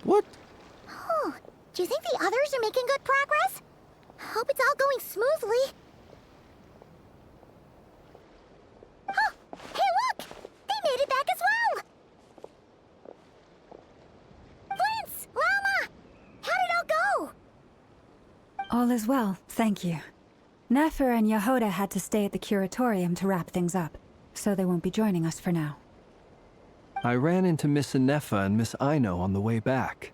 What? Oh, do you think the others are making good progress? Hope it's all going smoothly. Oh, hey look! They made it back as well! Prince! Llama! How did it all go? All is well, thank you. Nefer and Yehoda had to stay at the curatorium to wrap things up, so they won't be joining us for now. I ran into Miss Nefer and Miss Aino on the way back.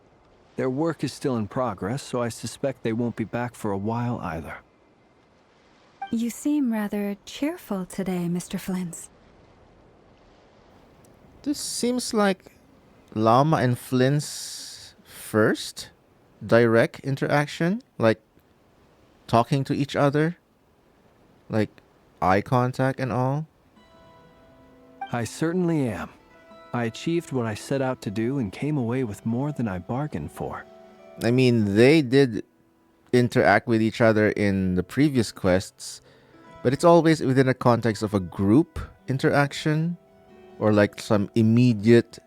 Their work is still in progress, so I suspect they won't be back for a while either. You seem rather cheerful today, Mr. Flins. This seems like Llama and Flynn's first direct interaction. Like, talking to each other. Like, eye contact and all. I certainly am. I achieved what I set out to do and came away with more than I bargained for. I mean, they did interact with each other in the previous quests, but it's always within the context of a group interaction or like some immediate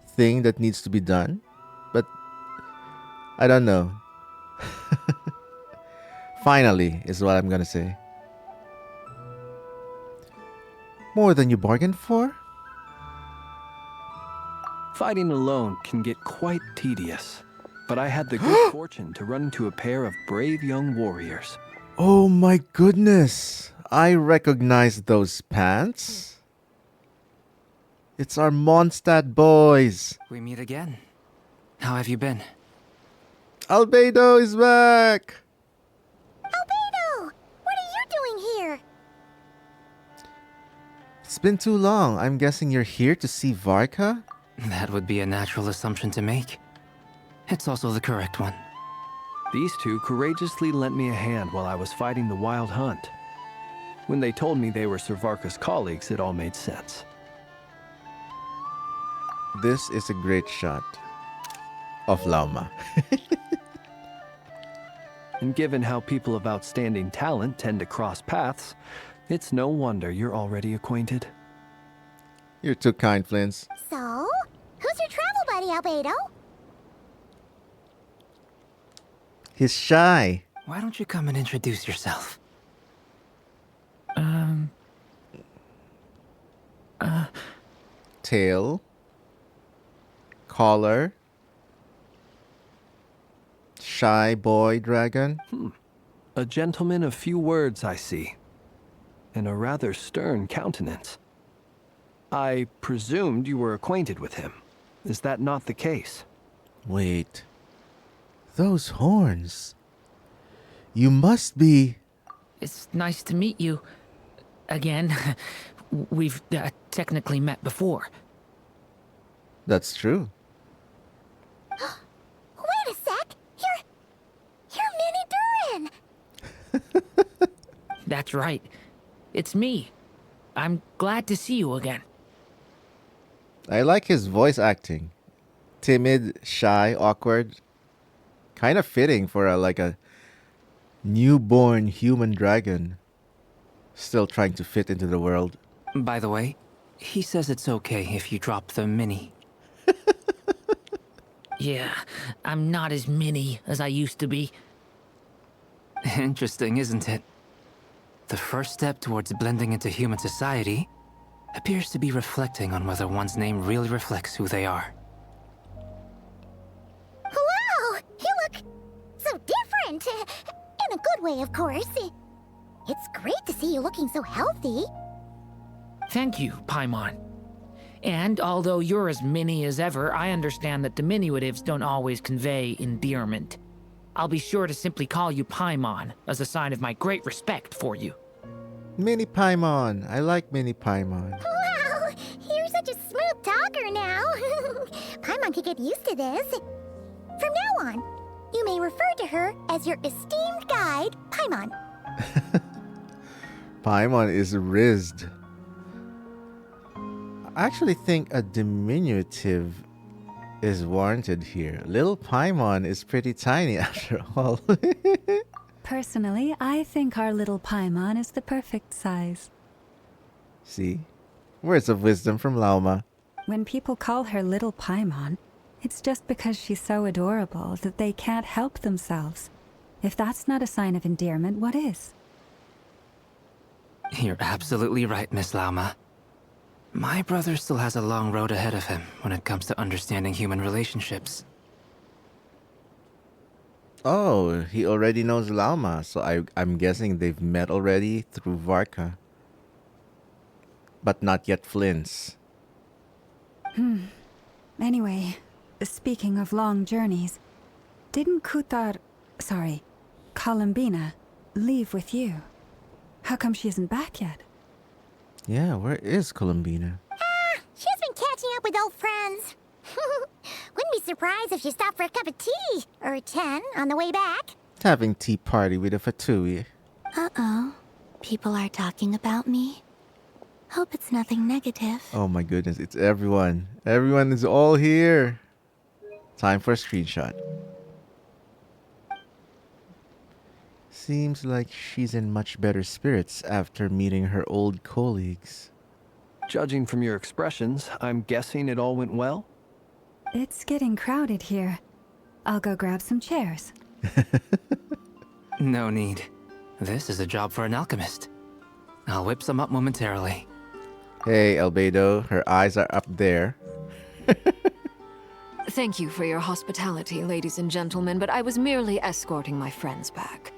thing that needs to be done. But I don't know. Finally is what I'm gonna say. More than you bargained for? Fighting alone can get quite tedious, but I had the good fortune to run into a pair of brave young warriors. Oh my goodness! I recognize those pants. It's our Mondstadt boys. We meet again. How have you been? Albedo is back! Albedo! What are you doing here? It's been too long. I'm guessing you're here to see Varka? That would be a natural assumption to make. It's also the correct one. These two courageously lent me a hand while I was fighting the wild hunt. When they told me they were Sir Varka's colleagues, it all made sense. This is a great shot of Llama. And given how people of outstanding talent tend to cross paths, it's no wonder you're already acquainted. You're too kind, Flins. So, who's your travel buddy, Albedo? He's shy. Why don't you come and introduce yourself? Tail. Collar. Shy boy dragon. A gentleman of few words, I see. And a rather stern countenance. I presumed you were acquainted with him. Is that not the case? Wait. Those horns. You must be... It's nice to meet you. Again. We've technically met before. That's true. Wait a sec! You're Minnie Durin! That's right. It's me. I'm glad to see you again. I like his voice acting. Timid, shy, awkward. Kind of fitting for a newborn human dragon. Still trying to fit into the world. By the way, he says it's okay if you drop the mini. Yeah, I'm not as mini as I used to be. Interesting, isn't it? The first step towards blending into human society appears to be reflecting on whether one's name really reflects who they are. Wow! You look so different! In a good way, of course. It's great to see you looking so healthy. Thank you, Paimon. And although you're as mini as ever, I understand that diminutives don't always convey endearment. I'll be sure to simply call you Paimon as a sign of my great respect for you. Mini Paimon. I like Mini Paimon. Wow! You're such a smooth talker now. Paimon could get used to this. From now on, you may refer to her as your esteemed guide, Paimon. Paimon is rizzed. I actually think a diminutive is warranted here. Little Paimon is pretty tiny after all. Personally, I think our little Paimon is the perfect size. See? Words of wisdom from Lauma. When people call her Little Paimon, it's just because she's so adorable that they can't help themselves. If that's not a sign of endearment, what is? You're absolutely right, Miss Lauma. My brother still has a long road ahead of him when it comes to understanding human relationships. Oh, he already knows Lauma, so I'm guessing they've met already through Varka. But not yet Flynn's. Anyway, speaking of long journeys, didn't Columbina, leave with you? How come she isn't back yet? Yeah, where is Columbina? She's been catching up with old friends. Wouldn't be surprised if she stopped for a cup of tea or 10 on the way back. Having tea party with a Fatui. Uh-oh. People are talking about me. Hope it's nothing negative. Oh my goodness, it's everyone. Everyone is all here. Time for a screenshot. Seems like she's in much better spirits after meeting her old colleagues. Judging from your expressions, I'm guessing it all went well? It's getting crowded here. I'll go grab some chairs. No need. This is a job for an alchemist. I'll whip some up momentarily. Hey, Albedo, her eyes are up there. Thank you for your hospitality, ladies and gentlemen, but I was merely escorting my friends back.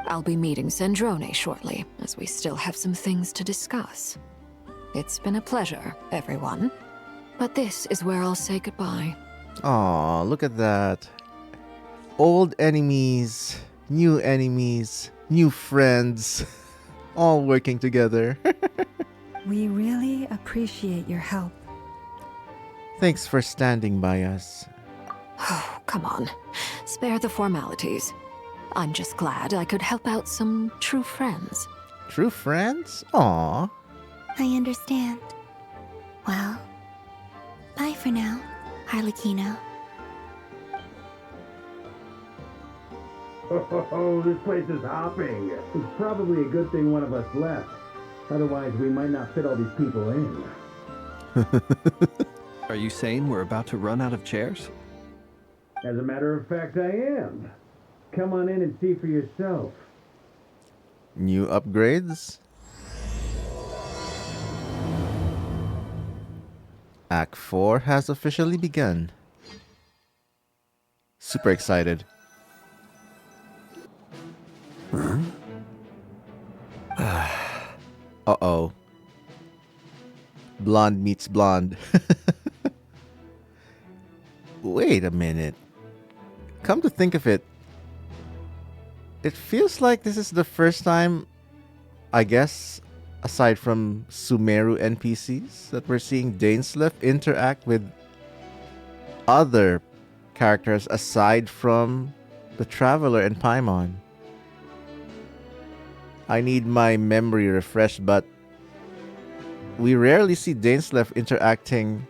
I'll be meeting Sandrone shortly, as we still have some things to discuss. It's been a pleasure, everyone. But this is where I'll say goodbye. Aw, look at that. Old enemies, new friends, all working together. We really appreciate your help. Thanks for standing by us. Oh, come on. Spare the formalities. I'm just glad I could help out some true friends. True friends? Aw. I understand. Well, bye for now, Arlecchino. Oh, this place is hopping. It's probably a good thing one of us left. Otherwise, we might not fit all these people in. Are you saying we're about to run out of chairs? As a matter of fact, I am. Come on in and see for yourself. New upgrades? Act 4 has officially begun. Super excited. Uh-oh. Blonde meets blonde. Wait a minute. Come to think of it, it feels like this is the first time, I guess, aside from Sumeru NPCs, that we're seeing Dainsleif interact with other characters aside from the Traveler and Paimon. I need my memory refreshed, but we rarely see Dainsleif interacting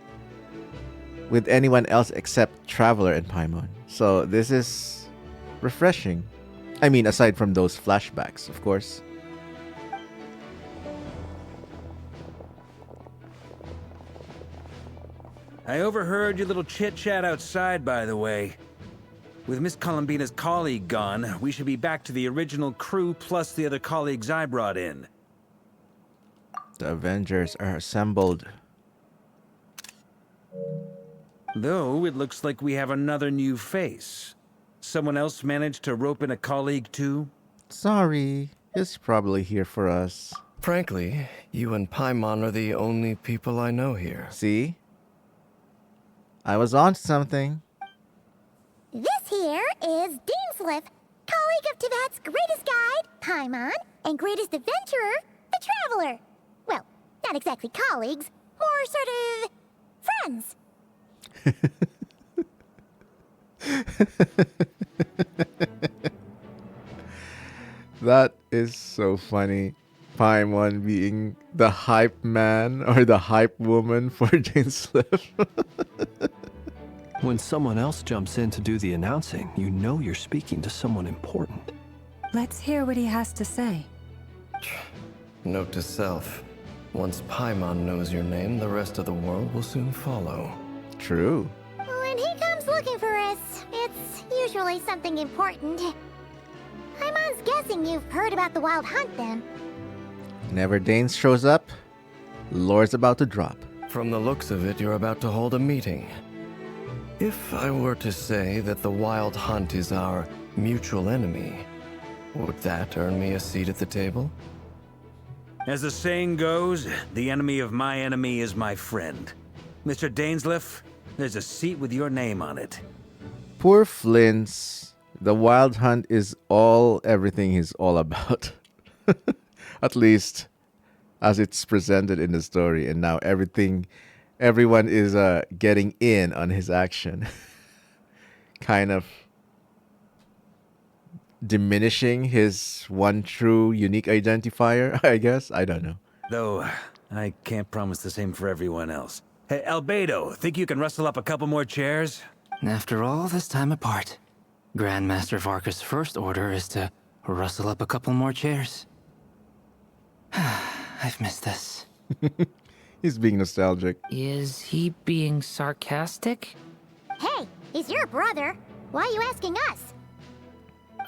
with anyone else except Traveler and Paimon. So this is refreshing. I mean, aside from those flashbacks, of course. I overheard your little chit-chat outside, by the way. With Miss Columbina's colleague gone, we should be back to the original crew plus the other colleagues I brought in. The Avengers are assembled. Though, it looks like we have another new face. Someone else managed to rope in a colleague too? Sorry, he's probably here for us. Frankly, you and Paimon are the only people I know here. See? I was on to something. This here is Dainsleif, colleague of Tibet's greatest guide, Paimon, and greatest adventurer, the Traveler. Well, not exactly colleagues, more sort of friends. That is so funny. Paimon being the hype man or the hype woman for Dainsleif. When someone else jumps in to do the announcing, you know you're speaking to someone important. Let's hear what he has to say. Note to self. Once Paimon knows your name, the rest of the world will soon follow. True. When he comes looking for us, it's usually something important. Paimon's guessing you've heard about the Wild Hunt then. Whenever Dane shows up, lore's about to drop. From the looks of it, you're about to hold a meeting. If I were to say that the Wild Hunt is our mutual enemy, would that earn me a seat at the table? As the saying goes, the enemy of my enemy is my friend. Mr. Dainsleif, there's a seat with your name on it. Poor Flint's. The Wild Hunt is everything he's all about. At least as it's presented in the story, and now everyone is getting in on his action. Kind of diminishing his one true unique identifier, I guess. I don't know. Though, I can't promise the same for everyone else. Hey, Albedo, think you can rustle up a couple more chairs? After all this time apart, Grandmaster Varka's first order is to rustle up a couple more chairs. I've missed this. He's being nostalgic. Is he being sarcastic? Hey, he's your brother. Why are you asking us?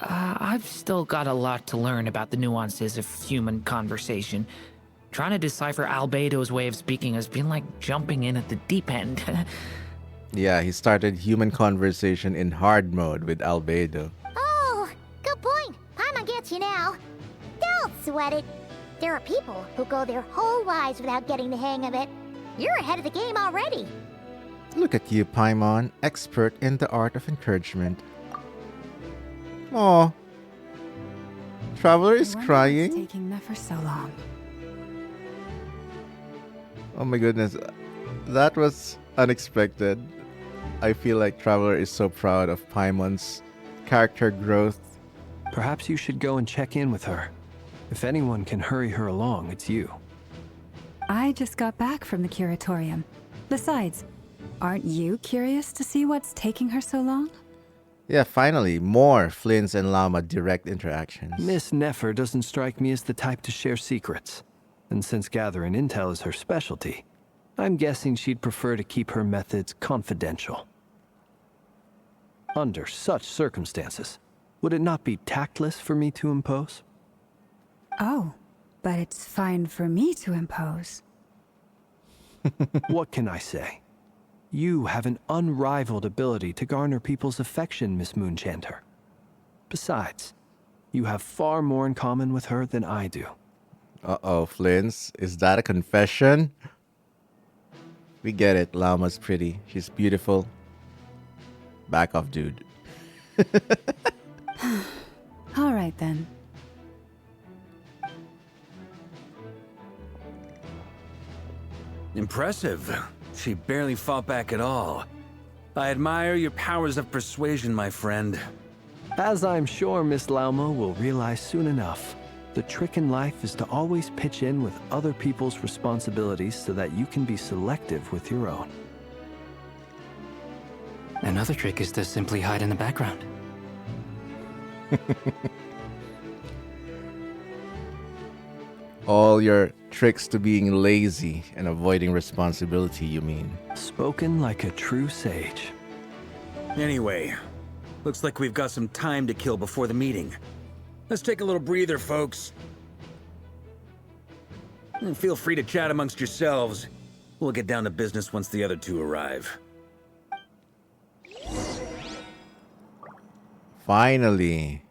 I've still got a lot to learn about the nuances of human conversation. Trying to decipher Albedo's way of speaking has been like jumping in at the deep end. Yeah, he started human conversation in hard mode with Albedo. Oh, good point. Paimon gets you now. Don't sweat it. There are people who go their whole lives without getting the hang of it. You're ahead of the game already. Look at you, Paimon, expert in the art of encouragement. Aw. Traveler is I wonder crying. what's taking Nefer so long. Oh my goodness. That was unexpected. I feel like Traveler is so proud of Paimon's character growth. Perhaps you should go and check in with her. If anyone can hurry her along, it's you. I just got back from the curatorium. Besides, aren't you curious to see what's taking her so long? Yeah, finally, more Flynn's and Llama direct interactions. Miss Nefer doesn't strike me as the type to share secrets. And since gathering intel is her specialty, I'm guessing she'd prefer to keep her methods confidential. Under such circumstances, would it not be tactless for me to impose? Oh, but it's fine for me to impose. What can I say? You have an unrivaled ability to garner people's affection, Miss Moonchanter. Besides, you have far more in common with her than I do. Uh-oh, Flynn's. Is that a confession? We get it. Llama's pretty. She's beautiful. Back off, dude. All right, then. Impressive. She barely fought back at all. I admire your powers of persuasion, my friend. As I'm sure Miss Lauma will realize soon enough, the trick in life is to always pitch in with other people's responsibilities so that you can be selective with your own. Another trick is to simply hide in the background. All your tricks to being lazy and avoiding responsibility, you mean? Spoken like a true sage. Anyway, looks like we've got some time to kill before the meeting. Let's take a little breather, folks. And feel free to chat amongst yourselves. We'll get down to business once the other two arrive. Finally.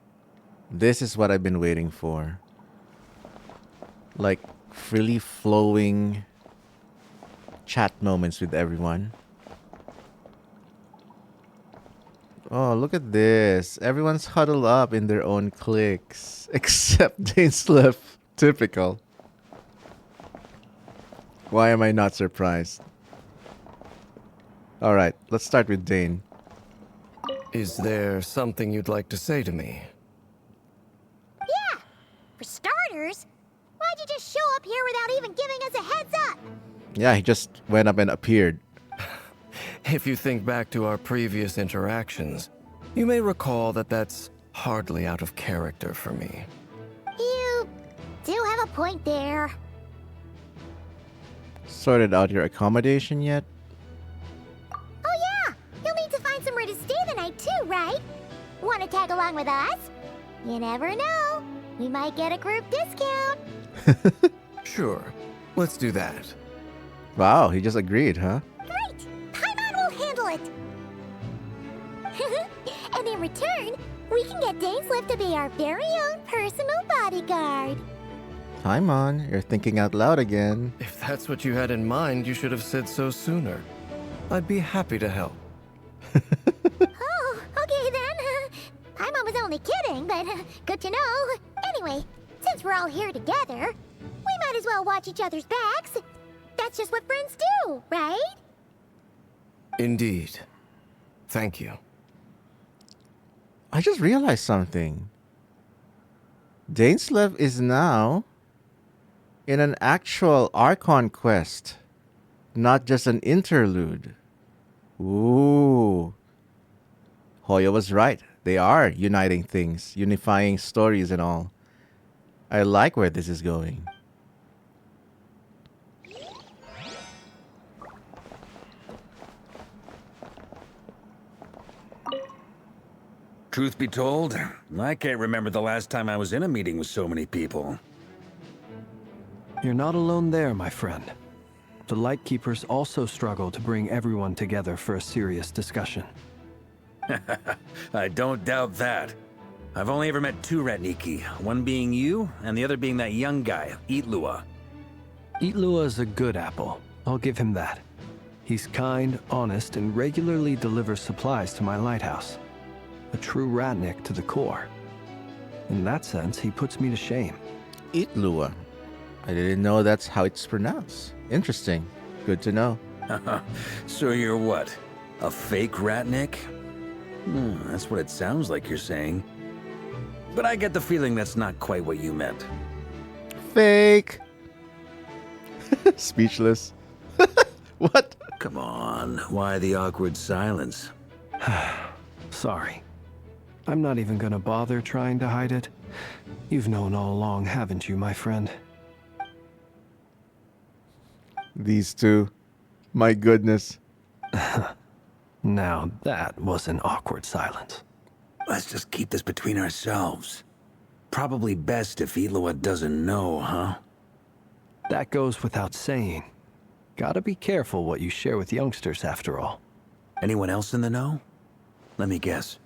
This is what I've been waiting for. Like, freely flowing chat moments with everyone. Oh, look at this. Everyone's huddled up in their own cliques. Except Dainsleif. Typical. Why am I not surprised? Alright, let's start with Dane. Is there something you'd like to say to me? Yeah! For starters, why'd you just show up here without even giving us a heads up? Yeah, he just went up and appeared. If you think back to our previous interactions, you may recall that that's hardly out of character for me. You do have a point there. Sorted out your accommodation yet? Oh yeah, you'll need to find somewhere to stay the night too, right? Want to tag along with us? You never know. We might get a group discount. Sure, let's do that. Wow, he just agreed, huh? Great! Paimon will handle it! And in return, we can get Dainslift to be our very own personal bodyguard. Paimon, you're thinking out loud again. If that's what you had in mind, you should have said so sooner. I'd be happy to help. Oh, okay then. Paimon was only kidding, but good to know. Anyway, since we're all here together, we might as well watch each other's backs. That's just what friends do, right? Indeed. Thank you. I just realized something. Dainslev is now in an actual Archon quest, not just an interlude. Ooh. Hoya was right. They are uniting things, unifying stories and all. I like where this is going. Truth be told, I can't remember the last time I was in a meeting with so many people. You're not alone there, my friend. The Lightkeepers also struggle to bring everyone together for a serious discussion. I don't doubt that. I've only ever met two Ratniki, one being you, and the other being that young guy, Itlua. Itlua is a good apple. I'll give him that. He's kind, honest, and regularly delivers supplies to my lighthouse. A true Ratnik to the core. In that sense, he puts me to shame. Itlua. I didn't know that's how it's pronounced. Interesting. Good to know. So you're what? A fake Ratnik? That's what it sounds like you're saying. But I get the feeling that's not quite what you meant. Fake. Speechless. What? Come on, why the awkward silence? Sorry. I'm not even gonna bother trying to hide it. You've known all along, haven't you, my friend? These two. My goodness. Now that was an awkward silence. Let's just keep this between ourselves. Probably best if Itlua doesn't know, huh? That goes without saying. Gotta be careful what you share with youngsters, after all. Anyone else in the know? Let me guess.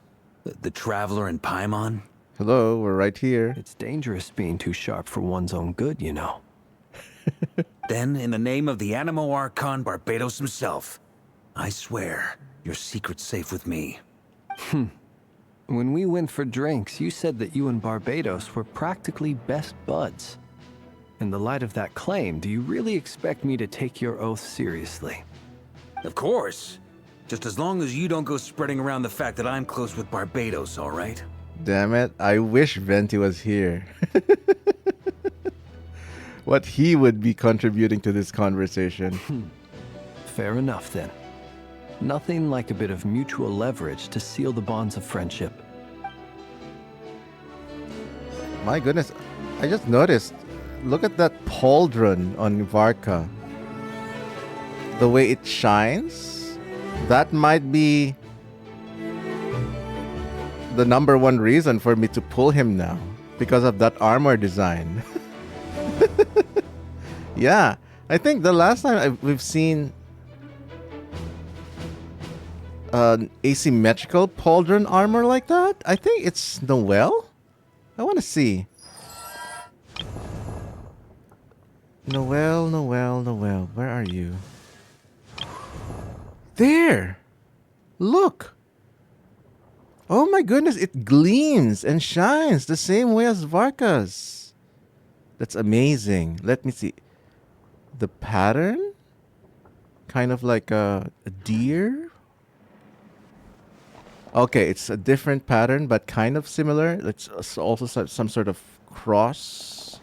The Traveler and Paimon? Hello, we're right here. It's dangerous being too sharp for one's own good, you know. Then, in the name of the Animo Archon Barbados himself, I swear, your secret's safe with me. When we went for drinks, you said that you and Barbados were practically best buds. In the light of that claim, do you really expect me to take your oath seriously? Of course. Just as long as you don't go spreading around the fact that I'm close with Barbados, all right? Damn it, I wish Venti was here. What he would be contributing to this conversation. Fair enough, then. Nothing like a bit of mutual leverage to seal the bonds of friendship. My goodness, I just noticed. Look at that pauldron on Varka. The way it shines. That might be the #1 reason for me to pull him now. Because of that armor design. Yeah, I think the last time we've seen asymmetrical pauldron armor like that, I think it's Noelle? I want to see. Noelle, where are you? There! Look! Oh my goodness, it gleams and shines the same way as Varka's. That's amazing. Let me see. The pattern? Kind of like a deer? Okay, it's a different pattern, but kind of similar. It's also some sort of cross.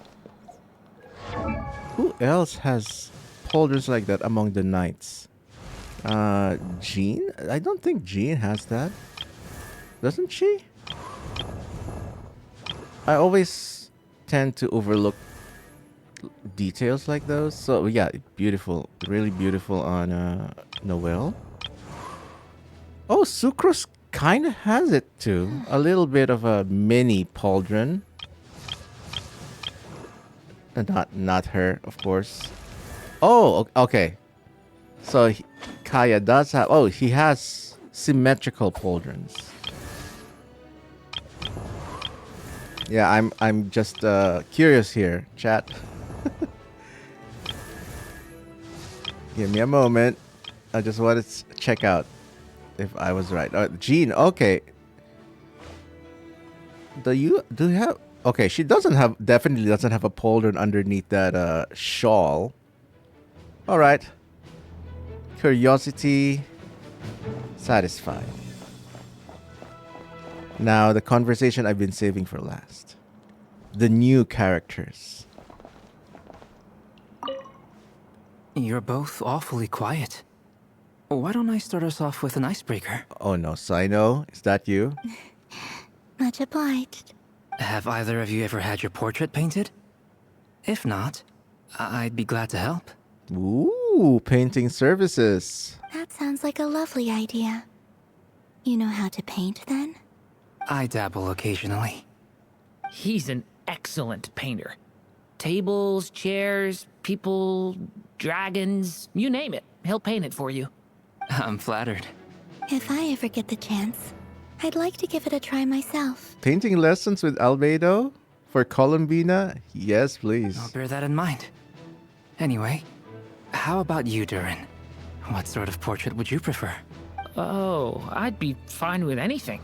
Who else has pauldrons like that among the knights? Jean? I don't think Jean has that. Doesn't she? I always tend to overlook details like those. So yeah, beautiful, really beautiful on Noelle. Oh, Sucrose kind of has it too. A little bit of a mini pauldron. Not her, of course. Oh, okay. So Kaya does have. Oh, he has symmetrical pauldrons. Yeah, I'm just curious here, chat. Give me a moment. I just wanted to check out if I was right. Jean, okay. Do you have? Okay, she definitely doesn't have a pauldron underneath that shawl. All right. Curiosity satisfied. Now the conversation I've been saving for last. The new characters. You're both awfully quiet. Why don't I start us off with an icebreaker? Oh no, Sino, is that you? Much obliged. Have either of you ever had your portrait painted? If not, I'd be glad to help. Ooh, painting services. That sounds like a lovely idea. You know how to paint, then? I dabble occasionally. He's an excellent painter. Tables, chairs, people, dragons, you name it. He'll paint it for you. I'm flattered. If I ever get the chance, I'd like to give it a try myself. Painting lessons with Albedo? For Columbina? Yes, please. I'll bear that in mind. Anyway, how about you, Durin? What sort of portrait would you prefer? Oh, I'd be fine with anything.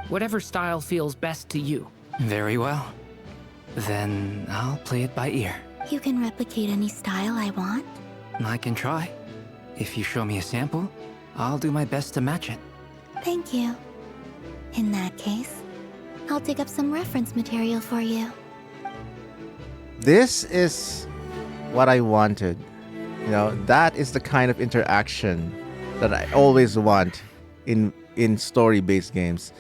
Whatever style feels best to you. Very well. Then I'll play it by ear. You can replicate any style I want? I can try. If you show me a sample, I'll do my best to match it. Thank you. In that case, I'll dig up some reference material for you. This is what I wanted. You know, that is the kind of interaction that I always want in story-based games.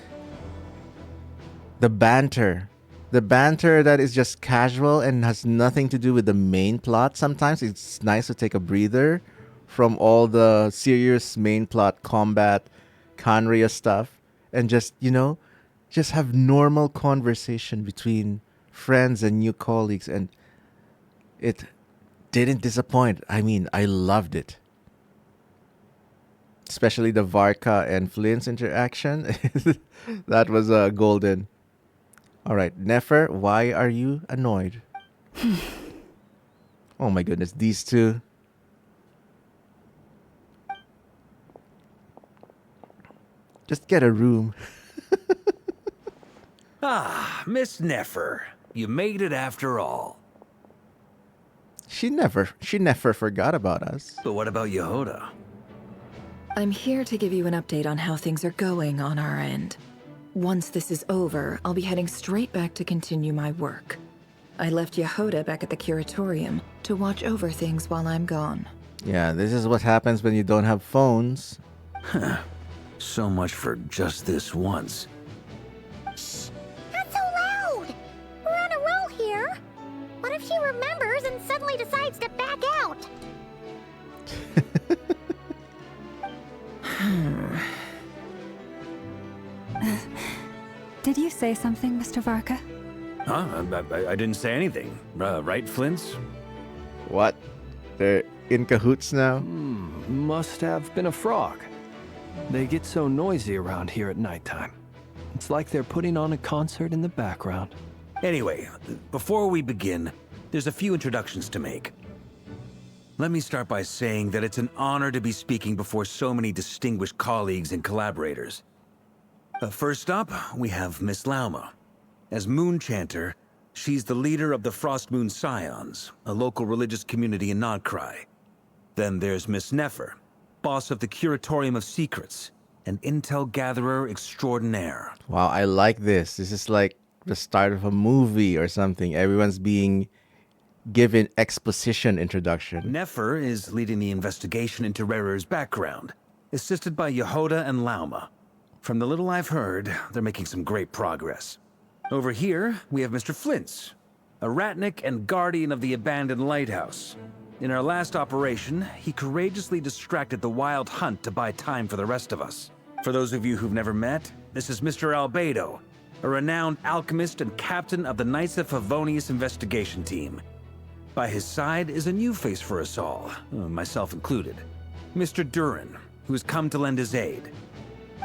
The banter that is just casual and has nothing to do with the main plot. Sometimes it's nice to take a breather from all the serious main plot combat, Khaenri'ah stuff, and just have normal conversation between friends and new colleagues, and it didn't disappoint. I mean, I loved it. Especially the Varka and Flint's interaction. That was golden. All right, Nefer, why are you annoyed? Oh my goodness, these two. Just get a room. Ah, Miss Nefer. You made it after all. She never forgot about us. But what about Yehoda? I'm here to give you an update on how things are going on our end. Once this is over, I'll be heading straight back to continue my work. I left Yehoda back at the Curatorium to watch over things while I'm gone. Yeah, this is what happens when you don't have phones. So much for just this once. Shh! Not so loud! We're on a roll here. What if she remembers and suddenly decides to back out? Did you say something, Mr. Varka? Huh? I didn't say anything. Right, Flints? What? They're in cahoots now? Must have been a frog. They get so noisy around here at nighttime. It's like they're putting on a concert in the background. Anyway, before we begin, there's a few introductions to make. Let me start by saying that it's an honor to be speaking before so many distinguished colleagues and collaborators. First up, we have Miss Lauma. As Moon Chanter, she's the leader of the Frost Moon Scions, a local religious community in Nod-Krai. Then there's Miss Nefer, boss of the Curatorium of Secrets, an intel gatherer extraordinaire. Wow, I like this. This is like the start of a movie or something. Everyone's being given exposition introduction. Nefer is leading the investigation into Rerir's background, assisted by Yehoda and Lauma. From the little I've heard, they're making some great progress. Over here, we have Mr. Flint's, a Ratnik and guardian of the abandoned lighthouse. In our last operation, he courageously distracted the Wild Hunt to buy time for the rest of us. For those of you who've never met, this is Mr. Albedo, a renowned alchemist and captain of the Knights of Favonius investigation team. By his side is a new face for us all, myself included, Mr. Durin, who has come to lend his aid.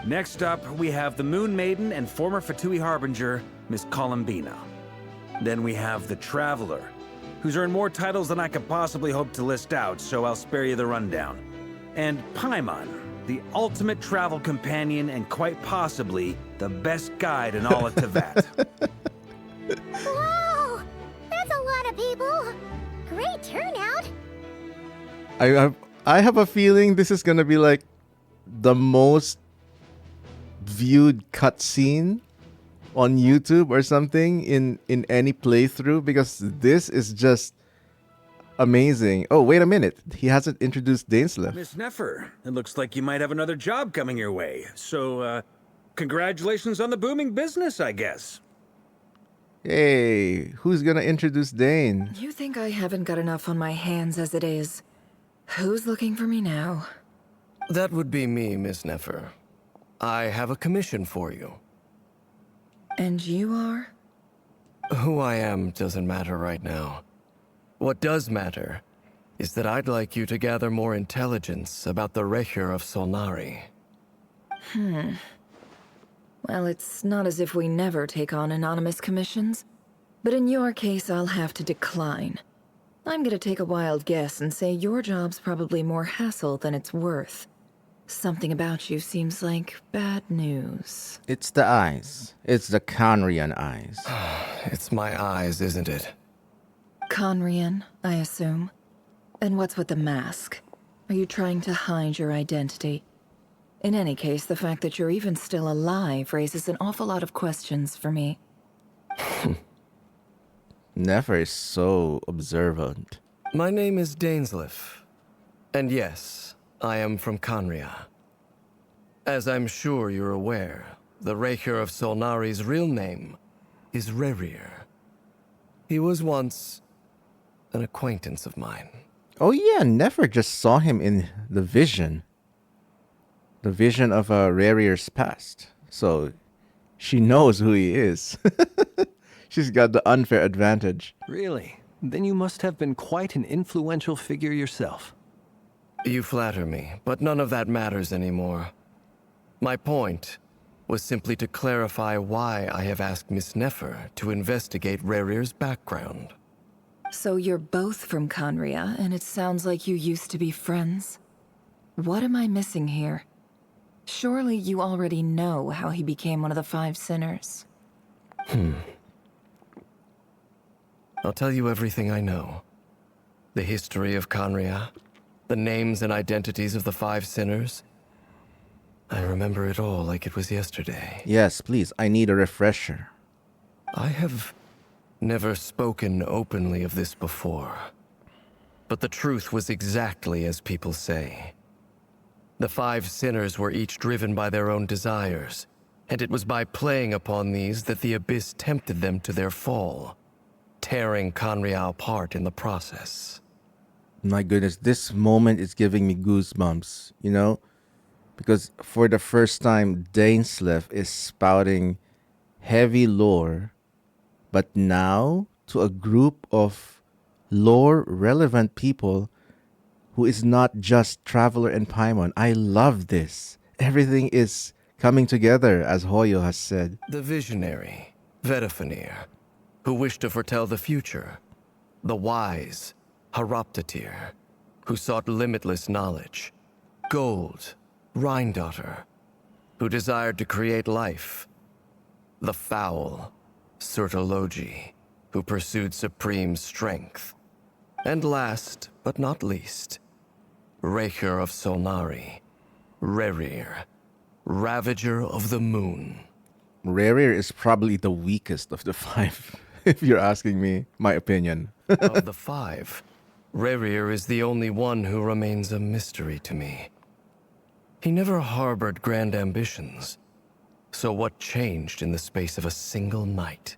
Next up, we have the Moon Maiden and former Fatui Harbinger, Miss Columbina. Then we have the Traveler, who's earned more titles than I could possibly hope to list out, so I'll spare you the rundown. And Paimon, the ultimate travel companion and quite possibly the best guide in all of Teyvat. Wow! That's a lot of people! Great turnout! I have a feeling this is gonna be like the most viewed cutscene on YouTube or something in any playthrough, because this is just amazing. Oh, wait a minute. He hasn't introduced Dainsleif. Miss Nefer, it looks like you might have another job coming your way. So, congratulations on the booming business, I guess. Hey, who's gonna introduce Dane? You think I haven't got enough on my hands as it is? Who's looking for me now? That would be me, Miss Nefer. I have a commission for you. And you are? Who I am doesn't matter right now. What does matter is that I'd like you to gather more intelligence about the Rerir of Solnari. Well, it's not as if we never take on anonymous commissions. But in your case, I'll have to decline. I'm gonna take a wild guess and say your job's probably more hassle than it's worth. Something about you seems like bad news. It's the eyes. It's the Conrian eyes. It's my eyes, isn't it? Conrian, I assume. And what's with the mask? Are you trying to hide your identity? In any case, the fact that you're even still alive raises an awful lot of questions for me. Nefer is so observant. My name is Dainsleif. And yes, I am from Conria. As I'm sure you're aware, the Rerir of Solnari's real name is Rerir. He was once an acquaintance of mine. Oh yeah, Nefer just saw him in the vision. The vision of Rerir's past. So she knows who he is. She's got the unfair advantage. Really? Then you must have been quite an influential figure yourself. You flatter me, but none of that matters anymore. My point was simply to clarify why I have asked Miss Nefer to investigate Rerir's background. So you're both from Conria, and it sounds like you used to be friends? What am I missing here? Surely you already know how he became one of the Five Sinners. I'll tell you everything I know. The history of Conria, the names and identities of the Five Sinners. I remember it all like it was yesterday. Yes, please. I need a refresher. I have never spoken openly of this before. But the truth was exactly as people say. The Five Sinners were each driven by their own desires, and it was by playing upon these that the Abyss tempted them to their fall, tearing Conria apart in the process. My goodness, this moment is giving me goosebumps, you know? Because for the first time, Dainsleif is spouting heavy lore, but now to a group of lore-relevant people who is not just Traveler and Paimon. I love this. Everything is coming together, as Hoyo has said. The visionary, Vedafinir, who wished to foretell the future. The wise, Haroptatir, who sought limitless knowledge. Gold, Rhindaughter, who desired to create life. The foul, Sertologi, who pursued supreme strength. And last, but not least, Rerir of Solnari, Rerir, Ravager of the Moon. Rerir is probably the weakest of the five, if you're asking me, my opinion. Of the five, Rerir is the only one who remains a mystery to me. He never harbored grand ambitions. So what changed in the space of a single night?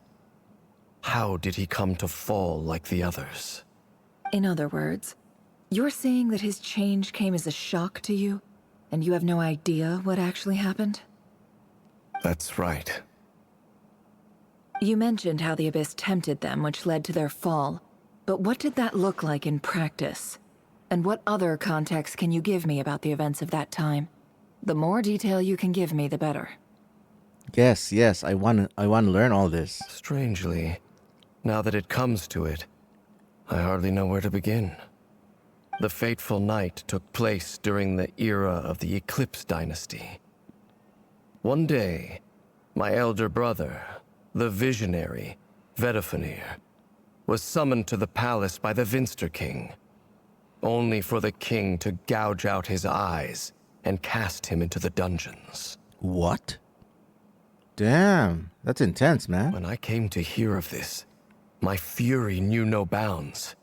How did he come to fall like the others? In other words, you're saying that his change came as a shock to you, and you have no idea what actually happened? That's right. You mentioned how the Abyss tempted them, which led to their fall. But what did that look like in practice? And what other context can you give me about the events of that time? The more detail you can give me, the better. Yes, I want to learn all this. Strangely, now that it comes to it, I hardly know where to begin. The fateful night took place during the era of the Eclipse Dynasty. One day, my elder brother, the visionary, Vedifenir, was summoned to the palace by the Vinster King, only for the king to gouge out his eyes and cast him into the dungeons. What? Damn, that's intense, man. When I came to hear of this, my fury knew no bounds.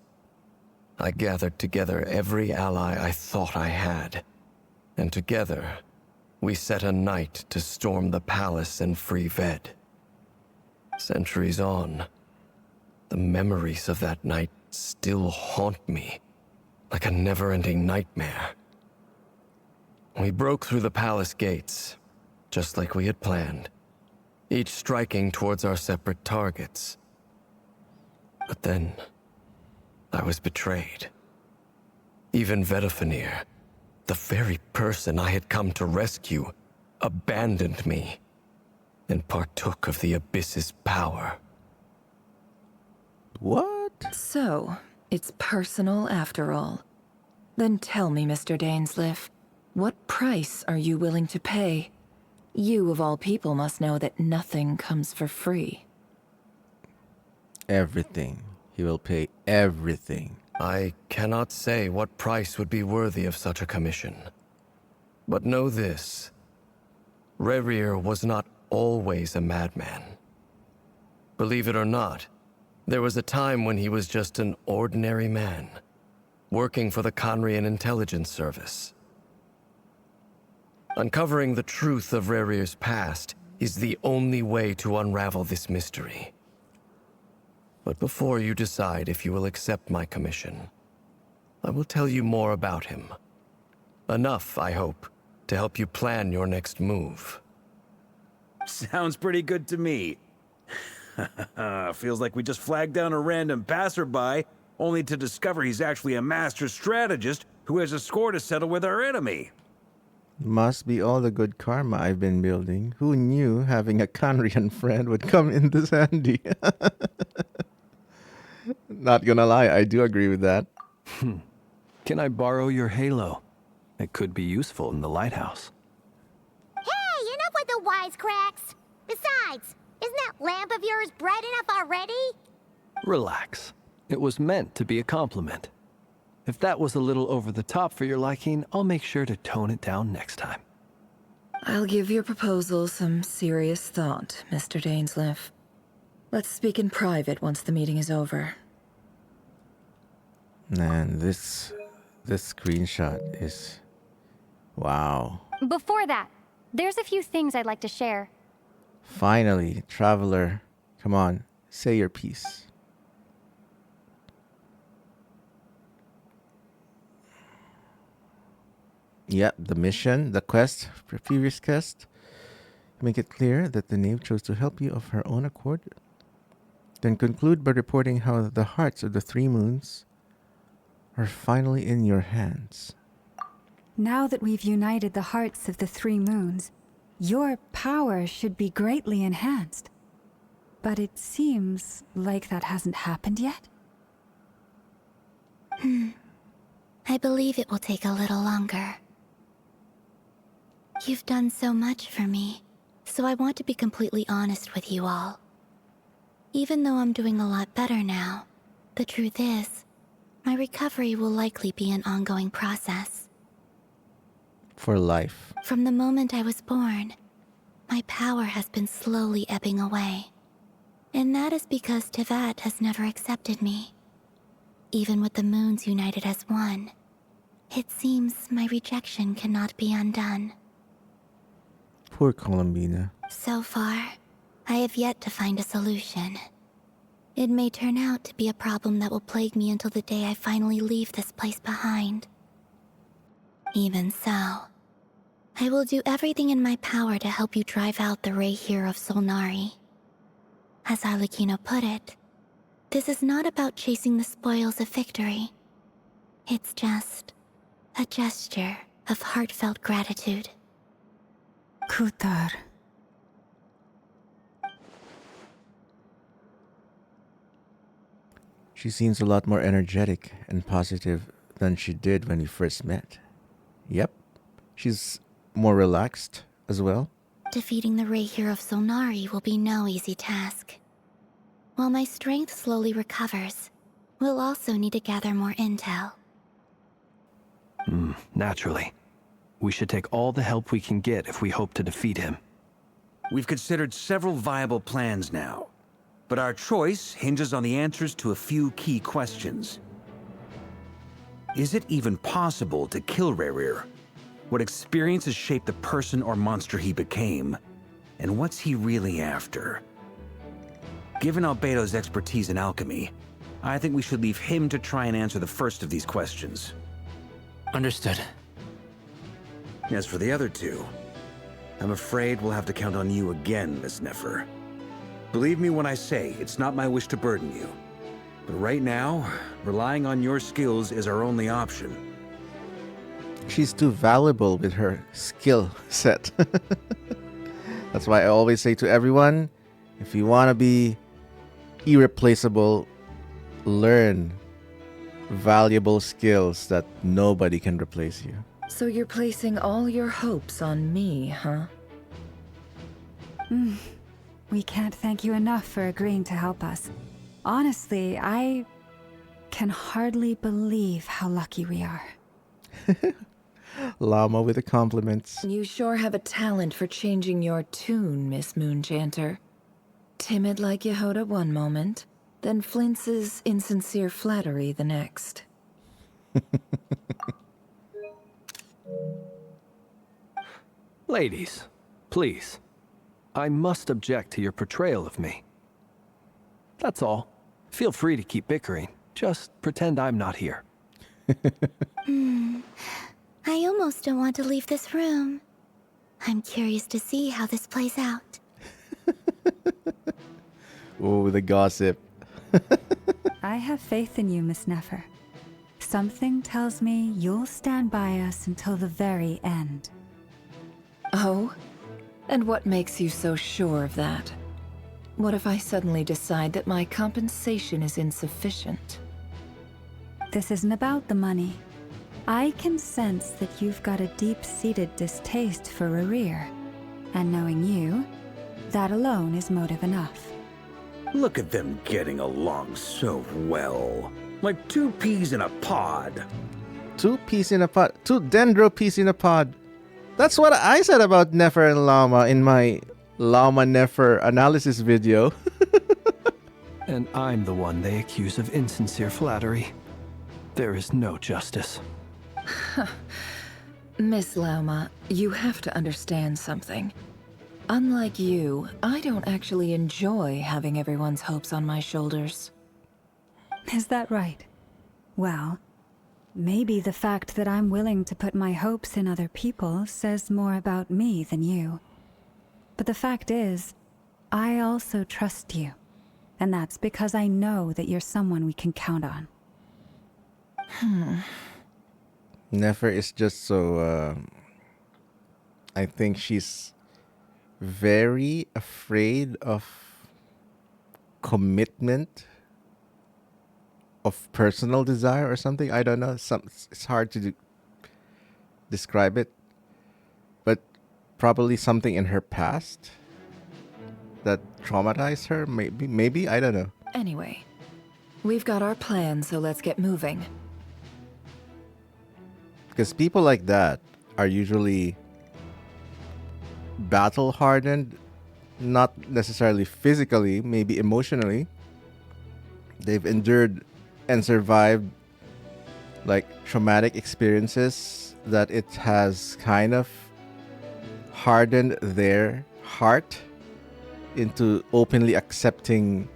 I gathered together every ally I thought I had, and together, we set a night to storm the palace and free Ved. Centuries on, the memories of that night still haunt me, like a never-ending nightmare. We broke through the palace gates, just like we had planned, each striking towards our separate targets. But then, I was betrayed. Even Vedifenir, the very person I had come to rescue, abandoned me and partook of the Abyss's power. What? So, it's personal after all. Then tell me, Mr. Dainsleif, what price are you willing to pay? You, of all people, must know that nothing comes for free. Everything. He will pay everything. I cannot say what price would be worthy of such a commission. But know this. Rerir was not always a madman. Believe it or not, there was a time when he was just an ordinary man, working for the Conrian Intelligence Service. Uncovering the truth of Rerir's past is the only way to unravel this mystery. But before you decide if you will accept my commission, I will tell you more about him. Enough, I hope, to help you plan your next move. Sounds pretty good to me. Feels like we just flagged down a random passerby, only to discover he's actually a master strategist who has a score to settle with our enemy. Must be all the good karma I've been building. Who knew having a Conrian friend would come in this handy? Not gonna lie, I do agree with that. Can I borrow your halo? It could be useful in the lighthouse. Hey, enough with the wisecracks! Besides, isn't that lamp of yours bright enough already? Relax. It was meant to be a compliment. If that was a little over the top for your liking, I'll make sure to tone it down next time. I'll give your proposal some serious thought, Mr. Dainsleif. Let's speak in private once the meeting is over. Man, this screenshot is... wow. Before that, there's a few things I'd like to share. Finally, Traveler. Come on, say your piece. Yep, the mission, the quest, previous quest. Make it clear that the knave chose to help you of her own accord. Then conclude by reporting how the hearts of the three moons are finally in your hands. Now that we've united the hearts of the three moons, your power should be greatly enhanced. But it seems like that hasn't happened yet. I believe it will take a little longer. You've done so much for me, so I want to be completely honest with you all. Even though I'm doing a lot better now, the truth is, my recovery will likely be an ongoing process. For life. From the moment I was born, my power has been slowly ebbing away. And that is because Teyvat has never accepted me. Even with the moons united as one, it seems my rejection cannot be undone. Poor Columbina. So far, I have yet to find a solution. It may turn out to be a problem that will plague me until the day I finally leave this place behind. Even so, I will do everything in my power to help you drive out the Rerir of Solnari. As Arlecchino put it, this is not about chasing the spoils of victory. It's just a gesture of heartfelt gratitude. Kutar. She seems a lot more energetic and positive than she did when we first met. Yep, she's more relaxed as well. Defeating the Rerir of Solnari will be no easy task. While my strength slowly recovers, we'll also need to gather more intel. Naturally. We should take all the help we can get if we hope to defeat him. We've considered several viable plans now, but our choice hinges on the answers to a few key questions. Is it even possible to kill Rerir? What experiences shaped the person or monster he became? And what's he really after? Given Albedo's expertise in alchemy, I think we should leave him to try and answer the first of these questions. Understood. As for the other two, I'm afraid we'll have to count on you again, Miss Nefer. Believe me when I say it's not my wish to burden you. But right now, relying on your skills is our only option. She's too valuable with her skill set. That's why I always say to everyone, if you want to be irreplaceable, learn valuable skills that nobody can replace you. So you're placing all your hopes on me, huh? We can't thank you enough for agreeing to help us. Honestly, I can hardly believe how lucky we are. Llama with the compliments. You sure have a talent for changing your tune, Miss Moonchanter. Timid like Yehoda one moment, then flinches insincere flattery the next. Ladies, please. I must object to your portrayal of me. That's all. Feel free to keep bickering. Just pretend I'm not here. I almost don't want to leave this room. I'm curious to see how this plays out. Oh, the gossip. I have faith in you, Miss Nefer. Something tells me you'll stand by us until the very end. Oh? And what makes you so sure of that? What if I suddenly decide that my compensation is insufficient? This isn't about the money. I can sense that you've got a deep-seated distaste for Rerir. And knowing you, that alone is motive enough. Look at them getting along so well. Like two peas in a pod. Two peas in a pod. Two dendro peas in a pod. That's what I said about Nefer and Llama in my Llama Nefer analysis video. And I'm the one they accuse of insincere flattery. There is no justice. Miss Lauma, you have to understand something. Unlike you, I don't actually enjoy having everyone's hopes on my shoulders. Is that right? Well, maybe the fact that I'm willing to put my hopes in other people says more about me than you. But the fact is, I also trust you. And that's because I know that you're someone we can count on. Nefer is just so... I think she's very afraid of commitment, of personal desire or something. I don't know. It's hard to describe it. But probably something in her past that traumatized her. Maybe, I don't know. Anyway, we've got our plan, so let's get moving. Because people like that are usually battle-hardened, not necessarily physically, maybe emotionally. They've endured and survived like traumatic experiences that it has kind of hardened their heart into openly accepting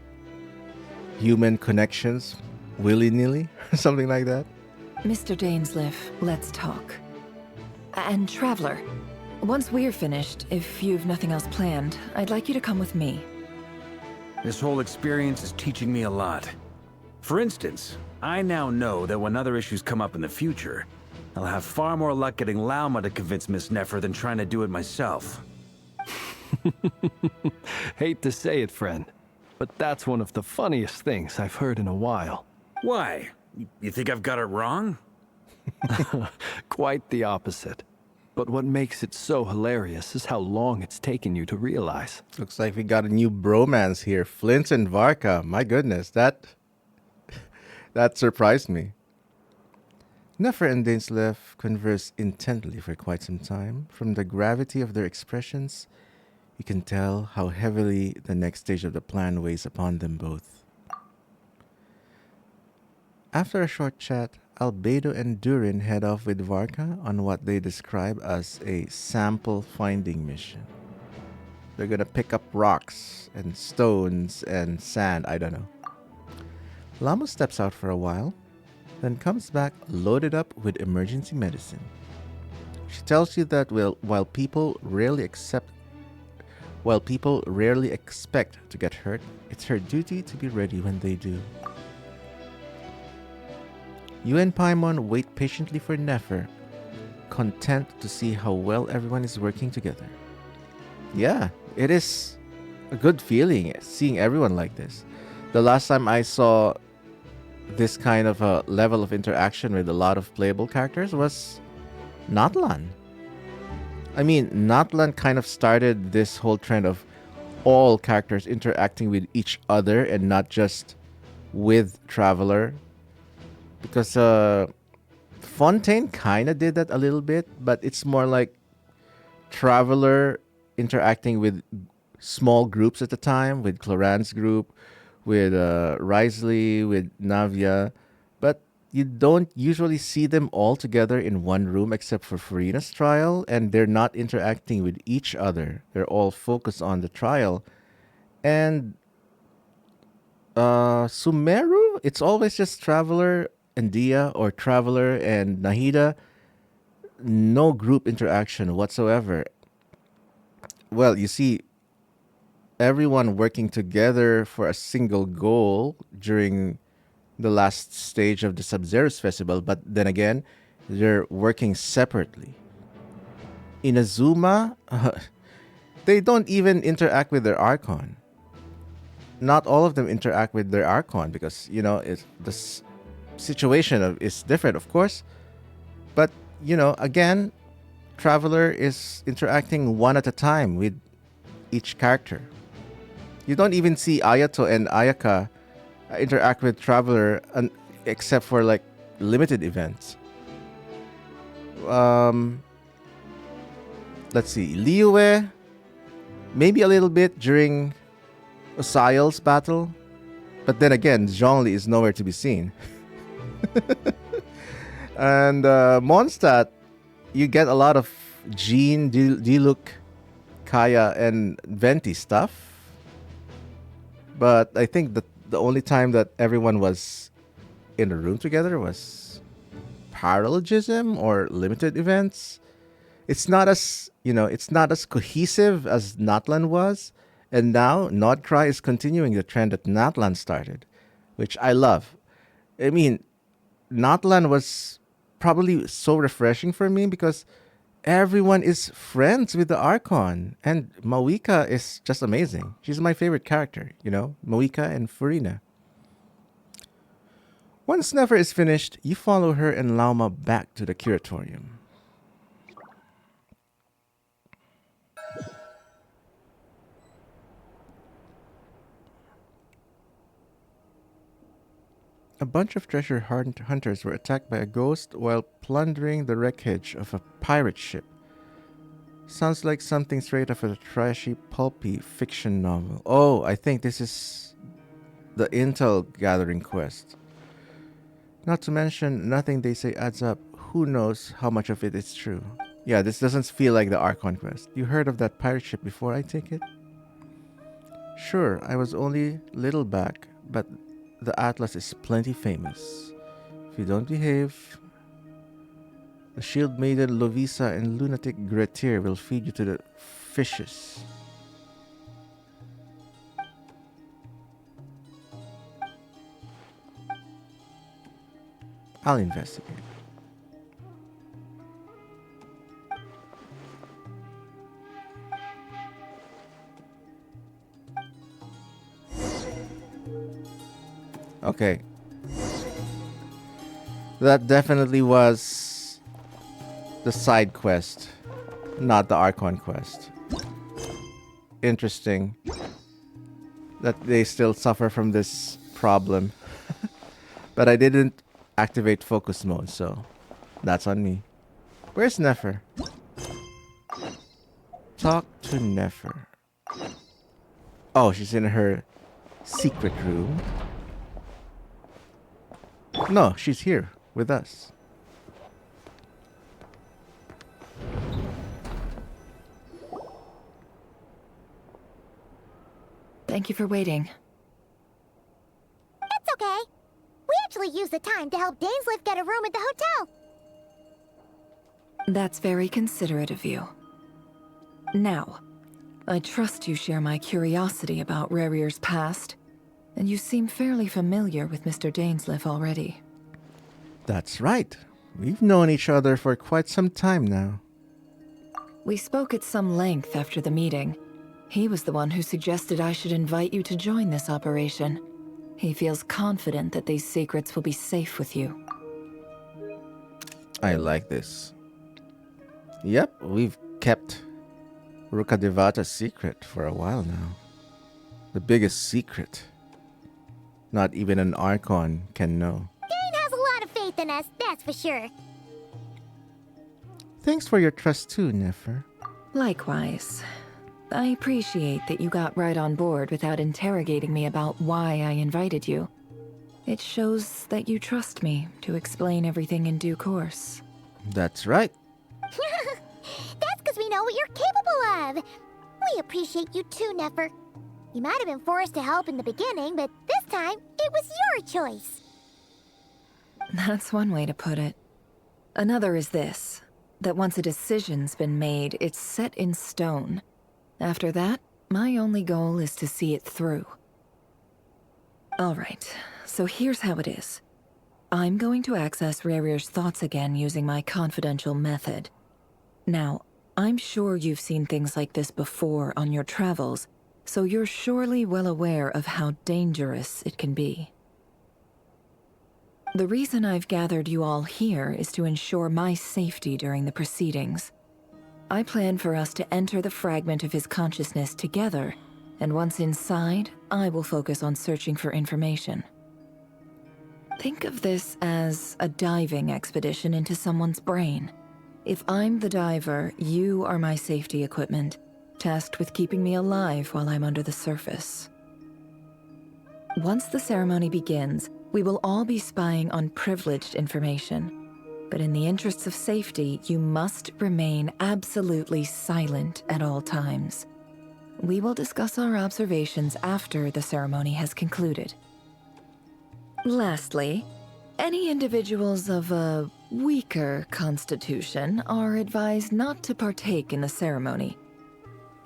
human connections willy-nilly or something like that. Mr. Dainsleif, let's talk. And Traveler, once we're finished, if you've nothing else planned, I'd like you to come with me. This whole experience is teaching me a lot. For instance, I now know that when other issues come up in the future, I'll have far more luck getting Lauma to convince Miss Nefer than trying to do it myself. Hate to say it, friend, but that's one of the funniest things I've heard in a while. Why? You think I've got it wrong? Quite the opposite. But what makes it so hilarious is how long it's taken you to realize. Looks like we got a new bromance here. Flint and Varka. My goodness, that surprised me. Nefer and Dainsleif converse intently for quite some time. From the gravity of their expressions, you can tell how heavily the next stage of the plan weighs upon them both. After a short chat, Albedo and Durin head off with Varka on what they describe as a sample finding mission. They're gonna pick up rocks and stones and sand, I don't know. Llama steps out for a while, then comes back loaded up with emergency medicine. She tells you that while people rarely expect to get hurt, it's her duty to be ready when they do. You and Paimon wait patiently for Nefer, content to see how well everyone is working together. Yeah, it is a good feeling seeing everyone like this. The last time I saw this kind of a level of interaction with a lot of playable characters was Natlan. I mean, Natlan kind of started this whole trend of all characters interacting with each other and not just with Traveler. Because Fontaine kind of did that a little bit, but it's more like Traveler interacting with small groups at the time, with Cloran's group, with Risley, with Navia. But you don't usually see them all together in one room except for Farina's trial, and they're not interacting with each other. They're all focused on the trial. And Sumeru, it's always just Traveler and Dia, or Traveler and Nahida. No group interaction whatsoever. Well, you see everyone working together for a single goal during the last stage of the Sub-Zero's festival, but then again, they're working separately. In Azuma, they don't even interact with their Archon. Not all of them interact with their Archon because, the situation is different, of course. But, again, Traveler is interacting one at a time with each character. You don't even see Ayato and Ayaka interact with Traveler except for like limited events. Let's see. Liyue, maybe a little bit during Osial's battle. But then again, Zhongli is nowhere to be seen. And Mondstadt, you get a lot of Jean, Diluc, Kaya, and Venti stuff. But I think that the only time that everyone was in a room together was paralogism or limited events. It's not as cohesive as Natlan was. And now Nod-Krai is continuing the trend that Natlan started, which I love. I mean, Natlan was probably so refreshing for me because everyone is friends with the Archon. And Mawika is just amazing. She's my favorite character, Mawika and Farina. Once Nefer is finished, you follow her and Lauma back to the curatorium. A bunch of treasure hunters were attacked by a ghost while plundering the wreckage of a pirate ship. Sounds like something straight off a trashy, pulpy fiction novel. Oh, I think this is the intel gathering quest. Not to mention, nothing they say adds up. Who knows how much of it is true? Yeah, this doesn't feel like the Archon quest. You heard of that pirate ship before, I take it? Sure, I was only little back, but the Atlas is plenty famous. If you don't behave, the Shield Maiden Lovisa and Lunatic Grettir will feed you to the fishes. I'll investigate. Okay. That definitely was the side quest, not the Archon quest. Interesting that they still suffer from this problem. But I didn't activate focus mode, so that's on me. Where's Nefer? Talk to Nefer. Oh, she's in her secret room. No, she's here with us. Thank you for waiting. It's okay. We actually used the time to help Dainsleif get a room at the hotel. That's very considerate of you. Now, I trust you share my curiosity about Rerir's past, and you seem fairly familiar with Mr. Dainsleif already. That's right. We've known each other for quite some time now. We spoke at some length after the meeting. He was the one who suggested I should invite you to join this operation. He feels confident that these secrets will be safe with you. I like this. Yep, we've kept Rukkhadevata's secret for a while now. The biggest secret. Not even an Archon can know. Dane has a lot of faith in us, that's for sure. Thanks for your trust too, Nefer. Likewise. I appreciate that you got right on board without interrogating me about why I invited you. It shows that you trust me to explain everything in due course. That's right. That's because we know what you're capable of. We appreciate you too, Nefer. You might have been forced to help in the beginning, but this time, it was your choice. That's one way to put it. Another is this, that once a decision's been made, it's set in stone. After that, my only goal is to see it through. Alright, so here's how it is. I'm going to access Rerir's thoughts again using my confidential method. Now, I'm sure you've seen things like this before on your travels, so you're surely well aware of how dangerous it can be. The reason I've gathered you all here is to ensure my safety during the proceedings. I plan for us to enter the fragment of his consciousness together, and once inside, I will focus on searching for information. Think of this as a diving expedition into someone's brain. If I'm the diver, you are my safety equipment, tasked with keeping me alive while I'm under the surface. Once the ceremony begins, we will all be spying on privileged information. But in the interests of safety, you must remain absolutely silent at all times. We will discuss our observations after the ceremony has concluded. Lastly, any individuals of a weaker constitution are advised not to partake in the ceremony.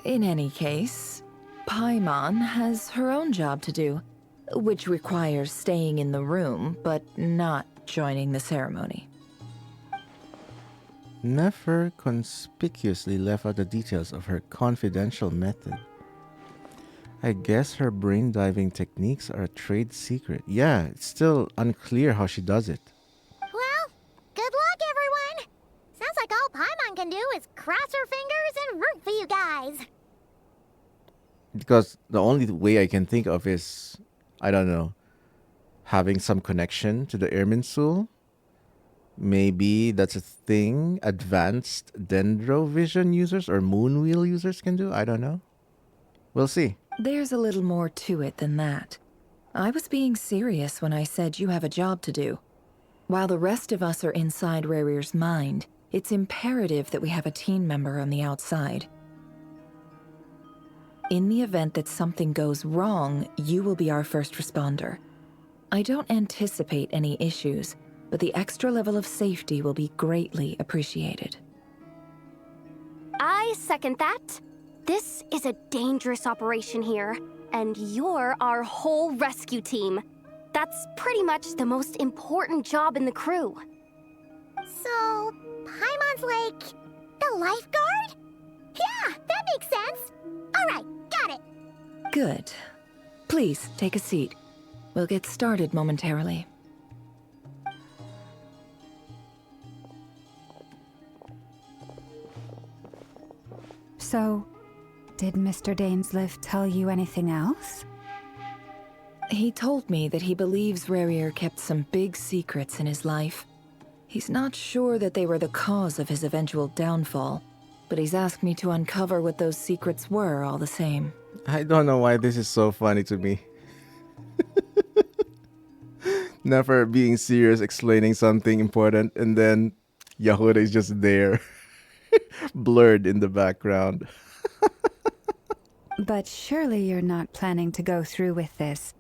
In any case, Paimon has her own job to do, which requires staying in the room but not joining the ceremony. Nefer conspicuously left out the details of her confidential method. I guess her brain diving techniques are a trade secret. Yeah, it's still unclear how she does it. Well, good luck, everyone. Sounds like all Paimon can do is cross her fingers and root for you guys. Because the only way I can think of is, I don't know, having some connection to the Irminsul. Maybe that's a thing advanced Dendrovision users or Moonwheel users can do. I don't know. We'll see. There's a little more to it than that. I was being serious when I said you have a job to do. While the rest of us are inside Rerir's mind, it's imperative that we have a team member on the outside. In the event that something goes wrong, you will be our first responder. I don't anticipate any issues, but the extra level of safety will be greatly appreciated. I second that. This is a dangerous operation here, and you're our whole rescue team. That's pretty much the most important job in the crew. So, Paimon's like the lifeguard? Yeah, that makes sense. All right, got it. Good. Please, take a seat. We'll get started momentarily. So, did Mr. Dainsleif tell you anything else? He told me that he believes Rerir kept some big secrets in his life. He's not sure that they were the cause of his eventual downfall, but he's asked me to uncover what those secrets were all the same. I don't know why this is so funny to me. Never being serious, explaining something important, and then Yehuda is just there, blurred in the background. But surely you're not planning to go through with this,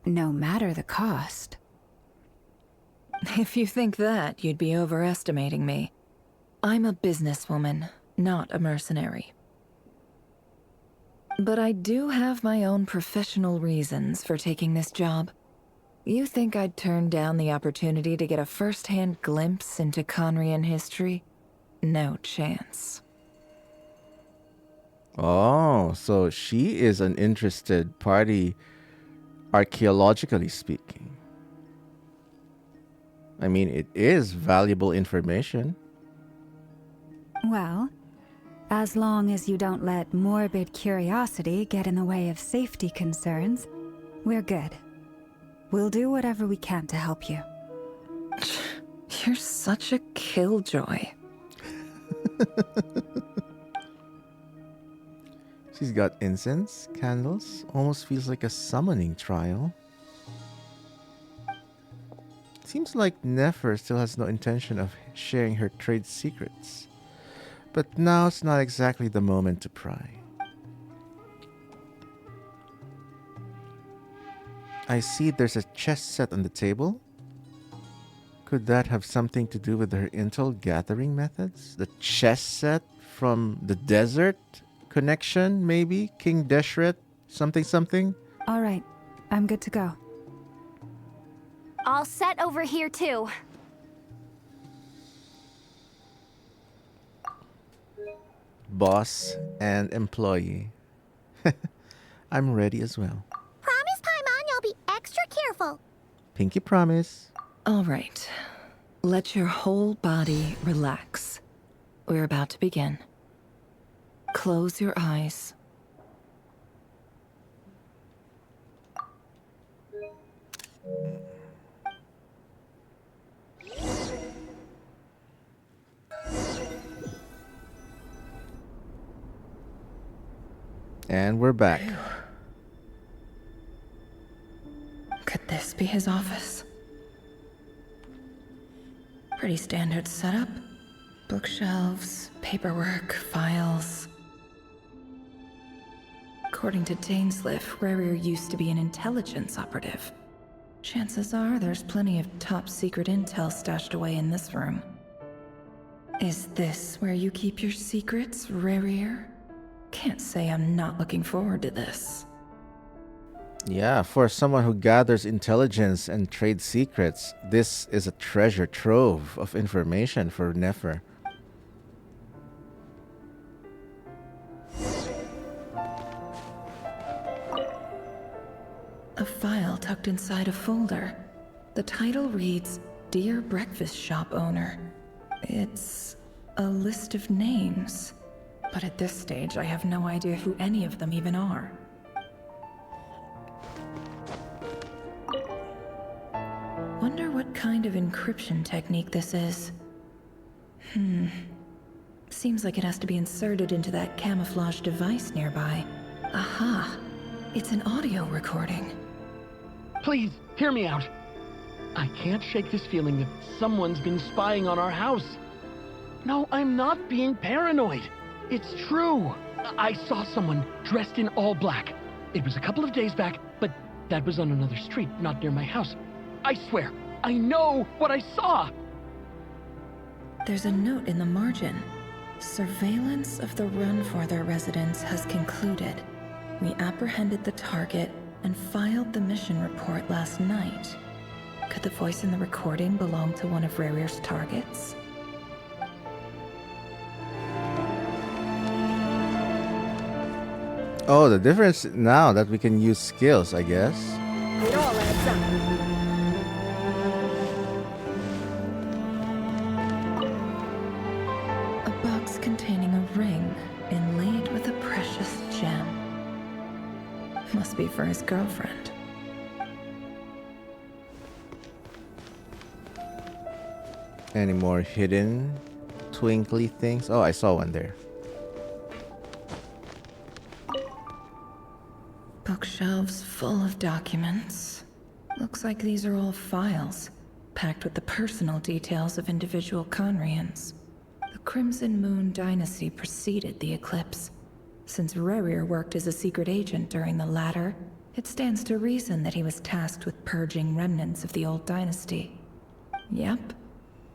no matter the cost. If you think that, you'd be overestimating me. I'm a businesswoman, not a mercenary. But I do have my own professional reasons for taking this job. You think I'd turn down the opportunity to get a first-hand glimpse into Conrian history? No chance. Oh, so she is an interested party, archaeologically speaking. I mean, it is valuable information. Well, as long as you don't let morbid curiosity get in the way of safety concerns, we're good. We'll do whatever we can to help you. You're such a killjoy. She's got incense, candles, almost feels like a summoning trial. Seems like Nefer still has no intention of sharing her trade secrets. But now's not exactly the moment to pry. I see there's a chess set on the table. Could that have something to do with her intel gathering methods? The chess set from the desert connection, maybe? King Deshret, something? All right, I'm good to go. All set over here too. Boss and employee. I'm ready as well. Promise, Paimon, you'll be extra careful. Pinky promise. All right. Let your whole body relax. We're about to begin. Close your eyes. And we're back. Could this be his office? Pretty standard setup. Bookshelves, paperwork, files. According to Dainsleif, Rerir used to be an intelligence operative. Chances are there's plenty of top secret intel stashed away in this room. Is this where you keep your secrets, Rerir? Can't say I'm not looking forward to this. Yeah, for someone who gathers intelligence and trades secrets, this is a treasure trove of information for Nefer. A file tucked inside a folder. The title reads, Dear Breakfast Shop Owner. It's a list of names. But at this stage, I have no idea who any of them even are. Wonder what kind of encryption technique this is. Seems like it has to be inserted into that camouflage device nearby. Aha! It's an audio recording. Please, hear me out. I can't shake this feeling that someone's been spying on our house. No, I'm not being paranoid. It's true. I saw someone dressed in all black. It was a couple of days back, but that was on another street, not near my house. I swear, I know what I saw! There's a note in the margin. Surveillance of the Runforther residence has concluded. We apprehended the target and filed the mission report last night. Could the voice in the recording belong to one of Rerir's targets? Oh, the difference now that we can use skills, I guess. It all adds up. A box containing a ring inlaid with a precious gem. Must be for his girlfriend. Any more hidden twinkly things? Oh, I saw one there. Bookshelves full of documents. Looks like these are all files, packed with the personal details of individual Conrians. The Crimson Moon dynasty preceded the eclipse. Since Rerir worked as a secret agent during the latter, it stands to reason that he was tasked with purging remnants of the old dynasty. Yep,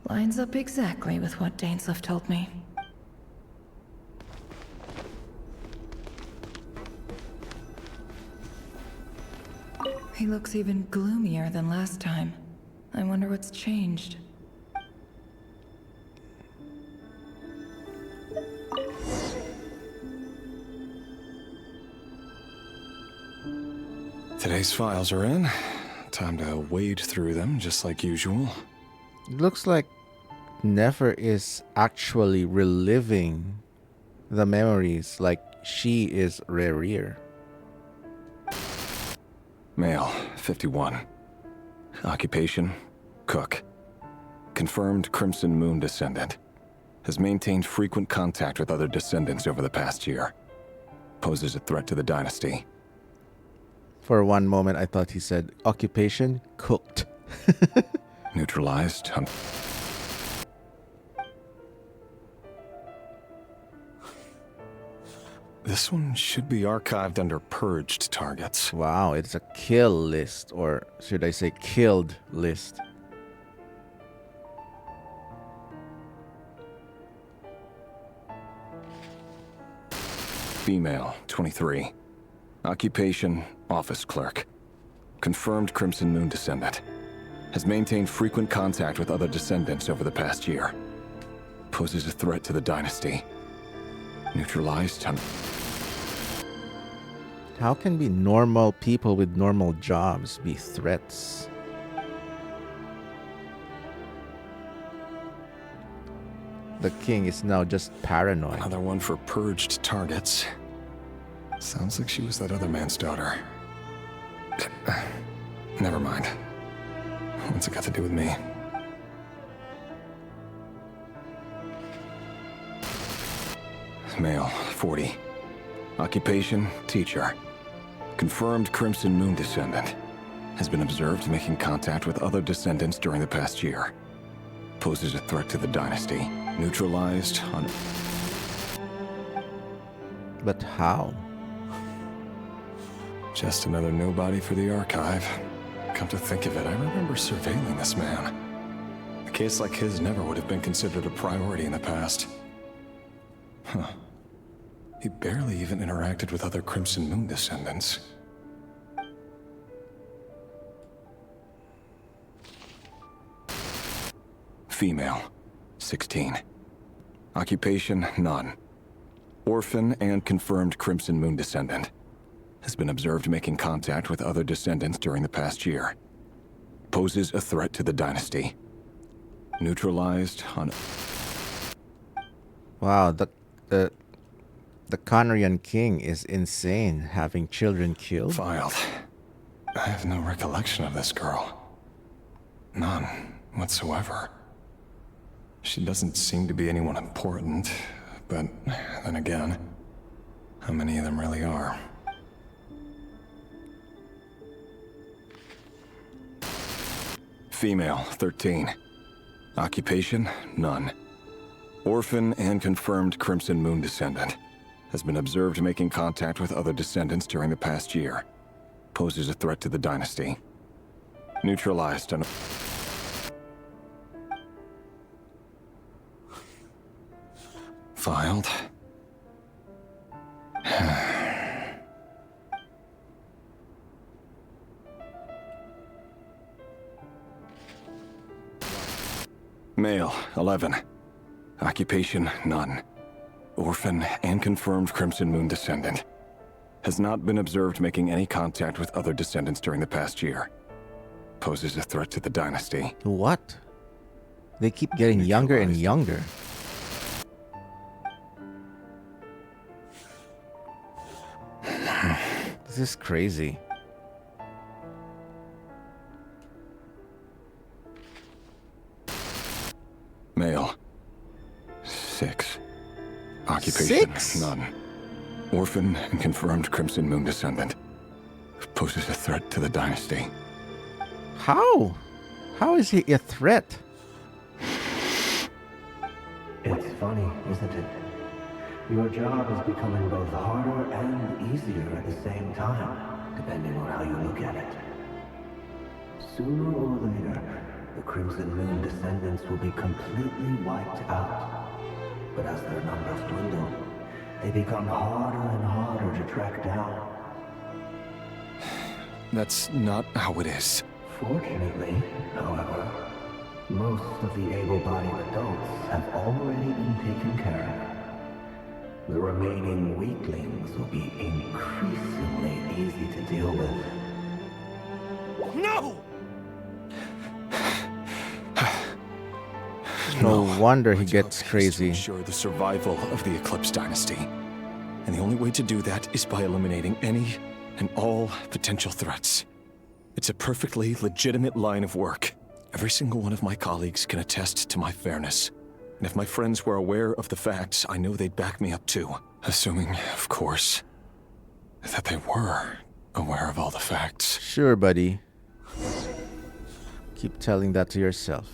lines up exactly with what Dainsleif told me. He looks even gloomier than last time. I wonder what's changed. Today's files are in. Time to wade through them, just like usual. It looks like Nefer is actually reliving the memories like she is Rerir. Male, 51. Occupation, cook. Confirmed Crimson Moon descendant. Has maintained frequent contact with other descendants over the past year. Poses a threat to the dynasty. For one moment, I thought he said, occupation, cooked. Neutralized. This one should be archived under purged targets. Wow, it's a kill list, or should I say killed list. Female, 23. Occupation, office clerk. Confirmed Crimson Moon descendant. Has maintained frequent contact with other descendants over the past year. Poses a threat to the dynasty. Neutralized. How can be normal people with normal jobs be threats? The king is now just paranoid. Another one for purged targets. Sounds like she was that other man's daughter. Never mind. What's it got to do with me? Male, 40. Occupation, teacher. Confirmed Crimson Moon descendant. Has been observed making contact with other descendants during the past year. Poses a threat to the dynasty. Neutralized on... But how? Just another nobody for the archive. Come to think of it, I remember surveilling this man. A case like his never would have been considered a priority in the past. Huh. He barely even interacted with other Crimson Moon descendants. Female, 16. Occupation, none. Orphan and confirmed Crimson Moon descendant. Has been observed making contact with other descendants during the past year. Poses a threat to the dynasty. Neutralized on... Wow, the Conrian king is insane, having children killed. Filed. I have no recollection of this girl. None whatsoever. She doesn't seem to be anyone important, but then again, how many of them really are? Female, 13. Occupation, none. Orphan and confirmed Crimson Moon descendant. Has been observed making contact with other descendants during the past year. Poses a threat to the dynasty. Neutralized and... Filed. Male, 11. Occupation, none. Orphan and confirmed Crimson Moon descendant. Has not been observed making any contact with other descendants during the past year. Poses a threat to the dynasty. What? They keep getting younger and younger. This is crazy. Male. 6. Occupation, 6? none. Orphan and confirmed Crimson Moon descendant. Poses a threat to the dynasty. How? How is he a threat? It's funny, isn't it? Your job is becoming both harder and easier at the same time, depending on how you look at it. Sooner or later, the Crimson Moon descendants will be completely wiped out. But as their numbers dwindle, they become harder and harder to track down. That's not how it is. Fortunately, however, most of the able-bodied adults have already been taken care of. The remaining weaklings will be increasingly easy to deal with. No! No wonder he gets crazy. Ensure the survival of the Eclipse dynasty. And the only way to do that is by eliminating any and all potential threats. It's a perfectly legitimate line of work. Every single one of my colleagues can attest to my fairness. And if my friends were aware of the facts, I know they'd back me up too. Assuming, of course, that they were aware of all the facts. Sure, buddy. Keep telling that to yourself.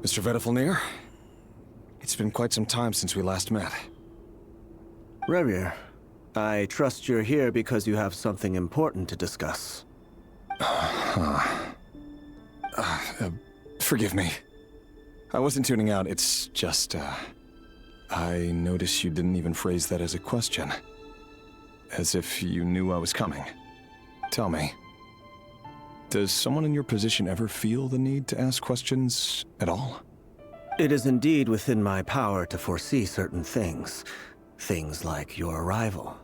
Mr. Vedifalnir, it's been quite some time since we last met. Rerir, I trust you're here because you have something important to discuss. Forgive me. I wasn't tuning out, it's just, I noticed you didn't even phrase that as a question. As if you knew I was coming. Tell me, does someone in your position ever feel the need to ask questions at all? It is indeed within my power to foresee certain things. Things like your arrival.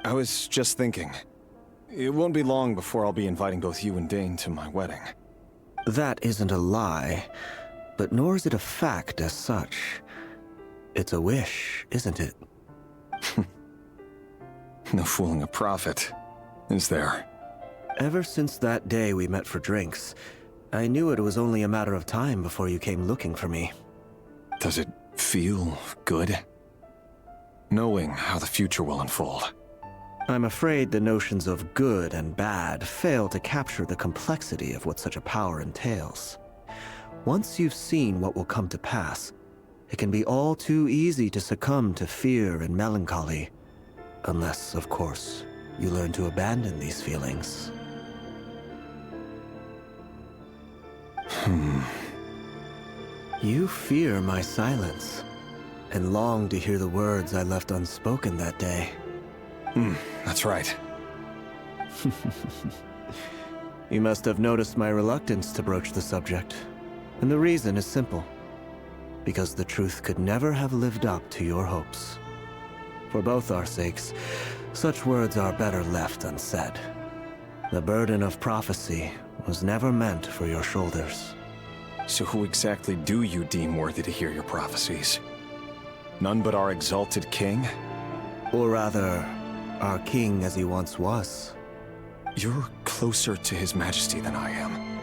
I was just thinking. It won't be long before I'll be inviting both you and Dane to my wedding. That isn't a lie, but nor is it a fact as such. It's a wish, isn't it? No fooling a prophet, is there? Ever since that day we met for drinks, I knew it was only a matter of time before you came looking for me. Does it feel good? Knowing how the future will unfold. I'm afraid the notions of good and bad fail to capture the complexity of what such a power entails. Once you've seen what will come to pass, it can be all too easy to succumb to fear and melancholy. Unless, of course, you learn to abandon these feelings. You fear my silence, and long to hear the words I left unspoken that day. That's right. You must have noticed my reluctance to broach the subject. And the reason is simple. Because the truth could never have lived up to your hopes. For both our sakes, such words are better left unsaid. The burden of prophecy was never meant for your shoulders. So who exactly do you deem worthy to hear your prophecies? None but our exalted king? Or rather, our king as he once was. You're closer to his majesty than I am.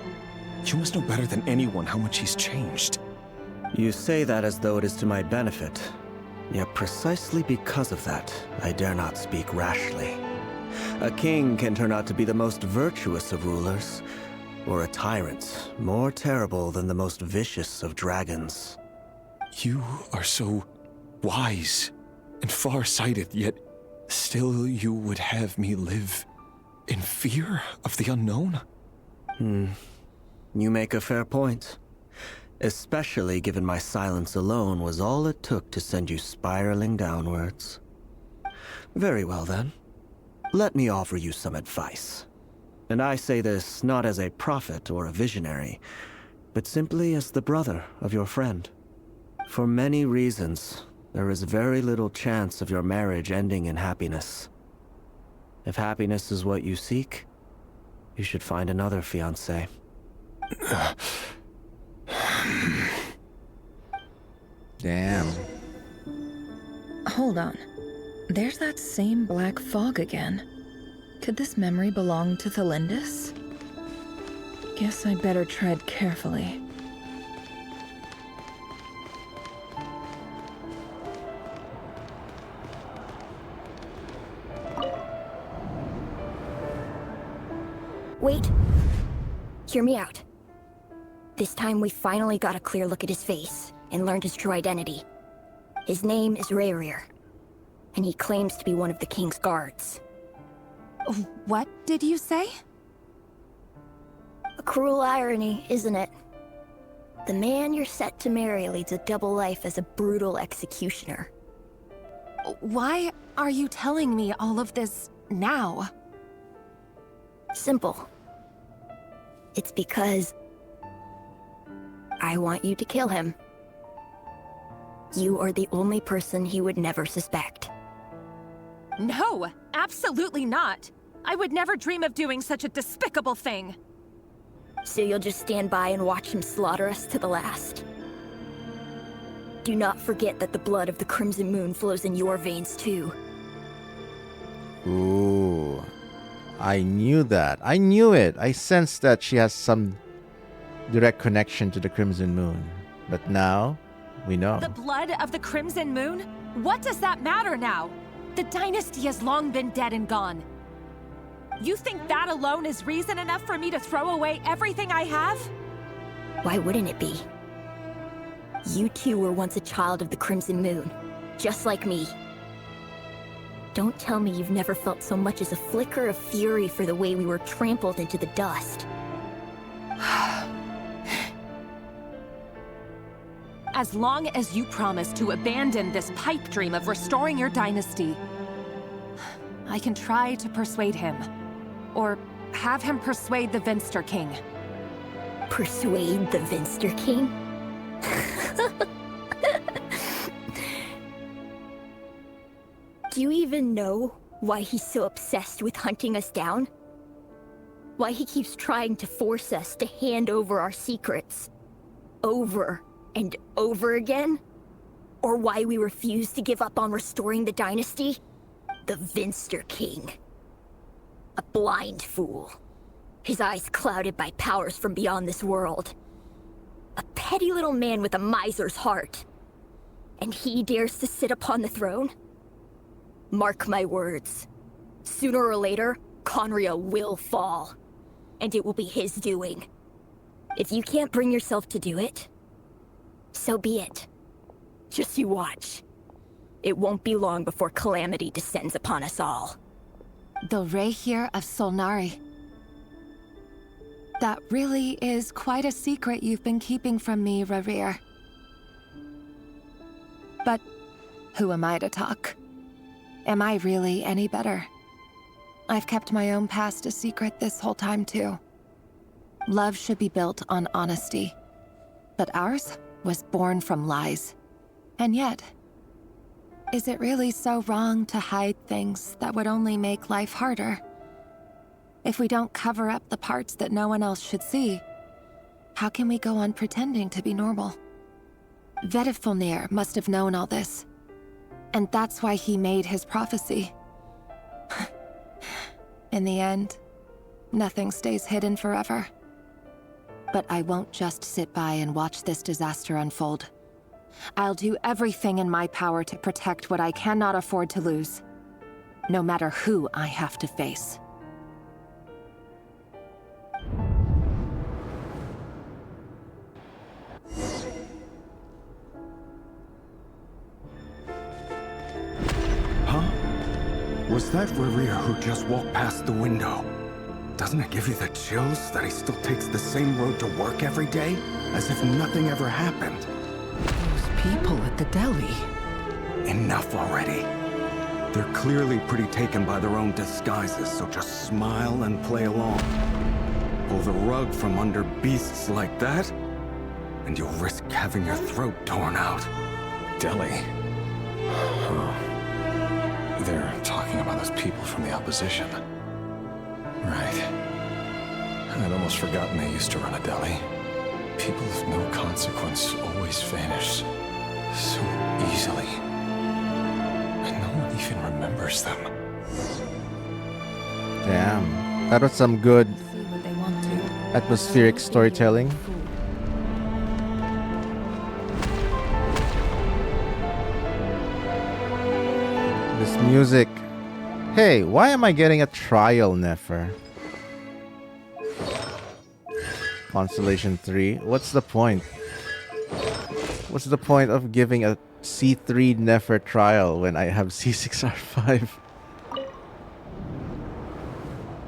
You must know better than anyone how much he's changed. You say that as though it is to my benefit. Yet precisely because of that, I dare not speak rashly. A king can turn out to be the most virtuous of rulers, or a tyrant more terrible than the most vicious of dragons. You are so wise and far-sighted, yet still you would have me live in fear of the unknown? You make a fair point. Especially given my silence alone was all it took to send you spiraling downwards. Very well then. Let me offer you some advice. And I say this not as a prophet or a visionary, but simply as the brother of your friend. For many reasons, there is very little chance of your marriage ending in happiness. If happiness is what you seek, you should find another fiancé. Damn. Hold on. There's that same black fog again. Could this memory belong to Tholindis? Guess I'd better tread carefully. Wait. Hear me out. This time we finally got a clear look at his face and learned his true identity. His name is Rerir, and he claims to be one of the king's guards. What did you say? A cruel irony, isn't it? The man you're set to marry leads a double life as a brutal executioner. Why are you telling me all of this now? Simple. It's because I want you to kill him. You are the only person he would never suspect. No, absolutely not. I would never dream of doing such a despicable thing. So you'll just stand by and watch him slaughter us to the last. Do not forget that the blood of the Crimson Moon flows in your veins too. Ooh. I knew that. I knew it. I sensed that she has some direct connection to the Crimson Moon. But now, we know. The blood of the Crimson Moon? What does that matter now? The dynasty has long been dead and gone. You think that alone is reason enough for me to throw away everything I have? Why wouldn't it be? You two were once a child of the Crimson Moon, just like me. Don't tell me you've never felt so much as a flicker of fury for the way we were trampled into the dust. As long as you promise to abandon this pipe dream of restoring your dynasty, I can try to persuade him. Or have him persuade the Vinster King. Persuade the Vinster King? Do you even know why he's so obsessed with hunting us down? Why he keeps trying to force us to hand over our secrets? Over and over again? Or why we refuse to give up on restoring the dynasty? The Vinster King. A blind fool. His eyes clouded by powers from beyond this world. A petty little man with a miser's heart. And he dares to sit upon the throne? Mark my words. Sooner or later, Conria will fall. And it will be his doing. If you can't bring yourself to do it, so be it. Just you watch. It won't be long before calamity descends upon us all. The Rerir of Solnari. That really is quite a secret you've been keeping from me, Rerir. But who am I to talk? Am I really any better? I've kept my own past a secret this whole time, too. Love should be built on honesty. But ours was born from lies. And yet, is it really so wrong to hide things that would only make life harder? If we don't cover up the parts that no one else should see, how can we go on pretending to be normal? Vedifulnir must have known all this. And that's why he made his prophecy. In the end, nothing stays hidden forever. But I won't just sit by and watch this disaster unfold. I'll do everything in my power to protect what I cannot afford to lose. no matter who I have to face. Huh? Was that Rerir who just walked past the window? Doesn't it give you the chills that he still takes the same road to work every day? As if nothing ever happened. Those people at the deli. Enough already. They're clearly pretty taken by their own disguises, so just smile and play along. Pull the rug from under beasts like that, and you'll risk having your throat torn out. Deli? Oh. They're talking about those people from the opposition. Right. I'd almost forgotten they used to run a deli. People of no consequence always vanish so easily. And no one even remembers them. Damn. That was some good atmospheric storytelling. This music. Hey, why am I getting a trial, Nefer? Constellation 3. What's the point? What's the point of giving a C3 Nefer trial when I have C6R5?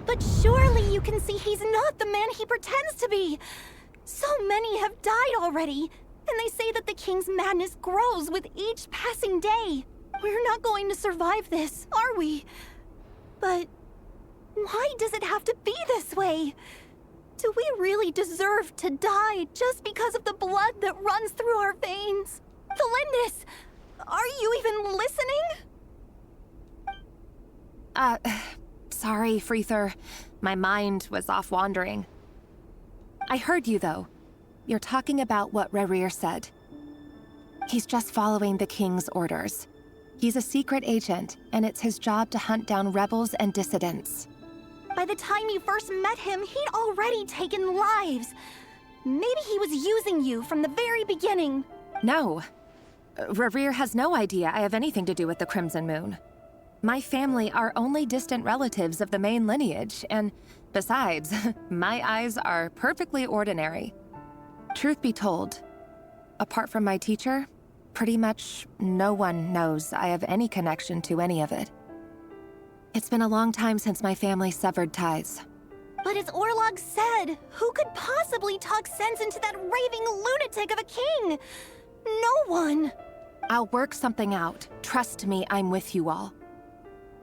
But surely you can see he's not the man he pretends to be. So many have died already, and they say that the king's madness grows with each passing day. We're not going to survive this, are we? But why does it have to be this way? Do we really deserve to die just because of the blood that runs through our veins? Tholindis, are you even listening? Sorry, Freether. My mind was off wandering. I heard you, though. You're talking about what Rerir said. He's just following the king's orders. He's a secret agent, and it's his job to hunt down rebels and dissidents. By the time you first met him, he'd already taken lives. Maybe he was using you from the very beginning. No. Rerir has no idea I have anything to do with the Crimson Moon. My family are only distant relatives of the main lineage, and besides, my eyes are perfectly ordinary. Truth be told, apart from my teacher, pretty much no one knows I have any connection to any of it. It's been a long time since my family severed ties. But as Orlog said, who could possibly talk sense into that raving lunatic of a king? No one. I'll work something out. Trust me, I'm with you all.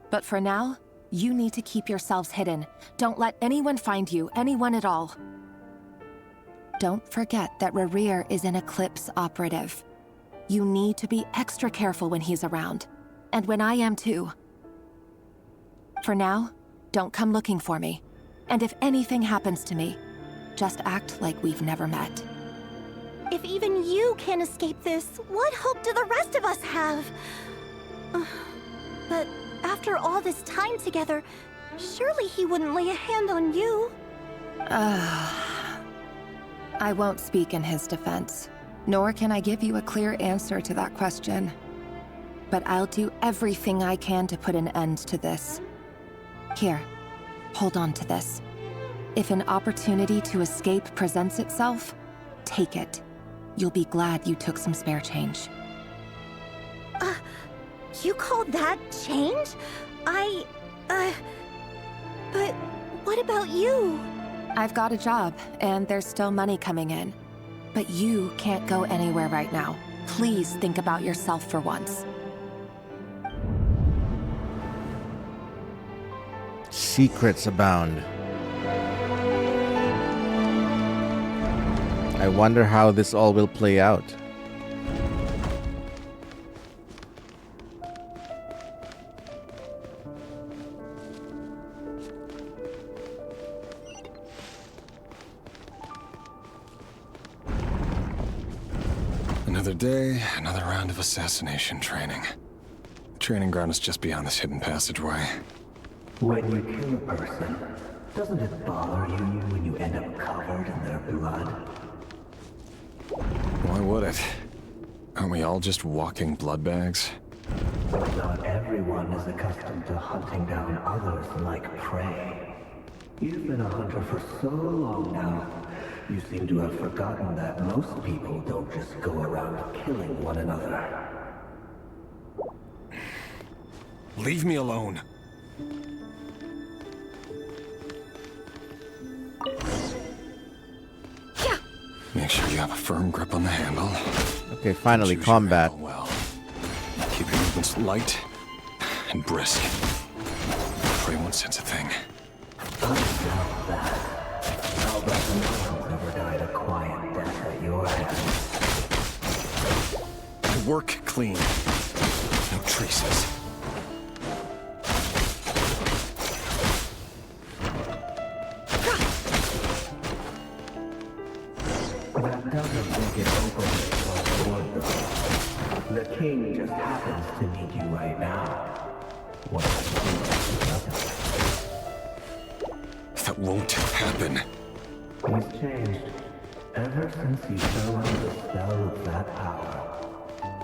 But for now, you need to keep yourselves hidden. Don't let anyone find you, anyone at all. Don't forget that Rerir is an Eclipse operative. You need to be extra careful when he's around. And when I am too. For now, don't come looking for me. And if anything happens to me, just act like we've never met. If even you can't escape this, what hope do the rest of us have? But after all this time together, surely he wouldn't lay a hand on you. I won't speak in his defense, nor can I give you a clear answer to that question. But I'll do everything I can to put an end to this. Here, hold on to this. If an opportunity to escape presents itself, take it. You'll be glad you took some spare change. You call that change? But what about you? I've got a job, and there's still money coming in. But you can't go anywhere right now. Please think about yourself for once. Secrets abound. I wonder how this all will play out. Another day, another round of assassination training. The training ground is just beyond this hidden passageway. When you kill a person, doesn't it bother you when you end up covered in their blood? Why would it? Aren't we all just walking blood bags? But not everyone is accustomed to hunting down others like prey. You've been a hunter for so long now, you seem to have forgotten that most people don't just go around killing one another. Leave me alone. Make sure you have a firm grip on the handle. Okay, finally, combat. Well, keep your movements light and brisk. Pray won't sense a thing. I doubt that. How about no one ever died a quiet death at your hands? I work clean. No traces. That doesn't make it openly toward the The king just happens to need you right now. What That won't happen. He's changed. Ever since he fell under the spell of that power.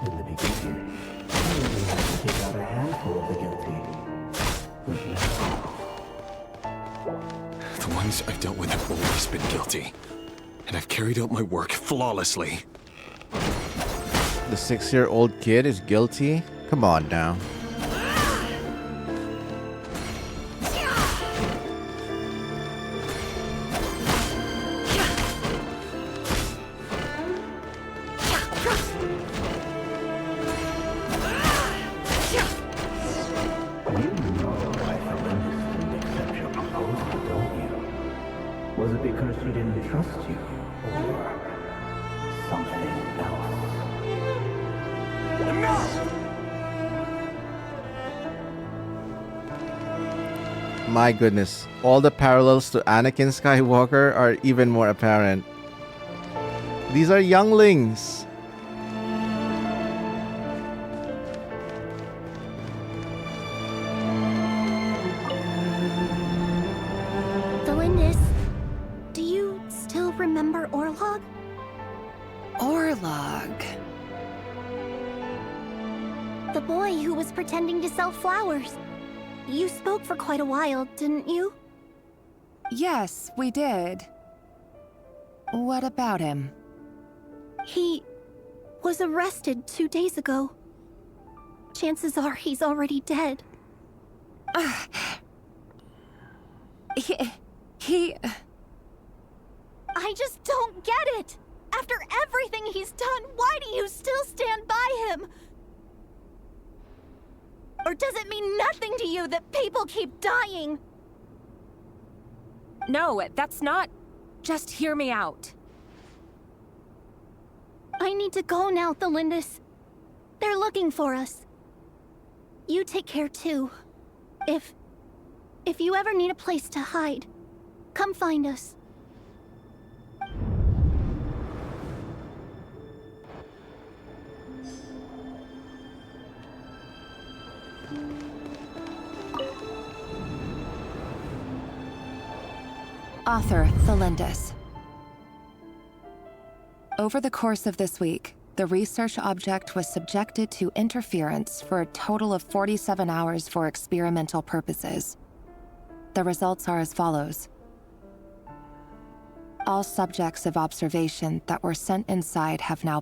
In the beginning, he only had to take out a handful of the guilty. But now... The ones I've dealt with have always been guilty. And I've carried out my work flawlessly. The 6-year-old kid is guilty? Come on now. Was it because she didn't trust you? Or something else? Enough! My goodness, all the parallels to Anakin Skywalker are even more apparent. These are younglings. Tholindis, do you still remember Orlog? Orlog? The boy who was pretending to sell flowers. You spoke for quite a while, didn't you? Yes, we did. What about him? He was arrested 2 days ago. Chances are he's already dead. He... I just don't get it! After everything he's done, why do you still stand by him? Or does it mean nothing to you that people keep dying? No, that's not... Just hear me out. I need to go now, Tholindis. They're looking for us. You take care too. If you ever need a place to hide, come find us. Author Tholindis. Over the course of this week, the research object was subjected to interference for a total of 47 hours for experimental purposes. The results are as follows. All subjects of observation that were sent inside have now...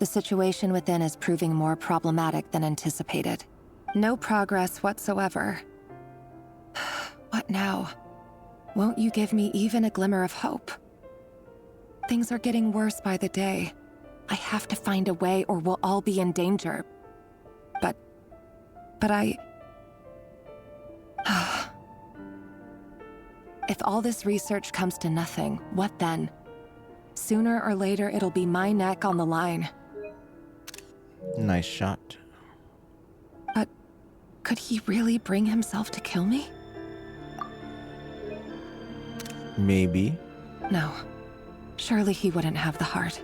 The situation within is proving more problematic than anticipated. No progress whatsoever. What now? Won't you give me even a glimmer of hope? Things are getting worse by the day. I have to find a way or we'll all be in danger. But I... If all this research comes to nothing, what then? Sooner or later, it'll be my neck on the line. Nice shot. But could he really bring himself to kill me? Maybe. No. Surely he wouldn't have the heart.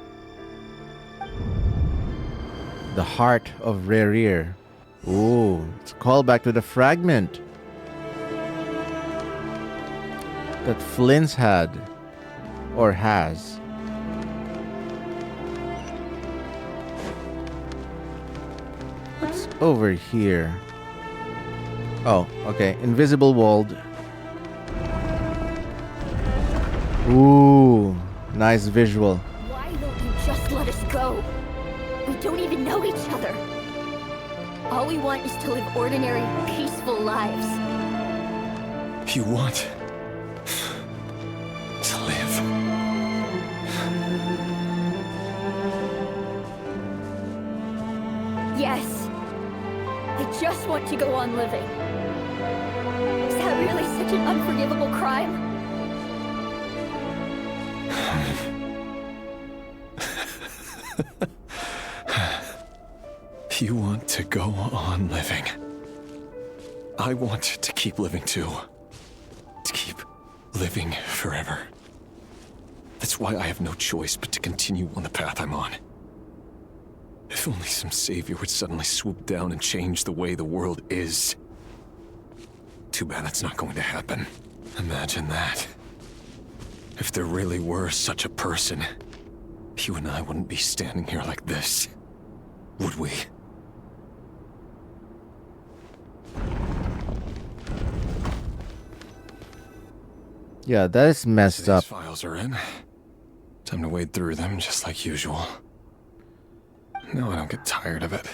The heart of Rerir. Ooh, it's a callback to the fragment that Flynn's had. Or has. What's over here? Oh, okay. Invisible walled. Ooh, nice visual. Why won't you just let us go? We don't even know each other. All we want is to live ordinary, peaceful lives. You want to live. Yes. I just want to go on living. Is that really such an unforgivable crime? You want to go on living. I want to keep living too. To keep living forever. That's why I have no choice but to continue on the path I'm on. If only some savior would suddenly swoop down and change the way the world is. Too bad that's not going to happen. Imagine that. If there really were such a person, you and I wouldn't be standing here like this, would we? Yeah, that is messed up. These files are in. Time to wade through them just like usual. No, I don't get tired of it.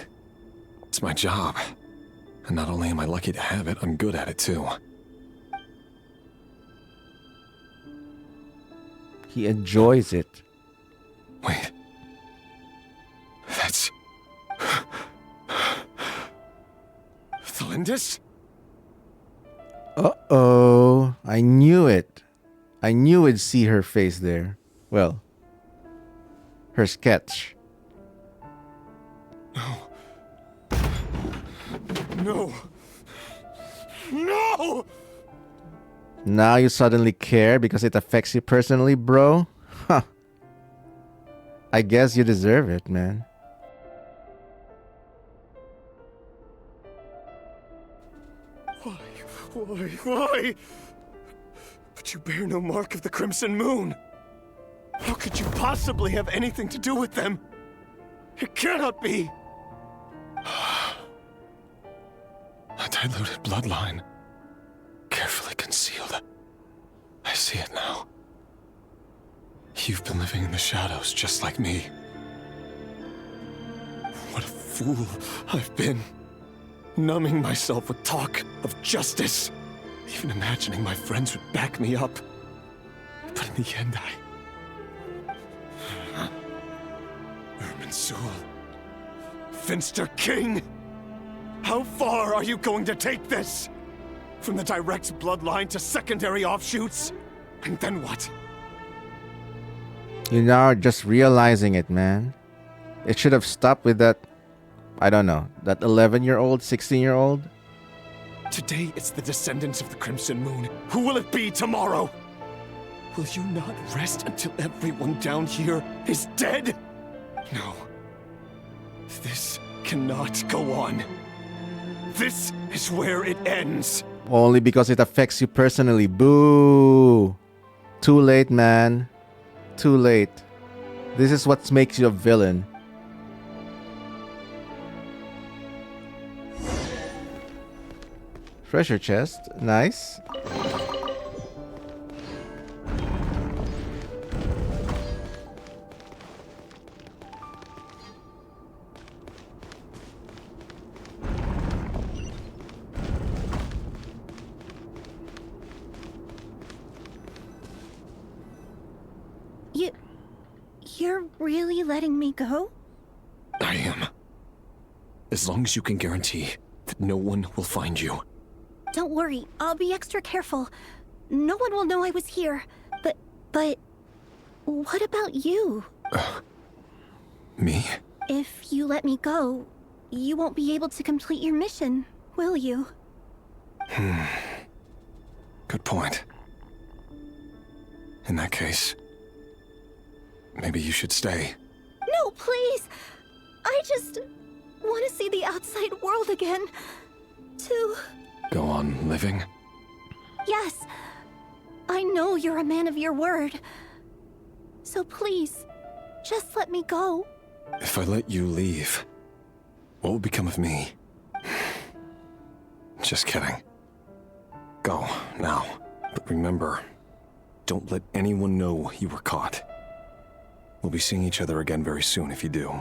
It's my job. And not only am I lucky to have it, I'm good at it too. He enjoys it. Wait. That's... Tholindis? Uh-oh. I knew it. I knew I'd see her face there. Well, her sketch. No. No! Now you suddenly care because it affects you personally, bro? Huh. I guess you deserve it, man. Why? But you bear no mark of the Crimson Moon. How could you possibly have anything to do with them? It cannot be! A diluted bloodline. Carefully concealed. I see it now. You've been living in the shadows just like me. What a fool I've been. Numbing myself with talk of justice. Even imagining my friends would back me up. But in the end, Irminsul. Finster King! How far are you going to take this? From the direct bloodline to secondary offshoots? And then what? You now are just realizing it, man. It should have stopped with that, I don't know, that 11-year-old, 16-year-old? Today it's the descendants of the Crimson Moon. Who will it be tomorrow? Will you not rest until everyone down here is dead? No. This cannot go on. This is where it ends. Only because it affects you personally. Boo! Too late, man. Too late. This is what makes you a villain. Treasure chest. Nice. You're really letting me go? I am. As long as you can guarantee that no one will find you. Don't worry, I'll be extra careful. No one will know I was here. But what about you? Me? If you let me go, you won't be able to complete your mission, will you? Good point. In that case, maybe you should stay. No, please! I just want to see the outside world again. To... Go on living? Yes. I know you're a man of your word. So please, just let me go. If I let you leave, What will become of me? Just kidding. Go, now. But remember, don't let anyone know you were caught. We'll be seeing each other again very soon if you do.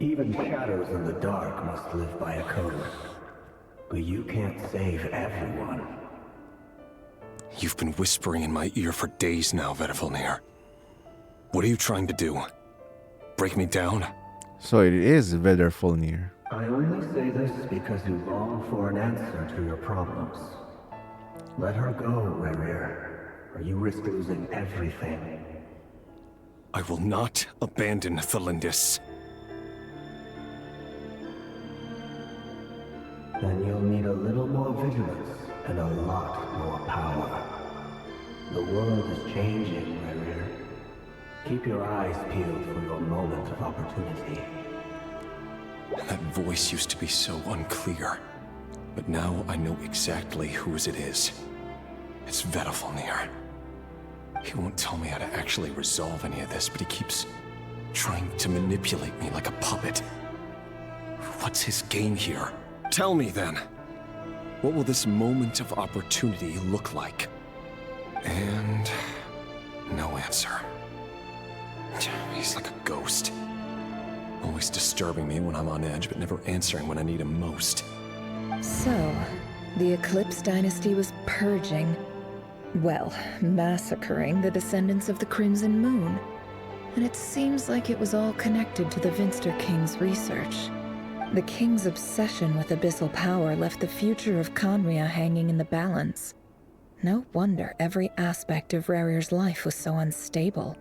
Even shadows in the dark must live by a code. But you can't save everyone. You've been whispering in my ear for days now, Faded. What are you trying to do? Break me down? So it is Faded. I only say this because you long for an answer to your problems. Let her go, Rerir, or you risk losing everything. I will not abandon Tholindis. Then you'll need a little more vigilance and a lot more power. The world is changing, Rerir. Keep your eyes peeled for your moment of opportunity. That voice used to be so unclear, but now I know exactly whose it is. It's Faded. He won't tell me how to actually resolve any of this, but he keeps trying to manipulate me like a puppet. What's his game here? Tell me then. What will this moment of opportunity look like? And no answer. He's like a ghost. Always disturbing me when I'm on edge, but never answering when I need him most. So, the Eclipse Dynasty was purging, well, massacring the descendants of the Crimson Moon. And it seems like it was all connected to the Vinster King's research. The King's obsession with abyssal power left the future of Khaenri'ah hanging in the balance. No wonder every aspect of Rerir's life was so unstable.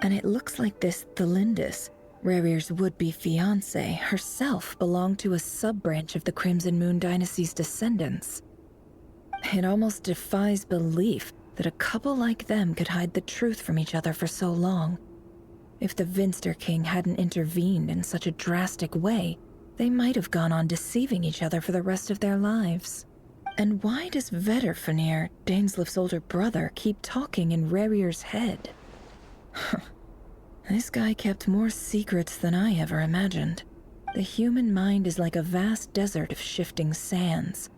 And it looks like this Tholindis, Rerir's would-be fiancée, herself belonged to a sub-branch of the Crimson Moon Dynasty's descendants. It almost defies belief that a couple like them could hide the truth from each other for so long. If the Vinster King hadn't intervened in such a drastic way, they might have gone on deceiving each other for the rest of their lives. And why does Faded, Dainslif's older brother, keep talking in Rerir's head? This guy kept more secrets than I ever imagined. The human mind is like a vast desert of shifting sands.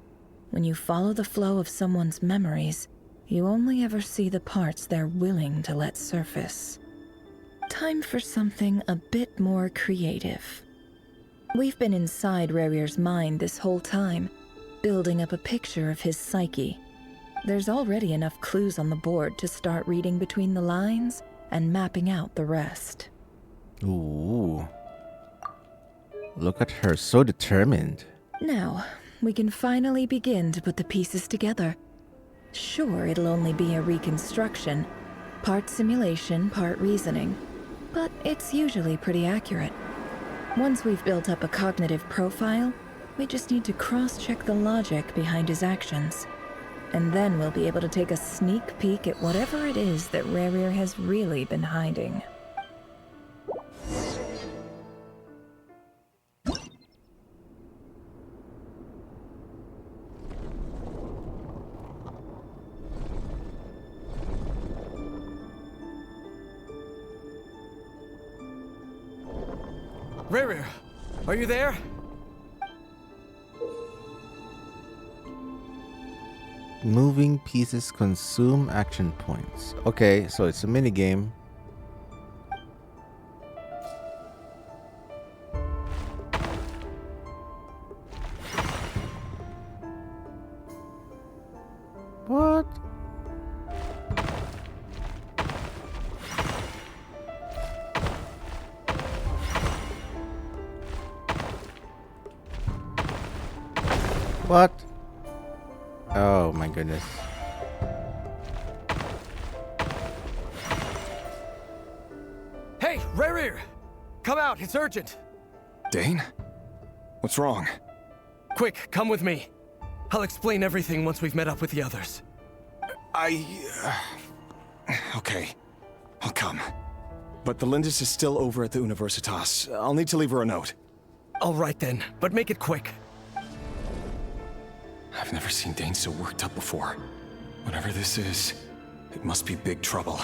When you follow the flow of someone's memories, you only ever see the parts they're willing to let surface. Time for something a bit more creative. We've been inside Rerir's mind this whole time, building up a picture of his psyche. There's already enough clues on the board to start reading between the lines and mapping out the rest. Ooh. Look at her, so determined. Now, we can finally begin to put the pieces together. Sure, it'll only be a reconstruction, part simulation, part reasoning, but it's usually pretty accurate. Once we've built up a cognitive profile, we just need to cross-check the logic behind his actions. And then we'll be able to take a sneak peek at whatever it is that Rerir has really been hiding. Rerir, are you there? Moving pieces consume action points. Okay, so it's a mini game. What? What? Oh my goodness. Hey, Rerir! Come out, it's urgent! Dane? What's wrong? Quick, come with me. I'll explain everything once we've met up with the others. Okay, I'll come. But Tholindis is still over at the Universitas. I'll need to leave her a note. All right then, but make it quick. I've never seen Dane so worked up before. Whatever this is, it must be big trouble.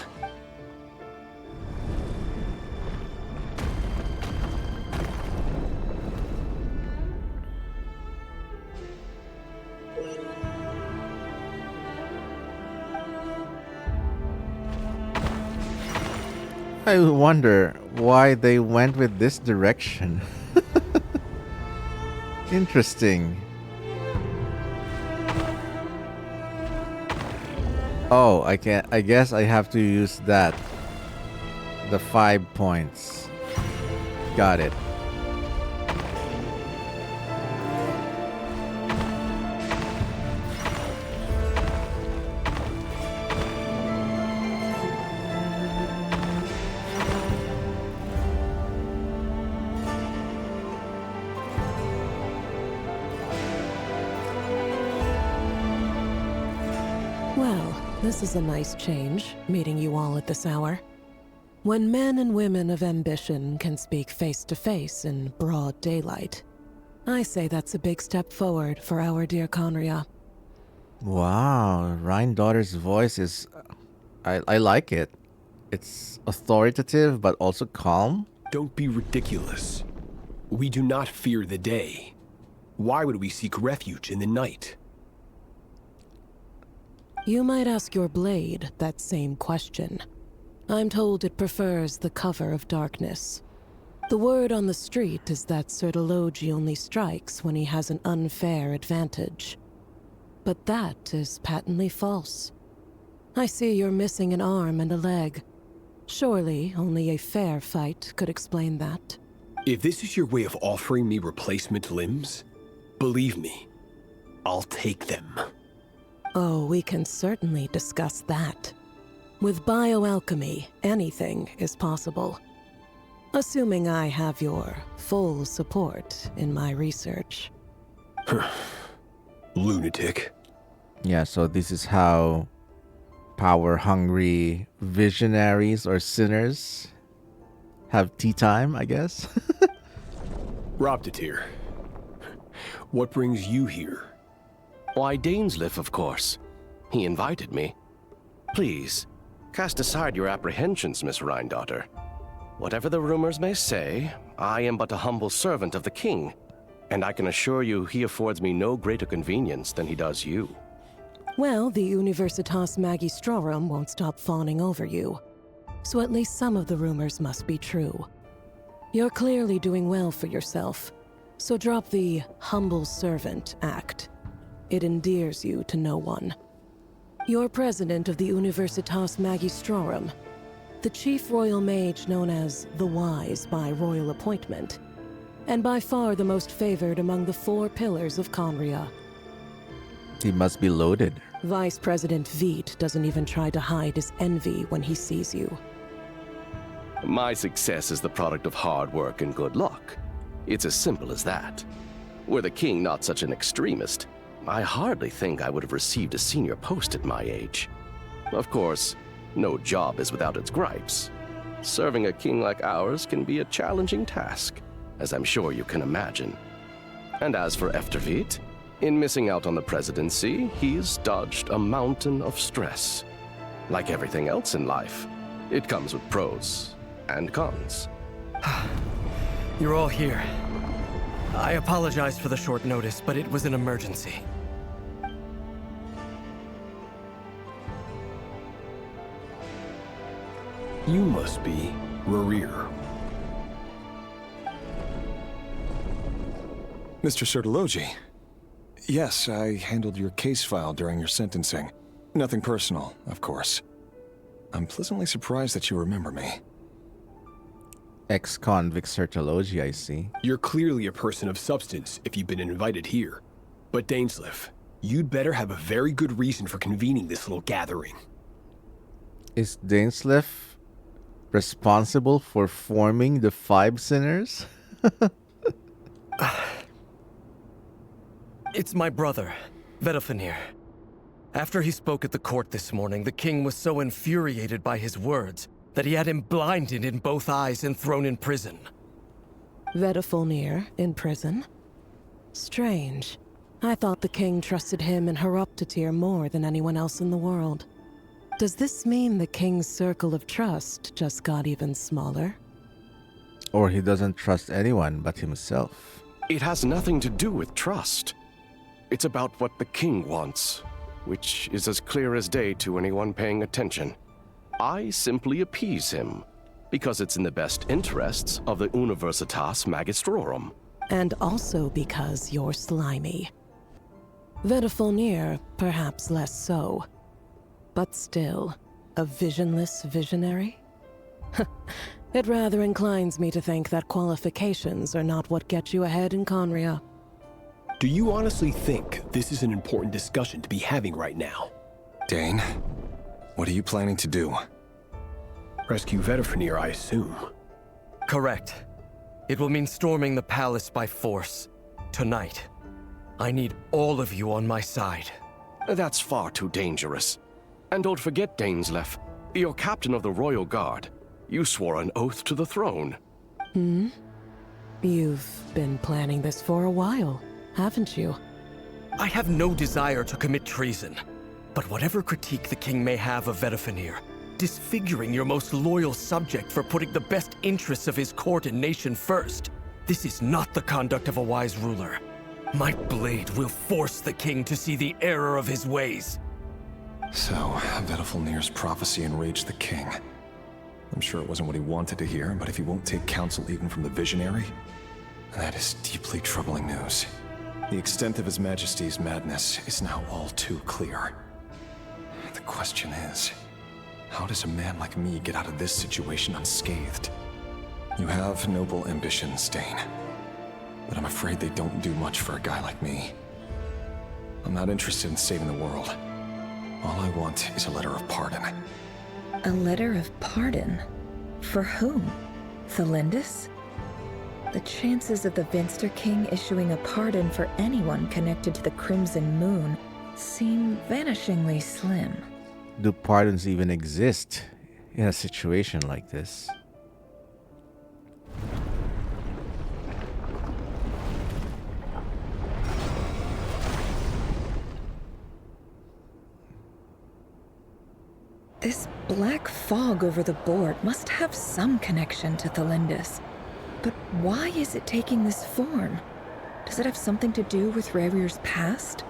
I wonder why they went with this direction. Interesting. Oh, I can't. I guess I have to use that. The 5 points. Got it. This is a nice change, meeting you all at this hour. When men and women of ambition can speak face to face in broad daylight, I say that's a big step forward for our dear Conria. Wow, Rhine-Daughter's voice is... I like it. It's authoritative, but also calm. Don't be ridiculous. We do not fear the day. Why would we seek refuge in the night? You might ask your blade that same question. I'm told it prefers the cover of darkness. The word on the street is that Elegy only strikes when he has an unfair advantage. But that is patently false. I see you're missing an arm and a leg. Surely only a fair fight could explain that. If this is your way of offering me replacement limbs, believe me, I'll take them. Oh, we can certainly discuss that. With bioalchemy, anything is possible. Assuming I have your full support in my research. Lunatic. Yeah, so this is how power-hungry visionaries or sinners have tea time, I guess. Robtatir, what brings you here? Why, Dainsleif, of course. He invited me. Please, cast aside your apprehensions, Miss Rhine-Daughter. Whatever the rumors may say, I am but a humble servant of the king, and I can assure you he affords me no greater convenience than he does you. Well, the Universitas Magistrorum won't stop fawning over you, so at least some of the rumors must be true. You're clearly doing well for yourself, so drop the humble servant act. It endears you to no one. You're president of the Universitas Magistrorum, the chief royal mage known as the Wise by royal appointment, and by far the most favored among the 4 pillars of Conria. He must be loaded. Vice President Veit doesn't even try to hide his envy when he sees you. My success is the product of hard work and good luck. It's as simple as that. Were the king not such an extremist, I hardly think I would have received a senior post at my age. Of course, no job is without its gripes. Serving a king like ours can be a challenging task, as I'm sure you can imagine. And as for Efterveit, in missing out on the presidency, he's dodged a mountain of stress. Like everything else in life, it comes with pros and cons. You're all here. I apologize for the short notice, but it was an emergency. You must be Rerir. Mr. Sertology. Yes, I handled your case file during your sentencing. Nothing personal, of course. I'm pleasantly surprised that you remember me. Ex-convict Sertology, I see. You're clearly a person of substance if you've been invited here. But Dainsleif, you'd better have a very good reason for convening this little gathering. Is Dainsleif responsible for forming the 5 sinners? It's my brother, Vedofenir. After he spoke at the court this morning, the king was so infuriated by his words that he had him blinded in both eyes and thrown in prison. Vedofenir in prison? Strange. I thought the king trusted him and Horoptatir more than anyone else in the world. Does this mean the king's circle of trust just got even smaller? Or he doesn't trust anyone but himself. It has nothing to do with trust. It's about what the king wants, which is as clear as day to anyone paying attention. I simply appease him, because it's in the best interests of the Universitas Magistrorum. And also because you're slimy. Vedafilnir, perhaps less so. But still, a visionless visionary? It rather inclines me to think that qualifications are not what get you ahead in Conria. Do you honestly think this is an important discussion to be having right now? Dane, what are you planning to do? Rescue Vedafilnir, I assume. Correct. It will mean storming the palace by force. Tonight. I need all of you on my side. That's far too dangerous. And don't forget, Dainsleif, you're captain of the Royal Guard. You swore an oath to the throne. You've been planning this for a while, haven't you? I have no desire to commit treason. But whatever critique the king may have of Vedafilnir, disfiguring your most loyal subject for putting the best interests of his court and nation first, this is not the conduct of a wise ruler. My blade will force the king to see the error of his ways. So, Vedafilnir's prophecy enraged the king. I'm sure it wasn't what he wanted to hear, but if he won't take counsel even from the visionary, that is deeply troubling news. The extent of His Majesty's madness is now all too clear. The question is, how does a man like me get out of this situation unscathed? You have noble ambitions, Dane, but I'm afraid they don't do much for a guy like me. I'm not interested in saving the world. All I want is a letter of pardon. A letter of pardon? For whom? Tholindis? The chances of the Vinster King issuing a pardon for anyone connected to the Crimson Moon seem vanishingly slim. Do pardons even exist in a situation like this? This black fog over the board must have some connection to Tholindis. But why is it taking this form? Does it have something to do with Rerir's past?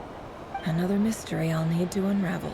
Another mystery I'll need to unravel.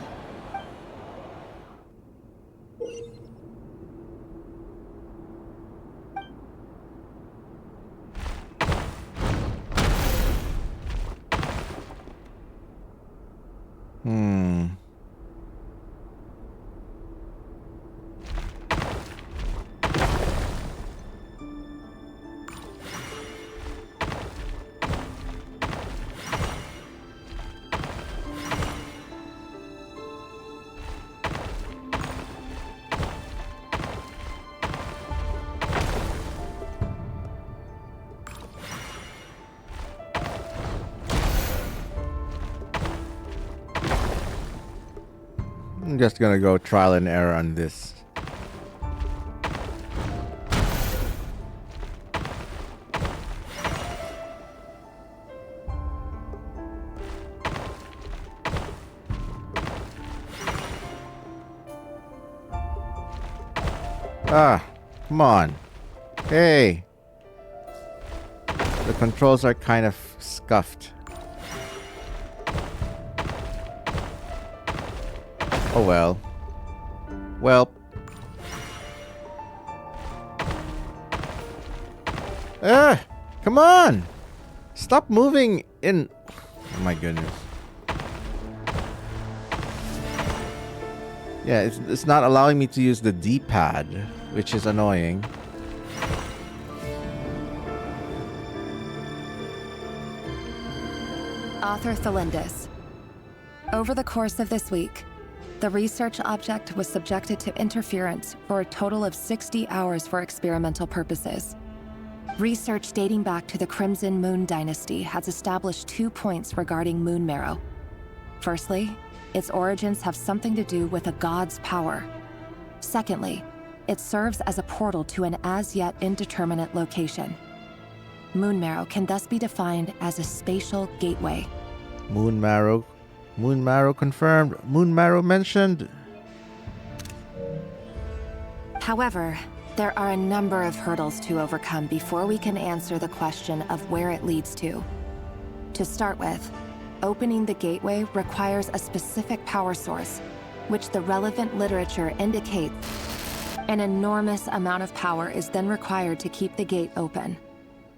I'm just gonna go trial and error on this. Ah, come on. Hey. The controls are kind of scuffed. Oh well. Well. Ah! Come on! Stop moving in... Oh my goodness. Yeah, it's not allowing me to use the D-pad, which is annoying. Author Tholindis. Over the course of this week, the research object was subjected to interference for a total of 60 hours for experimental purposes. Research dating back to the Crimson Moon Dynasty has established 2 points regarding moon marrow. Firstly, its origins have something to do with a god's power. Secondly, it serves as a portal to an as-yet indeterminate location. Moon marrow can thus be defined as a spatial gateway. Moon marrow. Moon marrow confirmed. Moon marrow mentioned. However, there are a number of hurdles to overcome before we can answer the question of where it leads to. To start with, opening the gateway requires a specific power source, which the relevant literature indicates An enormous amount of power is then required to keep the gate open.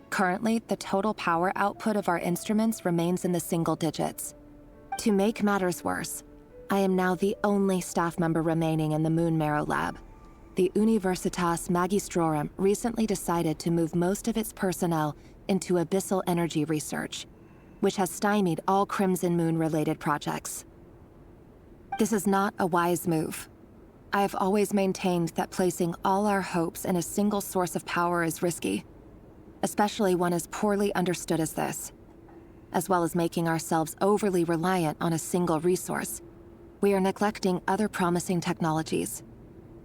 Currently, the total power output of our instruments remains in the single digits. To make matters worse, I am now the only staff member remaining in the Moon Marrow lab. The Universitas Magistrorum recently decided to move most of its personnel into abyssal energy research, which has stymied all Crimson Moon-related projects. This is not a wise move. I have always maintained that placing all our hopes in a single source of power is risky, especially one as poorly understood as this. As well as making ourselves overly reliant on a single resource, we are neglecting other promising technologies.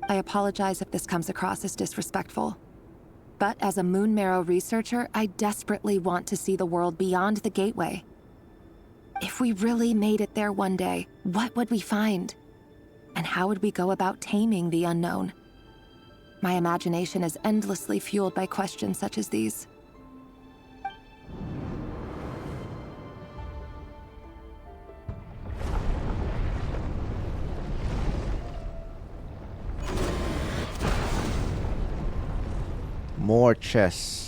I apologize if this comes across as disrespectful. But as a Moon Marrow researcher, I desperately want to see the world beyond the gateway. If we really made it there one day, what would we find? And how would we go about taming the unknown? My imagination is endlessly fueled by questions such as these. More chess.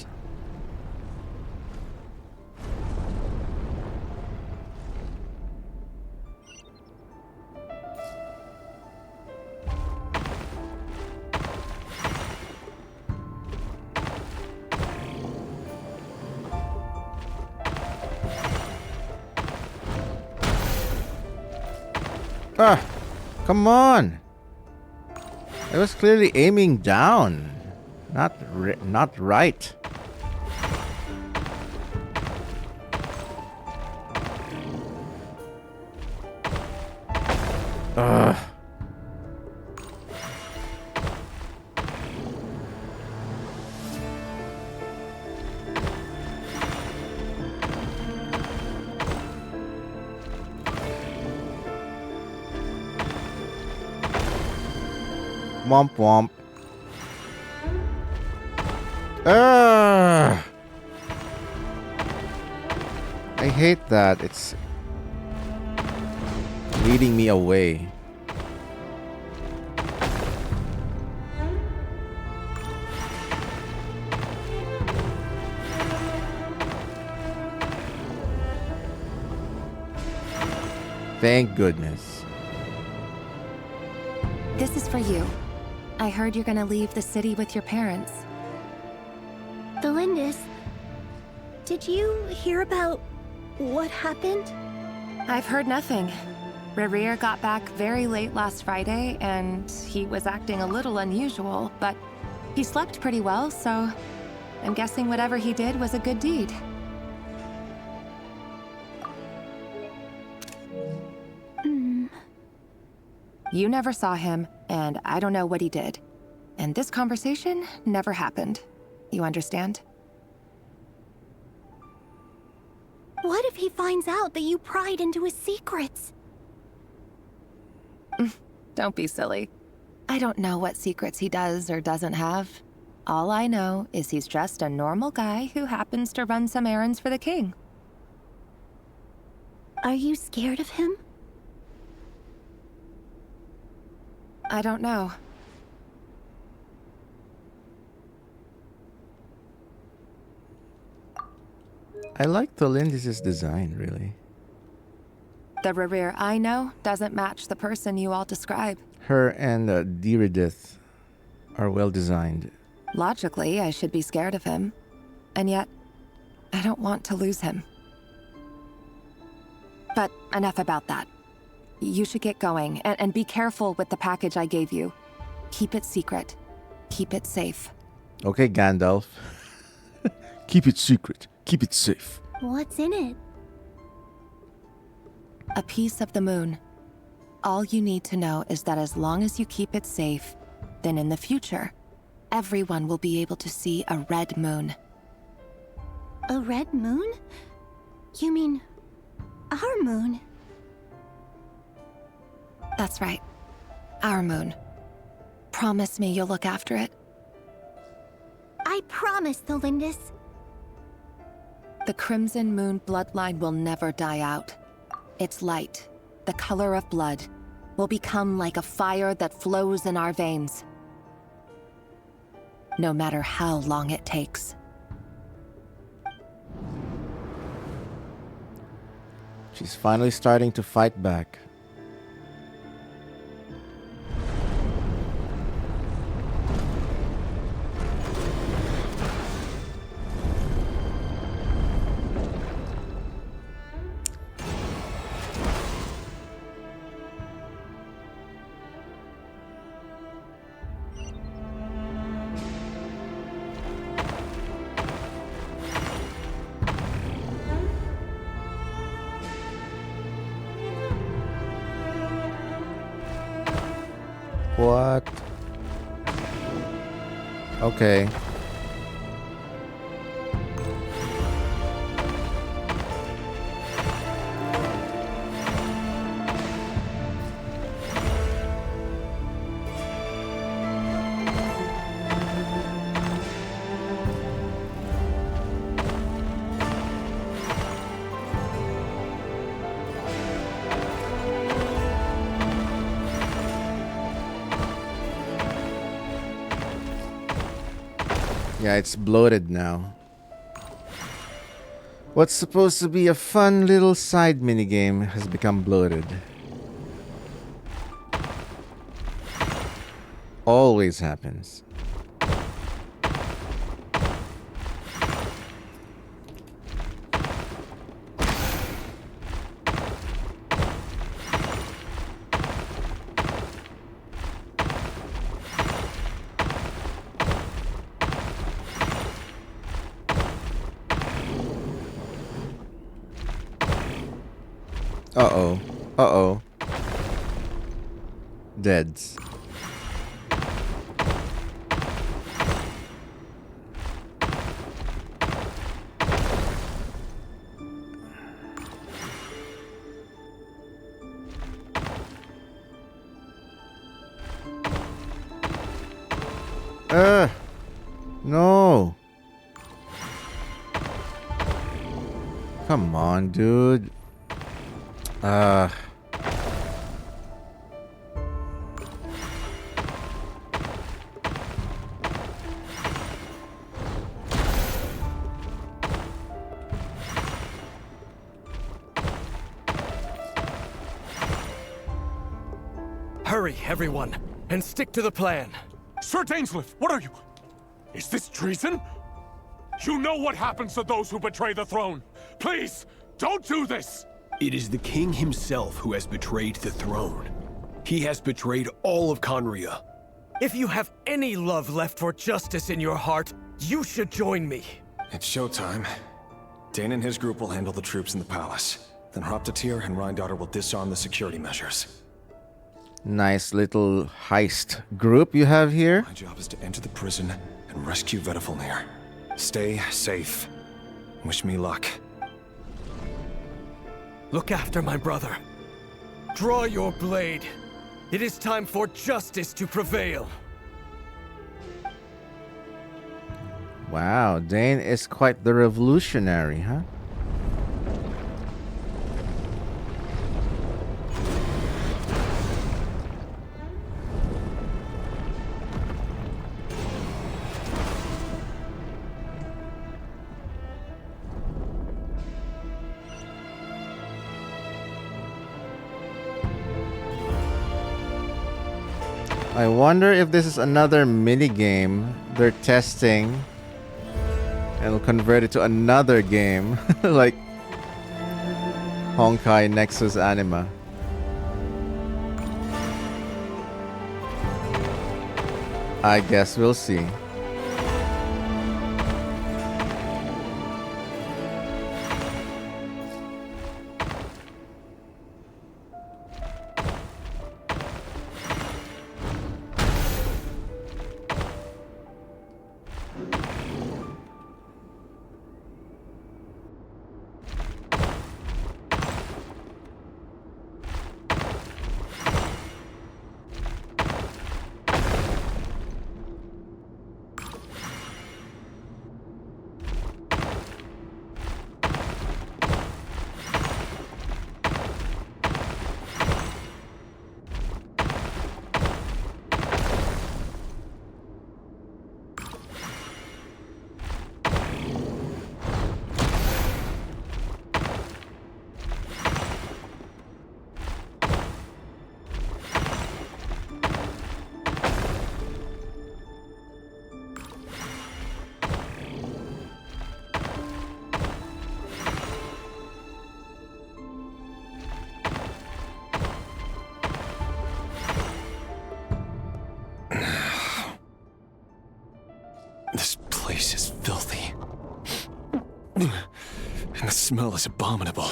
Ah, come on. I was clearly aiming down. Not right. Ugh. Womp womp. I hate that. It's leading me away. Thank goodness. This is for you. I heard you're gonna leave the city with your parents. Tholindis, did you hear about what happened? I've heard nothing. Rerir got back very late last Friday, and he was acting a little unusual, but he slept pretty well, so I'm guessing whatever he did was a good deed. You never saw him, and I don't know what he did. And this conversation never happened. You understand? What if he finds out that you pried into his secrets? Don't be silly. I don't know what secrets he does or doesn't have. All I know is he's just a normal guy who happens to run some errands for the king. Are you scared of him? I don't know. I like Tholindis' design, really. The Rerir I know doesn't match the person you all describe. Her and Diridith are well designed. Logically, I should be scared of him. And yet, I don't want to lose him. But enough about that. You should get going, and be careful with the package I gave you. Keep it secret. Keep it safe. Okay, Gandalf. Keep it secret. Keep it safe. What's in it? A piece of the moon. All you need to know is that as long as you keep it safe, then in the future, everyone will be able to see a red moon. A red moon? You mean our moon? That's right. Our moon. Promise me you'll look after it. I promise, Tholindis. The Crimson Moon bloodline will never die out. Its light, the color of blood, will become like a fire that flows in our veins. no matter how long it takes. She's finally starting to fight back. What? Okay. Yeah, it's bloated now. What's supposed to be a fun little side minigame has become bloated. Always happens. Uh-oh. Uh-oh. Deads. No. Come on, dude. Hurry, everyone, and stick to the plan. Sir Dainsleif, what are you? Is this treason? You know what happens to those who betray the throne. Please, don't do this! It is the king himself who has betrayed the throne. He has betrayed all of Conria. If you have any love left for justice in your heart, you should join me. It's showtime. Dane and his group will handle the troops in the palace. Then Hraptatyr and Rheindater will disarm the security measures. Nice little heist group you have here. My job is to enter the prison and rescue Vedifalnir. Stay safe. Wish me luck. Look after my brother. Draw your blade. It is time for justice to prevail. Wow, Dane is quite the revolutionary, huh? I wonder if this is another minigame they're testing and will convert it to another game like Honkai Nexus Anima. I guess we'll see. place is filthy. And the smell is abominable.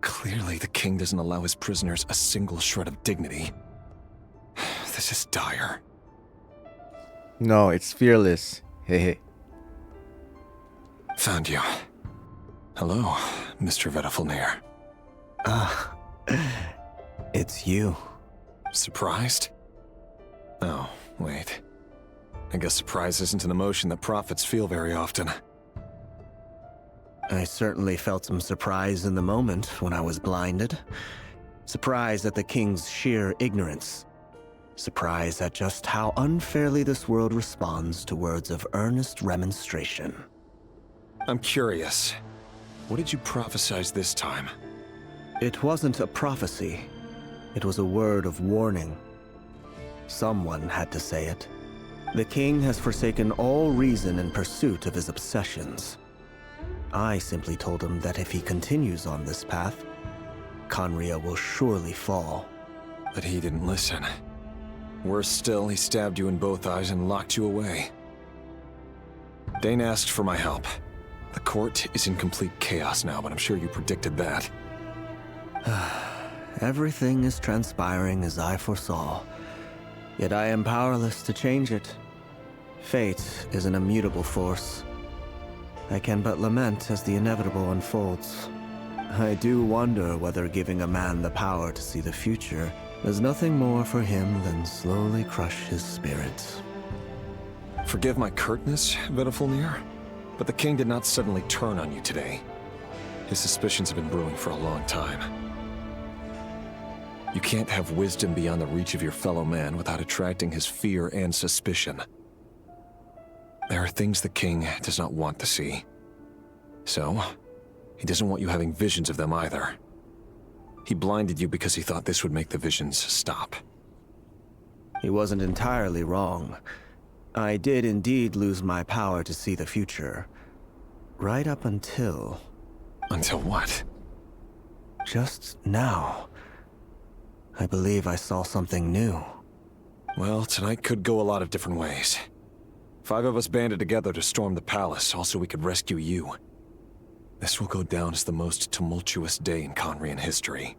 Clearly, the king doesn't allow his prisoners a single shred of dignity. This is dire. No, it's fearless. Hehe. Found you. Hello, Mr. Faded. Ah, it's you. Surprised? Oh, wait. I guess surprise isn't an emotion that prophets feel very often. I certainly felt some surprise in the moment when I was blinded. Surprise at the king's sheer ignorance. Surprise at just how unfairly this world responds to words of earnest remonstration. I'm curious. What did you prophesize this time? It wasn't a prophecy. It was a word of warning. Someone had to say it. The king has forsaken all reason in pursuit of his obsessions. I simply told him that if he continues on this path, Khaenri'ah will surely fall. But he didn't listen. Worse still, he stabbed you in both eyes and locked you away. Dane asked for my help. The court is in complete chaos now, but I'm sure you predicted that. Everything is transpiring as I foresaw, yet I am powerless to change it. Fate is an immutable force. I can but lament as the inevitable unfolds. I do wonder whether giving a man the power to see the future does nothing more for him than slowly crush his spirit. Forgive my curtness, Faded, but the king did not suddenly turn on you today. His suspicions have been brewing for a long time. You can't have wisdom beyond the reach of your fellow man without attracting his fear and suspicion. There are things the king does not want to see. So, he doesn't want you having visions of them either. He blinded you because he thought this would make the visions stop. He wasn't entirely wrong. I did indeed lose my power to see the future. Right up until... Until what? Just now. I believe I saw something new. Well, tonight could go a lot of different ways. 5 of us banded together to storm the palace, all so we could rescue you. This will go down as the most tumultuous day in Khaenri'ah history.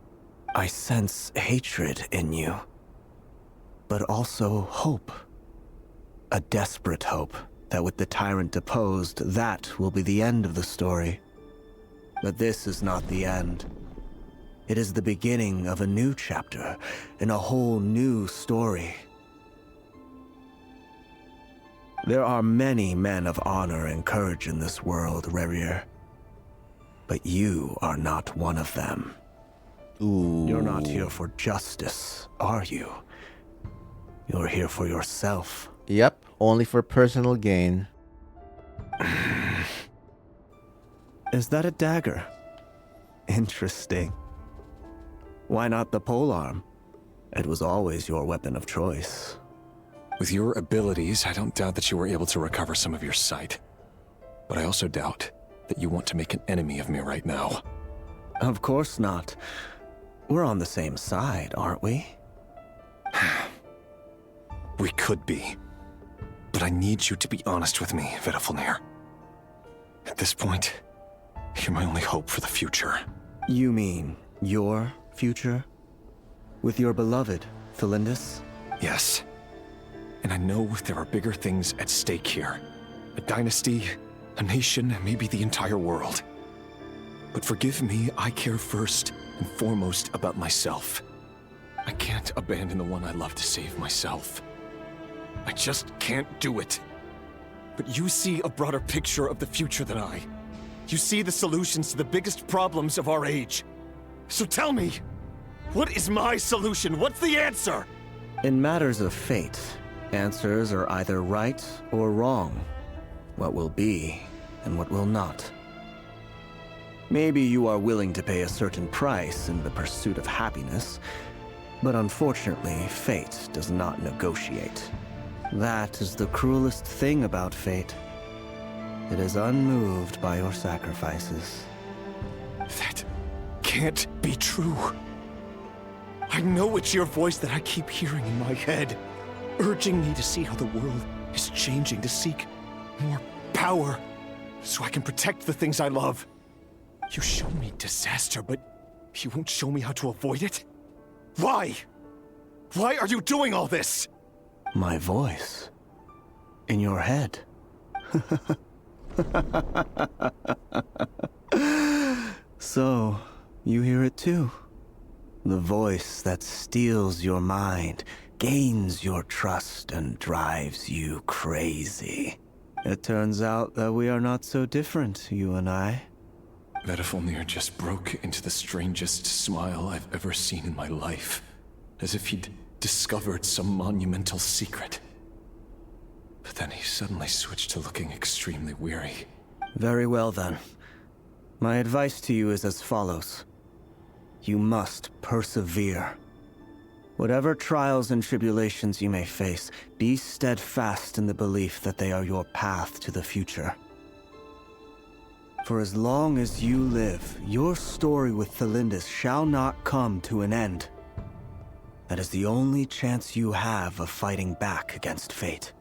I sense hatred in you. But also hope. A desperate hope that with the tyrant deposed, that will be the end of the story. But this is not the end. It is the beginning of a new chapter, in a whole new story. There are many men of honor and courage in this world, Rerir. But you are not one of them. Ooh. You're not here for justice, are you? You're here for yourself. Yep, only for personal gain. Is that a dagger? Interesting. Why not the polearm? It was always your weapon of choice. With your abilities, I don't doubt that you were able to recover some of your sight. But I also doubt that you want to make an enemy of me right now. Of course not. We're on the same side, aren't we? We could be. But I need you to be honest with me, Faded. At this point, you're my only hope for the future. You mean your future? With your beloved, Tholindis? Yes. And I know there are bigger things at stake here. A dynasty, a nation, maybe the entire world. But forgive me, I care first and foremost about myself. I can't abandon the one I love to save myself. I just can't do it. But you see a broader picture of the future than I. You see the solutions to the biggest problems of our age. So tell me, what is my solution? What's the answer? In matters of fate, answers are either right or wrong. What will be and what will not. Maybe you are willing to pay a certain price in the pursuit of happiness, but unfortunately, fate does not negotiate. That is the cruelest thing about fate. It is unmoved by your sacrifices. That can't be true. I know it's your voice that I keep hearing in my head, urging me to see how the world is changing, to seek more power so I can protect the things I love. You show me disaster, but you won't show me how to avoid it? Why? Why are you doing all this? My voice. In your head. So, you hear it too? The voice that steals your mind, gains your trust, and drives you crazy. It turns out that we are not so different, you and I. Vedifilnir just broke into the strangest smile I've ever seen in my life, as if he'd discovered some monumental secret. But then he suddenly switched to looking extremely weary. Very well then. My advice to you is as follows. You must persevere. Whatever trials and tribulations you may face, be steadfast in the belief that they are your path to the future. For as long as you live, your story with Tholindis shall not come to an end. That is the only chance you have of fighting back against fate.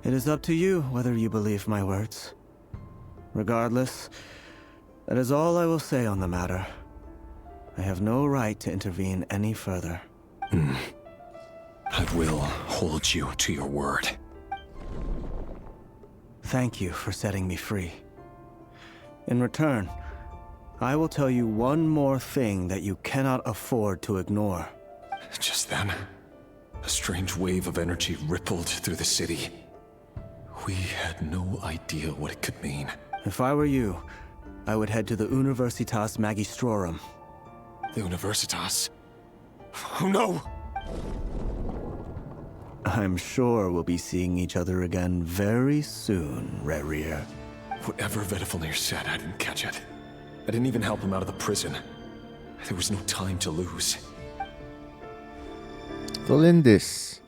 It is up to you whether you believe my words. Regardless, that is all I will say on the matter. I have no right to intervene any further. I will hold you to your word. Thank you for setting me free. In return, I will tell you one more thing that you cannot afford to ignore. Just then, a strange wave of energy rippled through the city. We had no idea what it could mean. If I were you, I would head to the Universitas Magistrorum. The Universitas? Oh no! I'm sure we'll be seeing each other again very soon, Rerir. Whatever Vedifilnir said, I didn't catch it. I didn't even help him out of the prison. There was no time to lose. Tholindis.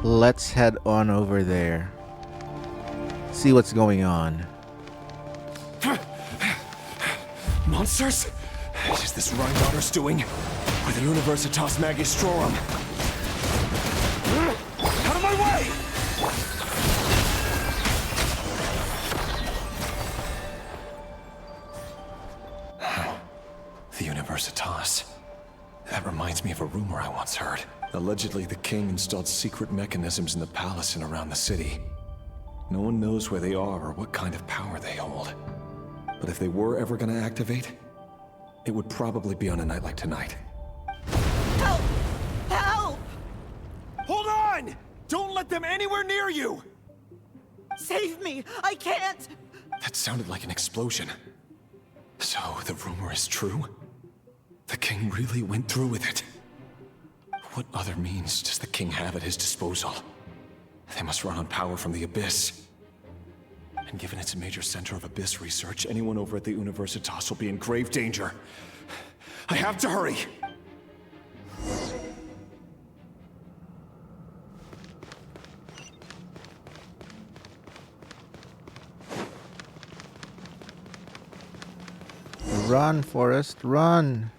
Let's head on over there. See what's going on. Monsters? Is this Rheingodders doing? With the Universitas Magistrorum? Out of my way! The Universitas. That reminds me of a rumor I once heard. Allegedly, the king installed secret mechanisms in the palace and around the city. No one knows where they are or what kind of power they hold. But if they were ever going to activate, it would probably be on a night like tonight. Help! Help! Hold on! Don't let them anywhere near you! Save me! I can't! That sounded like an explosion. So, the rumor is true? The king really went through with it? What other means does the king have at his disposal? They must run on power from the Abyss. And given it's a major center of Abyss research, anyone over at the Universitas will be in grave danger. I have to hurry! Run, Forrest, run!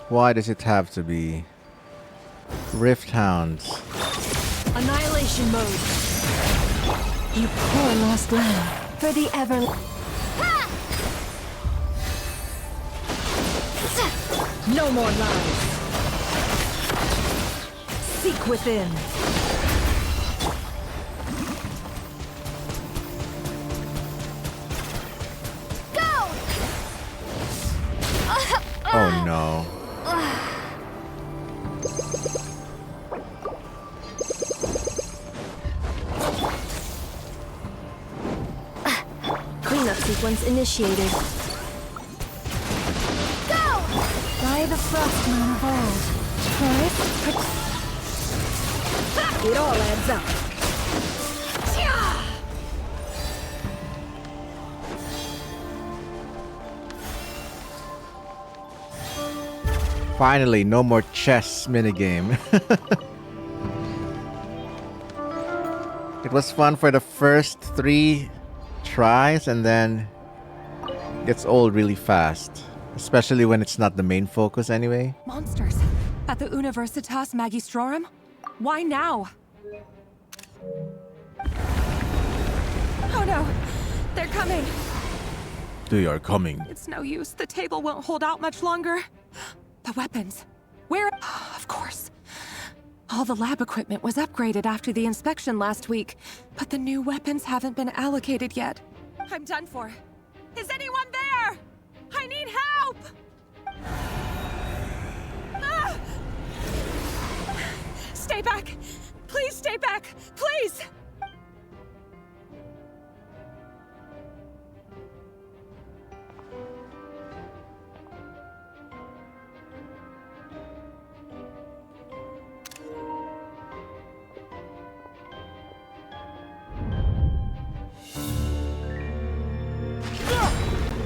Why does it have to be Rift Hounds? Annihilation mode. You poor lost lamb. For the ever... No more lies. Seek within. Go! Oh no. Cleanup sequence initiated. Go! By the Frostmoon of old. It all adds up. Finally, no more chess minigame. It was fun for the first 3 tries and then gets old really fast. Especially when it's not the main focus anyway. Monsters at the Universitas Magistrorum? Why now? Oh no, they're coming. They are coming. It's no use. The table won't hold out much longer. The weapons. Where? Of course. All the lab equipment was upgraded after the inspection last week, but the new weapons haven't been allocated yet. I'm done for. Is anyone there? I need help! Ah! Stay back! Please stay back! Please!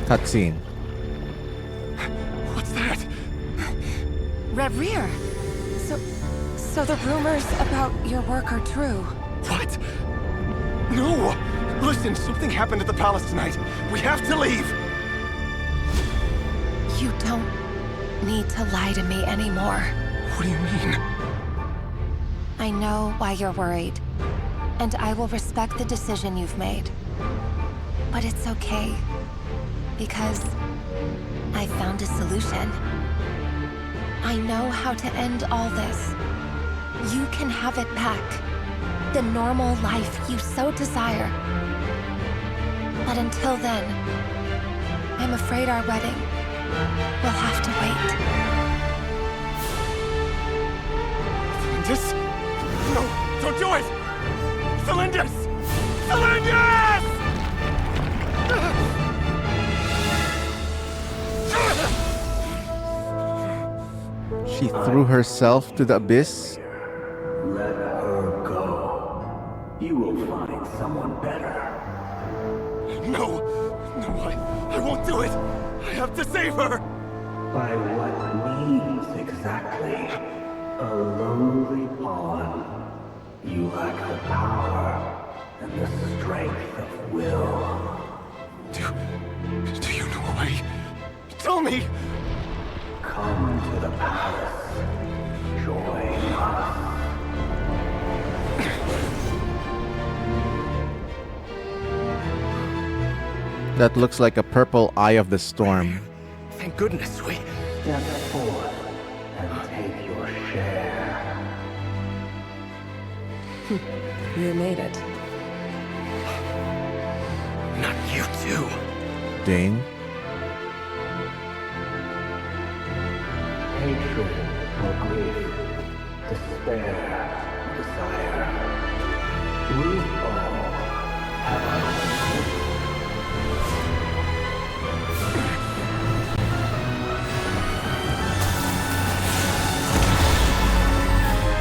Cutscene. What's that? Rerir! So the rumors about your work are true. What? No! Listen, something happened at the palace tonight. We have to leave! You don't need to lie to me anymore. What do you mean? I know why you're worried, and I will respect the decision you've made. But it's okay, because I found a solution. I know how to end all this. You can have it back. The normal life you so desire. But until then, I'm afraid our wedding will have to wait. Tholindis? No, don't do it! Tholindis! Tholindis! She threw herself to the abyss. Let her go. You will find someone better. No! No, I won't do it! I have to save her! By what means exactly? A lowly pawn. You lack the power and the strength of will. Do you know a way? Tell me! Come to the palace. Join us. That looks like a purple eye of the storm. Thank goodness we... Step forth and take your share. You made it. Not you too. Dane. Hatred or grief, despair or desire. We all have our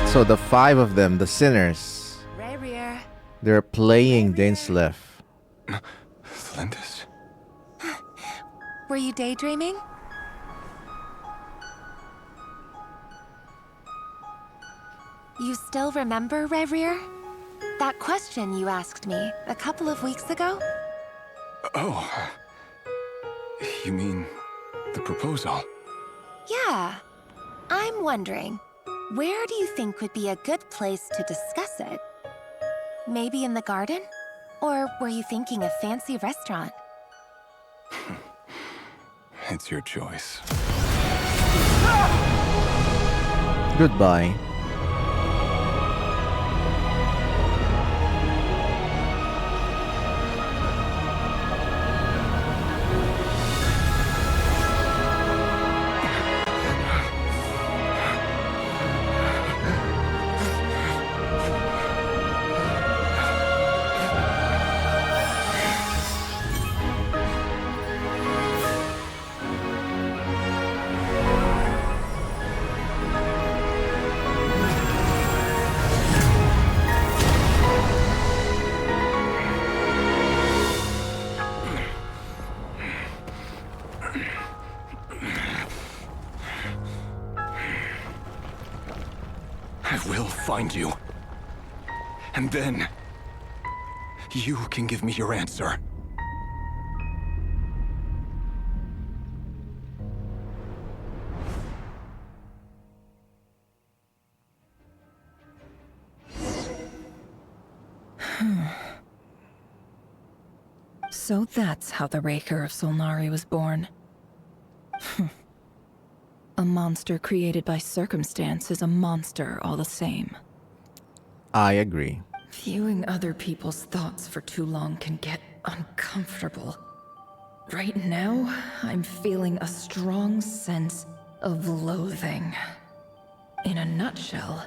So the 5 of them, the sinners, Rerir. they're playing Dainsleif. Tholindis? Were you daydreaming? You still remember, Rerir? That question you asked me a couple of weeks ago? Oh. You mean the proposal? Yeah. I'm wondering, where do you think would be a good place to discuss it? Maybe in the garden? Or were you thinking a fancy restaurant? It's your choice. Goodbye. find you. And then, you can give me your answer. So that's how the Raker of Solnari was born. A monster created by circumstance is a monster all the same. I agree. Viewing other people's thoughts for too long can get uncomfortable. Right now, I'm feeling a strong sense of loathing. In a nutshell,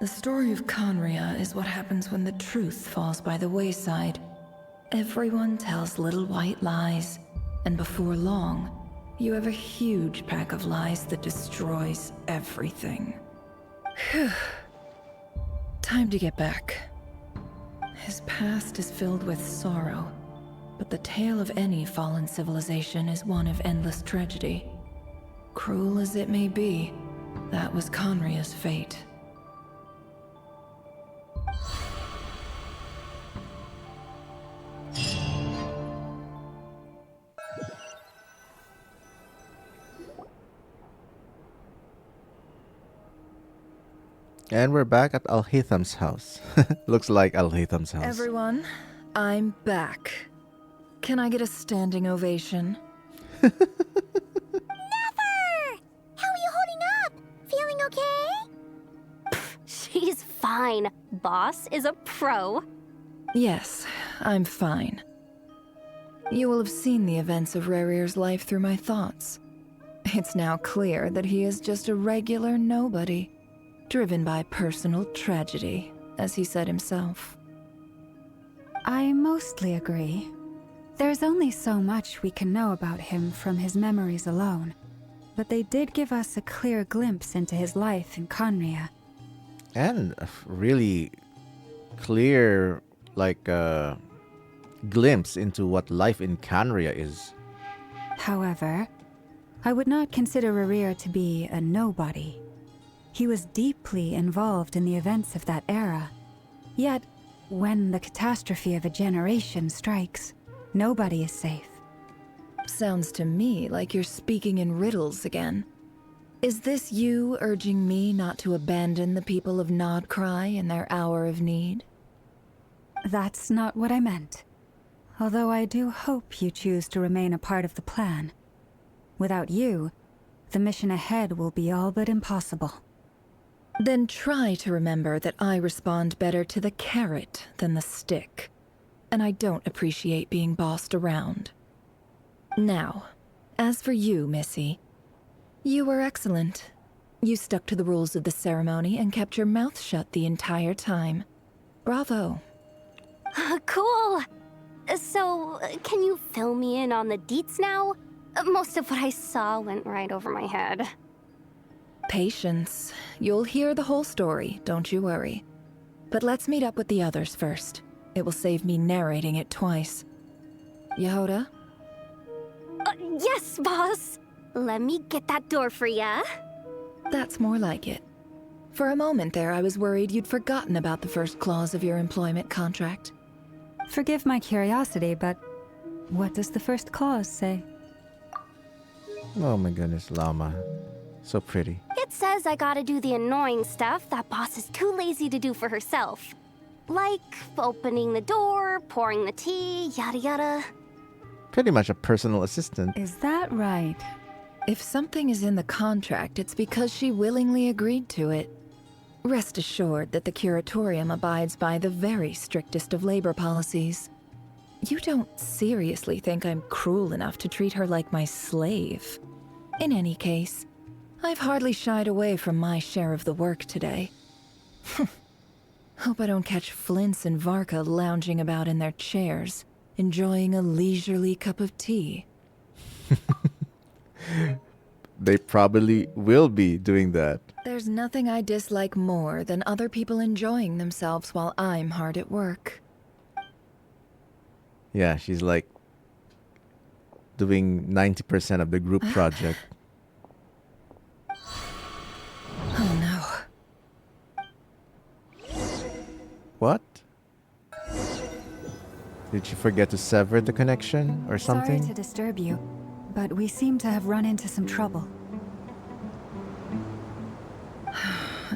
the story of Conria is what happens when the truth falls by the wayside. Everyone tells little white lies, and before long, you have a huge pack of lies that destroys everything. Whew. Time to get back. His past is filled with sorrow, but the tale of any fallen civilization is one of endless tragedy. Cruel as it may be, that was Conria's fate. And we're back at Al-Haytham's house. Looks like Al-Haytham's house. Everyone, I'm back. Can I get a standing ovation? Nefer! How are you holding up? Feeling okay? She's fine. Boss is a pro. Yes, I'm fine. You will have seen the events of Rerir's life through my thoughts. It's now clear that he is just a regular nobody, driven by personal tragedy, as he said himself. I mostly agree. There's only so much we can know about him from his memories alone, but they did give us a clear glimpse into his life in Conria. And a really clear, glimpse into what life in Conria is. However, I would not consider Rerir to be a nobody. He was deeply involved in the events of that era. Yet, when the catastrophe of a generation strikes, nobody is safe. Sounds to me like you're speaking in riddles again. Is this you urging me not to abandon the people of Nod-Krai in their hour of need? That's not what I meant. Although I do hope you choose to remain a part of the plan. Without you, the mission ahead will be all but impossible. Then try to remember that I respond better to the carrot than the stick. And I don't appreciate being bossed around. Now, as for you, Missy, you were excellent. You stuck to the rules of the ceremony and kept your mouth shut the entire time. Bravo. Cool. So, can you fill me in on the deets now? Most of what I saw went right over my head. Patience. You'll hear the whole story, don't you worry. But let's meet up with the others first. It will save me narrating it twice. Yehoda? Yes, boss. Let me get that door for ya. That's more like it. For a moment there, I was worried you'd forgotten about the first clause of your employment contract. Forgive my curiosity, but what does the first clause say? Oh my goodness, Llama. So pretty. It says I gotta do the annoying stuff that boss is too lazy to do for herself. Like opening the door, pouring the tea, yada yada. Pretty much a personal assistant. Is that right? If something is in the contract, it's because she willingly agreed to it. Rest assured that the Curatorium abides by the very strictest of labor policies. You don't seriously think I'm cruel enough to treat her like my slave. In any case, I've hardly shied away from my share of the work today. Hope I don't catch Flintz and Varka lounging about in their chairs, enjoying a leisurely cup of tea. They probably will be doing that. There's nothing I dislike more than other people enjoying themselves while I'm hard at work. Yeah, she's like doing 90% of the group project. Oh no. What? Did she forget to sever the connection or something? Sorry to disturb you, but we seem to have run into some trouble.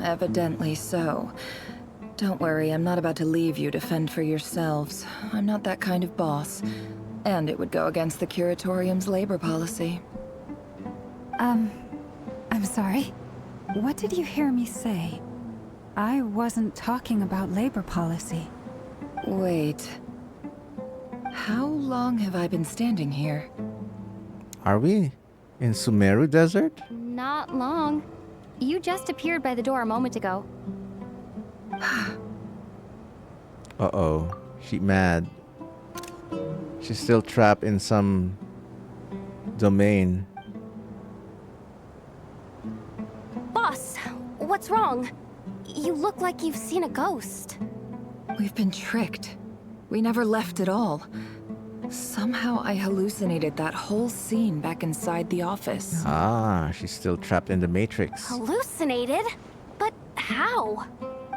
Evidently so. Don't worry, I'm not about to leave you to fend for yourselves. I'm not that kind of boss. And it would go against the Curatorium's labor policy. I'm sorry. What did you hear me say? I wasn't talking about labor policy. Wait. How long have I been standing here? Are we in Sumeru Desert? Not long. You just appeared by the door a moment ago. Uh-oh. She mad. She's still trapped in some domain. Boss, what's wrong? You look like you've seen a ghost. We've been tricked. We never left at all. Somehow I hallucinated that whole scene back inside the office. Ah, she's still trapped in the Matrix. Hallucinated? But how?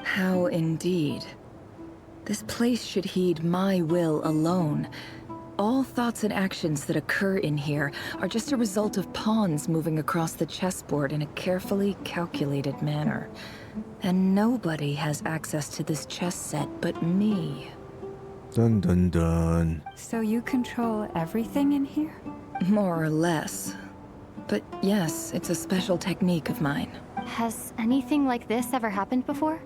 How indeed. This place should heed my will alone. All thoughts and actions that occur in here are just a result of pawns moving across the chessboard in a carefully calculated manner. And nobody has access to this chess set but me. Dun dun dun. So you control everything in here? More or less. But yes, it's a special technique of mine. Has anything like this ever happened before?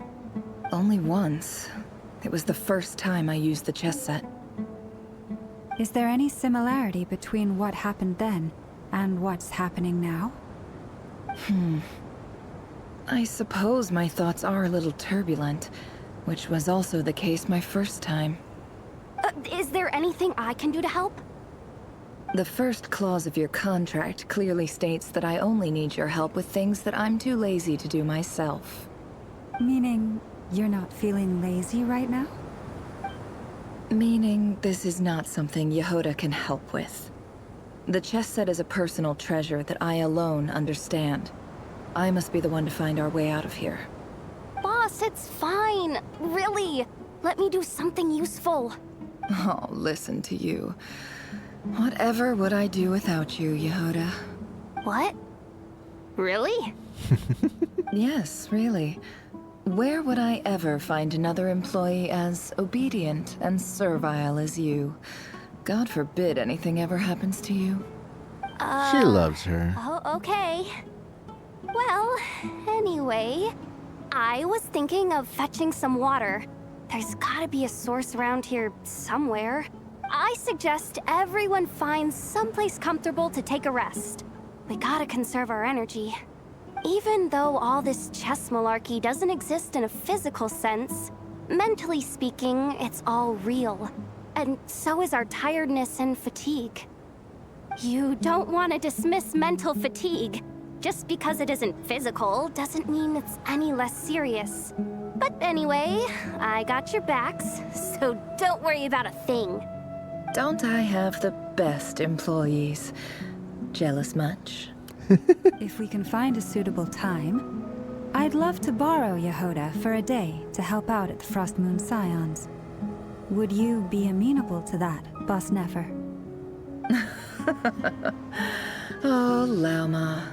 Only once. It was the first time I used the chess set. Is there any similarity between what happened then and what's happening now? I suppose my thoughts are a little turbulent, which was also the case my first time. Is there anything I can do to help? The first clause of your contract clearly states that I only need your help with things that I'm too lazy to do myself. Meaning you're not feeling lazy right now? Meaning this is not something Yehoda can help with. The chess set is a personal treasure that I alone understand. I must be the one to find our way out of here. Boss, it's fine. Really. Let me do something useful. Oh, listen to you. Whatever would I do without you, Yehoda? What? Really? Yes, really. Where would I ever find another employee as obedient and servile as you? God forbid anything ever happens to you. She loves her. Oh, okay. Well, anyway, I was thinking of fetching some water. There's gotta be a source around here somewhere. I suggest everyone finds someplace comfortable to take a rest. We gotta conserve our energy. Even though all this chess malarkey doesn't exist in a physical sense, mentally speaking, it's all real. And so is our tiredness and fatigue. You don't want to dismiss mental fatigue. Just because it isn't physical doesn't mean it's any less serious. But anyway, I got your backs, so don't worry about a thing. Don't I have the best employees? Jealous much? If we can find a suitable time, I'd love to borrow Yehoda for a day to help out at the Frostmoon Scions. Would you be amenable to that, Boss Nefer? Oh, Lauma.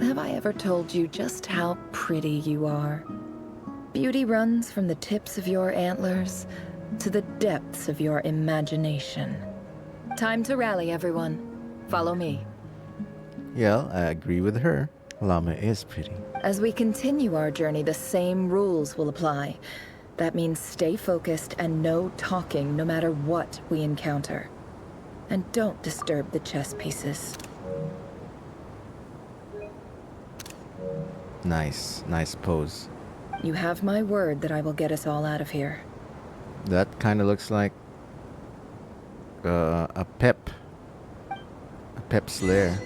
Have I ever told you just how pretty you are? Beauty runs from the tips of your antlers to the depths of your imagination. Time to rally, everyone. Follow me. Yeah, I agree with her. Llama is pretty. As we continue our journey, the same rules will apply. That means stay focused and no talking no matter what we encounter. And don't disturb the chess pieces. Nice pose. You have my word that I will get us all out of here. That kind of looks like a Pep's lair.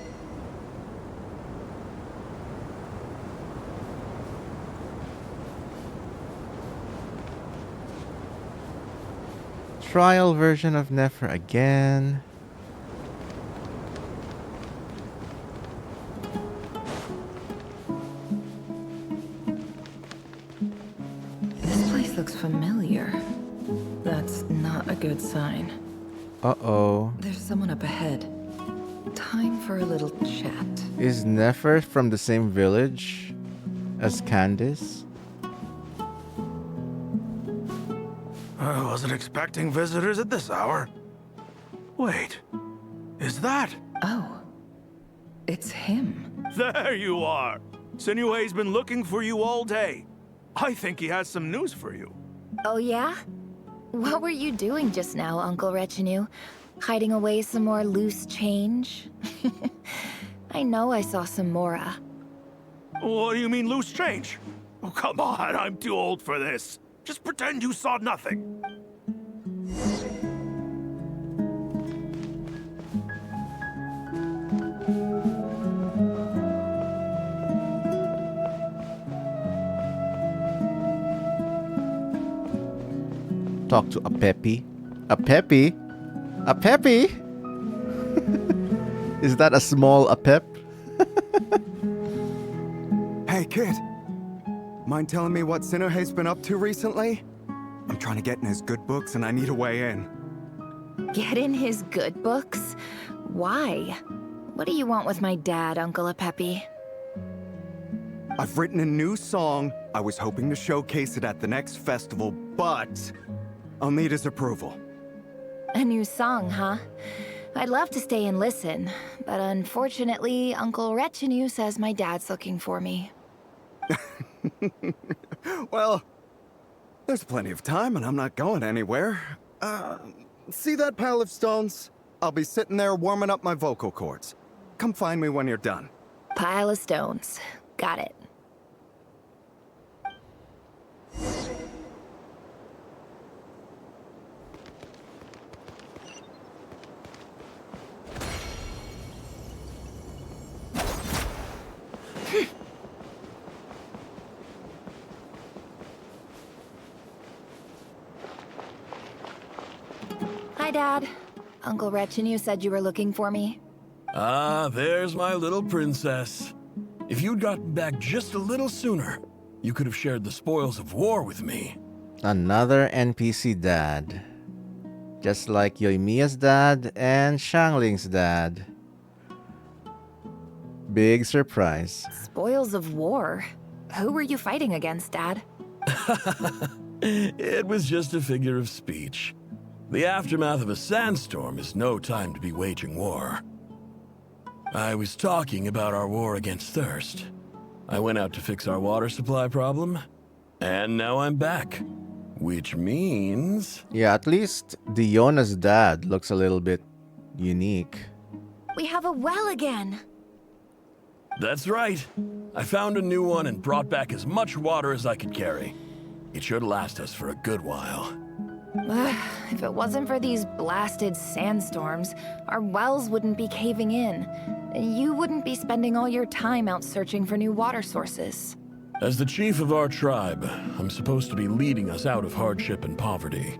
Trial version of Nefer again. This place looks familiar. sign. Uh-oh. There's someone up ahead. Time for a little chat. Is Nefer from the same village as Candace? I wasn't expecting visitors at this hour. Wait, is that? Oh, it's him. There you are. Sinue's been looking for you all day. I think he has some news for you. Oh yeah? What were you doing just now, Uncle Retinue? Hiding away some more loose change? I know I saw some Mora. What do you mean loose change? Oh, come on, I'm too old for this. Just pretend you saw nothing. Talk to a Peppy. A Peppy? A Peppy? Is that a small Apep? Hey, kid. Mind telling me what Sinuhe's been up to recently? I'm trying to get in his good books and I need a way in. Get in his good books? Why? What do you want with my dad, Uncle Apepi? I've written a new song. I was hoping to showcase it at the next festival, but I'll need his approval. A new song, huh? I'd love to stay and listen, but unfortunately, Uncle Retinue says my dad's looking for me. Well, there's plenty of time and I'm not going anywhere. See that pile of stones? I'll be sitting there warming up my vocal cords. Come find me when you're done. Pile of stones. Got it. Hi, Dad. Uncle Retinue said you were looking for me. Ah, there's my little princess. If you'd gotten back just a little sooner, you could have shared the spoils of war with me. Another NPC dad. Just like Yoimiya's dad and Xiangling's dad. Big surprise. Spoils of war? Who were you fighting against, Dad? It was just a figure of speech. The aftermath of a sandstorm is no time to be waging war. I was talking about our war against thirst. I went out to fix our water supply problem, and now I'm back. Which means... Yeah, at least Diona's dad looks a little bit unique. We have a well again! That's right. I found a new one and brought back as much water as I could carry. It should last us for a good while. If it wasn't for these blasted sandstorms, our wells wouldn't be caving in. You wouldn't be spending all your time out searching for new water sources. As the chief of our tribe, I'm supposed to be leading us out of hardship and poverty,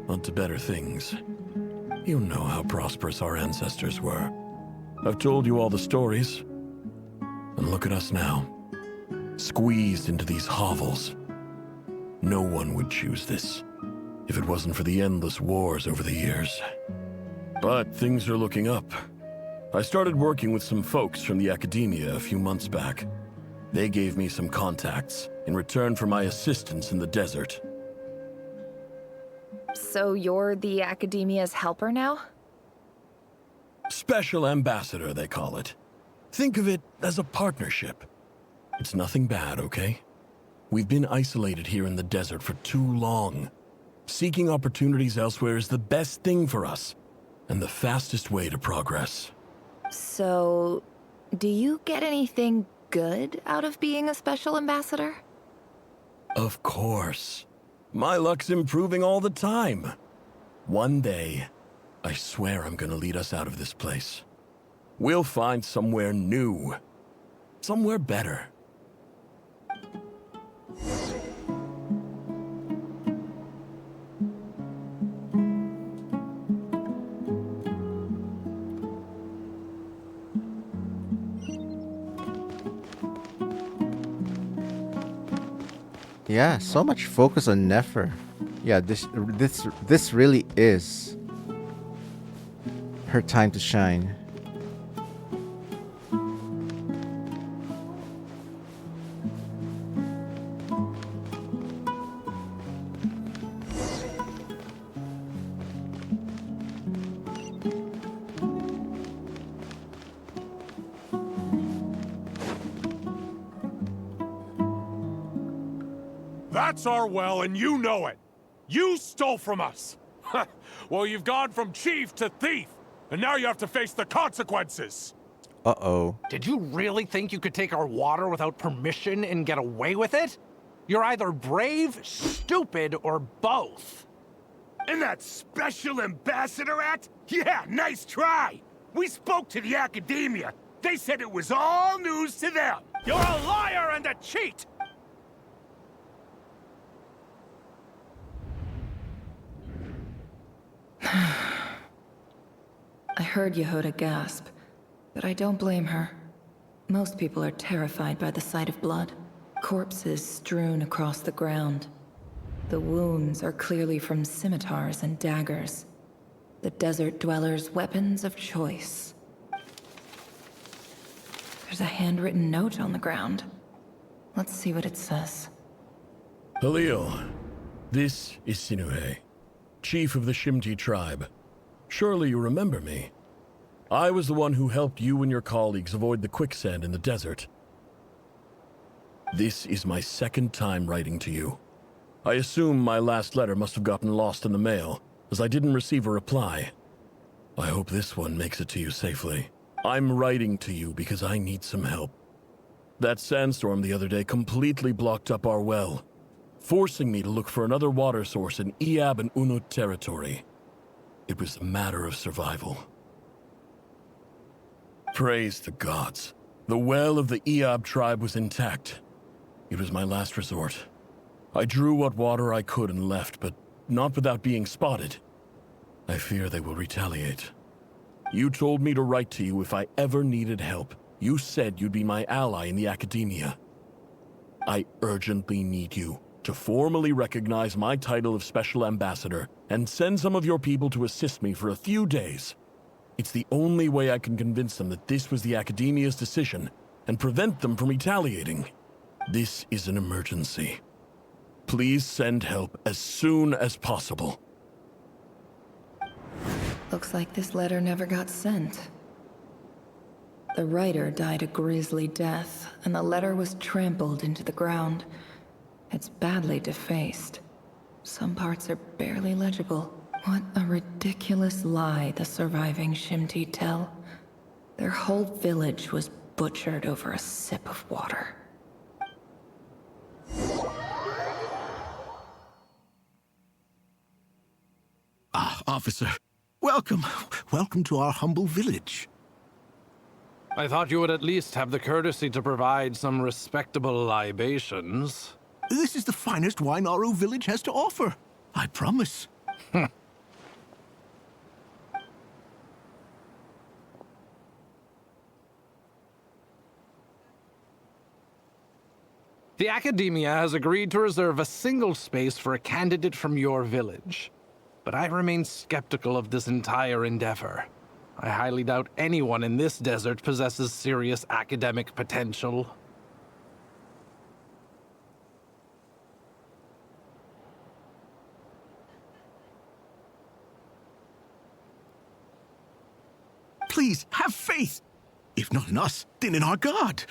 onto better things. You know how prosperous our ancestors were. I've told you all the stories. And look at us now, squeezed into these hovels. No one would choose this, if it wasn't for the endless wars over the years. But things are looking up. I started working with some folks from the academia a few months back. They gave me some contacts in return for my assistance in the desert. So you're the academia's helper now? Special ambassador, they call it. Think of it as a partnership. It's nothing bad, okay? We've been isolated here in the desert for too long. Seeking opportunities elsewhere is the best thing for us, and the fastest way to progress. So, do you get anything good out of being a special ambassador? Of course. My luck's improving all the time. One day, I swear I'm gonna lead us out of this place. We'll find somewhere new. Somewhere better. Yeah, so much focus on Nefer. Yeah, this really is her time to shine. That's our well, and you know it. You stole from us. Well, you've gone from chief to thief, and now you have to face the consequences. Uh-oh. Did you really think you could take our water without permission and get away with it? You're either brave, stupid, or both. And that special ambassador act? Yeah, nice try. We spoke to the academia. They said it was all news to them. You're a liar and a cheat! I heard Yehuda gasp, but I don't blame her. Most people are terrified by the sight of blood. Corpses strewn across the ground. The wounds are clearly from scimitars and daggers. The desert dwellers' weapons of choice. There's a handwritten note on the ground. Let's see what it says. Halil, this is Sinuhe, chief of the Shimti tribe. Surely you remember me. I was the one who helped you and your colleagues avoid the quicksand in the desert. This is my second time writing to you. I assume my last letter must have gotten lost in the mail, as I didn't receive a reply. I hope this one makes it to you safely. I'm writing to you because I need some help. That sandstorm the other day completely blocked up our well, forcing me to look for another water source in Iab and Unut territory. It was a matter of survival. Praise the gods. The well of the Iab tribe was intact. It was my last resort. I drew what water I could and left, but not without being spotted. I fear they will retaliate. You told me to write to you if I ever needed help. You said you'd be my ally in the academia. I urgently need you to formally recognize my title of Special Ambassador and send some of your people to assist me for a few days. It's the only way I can convince them that this was the Academia's decision and prevent them from retaliating. This is an emergency. Please send help as soon as possible. Looks like this letter never got sent. The writer died a grisly death, and the letter was trampled into the ground. It's badly defaced. Some parts are barely legible. What a ridiculous lie the surviving Shimti tell. Their whole village was butchered over a sip of water. Ah, officer. Welcome. Welcome to our humble village. I thought you would at least have the courtesy to provide some respectable libations. This is the finest wine Aru village has to offer. I promise. The Academia has agreed to reserve a single space for a candidate from your village. But I remain skeptical of this entire endeavor. I highly doubt anyone in this desert possesses serious academic potential. Please, have faith. If not in us, then in our god.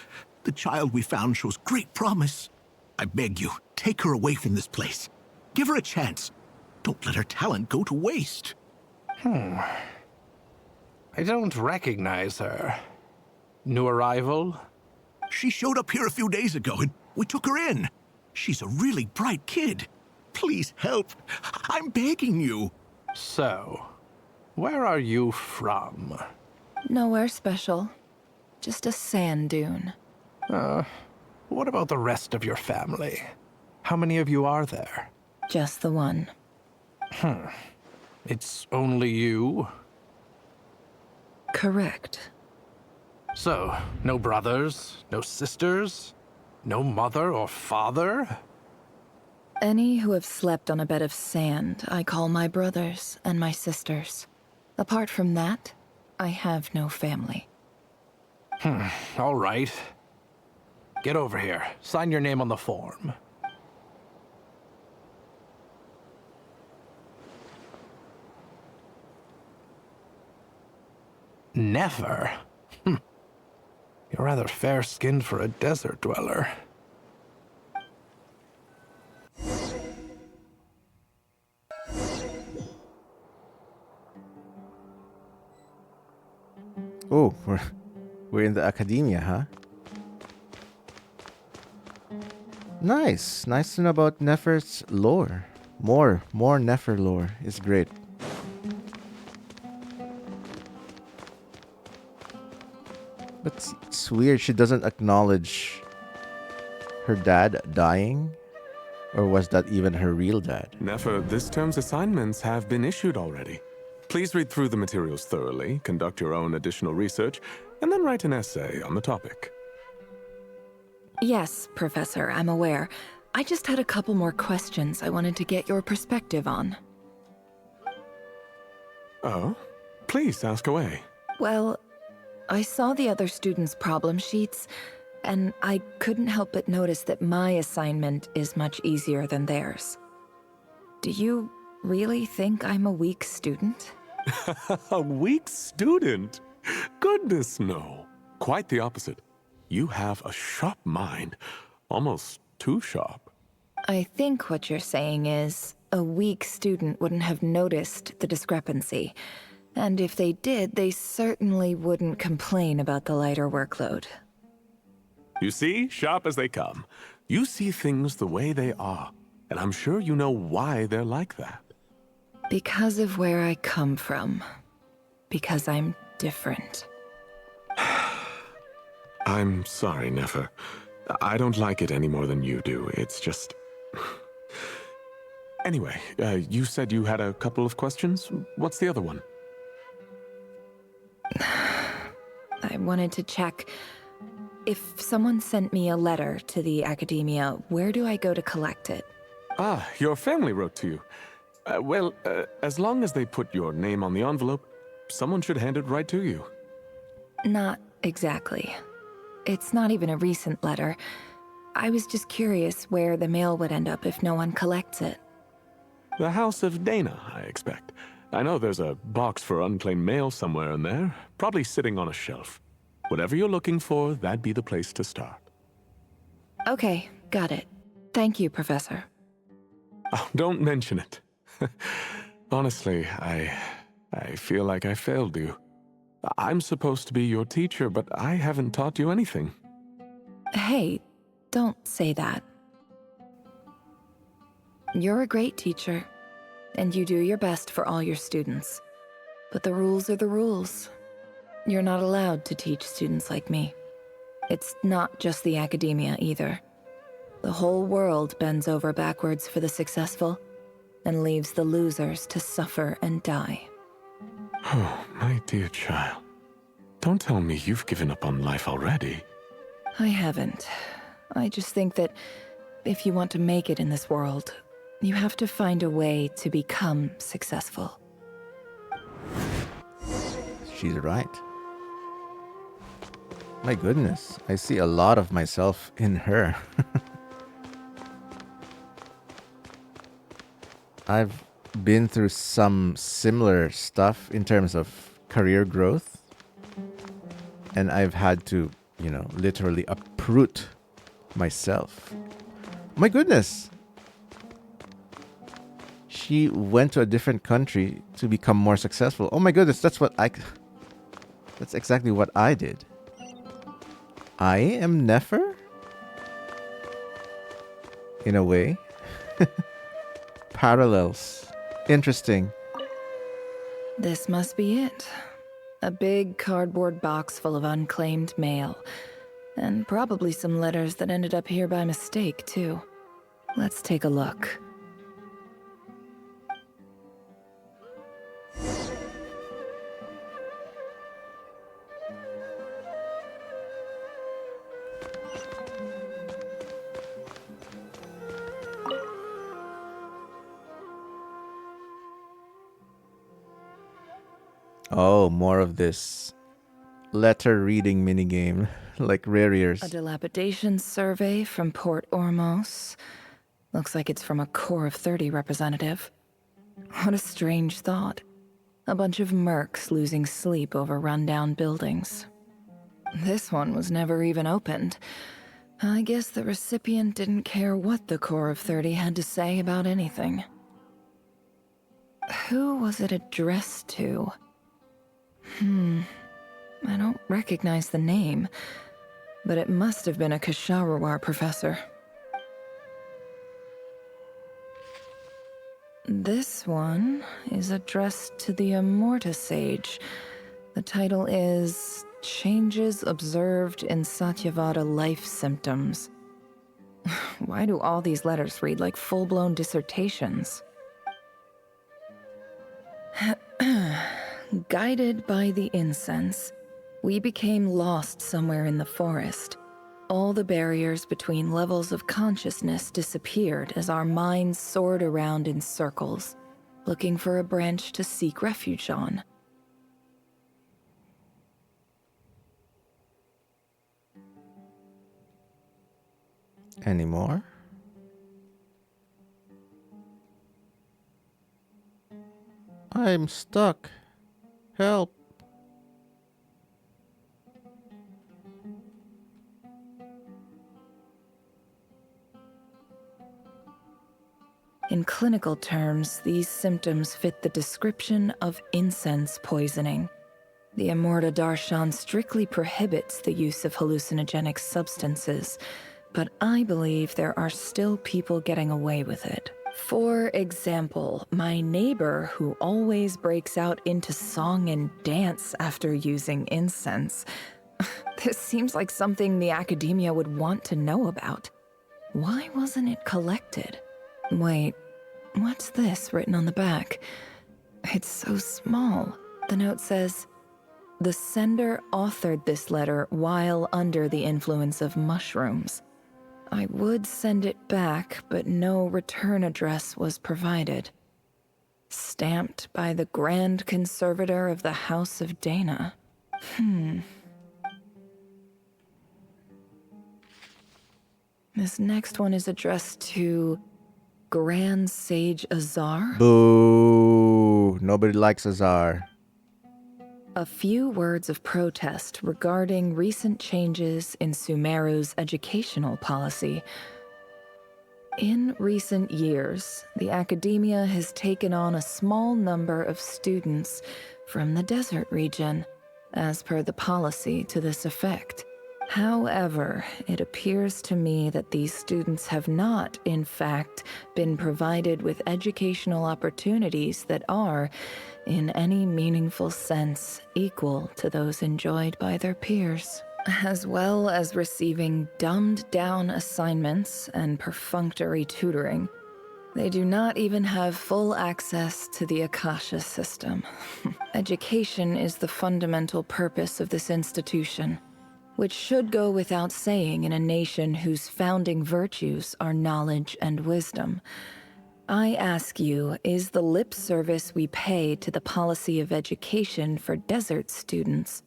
The child we found shows great promise. I beg you, take her away from this place. Give her a chance. Don't let her talent go to waste. I don't recognize her. New arrival? She showed up here a few days ago and we took her in. She's a really bright kid. Please help. I'm begging you. So, where are you from? Nowhere special. Just a sand dune. What about the rest of your family? How many of you are there? Just the one. It's only you? Correct. So, no brothers, no sisters, no mother or father? Any who have slept on a bed of sand, I call my brothers and my sisters. Apart from that, I have no family. All right. Get over here. Sign your name on the form. Nefer? You're rather fair-skinned for a desert dweller. Oh, we're in the academia, huh? Nice. Nice to know about Nefer's lore. More Nefer lore is great. But it's weird she doesn't acknowledge her dad dying. Or was that even her real dad? Nefer, this term's assignments have been issued already. Please read through the materials thoroughly, conduct your own additional research, and then write an essay on the topic. Yes, Professor, I'm aware. I just had a couple more questions I wanted to get your perspective on. Oh? Please, ask away. Well, I saw the other students' problem sheets, and I couldn't help but notice that my assignment is much easier than theirs. Do you really think I'm a weak student? A weak student? Goodness, no. Quite the opposite. You have a sharp mind. Almost too sharp. I think what you're saying is, a weak student wouldn't have noticed the discrepancy. And if they did, they certainly wouldn't complain about the lighter workload. You see, sharp as they come. You see things the way they are. And I'm sure you know why they're like that. Because of where I come from. Because I'm different. I'm sorry, Nefer. I don't like it any more than you do. It's just... Anyway, you said you had a couple of questions. What's the other one? I wanted to check. If someone sent me a letter to the academia, where do I go to collect it? Ah, your family wrote to you. Well, as long as they put your name on the envelope, someone should hand it right to you. Not exactly. It's not even a recent letter. I was just curious where the mail would end up if no one collects it. The House of Dana, I expect. I know there's a box for unclaimed mail somewhere in there, probably sitting on a shelf. Whatever you're looking for, that'd be the place to start. Okay, got it. Thank you, Professor. Oh, don't mention it. Honestly, I feel like I failed you. I'm supposed to be your teacher, but I haven't taught you anything. Hey, don't say that. You're a great teacher, and you do your best for all your students. But the rules are the rules. You're not allowed to teach students like me. It's not just the academia either. The whole world bends over backwards for the successful, and leaves the losers to suffer and die. Oh, my dear child. Don't tell me you've given up on life already. I haven't. I just think that if you want to make it in this world, you have to find a way to become successful. She's right. My goodness, I see a lot of myself in her. I've been through some similar stuff in terms of career growth. And I've had to, literally uproot myself. My goodness. She went to a different country to become more successful. Oh my goodness, that's exactly what I did. I am Nefer? In a way. Parallels. Interesting. This must be it. A big cardboard box full of unclaimed mail. And probably some letters that ended up here by mistake, too. Let's take a look. Oh, more of this letter reading minigame, like A Rarier's. dilapidation survey from Port Ormos. Looks like it's from a Core of 30 representative. What a strange thought. A bunch of mercs losing sleep over rundown buildings. This one was never even opened. I guess the recipient didn't care what the Core of 30 had to say about anything. Who was it addressed to? I don't recognize the name, but it must have been a Kasharawar professor. This one is addressed to the Immorta Sage. The title is Changes Observed in Satyavada Life Symptoms. Why do all these letters read like full-blown dissertations? Guided by the incense, we became lost somewhere in the forest. All the barriers between levels of consciousness disappeared as our minds soared around in circles, looking for a branch to seek refuge on. Any more? I'm stuck. Help. In clinical terms, these symptoms fit the description of incense poisoning. The Immorta Darshan strictly prohibits the use of hallucinogenic substances, but I believe there are still people getting away with it. For example, my neighbor who always breaks out into song and dance after using incense. This seems like something the academia would want to know about. Why wasn't it collected? Wait, what's this written on the back? It's so small. The note says, "The sender authored this letter while under the influence of mushrooms. I would send it back, but no return address was provided. Stamped by the Grand Conservator of the House of Dana." This next one is addressed to Grand Sage Azar? Boo! Nobody likes Azar. A few words of protest regarding recent changes in Sumeru's educational policy. In recent years, the academia has taken on a small number of students from the desert region, as per the policy to this effect. However, it appears to me that these students have not, in fact, been provided with educational opportunities that are, in any meaningful sense, equal to those enjoyed by their peers, as well as receiving dumbed-down assignments and perfunctory tutoring. They do not even have full access to the Akasha system. Education is the fundamental purpose of this institution, which should go without saying in a nation whose founding virtues are knowledge and wisdom. I ask you, is the lip service we pay to the policy of education for desert students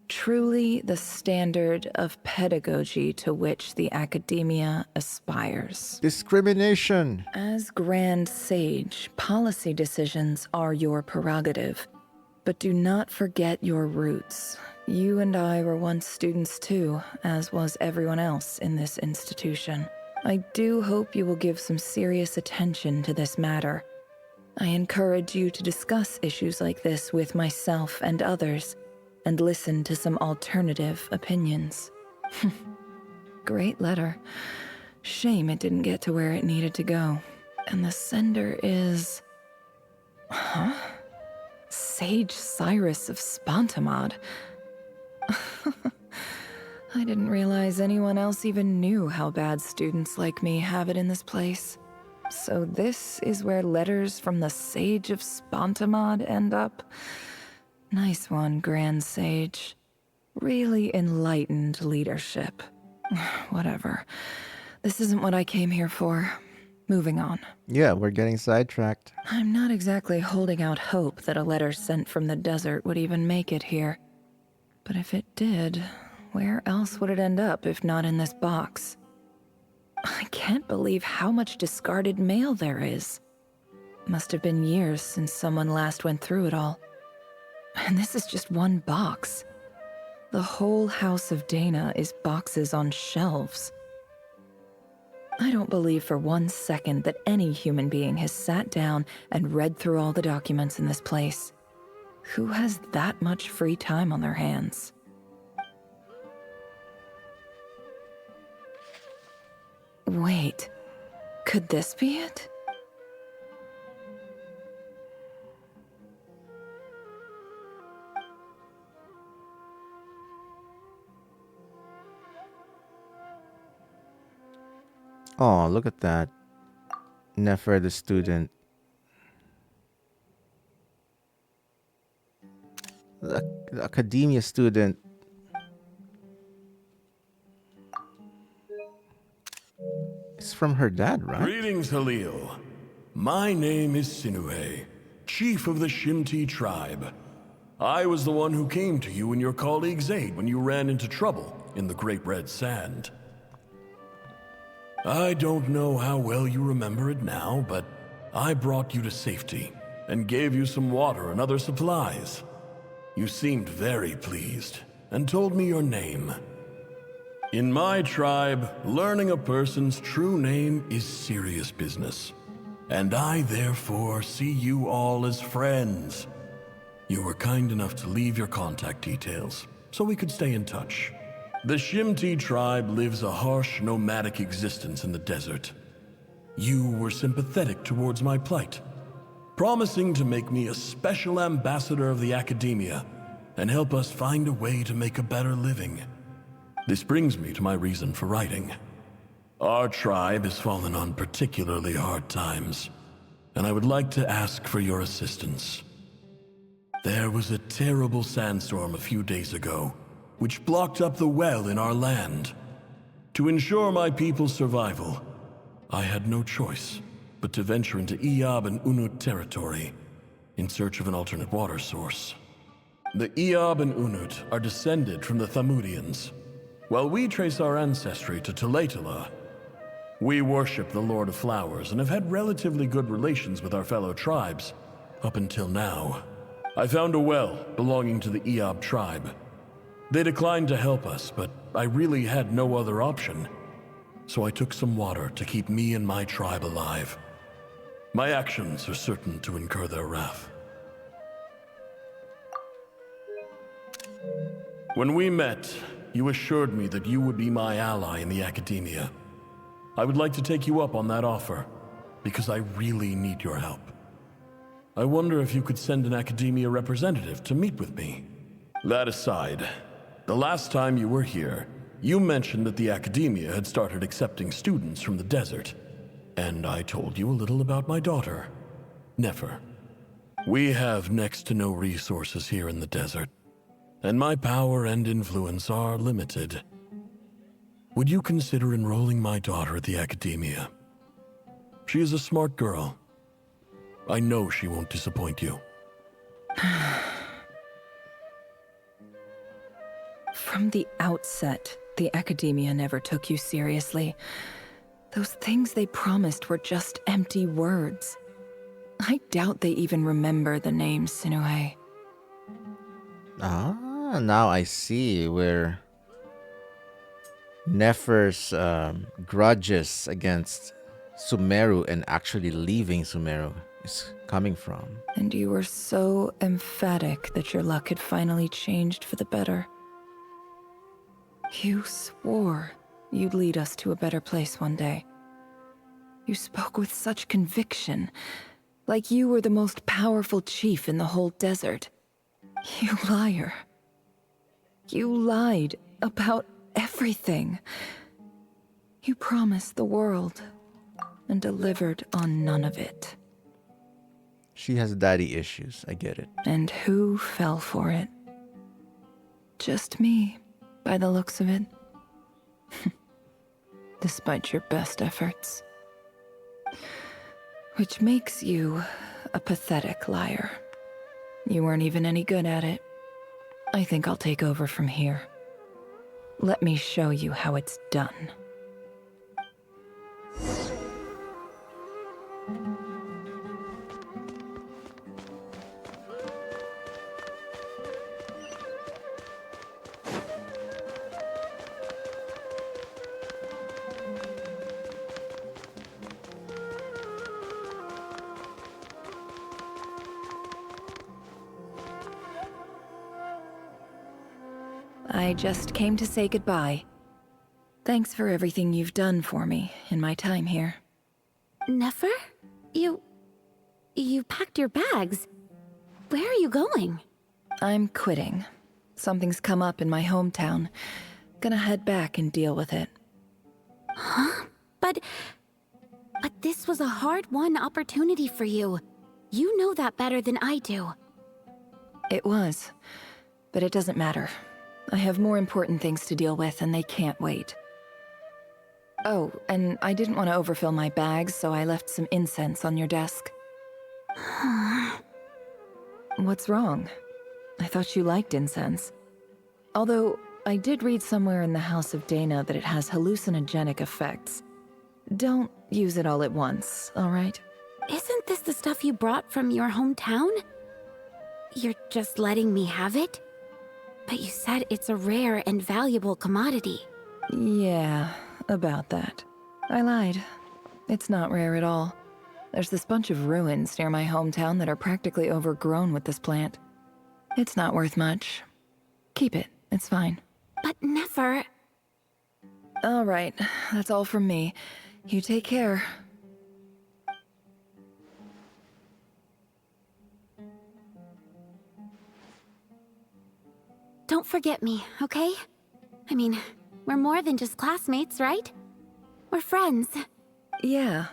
truly the standard of pedagogy to which the academia aspires? Discrimination! As Grand Sage, policy decisions are your prerogative, but do not forget your roots. You and I were once students too, as was everyone else in this institution. I do hope you will give some serious attention to this matter. I encourage you to discuss issues like this with myself and others, and listen to some alternative opinions. Great letter. Shame it didn't get to where it needed to go. And the sender is... Huh? Sage Cyrus of Spontamod. I didn't realize anyone else even knew how bad students like me have it in this place. So this is where letters from the Sage of Spontamod end up? Nice one, Grand Sage. Really enlightened leadership. Whatever. This isn't what I came here for. Moving on. Yeah, we're getting sidetracked. I'm not exactly holding out hope that a letter sent from the desert would even make it here. But if it did, where else would it end up if not in this box? I can't believe how much discarded mail there is. Must have been years since someone last went through it all. And this is just one box. The whole house of Dana is boxes on shelves. I don't believe for 1 second that any human being has sat down and read through all the documents in this place. Who has that much free time on their hands? Wait, could this be it? Oh, look at that. Nefer, the student. The academia student. It's from her dad, right? Greetings, Halil. My name is Sinue, chief of the Shimti tribe. I was the one who came to you and your colleague's aid when you ran into trouble in the Great Red Sand. I don't know how well you remember it now, but I brought you to safety and gave you some water and other supplies. You seemed very pleased and told me your name. In my tribe, learning a person's true name is serious business, and I therefore see you all as friends. You were kind enough to leave your contact details so we could stay in touch. The Shimti tribe lives a harsh, nomadic existence in the desert. You were sympathetic towards my plight, promising to make me a special ambassador of the academia and help us find a way to make a better living. This brings me to my reason for writing. Our tribe has fallen on particularly hard times, and I would like to ask for your assistance. There was a terrible sandstorm a few days ago, which blocked up the well in our land. To ensure my people's survival, I had no choice but to venture into Iyab and Unut territory in search of an alternate water source. The Iyab and Unut are descended from the Thamudians, while we trace our ancestry to Tulatala. We worship the Lord of Flowers and have had relatively good relations with our fellow tribes up until now. I found a well belonging to the Iyab tribe. They declined to help us, but I really had no other option. So I took some water to keep me and my tribe alive. My actions are certain to incur their wrath. When we met, you assured me that you would be my ally in the academia. I would like to take you up on that offer, because I really need your help. I wonder if you could send an academia representative to meet with me. That aside, the last time you were here, you mentioned that the academia had started accepting students from the desert, and I told you a little about my daughter, Nefer. We have next to no resources here in the desert, and my power and influence are limited. Would you consider enrolling my daughter at the academia? She is a smart girl. I know she won't disappoint you. From the outset, the academia never took you seriously. Those things they promised were just empty words. I doubt they even remember the name Sinue. Ah, now I see where Nefer's grudges against Sumeru and actually leaving Sumeru is coming from. And you were so emphatic that your luck had finally changed for the better. You swore you'd lead us to a better place one day. You spoke with such conviction, like you were the most powerful chief in the whole desert. You liar. You lied about everything. You promised the world and delivered on none of it. She has daddy issues, I get it. And who fell for it? Just me, by the looks of it. Despite your best efforts. Which makes you a pathetic liar. You weren't even any good at it. I think I'll take over from here. Let me show you how it's done. I just came to say goodbye. Thanks for everything you've done for me in my time here. Nefer? You packed your bags. Where are you going? I'm quitting. Something's come up in my hometown. Gonna head back and deal with it. Huh? But this was a hard-won opportunity for you. You know that better than I do. It was, but it doesn't matter. I have more important things to deal with, and they can't wait. Oh, and I didn't want to overfill my bags, so I left some incense on your desk. What's wrong? I thought you liked incense. Although, I did read somewhere in the House of Dana that it has hallucinogenic effects. Don't use it all at once, alright? Isn't this the stuff you brought from your hometown? You're just letting me have it? But you said it's a rare and valuable commodity. Yeah, about that. I lied. It's not rare at all. There's this bunch of ruins near my hometown that are practically overgrown with this plant. It's not worth much. Keep it, it's fine. But Nefer... Alright, that's all from me. You take care. Don't forget me, okay? I mean, we're more than just classmates, right? We're friends. Yeah,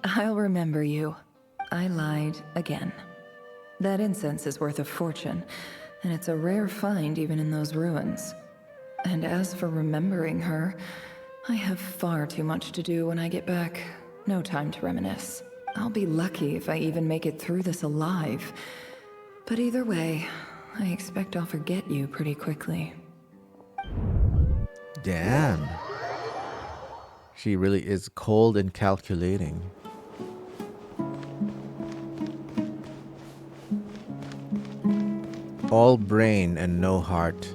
I'll remember you. I lied again. That incense is worth a fortune, and it's a rare find even in those ruins. And as for remembering her, I have far too much to do when I get back. No time to reminisce. I'll be lucky if I even make it through this alive. But either way, I expect I'll forget you pretty quickly. Damn. She really is cold and calculating. All brain and no heart.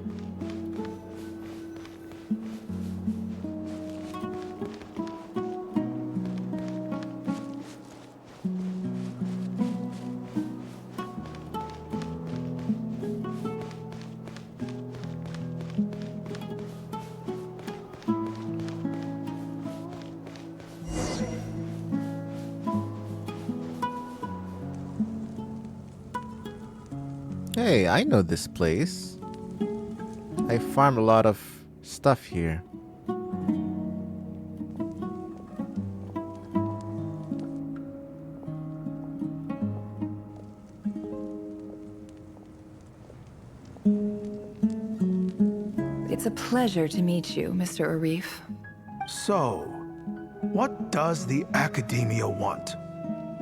Hey, I know this place. I farm a lot of stuff here. It's a pleasure to meet you, Mr. Arif. So, what does the Academia want?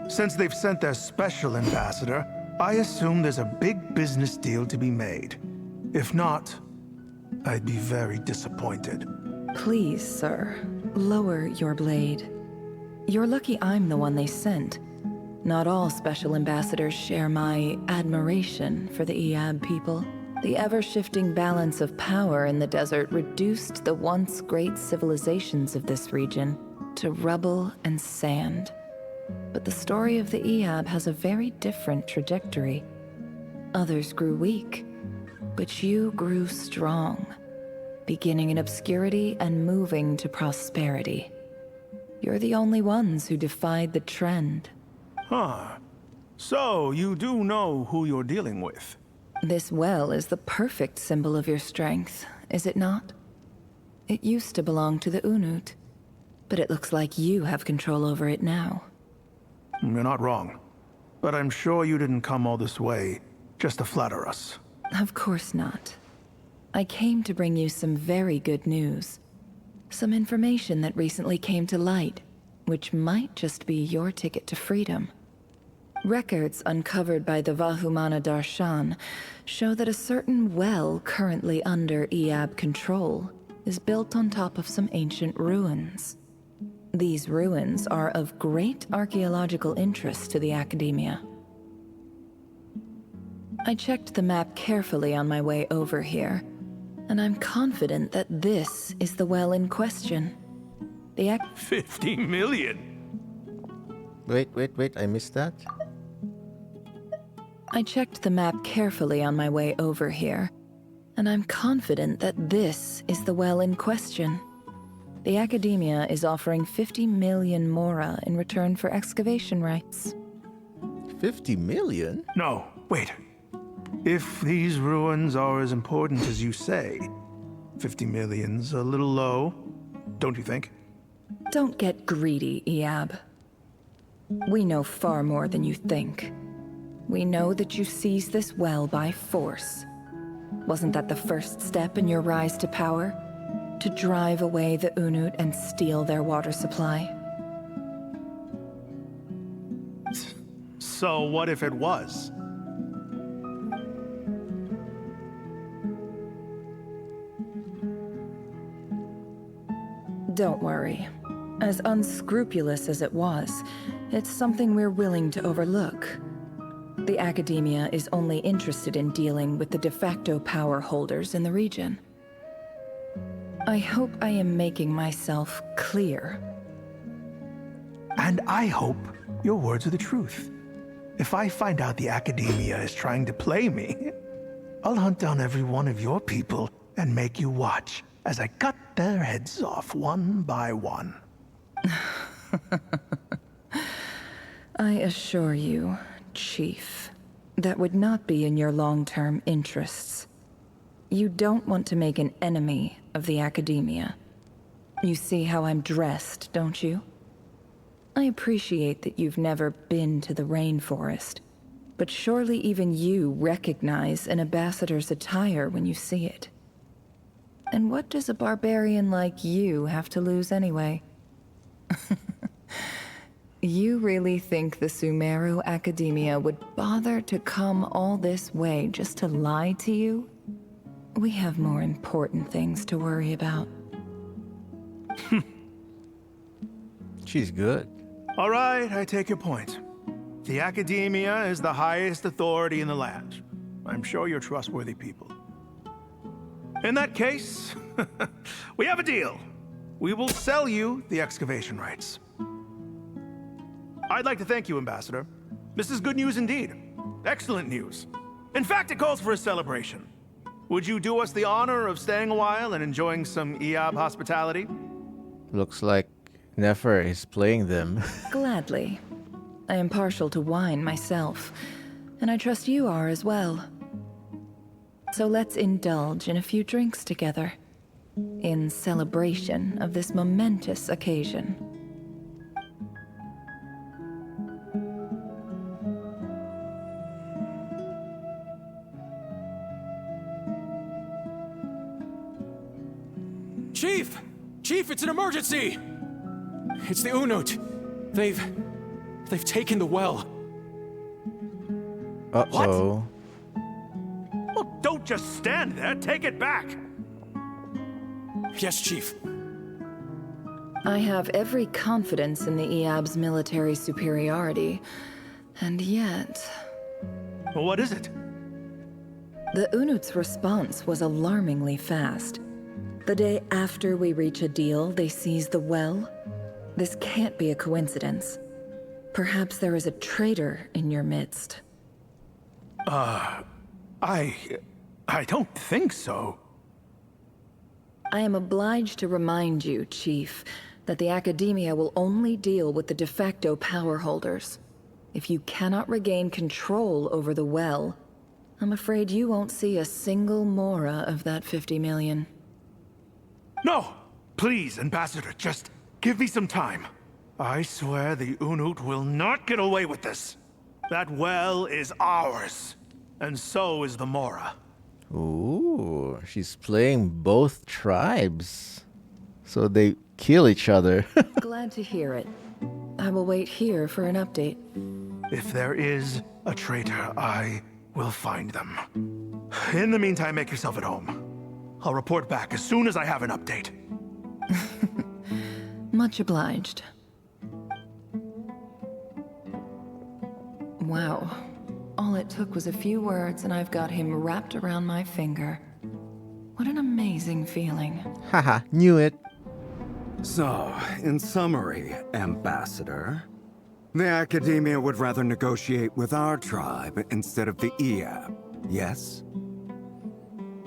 Since they've sent their special ambassador, I assume there's a big business deal to be made. If not, I'd be very disappointed. Please, sir, lower your blade. You're lucky I'm the one they sent. Not all special ambassadors share my admiration for the Iab people. The ever-shifting balance of power in the desert reduced the once great civilizations of this region to rubble and sand. But the story of the Iab has a very different trajectory. Others grew weak, but you grew strong, beginning in obscurity and moving to prosperity. You're the only ones who defied the trend. Huh. So, you do know who you're dealing with? This well is the perfect symbol of your strength, is it not? It used to belong to the Unut, but it looks like you have control over it now. You're not wrong. But I'm sure you didn't come all this way just to flatter us. Of course not. I came to bring you some very good news. Some information that recently came to light. which might just be your ticket to freedom. Records uncovered by the Vahumana Darshan show that a certain well currently under Iab control is built on top of some ancient ruins. These ruins are of great archaeological interest to the Academia. I checked the map carefully on my way over here, and I'm confident that this is the well in question. The 50 million? Wait, I missed that. I checked the map carefully on my way over here, and I'm confident that this is the well in question. The Academia is offering 50 million mora in return for excavation rights. 50 million? No, wait. If these ruins are as important as you say, 50 million's a little low, don't you think? Don't get greedy, Iab. We know far more than you think. We know that you seized this well by force. Wasn't that the first step in your rise to power? To drive away the Unut and steal their water supply? So what if it was? Don't worry. As unscrupulous as it was, it's something we're willing to overlook. The Academia is only interested in dealing with the de facto power holders in the region. I hope I am making myself clear. And I hope your words are the truth. If I find out the Academia is trying to play me, I'll hunt down every one of your people and make you watch as I cut their heads off one by one. I assure you, Chief, that would not be in your long-term interests. You don't want to make an enemy of the Academia. You see how I'm dressed, don't you? I appreciate that you've never been to the rainforest, but surely even you recognize an ambassador's attire when you see it. And what does a barbarian like you have to lose anyway? You really think the Sumeru Academia would bother to come all this way just to lie to you? We have more important things to worry about. She's good. All right, I take your point. The Academia is the highest authority in the land. I'm sure you're trustworthy people. In that case, we have a deal. We will sell you the excavation rights. I'd like to thank you, Ambassador. This is good news indeed. Excellent news. In fact, it calls for a celebration. Would you do us the honor of staying a while and enjoying some Iab hospitality? Looks like Nefer is playing them. Gladly. I am partial to wine myself, and I trust you are as well. So let's indulge in a few drinks together, in celebration of this momentous occasion. Chief! Chief, it's an emergency! It's the Unut. They've taken the well. Uh-oh. Well, don't just stand there. Take it back. Yes, Chief. I have every confidence in the Iab's military superiority, and yet... What is it? The Unut's response was alarmingly fast. The day after we reach a deal, they seize the well. This can't be a coincidence. Perhaps there is a traitor in your midst. I don't think so. I am obliged to remind you, Chief, that the Academia will only deal with the de facto power holders. If you cannot regain control over the well, I'm afraid you won't see a single mora of that 50 million. No! Please, Ambassador, just give me some time. I swear the Unut will not get away with this. That well is ours, and so is the Mora. Ooh, she's playing both tribes. So they kill each other. Glad to hear it. I will wait here for an update. If there is a traitor, I will find them. In the meantime, make yourself at home. I'll report back as soon as I have an update. Much obliged. Wow. All it took was a few words and I've got him wrapped around my finger. What an amazing feeling. Haha, knew it. So, in summary, Ambassador, the Academia would rather negotiate with our tribe instead of the Eab, yes?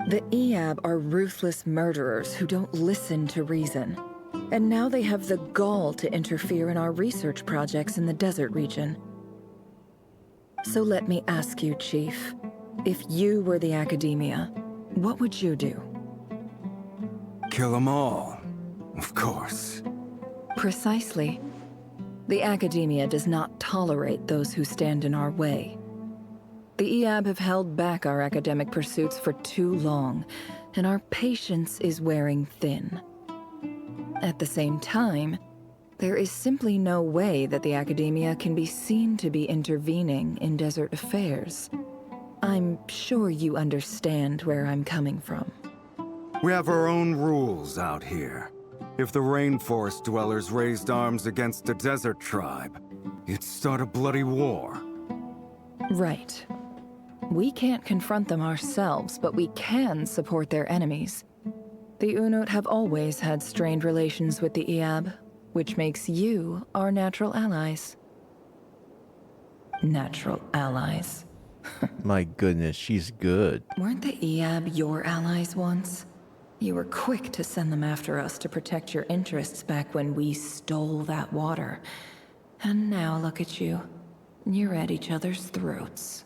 The Eab are ruthless murderers who don't listen to reason. And now they have the gall to interfere in our research projects in the desert region. So let me ask you, Chief, if you were the Academia, what would you do? Kill them all, of course. Precisely. The Academia does not tolerate those who stand in our way. The Eab have held back our academic pursuits for too long, and our patience is wearing thin. At the same time, there is simply no way that the Academia can be seen to be intervening in desert affairs. I'm sure you understand where I'm coming from. We have our own rules out here. If the rainforest dwellers raised arms against a desert tribe, it'd start a bloody war. Right. We can't confront them ourselves, but we can support their enemies. The Unut have always had strained relations with the Eab, which makes you our natural allies. Natural allies. My goodness, she's good. Weren't the Eab your allies once? You were quick to send them after us to protect your interests back when we stole that water. And now look at you. You're at each other's throats.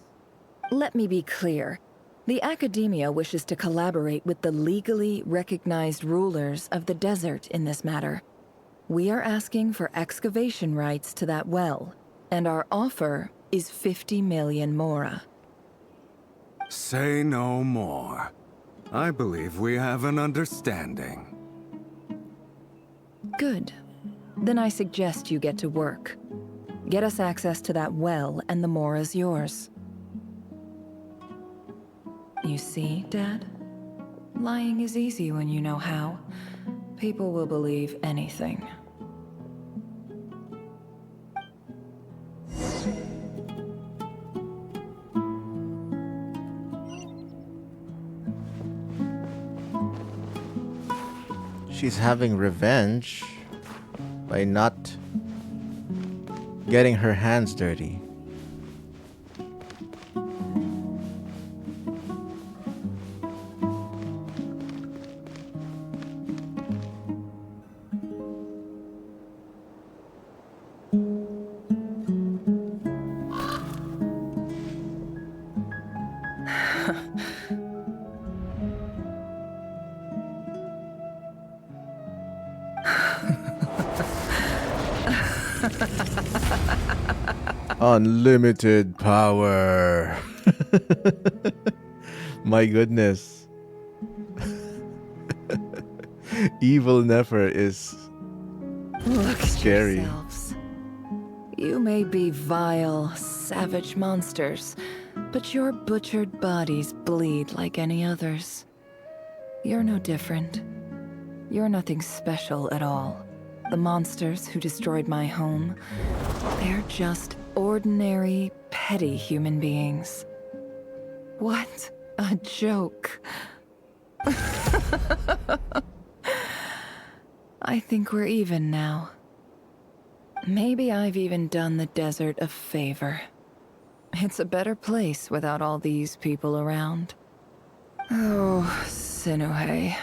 Let me be clear. The Academia wishes to collaborate with the legally recognized rulers of the desert in this matter. We are asking for excavation rights to that well, and our offer is 50 million mora. Say no more. I believe we have an understanding. Good. Then I suggest you get to work. Get us access to that well, and the mora's yours. You see, Dad? Lying is easy when you know how. People will believe anything. She's having revenge by not getting her hands dirty. Unlimited power. My goodness. Evil Nefer is Look scary. at yourselves. You may be vile, savage monsters, but your butchered bodies bleed like any others. You're no different. You're nothing special at all. The monsters who destroyed my home, they're just ordinary, petty human beings. What a joke. I think we're even now. Maybe I've even done the desert a favor. It's a better place without all these people around. Oh, Sinuhe,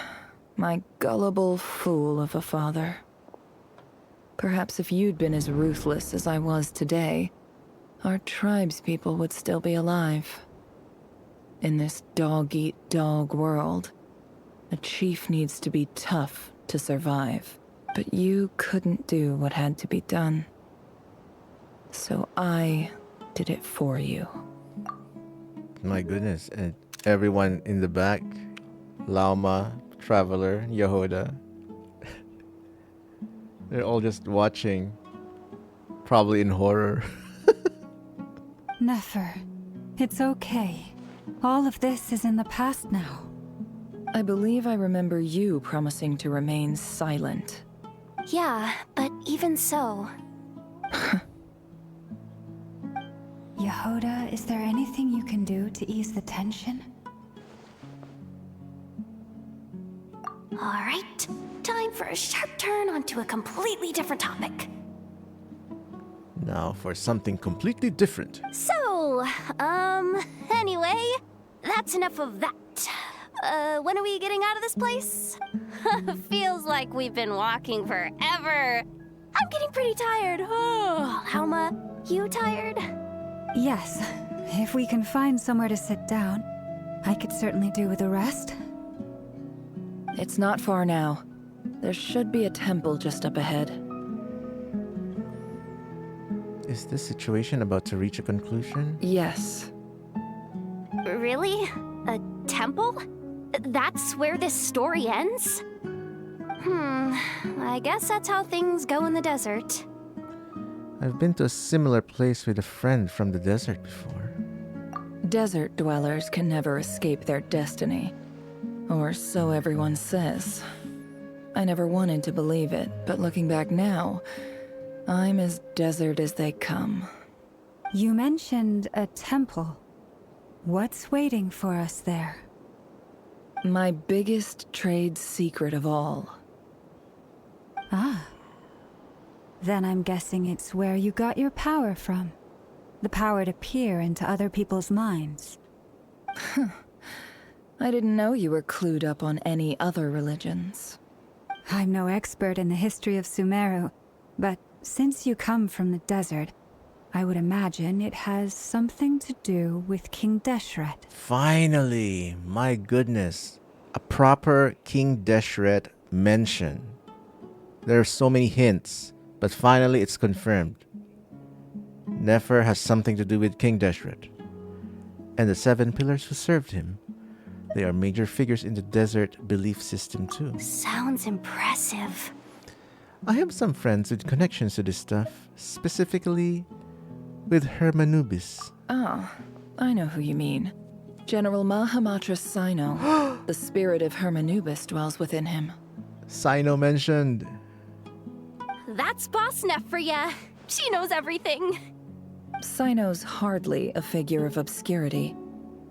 my gullible fool of a father. Perhaps if you'd been as ruthless as I was today, our tribespeople would still be alive. In this dog-eat-dog world, a chief needs to be tough to survive. But you couldn't do what had to be done. So I did it for you. My goodness. And everyone in the back, Lauma, Traveler, Yehuda, they're all just watching, Probably in horror. Nefer, it's okay. All of this is in the past now. I believe I remember you promising to remain silent. Yeah, but even so. Yehoda, is there anything you can do to ease the tension? Alright, time for a sharp turn onto a completely different topic. Now for something completely different. So, anyway, that's enough of that. When are we getting out of this place? Feels like we've been walking forever. I'm getting pretty tired. Oh, Halma, you tired? Yes. If we can find somewhere to sit down, I could certainly do with a rest. It's not far now. There should be a temple just up ahead. Is this situation about to reach a conclusion? Yes. Really? A temple? That's where this story ends? I guess that's how things go in the desert. I've been to a similar place with a friend from the desert before. Desert dwellers can never escape their destiny. Or so everyone says. I never wanted to believe it, but looking back now, I'm as desert as they come. You mentioned a temple. What's waiting for us there? My biggest trade secret of all. Ah. Then I'm guessing it's where you got your power from. The power to peer into other people's minds. I didn't know you were clued up on any other religions. I'm no expert in the history of Sumeru, but since you come from the desert, I would imagine it has something to do with King Deshret. Finally! My goodness. A proper King Deshret mention. There are so many hints, but finally it's confirmed. Nefer has something to do with King Deshret. And the 7 pillars who served him. They are major figures in the desert belief system too. Sounds impressive. I have some friends with connections to this stuff, specifically with Hermanubis. Ah, I know who you mean. General Mahamatra Sino. The spirit of Hermanubis dwells within him. Sino mentioned. That's Boss Neff for ya. She knows everything. Sino's hardly a figure of obscurity,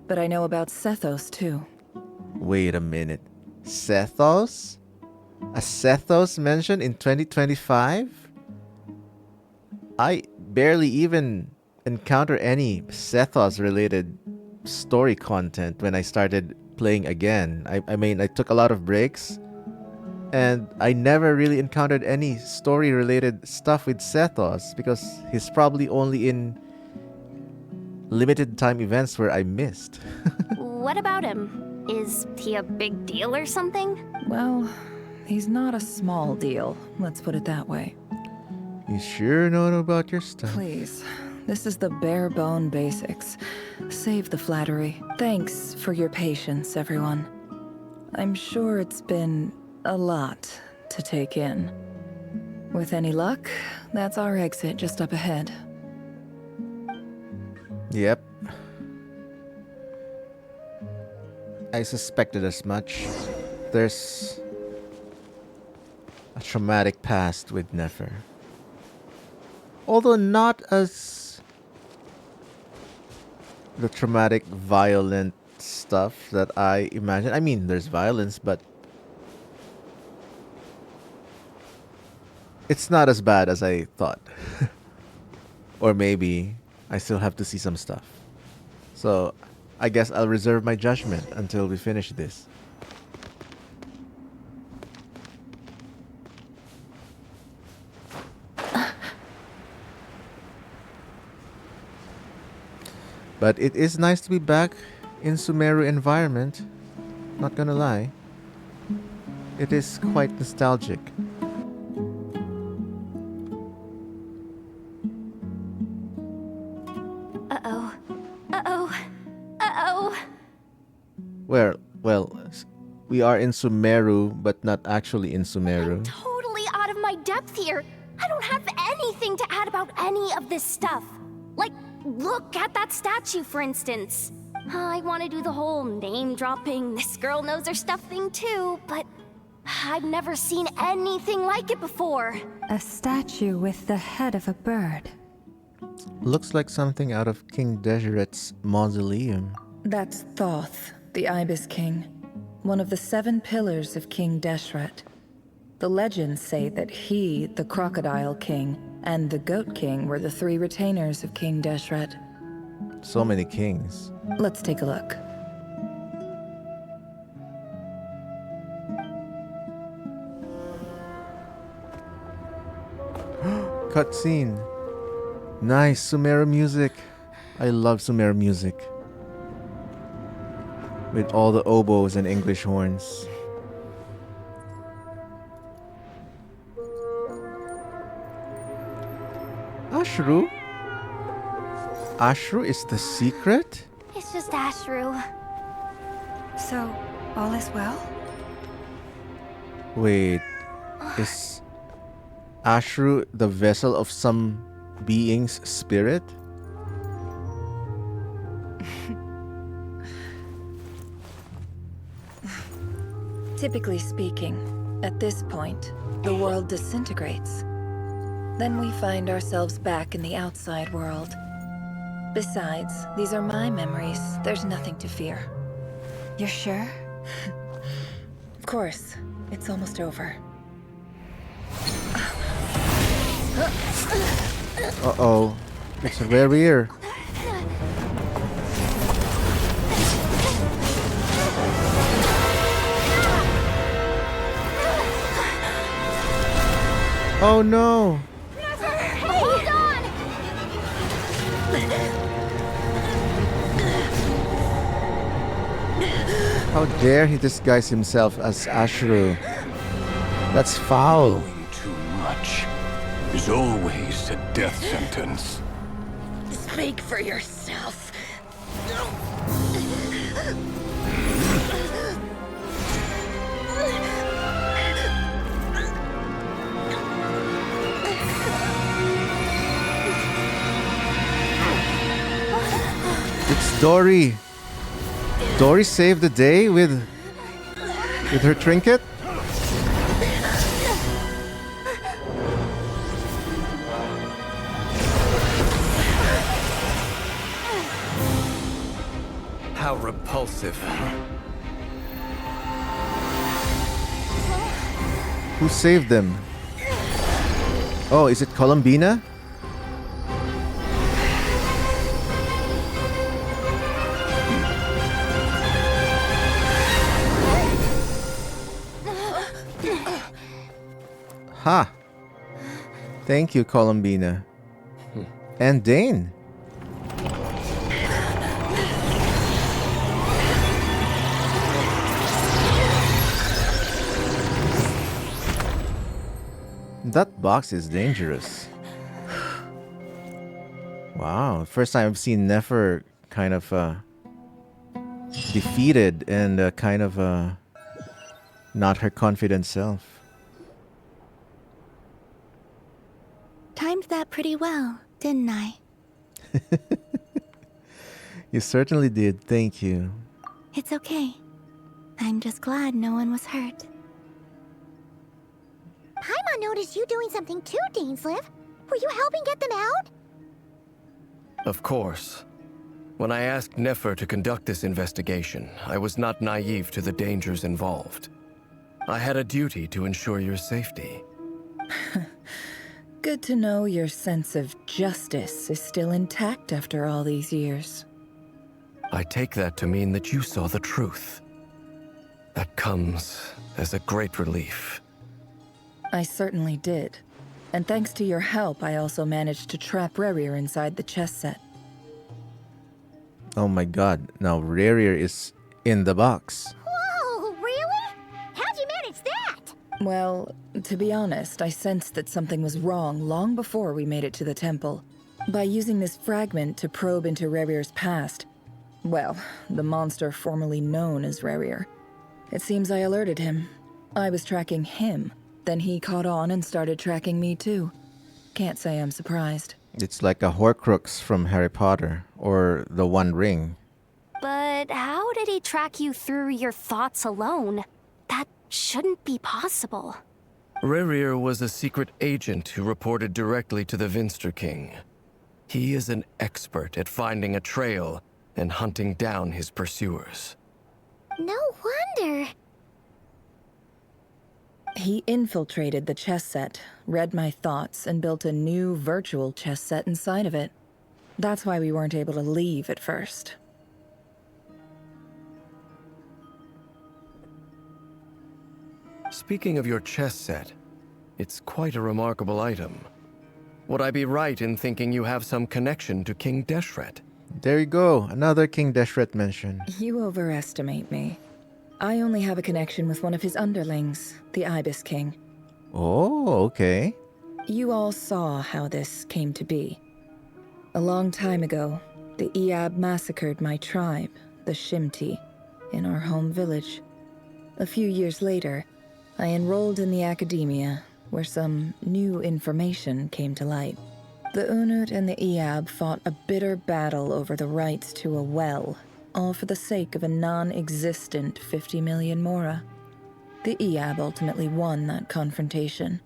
but I know about Sethos too. Wait a minute. Sethos? A Sethos mentioned in 2025? I barely even encounter any Sethos-related story content when I started playing again. I mean, I took a lot of breaks, and I never really encountered any story-related stuff with Sethos because he's probably only in limited time events where I missed. What about him? Is he a big deal or something? Well, he's not a small deal, let's put it that way. You sure know about your stuff. Please, this is the bare bone basics. Save the flattery. Thanks for your patience, everyone. I'm sure it's been a lot to take in. With any luck, that's our exit just up ahead. Yep. I suspected as much. There's a traumatic past with Nefer. Although not as the traumatic, violent stuff that I imagine. I mean, there's violence, but it's not as bad as I thought. Or maybe I still have to see some stuff. So I guess I'll reserve my judgment until we finish this. But it is nice to be back in Sumeru environment. Not gonna lie. It is quite nostalgic. Uh-oh. Uh-oh. Uh-oh. Well, we are in Sumeru, but not actually in Sumeru. Totally out of my depth here. I don't have anything to add about any of this stuff. Like, look at that statue, for instance. I want to do the whole name-dropping, this girl knows her stuff thing too, but I've never seen anything like it before. A statue with the head of a bird. Looks like something out of King Deseret's mausoleum. That's Thoth, the Ibis King, one of the 7 pillars of King Deseret. The legends say that he, the Crocodile King, and the Goat King were the 3 retainers of King Deseret. So many kings. Let's take a look. Cutscene. Nice Sumeru music. I love Sumeru music. With all the oboes and English horns. Ashru? Ashru is the secret? It's just Ashru. So, all is well? Wait, is Ashru the vessel of some being's spirit? Typically speaking, at this point, the world disintegrates. Then we find ourselves back in the outside world. Besides, these are my memories. There's nothing to fear. You're sure? Of course. It's almost over. Uh-oh. It's Rerir. Oh no! Hold on! How dare he disguise himself as Ashru? That's foul. Too much is always a death sentence. Speak for yourself. It's Dory. Dory saved the day with her trinket? How repulsive. Who saved them? Oh, is it Columbina? Ha! Thank you, Columbina. And Dane. That box is dangerous. Wow, first time I've seen Nefer kind of defeated and kind of not her confident self. Timed that pretty well, didn't I? You certainly did, thank you. It's okay. I'm just glad no one was hurt. Paimon noticed you doing something too, Dainsleif. Were you helping get them out? Of course. When I asked Nefer to conduct this investigation, I was not naive to the dangers involved. I had a duty to ensure your safety. Good to know your sense of justice is still intact after all these years. I take that to mean that you saw the truth. That comes as a great relief. I certainly did. And thanks to your help, I also managed to trap Rerir inside the chess set. Oh my god, now Rerir is in the box. Whoa, really? How'd you manage that? Well, to be honest, I sensed that something was wrong long before we made it to the temple. By using this fragment to probe into Rerir's past, well, the monster formerly known as Rerir, it seems I alerted him. I was tracking him, then he caught on and started tracking me too. Can't say I'm surprised. It's like a Horcrux from Harry Potter, or the One Ring. But how did he track you through your thoughts alone? That shouldn't be possible. Rerir was a secret agent who reported directly to the Vinster King. He is an expert at finding a trail and hunting down his pursuers. No wonder. He infiltrated the chess set, read my thoughts, and built a new virtual chess set inside of it. That's why we weren't able to leave at first. Speaking of your chess set, it's quite a remarkable item. Would I be right in thinking you have some connection to King Deshret? There you go, another King Deshret mention. You overestimate me. I only have a connection with one of his underlings, the Ibis King. Oh, okay. You all saw how this came to be. A long time ago, the Iab massacred my tribe, the Shimti, in our home village. A few years later, I enrolled in the academia, where some new information came to light. The Unut and the Iab fought a bitter battle over the rights to a well, all for the sake of a non-existent 50 million Mora. The Iab ultimately won that confrontation,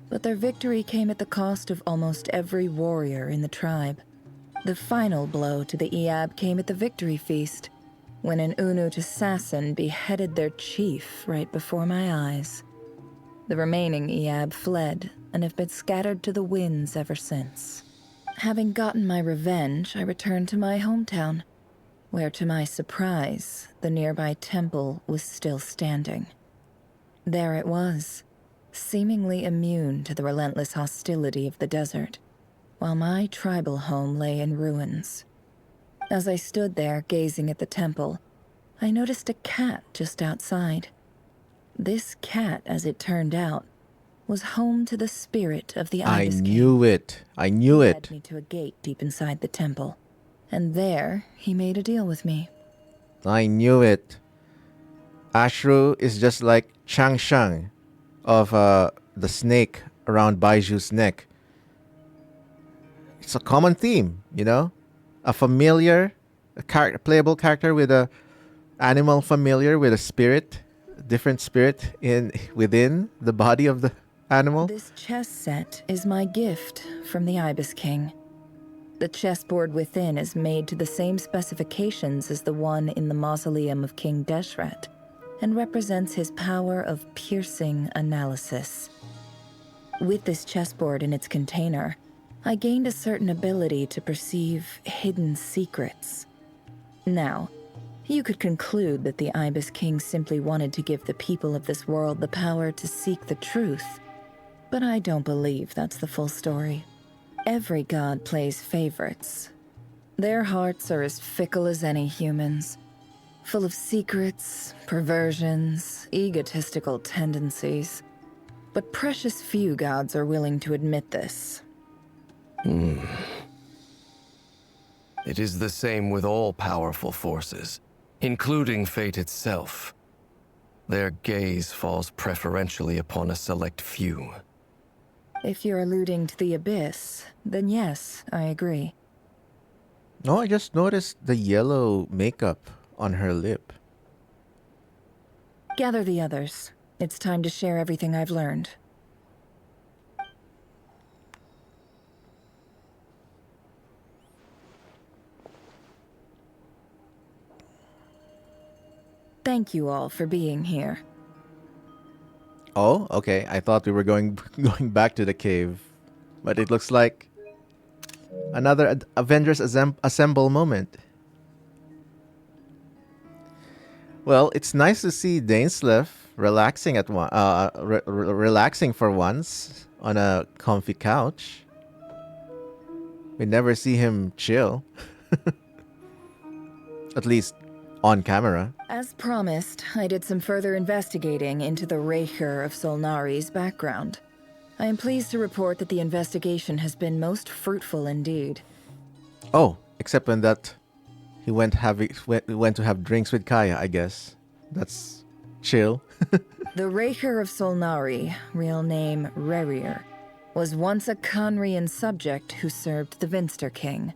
but their victory came at the cost of almost every warrior in the tribe. The final blow to the Iab came at the victory feast, when an Unut assassin beheaded their chief right before my eyes. The remaining Iab fled and have been scattered to the winds ever since. Having gotten my revenge, I returned to my hometown, where to my surprise, the nearby temple was still standing. There it was, seemingly immune to the relentless hostility of the desert, while my tribal home lay in ruins. As I stood there gazing at the temple, I noticed a cat just outside. This cat, as it turned out, was home to the spirit of the Ibis King. I knew it. I knew He it. led me to a gate deep inside the temple, and there he made a deal with me. I knew it. Ashru is just like Chang Shang of the snake around Baiju's neck. It's a common theme, you know? A familiar, a playable character with a animal familiar with a spirit, different spirit within the body of the animal. This chess set is my gift from the Ibis King. The chessboard within is made to the same specifications as the one in the mausoleum of King Deshret, and represents his power of piercing analysis. With this chessboard in its container, I gained a certain ability to perceive hidden secrets. Now, you could conclude that the Ibis King simply wanted to give the people of this world the power to seek the truth, but I don't believe that's the full story. Every god plays favorites. Their hearts are as fickle as any human's, full of secrets, perversions, egotistical tendencies. But precious few gods are willing to admit this. It is the same with all powerful forces, including fate itself. Their gaze falls preferentially upon a select few. If you're alluding to the Abyss, then yes, I agree. No, I just noticed the yellow makeup on her lip. Gather the others. It's time to share everything I've learned. Thank you all for being here. Oh, okay. I thought we were going back to the cave, but it looks like another Avengers Assemble moment. Well, it's nice to see Dainsleif relaxing relaxing for once on a comfy couch. We never see him chill, at least on camera. As promised, I did some further investigating into the Rerir of Solnari's background. I am pleased to report that the investigation has been most fruitful indeed. Oh, except when that he went to have drinks with Kaya, I guess. That's chill. The Rerir of Solnari, real name Rerir, was once a Conrian subject who served the Vinster King.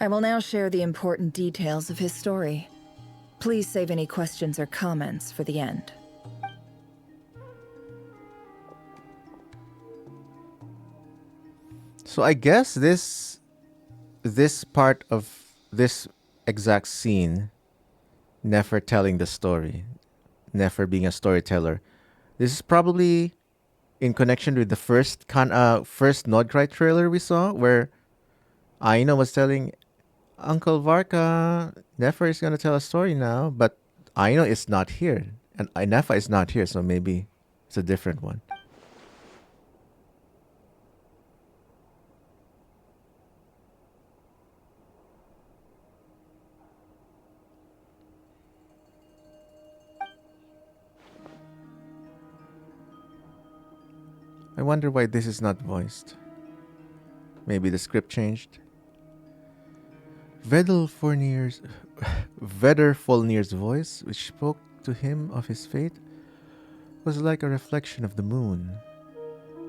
I will now share the important details of his story. Please save any questions or comments for the end. So I guess this part of this exact scene, Nefer telling the story, Nefer being a storyteller, this is probably in connection with the first Nod-Krai trailer we saw, where Aina was telling Uncle Varka, Nefer is gonna tell a story now, but Aina is not here, and Nefer is not here, so maybe it's a different one. I wonder why this is not voiced. Maybe the script changed. Vedder Folnir's voice, which spoke to him of his fate, was like a reflection of the moon.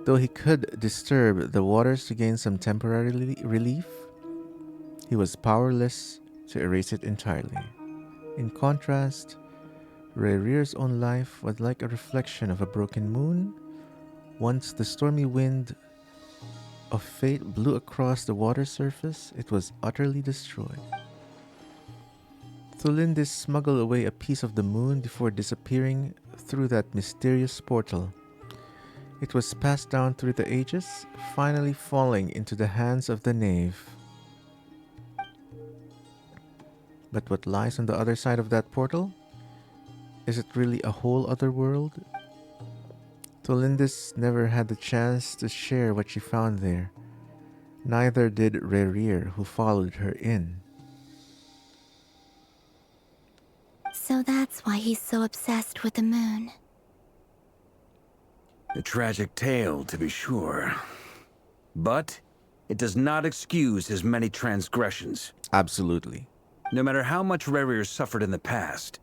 Though he could disturb the waters to gain some temporary relief, he was powerless to erase it entirely. In contrast, Rerir's own life was like a reflection of a broken moon. Once the stormy wind of fate blew across the water surface, it was utterly destroyed. Tholindis smuggled away a piece of the moon before disappearing through that mysterious portal. It was passed down through the ages, finally falling into the hands of the knave. But what lies on the other side of that portal? Is it really a whole other world? Tholindis never had the chance to share what she found there. Neither did Rerir, who followed her in. So that's why he's so obsessed with the moon. A tragic tale, to be sure. But it does not excuse his many transgressions. Absolutely. No matter how much Rerir suffered in the past,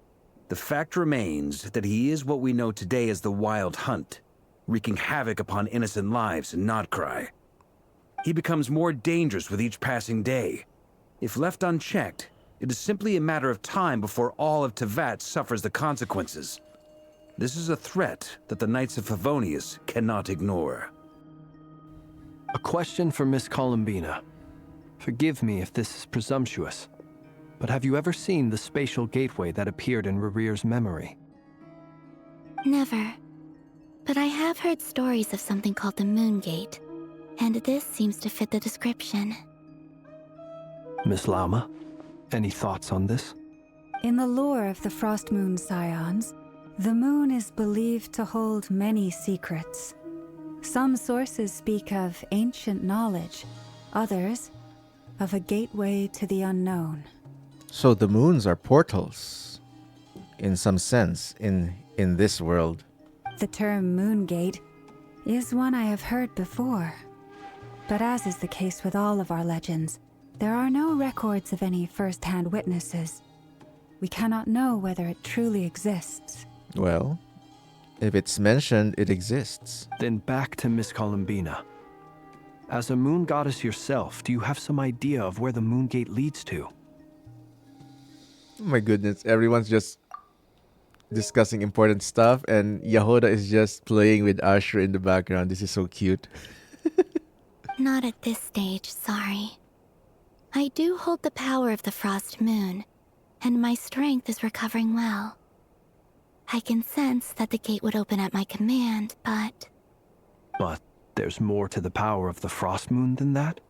the fact remains that he is what we know today as the Wild Hunt, wreaking havoc upon innocent lives in Nod-Krai. He becomes more dangerous with each passing day. If left unchecked, it is simply a matter of time before all of Teyvat suffers the consequences. This is a threat that the Knights of Favonius cannot ignore. A question for Miss Columbina. Forgive me if this is presumptuous, but have you ever seen the spatial gateway that appeared in Rerir's memory? Never. But I have heard stories of something called the Moon Gate, and this seems to fit the description. Miss Lauma, any thoughts on this? In the lore of the Frost Moon Scions, the moon is believed to hold many secrets. Some sources speak of ancient knowledge, others of a gateway to the unknown. So the moons are portals, in some sense, in this world. The term Moon Gate is one I have heard before. But as is the case with all of our legends, there are no records of any first-hand witnesses. We cannot know whether it truly exists. Well, if it's mentioned, it exists. Then back to Miss Columbina. As a moon goddess yourself, do you have some idea of where the Moon Gate leads to? Oh my goodness, everyone's just discussing important stuff, and Yehuda is just playing with Asher in the background. This is so cute. Not at this stage, sorry. I do hold the power of the Frost Moon, and my strength is recovering well. I can sense that the gate would open at my command, but... But there's more to the power of the Frost Moon than that?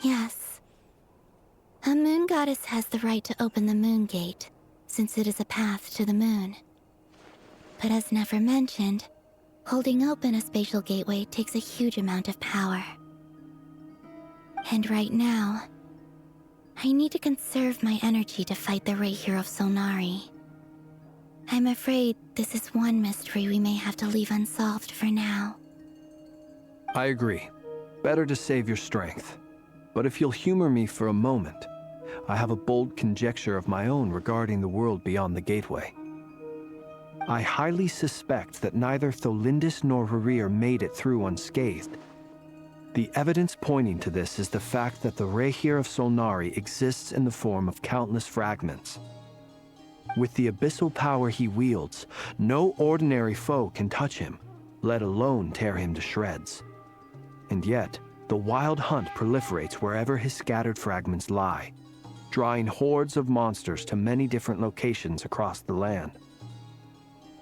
Yes. A moon goddess has the right to open the Moon Gate, since it is a path to the moon. But as Nefer mentioned, holding open a spatial gateway takes a huge amount of power. And right now, I need to conserve my energy to fight the Raid Hero Solnari. I'm afraid this is one mystery we may have to leave unsolved for now. I agree. Better to save your strength. But if you'll humor me for a moment, I have a bold conjecture of my own regarding the world beyond the gateway. I highly suspect that neither Tholindis nor Rerir made it through unscathed. The evidence pointing to this is the fact that the Rerir of Solnari exists in the form of countless fragments. With the abyssal power he wields, no ordinary foe can touch him, let alone tear him to shreds. And yet, the Wild Hunt proliferates wherever his scattered fragments lie, drawing hordes of monsters to many different locations across the land.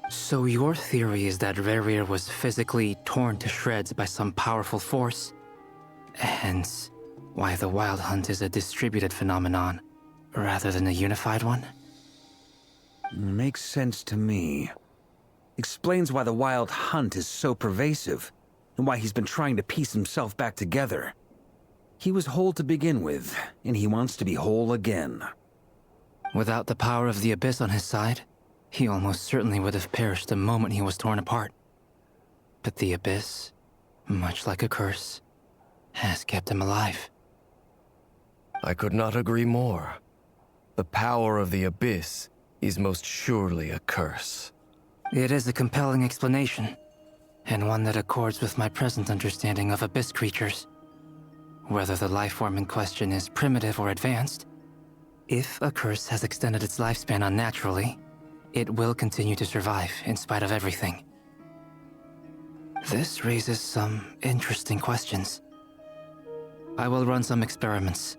So your theory is that Rerir was physically torn to shreds by some powerful force? Hence, why the Wild Hunt is a distributed phenomenon, rather than a unified one? Makes sense to me. Explains why the Wild Hunt is so pervasive, and why he's been trying to piece himself back together. He was whole to begin with, and he wants to be whole again. Without the power of the Abyss on his side, he almost certainly would have perished the moment he was torn apart. But the Abyss, much like a curse, has kept him alive. I could not agree more. The power of the Abyss is most surely a curse. It is a compelling explanation, and one that accords with my present understanding of Abyss creatures. Whether the life form in question is primitive or advanced, if a curse has extended its lifespan unnaturally, it will continue to survive in spite of everything. This raises some interesting questions. I will run some experiments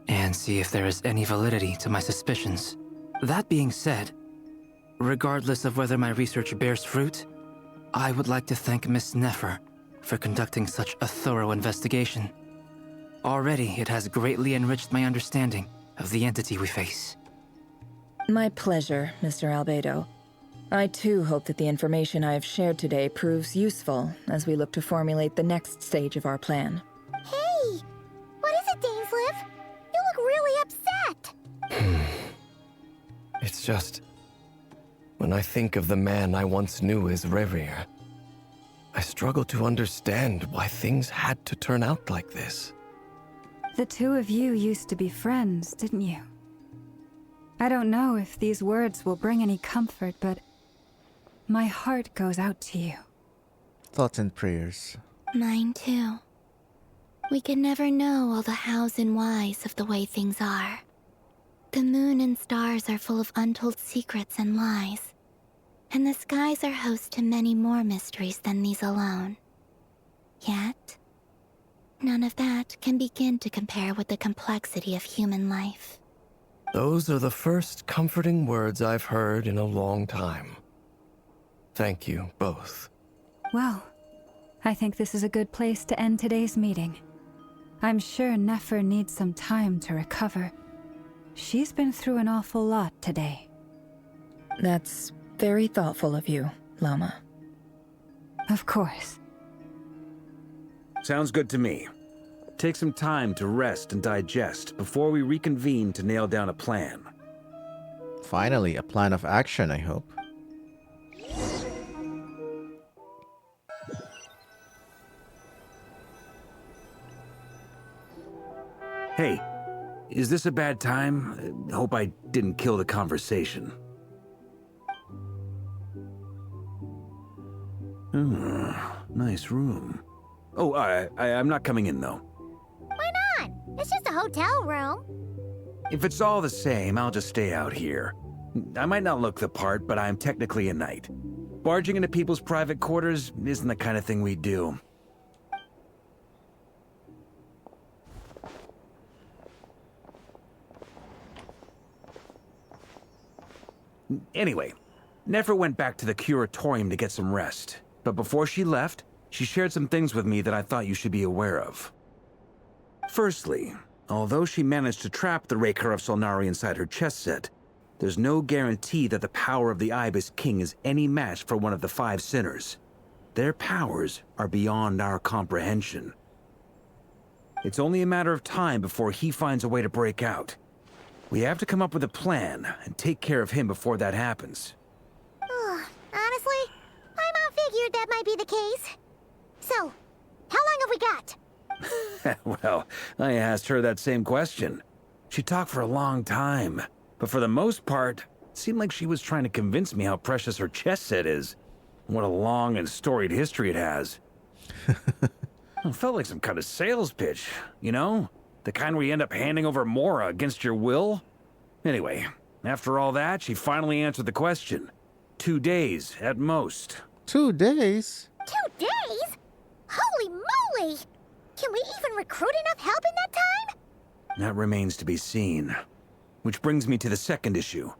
and see if there is any validity to my suspicions. That being said, regardless of whether my research bears fruit, I would like to thank Miss Nefer for conducting such a thorough investigation. Already, it has greatly enriched my understanding of the entity we face. My pleasure, Mr. Albedo. I too hope that the information I have shared today proves useful as we look to formulate the next stage of our plan. Hey! What is it, Dainsleif? You look really upset! It's just... when I think of the man I once knew as Rerir, I struggle to understand why things had to turn out like this. The two of you used to be friends, didn't you? I don't know if these words will bring any comfort, but my heart goes out to you. Thoughts and prayers. Mine too. We could never know all the hows and whys of the way things are. The moon and stars are full of untold secrets and lies, and the skies are host to many more mysteries than these alone. Yet, none of that can begin to compare with the complexity of human life. Those are the first comforting words I've heard in a long time. Thank you, both. Well, I think this is a good place to end today's meeting. I'm sure Nefer needs some time to recover. She's been through an awful lot today. That's very thoughtful of you, Lama. Of course. Sounds good to me. Take some time to rest and digest before we reconvene to nail down a plan. Finally, a plan of action, I hope. Hey, is this a bad time? Hope I didn't kill the conversation. Nice room. Oh, I'm not coming in, though. Why not? It's just a hotel room. If it's all the same, I'll just stay out here. I might not look the part, but I'm technically a knight. Barging into people's private quarters isn't the kind of thing we do. Anyway, Nefer went back to the curatorium to get some rest. But before she left, she shared some things with me that I thought you should be aware of. Firstly, although she managed to trap the Rerir of Solnari inside her chess set, there's no guarantee that the power of the Ibis King is any match for one of the 5 sinners. Their powers are beyond our comprehension. It's only a matter of time before he finds a way to break out. We have to come up with a plan and take care of him before that happens. Honestly, my mom figured that might be the case. So, how long have we got? Well, I asked her that same question. She talked for a long time, but for the most part, Seemed like she was trying to convince me how precious her chess set is. What a long and storied history it has. It felt like some kind of sales pitch, you know? The kind where you end up handing over Mora against your will. Anyway, after all that, she finally answered the question. 2 days, at most. 2 days? 2 days? Holy moly! Can we even recruit enough help in that time? That remains to be seen. Which brings me to the second issue.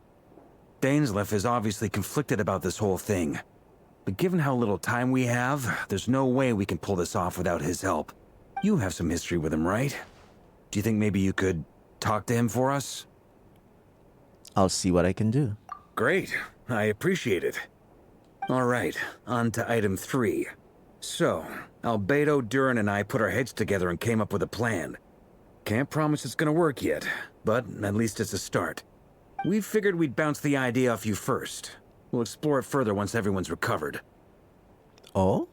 Dainsleif is obviously conflicted about this whole thing. But given how little time we have, there's no way we can pull this off without his help. You have some history with him, right? Do you think maybe you could talk to him for us? I'll see what I can do. Great. I appreciate it. All right, on to item 3. So, Albedo, Durin, and I put our heads together and came up with a plan. Can't promise it's gonna work yet, but at least it's a start. We figured we'd bounce the idea off you first. We'll explore it further once everyone's recovered. Oh?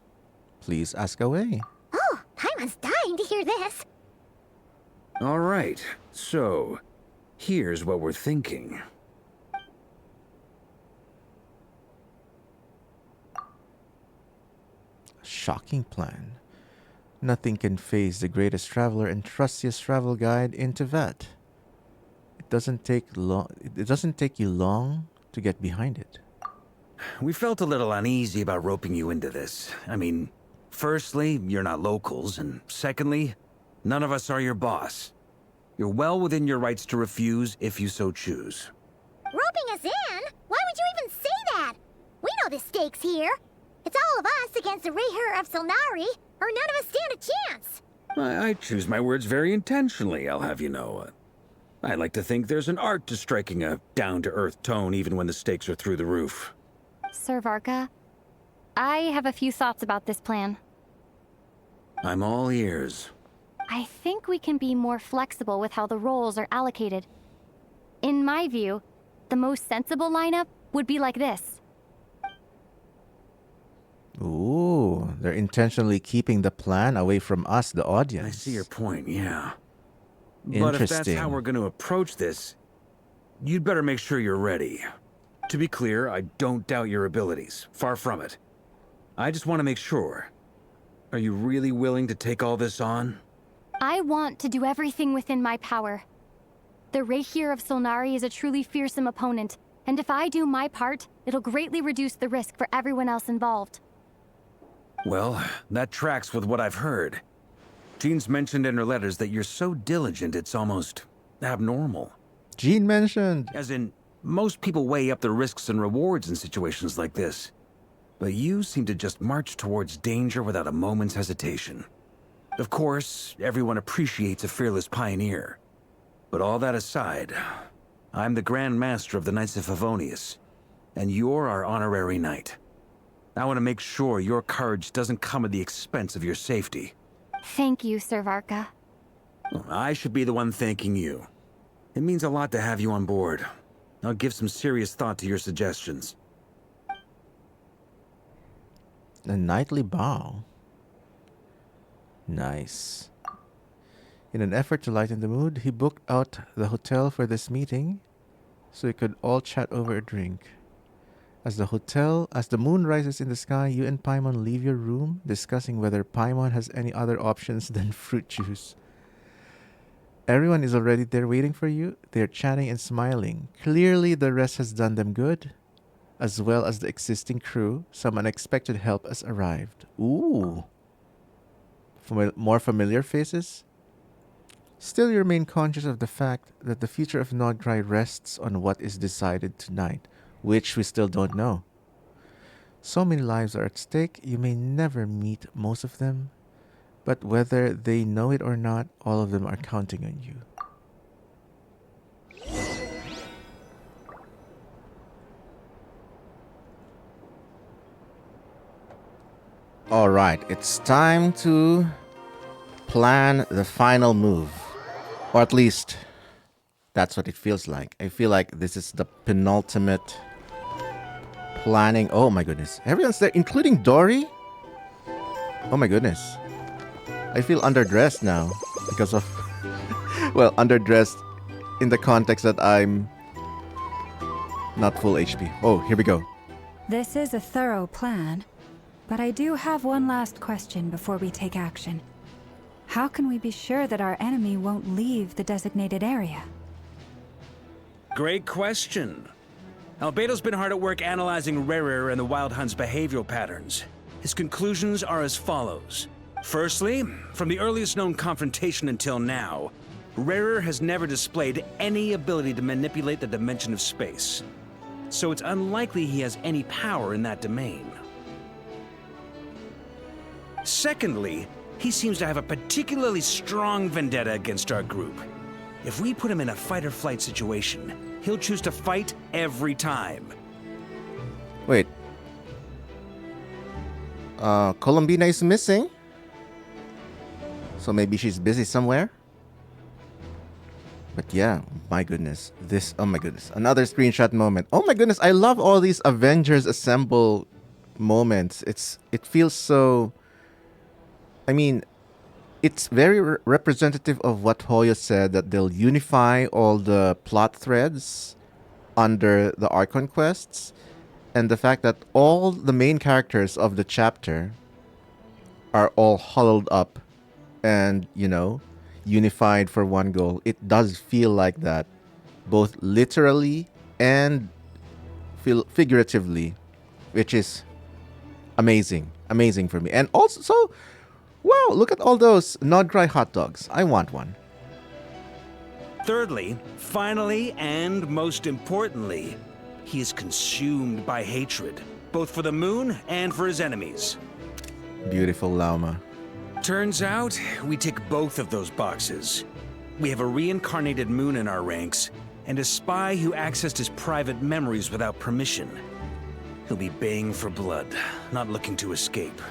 Please ask away. Oh, Paimon's dying to hear this. All right, so here's what we're thinking. Shocking plan. Nothing can phase the greatest traveler and trustiest travel guide in Teyvat. It doesn't take you long to get behind it. We felt a little uneasy about roping you into this. I mean, firstly, you're not locals, and secondly, none of us are your boss. You're well within your rights to refuse if you so choose. Roping us in? Why would you even say that? We know the stakes here. It's all of us against the Rerir of Solnari, or none of us stand a chance. I choose my words very intentionally, I'll have you know. I like to think there's an art to striking a down-to-earth tone even when the stakes are through the roof. Sir Varka, I have a few thoughts about this plan. I'm all ears. I think we can be more flexible with how the roles are allocated. In my view, the most sensible lineup would be like this. Ooh, they're intentionally keeping the plan away from us, the audience. I see your point, yeah. Interesting. But if that's how we're going to approach this, you'd better make sure you're ready. To be clear, I don't doubt your abilities. Far from it. I just want to make sure. Are you really willing to take all this on? I want to do everything within my power. The Rerir of Solnari is a truly fearsome opponent, and if I do my part, it'll greatly reduce the risk for everyone else involved. Well, that tracks with what I've heard. Jean's mentioned in her letters that you're so diligent it's almost abnormal. Jean mentioned. As in, most people weigh up the risks and rewards in situations like this. But you seem to just march towards danger without a moment's hesitation. Of course, everyone appreciates a fearless pioneer. But all that aside, I'm the Grand Master of the Knights of Favonius, and you're our honorary knight. I want to make sure your courage doesn't come at the expense of your safety. Thank you, Sir Varka. I should be the one thanking you. It means a lot to have you on board. I'll give some serious thought to your suggestions. A knightly bow. Nice. In an effort to lighten the mood, he booked out the hotel for this meeting so we could all chat over a drink. As the moon rises in the sky, you and Paimon leave your room, discussing whether Paimon has any other options than fruit juice. Everyone is already there waiting for you. They're chatting and smiling. Clearly, the rest has done them good. As well as the existing crew, some unexpected help has arrived. Ooh. More familiar faces? Still, you remain conscious of the fact that the future of Nod-Krai rests on what is decided tonight, which we still don't know. So many lives are at stake, you may never meet most of them, but whether they know it or not, all of them are counting on you. Alright, it's time to plan the final move. Or at least, that's what it feels like. I feel like this is the penultimate planning. Oh my goodness. Everyone's there, including Dory? Oh my goodness. I feel underdressed now because of... well, underdressed in the context that I'm Not full HP. Oh, here we go. This is a thorough plan, but I do have one last question before we take action. How can we be sure that our enemy won't leave the designated area? Great question. Albedo's been hard at work analyzing Rerir and the Wild Hunt's behavioral patterns. His conclusions are as follows. Firstly, from the earliest known confrontation until now, Rerir has never displayed any ability to manipulate the dimension of space. So it's unlikely he has any power in that domain. Secondly, he seems to have a particularly strong vendetta against our group. If we put him in a fight-or-flight situation, he'll choose to fight every time. Wait. Columbina is missing? So maybe she's busy somewhere? But yeah, my goodness. Oh my goodness. Another screenshot moment. Oh my goodness, I love all these Avengers Assemble moments. It feels so... I mean, it's very representative of what Hoyo said, that they'll unify all the plot threads under the Archon quests, and the fact that all the main characters of the chapter are all huddled up and, you know, unified for one goal. It does feel like that, both literally and figuratively, which is amazing for me. And also, wow, look at all those Nod-Krai hot dogs. I want one. Thirdly, finally, and most importantly, he is consumed by hatred, both for the moon and for his enemies. Beautiful Lauma. Turns out, we tick both of those boxes. We have a reincarnated moon in our ranks, and a spy who accessed his private memories without permission. He'll be baying for blood, not looking to escape.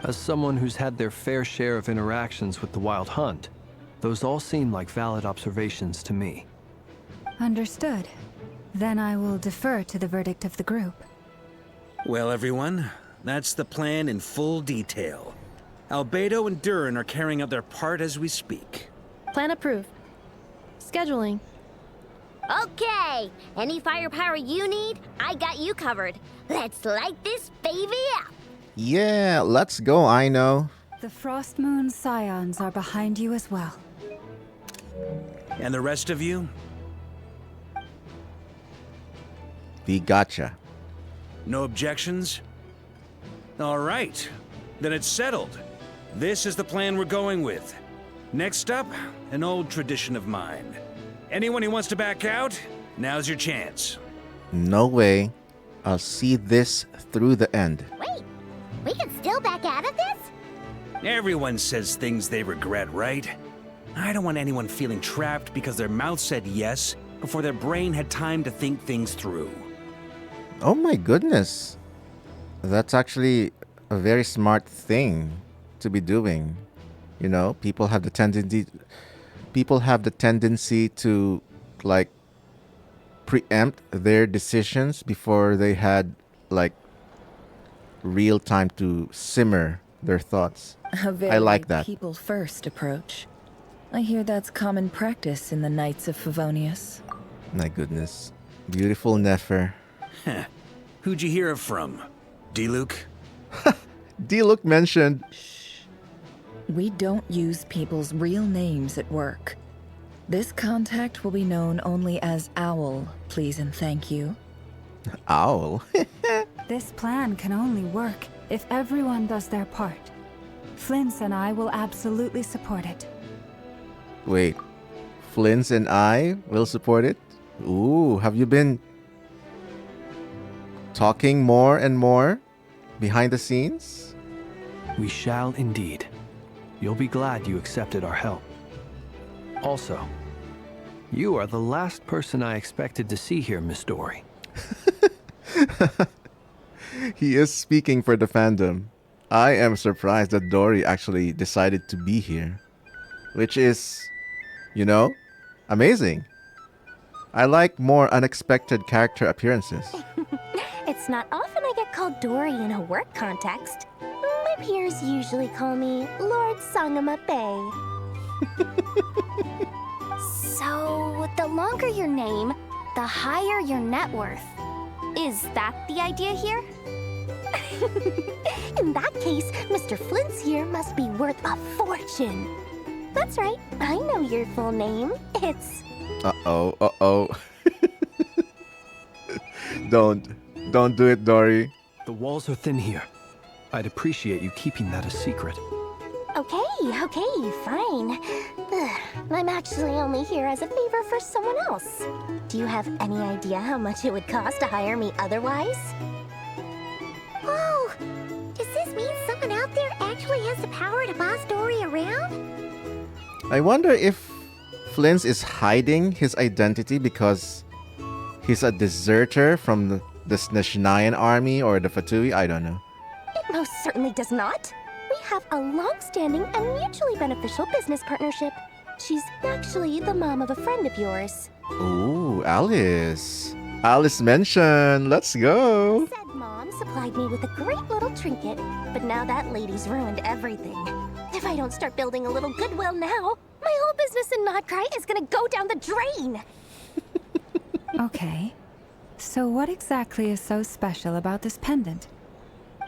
As someone who's had their fair share of interactions with the Wild Hunt, those all seem like valid observations to me. Understood. Then I will defer to the verdict of the group. Well, everyone, that's the plan in full detail. Albedo and Durin are carrying out their part as we speak. Plan approved. Scheduling. Okay, any firepower you need, I got you covered. Let's light this baby up. Yeah, let's go, I know. The Frost Moon Scions are behind you as well. And the rest of you? We gotcha. No objections? All right, then it's settled. This is the plan we're going with. Next up, an old tradition of mine. Anyone who wants to back out, now's your chance. No way. I'll see this through the end. Wait, we can still back out of this? Everyone says things they regret, right? I don't want anyone feeling trapped because their mouth said yes before their brain had time to think things through. Oh my goodness. That's actually a very smart thing to be doing. You know, people have the tendency to like preempt their decisions before they had like real time to simmer their thoughts. I like that. People first approach. I hear that's common practice in the Knights of Favonius. My goodness. Beautiful Nefer. Who'd you hear it from? Diluc? Diluc mentioned. We don't use people's real names at work. This contact will be known only as Owl, please and thank you. Owl? This plan can only work if everyone does their part. Flint's and I will absolutely support it. Wait, Flint's and I will support it? Ooh, have you been talking more and more behind the scenes? We shall indeed. You'll be glad you accepted our help. Also, you are the last person I expected to see here, Miss Dory. He is speaking for the fandom. I am surprised that Dory actually decided to be here. Which is, you know, amazing. I like more unexpected character appearances. It's not often I get called Dory in a work context. My peers usually call me Lord Sangama Bay. So, the longer your name, the higher your net worth. Is that the idea here? In that case, Mr. Flint's here must be worth a fortune. That's right, I know your full name. It's... Uh-oh. Don't do it, Dory. The walls are thin here. I'd appreciate you keeping that a secret. Okay, fine. I'm actually only here as a favor for someone else. Do you have any idea how much it would cost to hire me otherwise? Whoa! Does this mean someone out there actually has the power to boss Dory around? I wonder if Flint is hiding his identity because he's a deserter from the Sneshnayan army or the Fatui. I don't know. It most certainly does not. We have a long-standing and mutually beneficial business partnership. She's actually the mom of a friend of yours. Ooh, Alice. Alice mentioned. Let's go. Said mom supplied me with a great little trinket, but now that lady's ruined everything. If I don't start building a little goodwill now, my whole business in Nod-Krai is gonna go down the drain. Okay. So what exactly is so special about this pendant?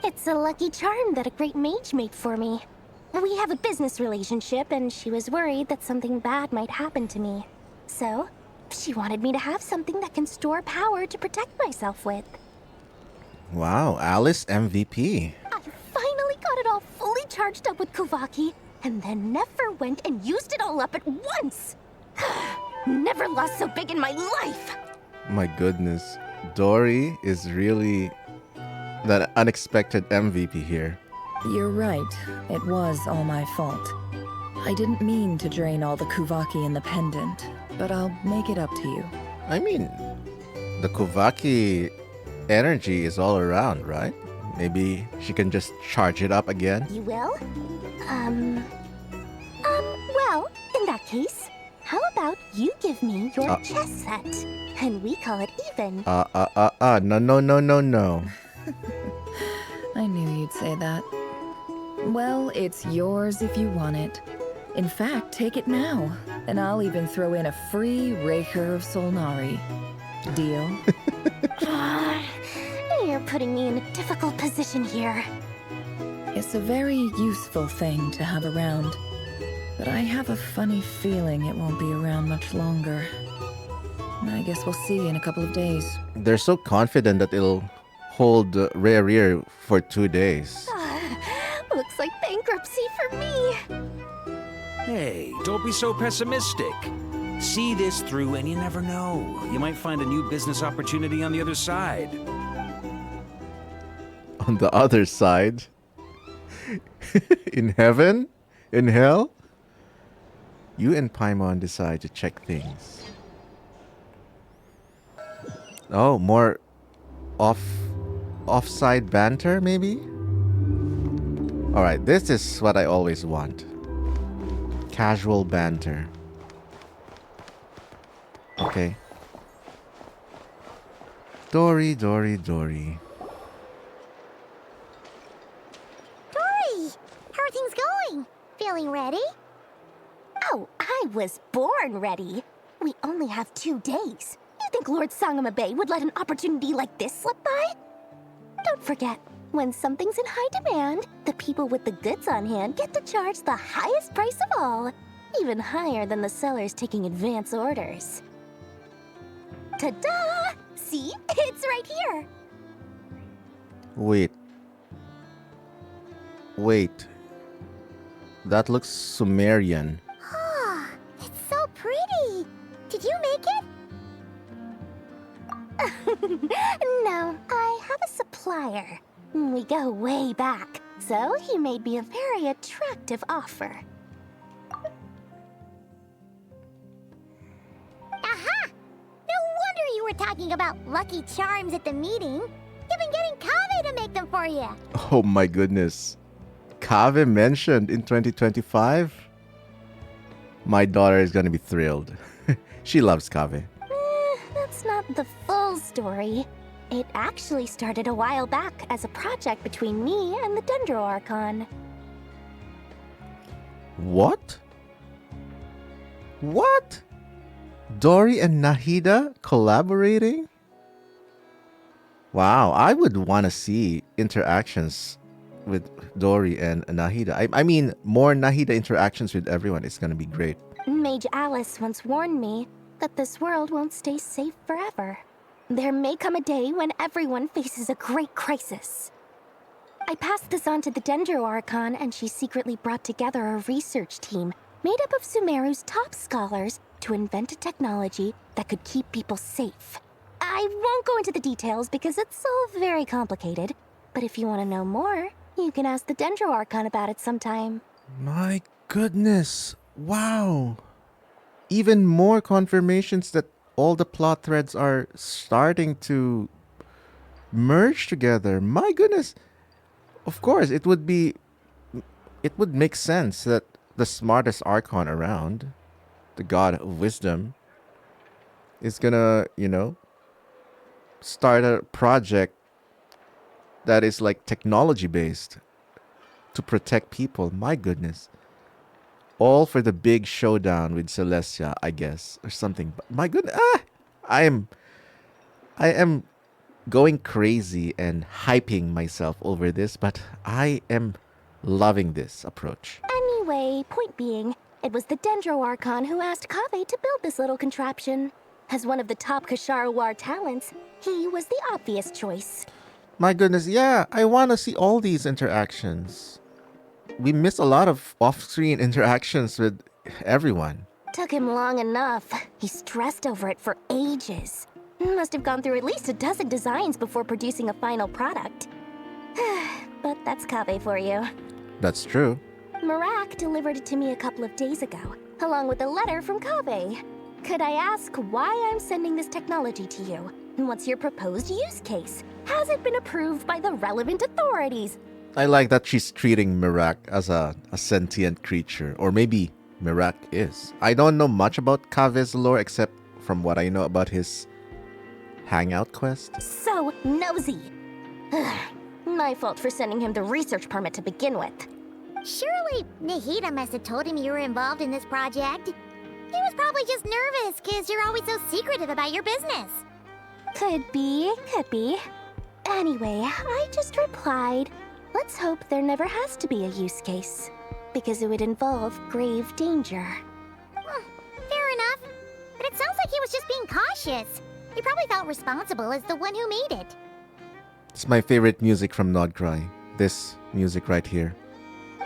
It's a lucky charm that a great mage made for me. We have a business relationship, and she was worried that something bad might happen to me. So, she wanted me to have something that can store power to protect myself with. Wow, Alice MVP. I finally got it all fully charged up with Kuvaki, and then Nefer went and used it all up at once. Never lost so big in my life. My goodness. Dory is really that unexpected MVP here. You're right. It was all my fault. I didn't mean to drain all the Kuvaki in the pendant, but I'll make it up to you. I mean, the Kuvaki energy is all around, right? Maybe she can just charge it up again. You will? Well, in that case, how about you give me your chess set, and we call it even? No. I knew you'd say that. Well, it's yours if you want it. In fact, take it now, and I'll even throw in a free Raker of Solnari. Deal? You're putting me in a difficult position here. It's a very useful thing to have around, but I have a funny feeling it won't be around much longer. I guess we'll see in a couple of days. They're so confident that it'll hold Rerir for 2 days. Looks like bankruptcy for me. Hey, don't be so pessimistic. See this through and you never know. You might find a new business opportunity on the other side. On the other side? In heaven? In hell? You and Paimon decide to check things. Oh, more offside banter, maybe? Alright, this is what I always want. Casual banter. Okay. Dory. Dory! How are things going? Feeling ready? Oh, I was born ready. We only have 2 days. You think Lord Sangamabe would let an opportunity like this slip by? Don't forget, when something's in high demand, the people with the goods on hand get to charge the highest price of all, even higher than the sellers taking advance orders. Ta-da! See? It's right here! Wait. That looks Sumerian. Oh, it's so pretty. Did you make it? No, I have a supplier. We go way back, so he made me a very attractive offer. Aha! No wonder you were talking about lucky charms at the meeting. You've been getting Kaveh to make them for you. Oh my goodness. Kaveh mentioned in 2025? My daughter is gonna be thrilled. She loves Kaveh. That's not the full story. It actually started a while back as a project between me and the Dendro Archon. What? Dory and Nahida collaborating? Wow, I would want to see interactions with Dory and Nahida. I mean, more Nahida interactions with everyone. It's going to be great. Mage Alice once warned me that this world won't stay safe forever. There may come a day when everyone faces a great crisis. I passed this on to the Dendro Archon, and she secretly brought together a research team made up of Sumeru's top scholars to invent a technology that could keep people safe. I won't go into the details because it's all very complicated, but if you want to know more, you can ask the Dendro Archon about it sometime. My goodness. Wow. Even more confirmations that all the plot threads are starting to merge together. My goodness. Of course, it would make sense that the smartest Archon around, the god of wisdom, is gonna, start a project that is like technology based to protect people. My goodness. All for the big showdown with Celestia, I guess, or something. But my goodness, I am going crazy and hyping myself over this, but I am loving this approach. Anyway, point being, it was the Dendro Archon who asked Kaveh to build this little contraption. As one of the top Kashara War talents, he was the obvious choice. My goodness, yeah, I want to see all these interactions. We miss a lot of off-screen interactions with everyone. Took him long enough. He stressed over it for ages. Must have gone through at least a dozen designs before producing a final product. But that's Kaveh for you. That's true. Marak delivered it to me a couple of days ago, along with a letter from Kaveh. Could I ask why I'm sending this technology to you? And what's your proposed use case? Has it been approved by the relevant authorities? I like that she's treating Mirak as a sentient creature. Or maybe Mirak is. I don't know much about Kaveh's lore except from what I know about his hangout quest. So nosy. My fault for sending him the research permit to begin with. Surely Nahida must have told him you were involved in this project. He was probably just nervous because you're always so secretive about your business. Could be. Anyway, I just replied, let's hope there never has to be a use case, because it would involve grave danger. Fair enough. But it sounds like he was just being cautious. He probably felt responsible as the one who made it. It's my favorite music from Nod-Krai. This music right here.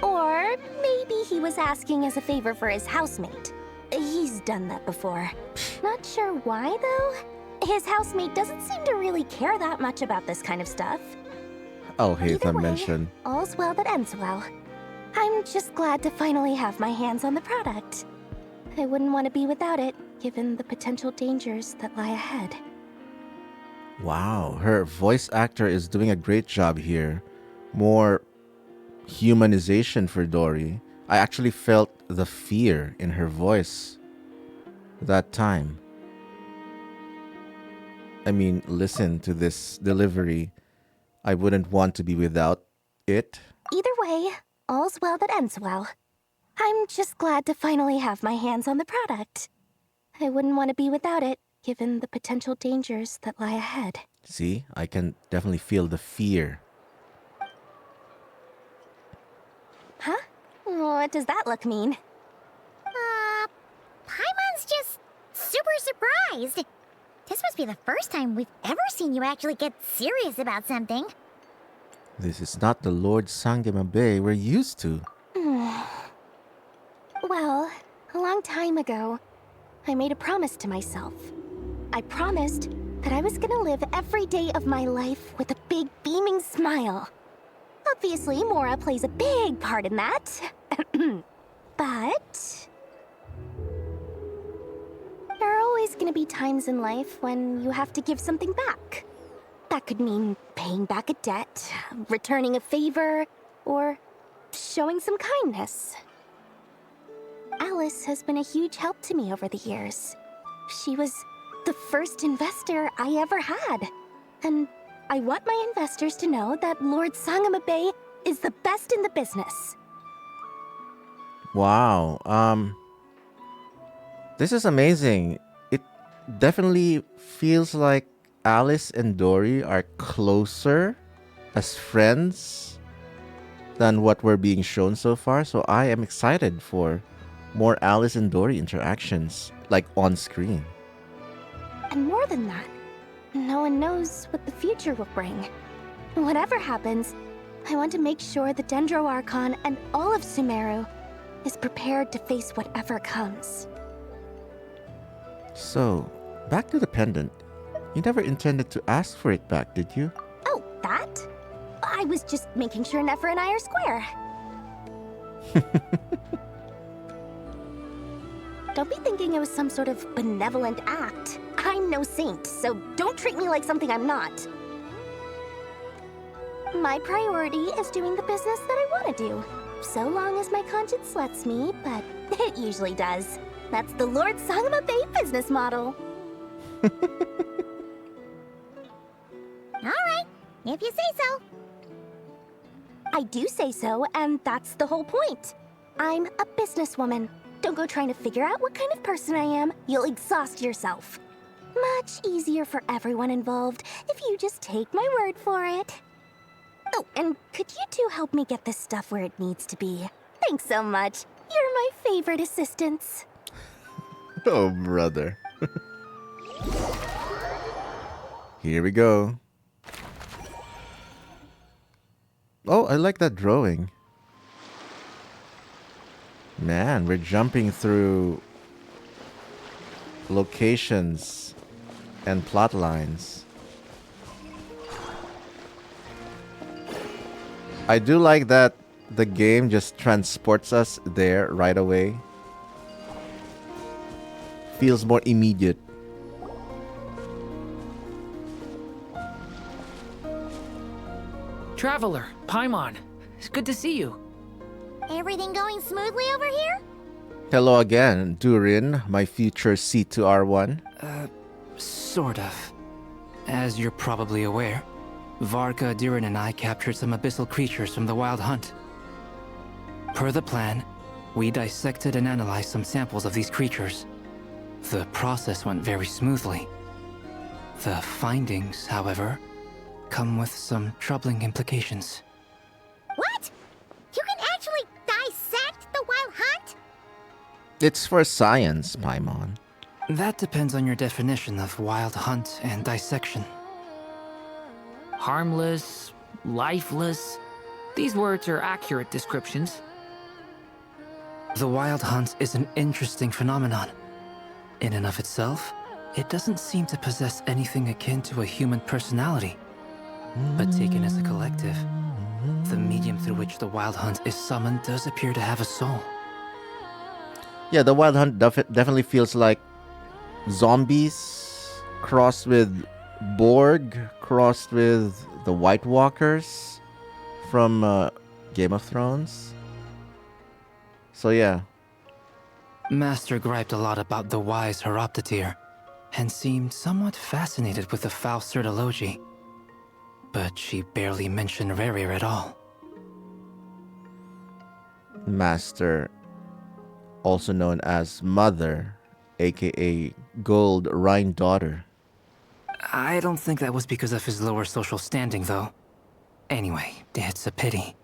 Or maybe he was asking as a favor for his housemate. He's done that before. Not sure why, though. His housemate doesn't seem to really care that much about this kind of stuff. I'll hate that mention. All's well that ends well. I'm just glad to finally have my hands on the product. I wouldn't want to be without it, given the potential dangers that lie ahead. Wow, her voice actor is doing a great job here. More humanization for Dory. I actually felt the fear in her voice that time. I mean, listen to this delivery. I wouldn't want to be without it. Either way, all's well that ends well. I'm just glad to finally have my hands on the product. I wouldn't want to be without it, given the potential dangers that lie ahead. See, I can definitely feel the fear. Huh? What does that look mean? Paimon's just super surprised. This must be the first time we've ever seen you actually get serious about something. This is not the Lord Sangamabe we're used to. Well, a long time ago, I made a promise to myself. I promised that I was gonna live every day of my life with a big beaming smile. Obviously, Mora plays a big part in that. But there are always gonna be times in life when you have to give something back. That could mean paying back a debt, returning a favor, or showing some kindness. Alice has been a huge help to me over the years. She was the first investor I ever had. And I want my investors to know that Lord Sangamabe is the best in the business. Wow. This is amazing. It definitely feels like Alice and Dory are closer as friends than what we're being shown so far. So I am excited for more Alice and Dory interactions, like on screen. And more than that, no one knows what the future will bring. Whatever happens, I want to make sure the Dendro Archon and all of Sumeru is prepared to face whatever comes. So, back to the pendant. You never intended to ask for it back, did you? Oh, that? I was just making sure Nefer and I are square. Don't be thinking it was some sort of benevolent act. I'm no saint, so don't treat me like something I'm not. My priority is doing the business that I want to do. So long as my conscience lets me, but it usually does. That's the Lord Sangama Bay business model. Alright, if you say so. I do say so, and that's the whole point. I'm a businesswoman. Don't go trying to figure out what kind of person I am. You'll exhaust yourself. Much easier for everyone involved if you just take my word for it. Oh, and could you two help me get this stuff where it needs to be? Thanks so much. You're my favorite assistants. Oh, brother. Here we go. Oh, I like that drawing. Man, we're jumping through locations and plot lines. I do like that the game just transports us there right away. Feels more immediate. Traveler, Paimon, it's good to see you. Everything going smoothly over here? Hello again, Durin, my future C2R1. Sort of. As you're probably aware, Varka, Durin, and I captured some abyssal creatures from the Wild Hunt. Per the plan, we dissected and analyzed some samples of these creatures. The process went very smoothly. The findings, however, come with some troubling implications. What? You can actually dissect the Wild Hunt? It's for science, Paimon. That depends on your definition of Wild Hunt and dissection. Harmless, lifeless. These words are accurate descriptions. The Wild Hunt is an interesting phenomenon. In and of itself, it doesn't seem to possess anything akin to a human personality. But taken as a collective, the medium through which the Wild Hunt is summoned does appear to have a soul. Yeah, the Wild Hunt definitely feels like zombies crossed with Borg, crossed with the White Walkers from Game of Thrones. So yeah. Master griped a lot about the wise Horoptetyr, and seemed somewhat fascinated with the Faustsert Elegy. But she barely mentioned Rerir at all. Master, also known as Mother, aka Gold Rhine Daughter. I don't think that was because of his lower social standing, though. Anyway, it's a pity.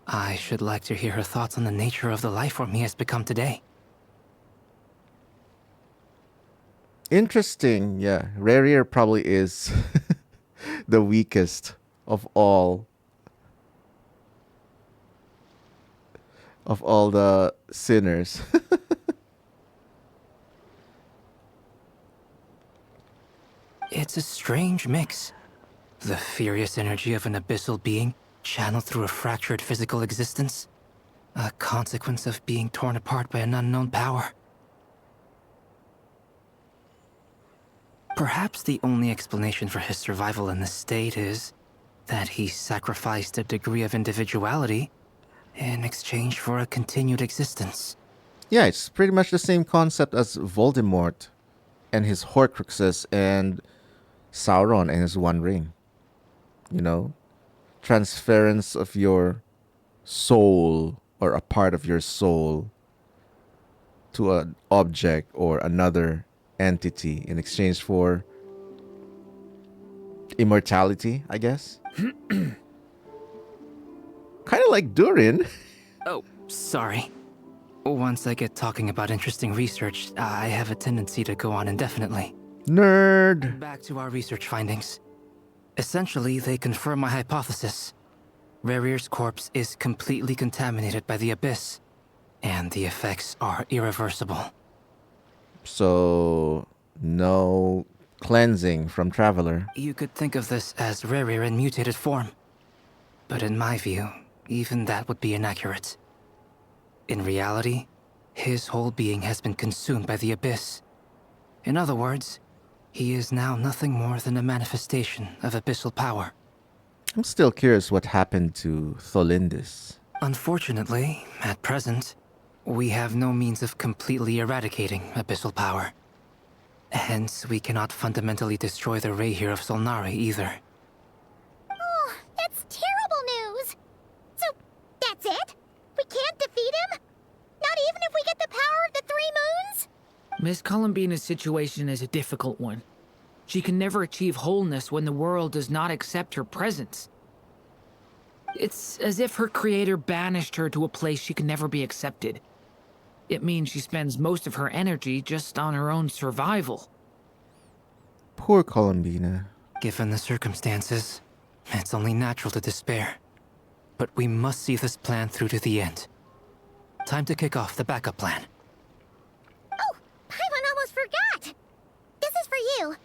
I should like to hear her thoughts on the nature of the life form he has become today. Interesting, yeah. Rerir probably is the weakest of all the sinners. It's a strange mix. The furious energy of an abyssal being channeled through a fractured physical existence. A consequence of being torn apart by an unknown power. Perhaps the only explanation for his survival in this state is that he sacrificed a degree of individuality in exchange for a continued existence. Yeah, it's pretty much the same concept as Voldemort and his Horcruxes and Sauron and his One Ring. You know, transference of your soul or a part of your soul to an object or another entity in exchange for immortality, I guess. Kind of like Durin. Oh, sorry. Once I get talking about interesting research, I have a tendency to go on indefinitely. Nerd. Back to our research findings. Essentially, they confirm my hypothesis. Rerir's corpse is completely contaminated by the Abyss, and the effects are irreversible. So, no cleansing from Traveler. You could think of this as Rerir in mutated form. But in my view, even that would be inaccurate. In reality, his whole being has been consumed by the Abyss. In other words, he is now nothing more than a manifestation of abyssal power. I'm still curious what happened to Tholindis. Unfortunately, at present, we have no means of completely eradicating abyssal power. Hence, we cannot fundamentally destroy the Rerir of Solnari either. Oh, that's terrible news! So, that's it? We can't defeat him? Not even if we get the power of the Three Moons? Miss Columbina's situation is a difficult one. She can never achieve wholeness when the world does not accept her presence. It's as if her creator banished her to a place she can never be accepted. It means she spends most of her energy just on her own survival. Poor Columbina. Given the circumstances, it's only natural to despair. But we must see this plan through to the end. Time to kick off the backup plan. Oh, Paimon almost forgot! This is for you.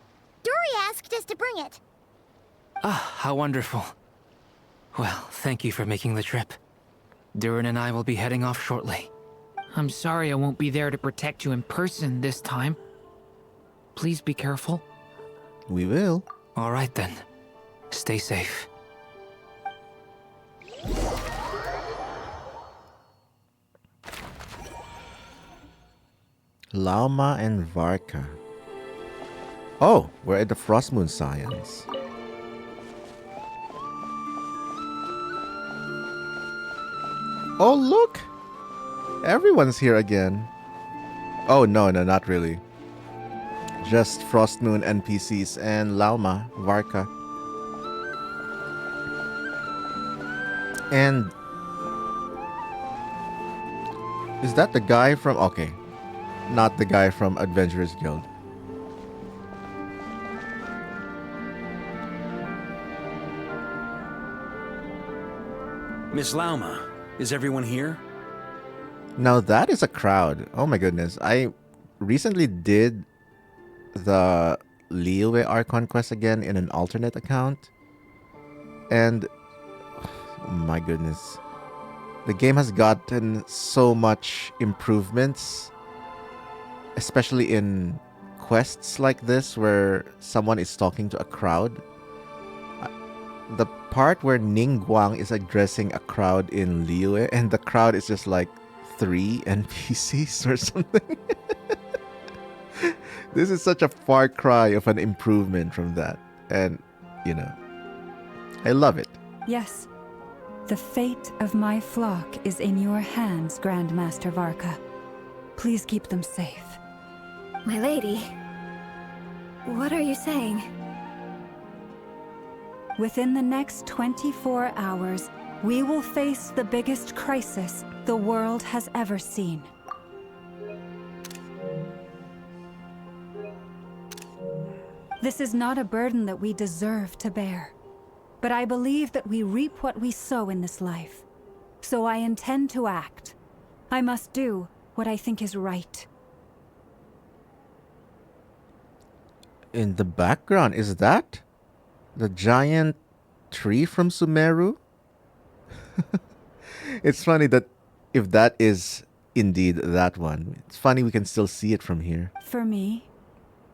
Dory asked us to bring it. Ah, how wonderful. Well, thank you for making the trip. Durin and I will be heading off shortly. I'm sorry I won't be there to protect you in person this time. Please be careful. We will. All right then. Stay safe. Lauma and Varka. Oh, we're at the Frostmoon Science. Oh, look! Everyone's here again. Oh, no, not really. Just Frostmoon NPCs and Lauma, Varka. And... is that the guy from... okay. Not the guy from Adventurers Guild. Miss Lauma, is everyone here? Now that is a crowd. Oh my goodness. I recently did the Liyue Archon quest again in an alternate account. And my goodness. The game has gotten so much improvements. Especially in quests like this where someone is talking to a crowd. The part where Ningguang is addressing a crowd in Liyue and the crowd is just like 3 NPCs or something. This is such a far cry of an improvement from that. And, you know, I love it. Yes. The fate of my flock is in your hands, Grandmaster Varka. Please keep them safe. My lady, what are you saying? Within the next 24 hours, we will face the biggest crisis the world has ever seen. This is not a burden that we deserve to bear, but I believe that we reap what we sow in this life. So I intend to act. I must do what I think is right. In the background, is that the giant tree from Sumeru? It's funny that if that is indeed that one, it's funny we can still see it from here. For me,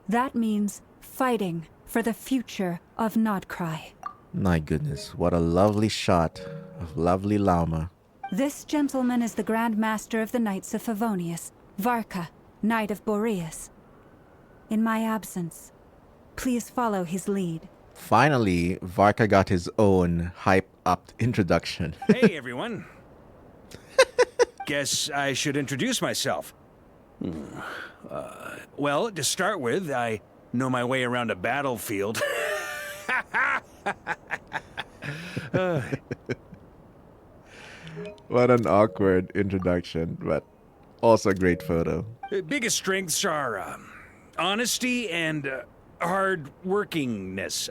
that means fighting for the future of Nod-Krai. My goodness, what a lovely shot of lovely Lauma. This gentleman is the Grand Master of the Knights of Favonius, Varka, Knight of Boreas. In my absence, please follow his lead. Finally, Varka got his own hype-upped introduction. Hey, everyone. Guess I should introduce myself. Well, to start with, I know my way around a battlefield. What an awkward introduction, but also a great photo. Biggest strengths are honesty and hard workingness.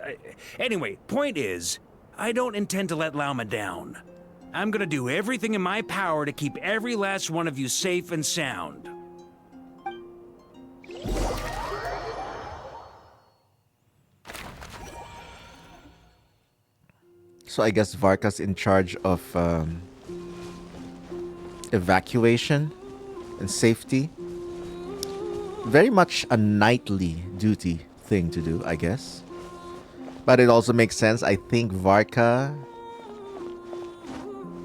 Anyway, point is, I don't intend to let Lauma down. I'm gonna do everything in my power to keep every last one of you safe and sound. So I guess Varka's in charge of evacuation and safety. Very much a knightly duty thing to do, I guess. But it also makes sense. I think Varka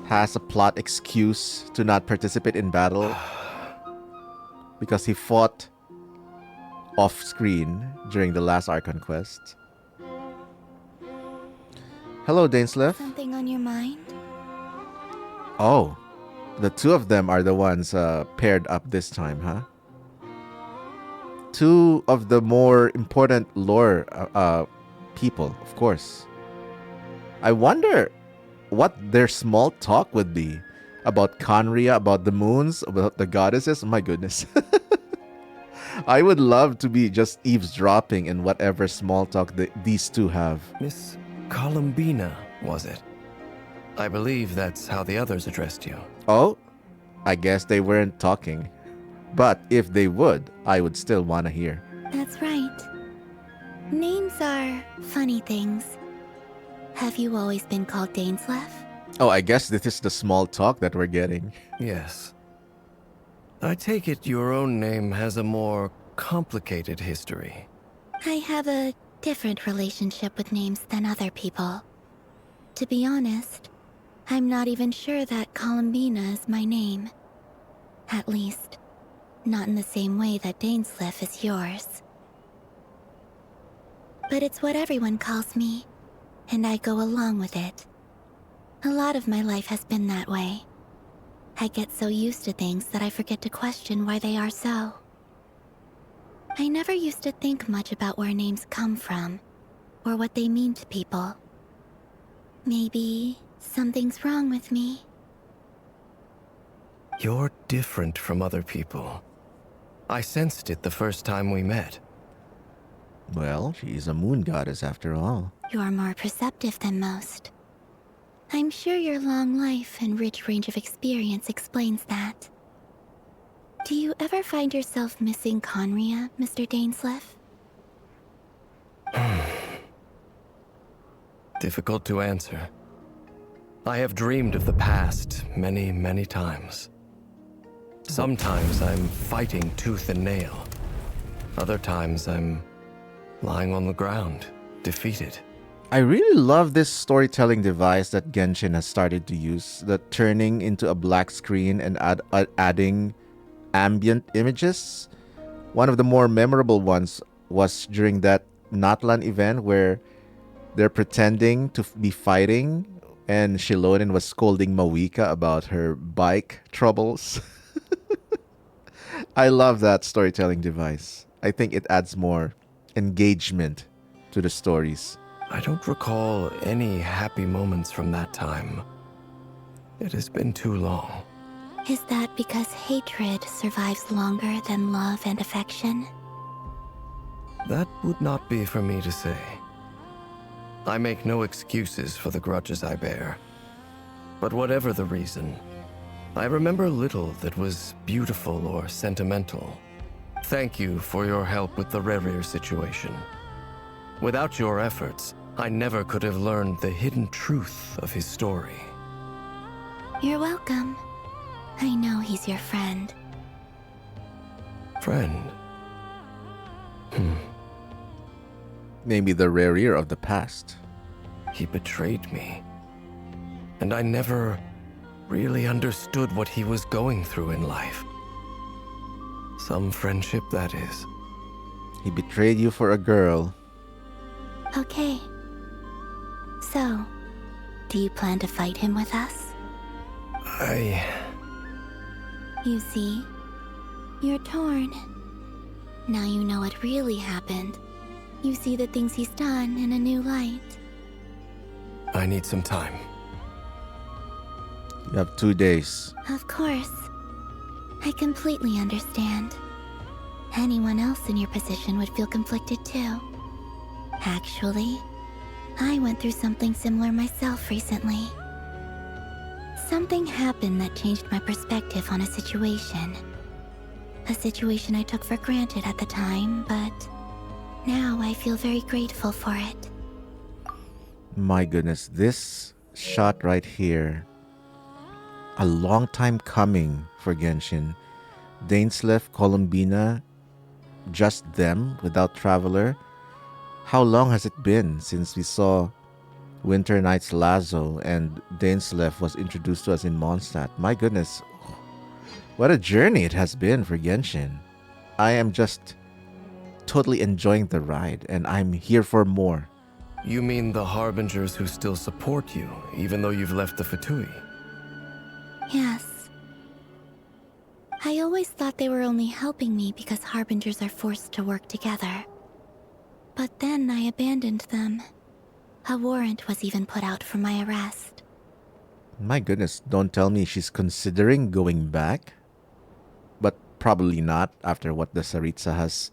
has a plot excuse to not participate in battle because he fought off-screen during the last Archon quest. Hello, Dainslev. Something on your mind? Oh, the two of them are the ones paired up this time, huh? Two of the more important lore people, of course. I wonder what their small talk would be about Khaenri'ah, about the moons, about the goddesses. My goodness. I would love to be just eavesdropping in whatever small talk these two have. Miss Columbina, was it? I believe that's how the others addressed you. Oh, I guess they weren't talking. But if they would, I would still want to hear. That's right. Names are funny things. Have you always been called Dainslev? Oh, I guess this is the small talk that we're getting. Yes. I take it your own name has a more complicated history. I have a different relationship with names than other people. To be honest, I'm not even sure that Columbina is my name. At least, not in the same way that Dainslev is yours. But it's what everyone calls me, and I go along with it. A lot of my life has been that way. I get so used to things that I forget to question why they are so. I never used to think much about where names come from, or what they mean to people. Maybe something's wrong with me. You're different from other people. I sensed it the first time we met. Well, she's a moon goddess after all. You're more perceptive than most. I'm sure your long life and rich range of experience explains that. Do you ever find yourself missing Khaenri'ah, Mr. Dainslev? Difficult to answer. I have dreamed of the past many, many times. Sometimes I'm fighting tooth and nail. Other times I'm lying on the ground, defeated. I really love this storytelling device that Genshin has started to use, the turning into a black screen and adding ambient images. One of the more memorable ones was during that Natlan event where they're pretending to be fighting and Shilonin was scolding Mawika about her bike troubles. I love that storytelling device. I think it adds more engagement to the stories. I don't recall any happy moments from that time. It has been too long. Is that because hatred survives longer than love and affection? That would not be for me to say. I make no excuses for the grudges I bear. But whatever the reason, I remember little that was beautiful or sentimental. Thank you for your help with the Rerir situation. Without your efforts, I never could have learned the hidden truth of his story. You're welcome. I know he's your friend. Friend? Maybe the Rerir of the past. He betrayed me. And I never really understood what he was going through in life. Some friendship, that is. He betrayed you for a girl. Okay. So, do you plan to fight him with us? I... You see, You're torn. Now you know what really happened. You see the things he's done in a new light. I need some time. You have 2 days. Of course. I completely understand. Anyone else in your position would feel conflicted too. Actually, I went through something similar myself recently. Something happened that changed my perspective on a situation. A situation I took for granted at the time, but now I feel very grateful for it. My goodness, this shot right here. A long time coming for Genshin. Dainsleif, Columbina, just them without Traveler. How long has it been since we saw Winter Night's Lazo and Dainsleif was introduced to us in Mondstadt? My goodness, what a journey it has been for Genshin. I am just totally enjoying the ride, and I'm here for more. You mean the Harbingers who still support you, even though you've left the Fatui? Yes. I always thought they were only helping me because Harbingers are forced to work together. But then I abandoned them. A warrant was even put out for my arrest. My goodness, don't tell me she's considering going back. But probably not after what the Tsaritsa has,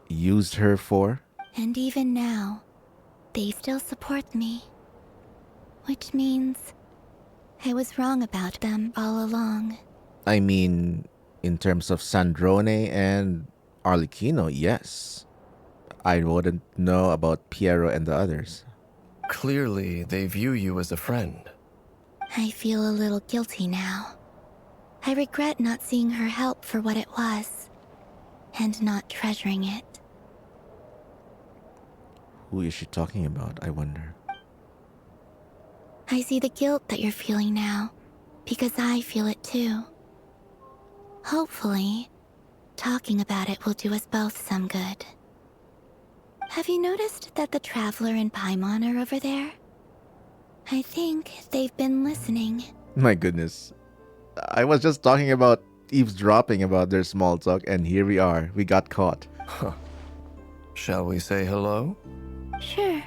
used her for. And even now, they still support me. Which means I was wrong about them all along. I mean, in terms of Sandrone and Arlecchino, yes. I wouldn't know about Piero and the others. Clearly, they view you as a friend. I feel a little guilty now. I regret not seeing her help for what it was, and not treasuring it. Who is she talking about, I wonder? I see the guilt that you're feeling now, because I feel it too. Hopefully, talking about it will do us both some good. Have you noticed that the Traveler and Paimon are over there? I think they've been listening. My goodness. I was just talking about eavesdropping about their small talk, and here we are. We got caught. Huh. Shall we say hello? Sure.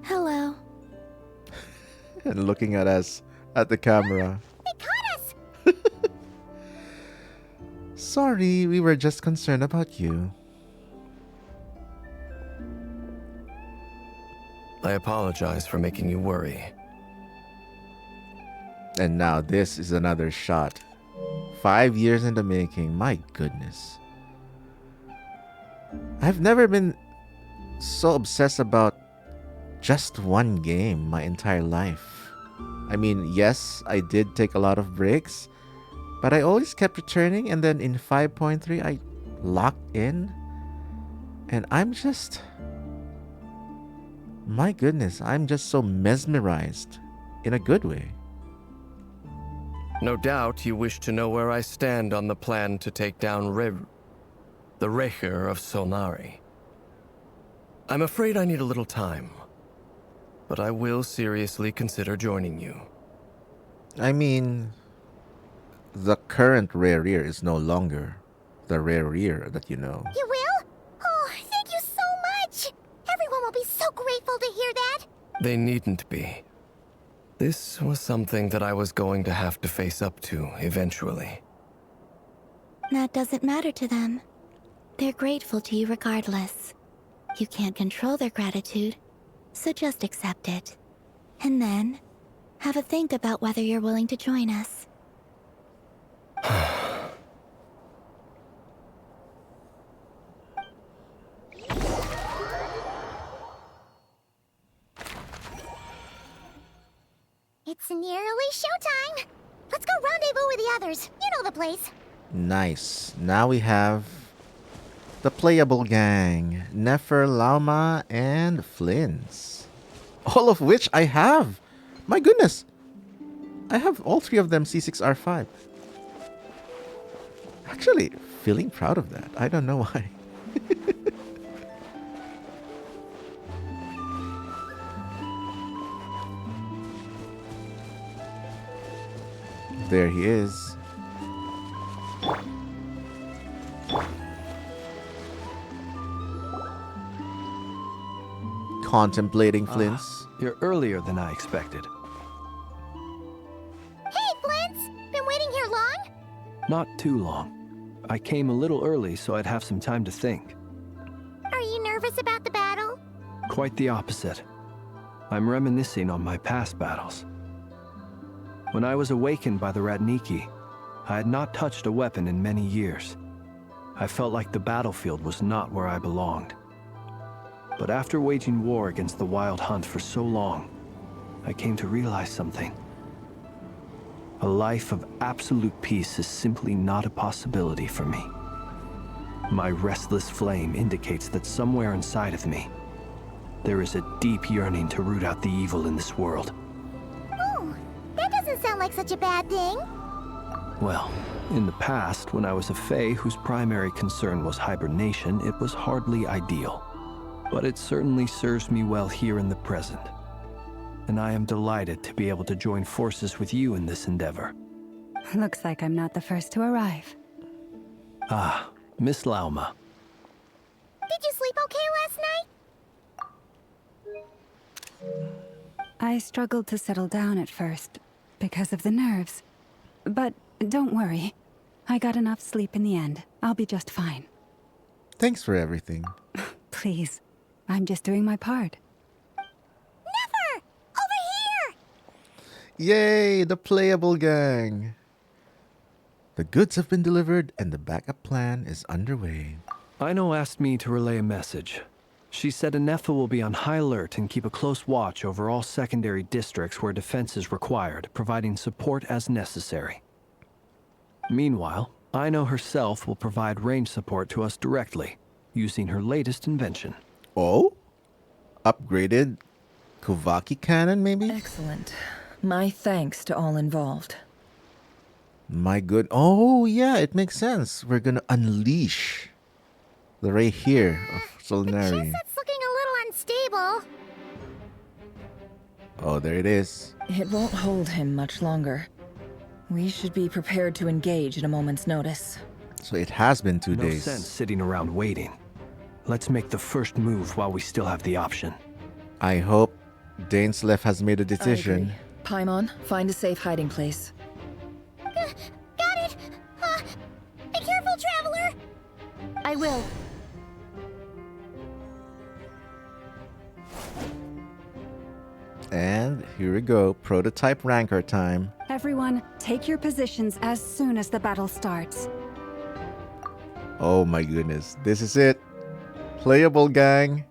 Hello. And looking at us at the camera. They caught us! Sorry, we were just concerned about you. I apologize for making you worry. And now this is another shot. 5 years in the making. My goodness. I've never been so obsessed about just one game my entire life. I mean, yes, I did take a lot of breaks, but I always kept returning, and then in 5.3 I locked in, and I'm just... My goodness, I'm just so mesmerized in a good way. No doubt you wish to know where I stand on the plan to take down the Rerir of Solnari. I'm afraid I need a little time, but I will seriously consider joining you. I mean, the current Rerir is no longer the Rerir that you know. You will? Oh, thank you so much! Everyone will be so grateful to hear that! They needn't be. This was something that I was going to have to face up to eventually. That doesn't matter to them. They're grateful to you regardless. You can't control their gratitude, so just accept it. And then, have a think about whether you're willing to join us. It's nearly showtime! Let's go rendezvous with the others. You know the place. Nice. Now we have the playable gang. Nefer, Lauma, and Flins. All of which I have. My goodness. I have all 3 of them C6R5. Actually, feeling proud of that. I don't know why. There he is. Contemplating Flints. You're earlier than I expected. Hey, Flints! Been waiting here long? Not too long. I came a little early so I'd have some time to think. Are you nervous about the battle? Quite the opposite. I'm reminiscing on my past battles. When I was awakened by the Radniki, I had not touched a weapon in many years. I felt like the battlefield was not where I belonged. But after waging war against the Wild Hunt for so long, I came to realize something. A life of absolute peace is simply not a possibility for me. My restless flame indicates that somewhere inside of me, there is a deep yearning to root out the evil in this world. Oh, that doesn't sound like such a bad thing. Well, in the past, when I was a Fae whose primary concern was hibernation, it was hardly ideal. But it certainly serves me well here in the present. And I am delighted to be able to join forces with you in this endeavor. Looks like I'm not the first to arrive. Ah, Miss Lauma. Did you sleep okay last night? I struggled to settle down at first, because of the nerves. But don't worry. I got enough sleep in the end. I'll be just fine. Thanks for everything. Please. I'm just doing my part. Nefer! Over here! Yay, the playable gang. The goods have been delivered and the backup plan is underway. Aino asked me to relay a message. She said Nefer will be on high alert and keep a close watch over all secondary districts where defense is required, providing support as necessary. Meanwhile, Aino herself will provide range support to us directly, using her latest invention. Oh? Upgraded Kuvaki cannon, maybe? Excellent. My thanks to all involved. My good. Oh, yeah, it makes sense. We're gonna unleash the Reihir of Solnari. It's looking a little unstable. Oh, there it is. It won't hold him much longer. We should be prepared to engage at a moment's notice. So it has been 2 days. No sense sitting around waiting. Let's make the first move while we still have the option. I hope Dainsleif has made a decision. Paimon, find a safe hiding place. Got it! Be careful, traveler! I will. And here we go. Prototype ranker time. Everyone, take your positions as soon as the battle starts. Oh my goodness. This is it. Playable gang.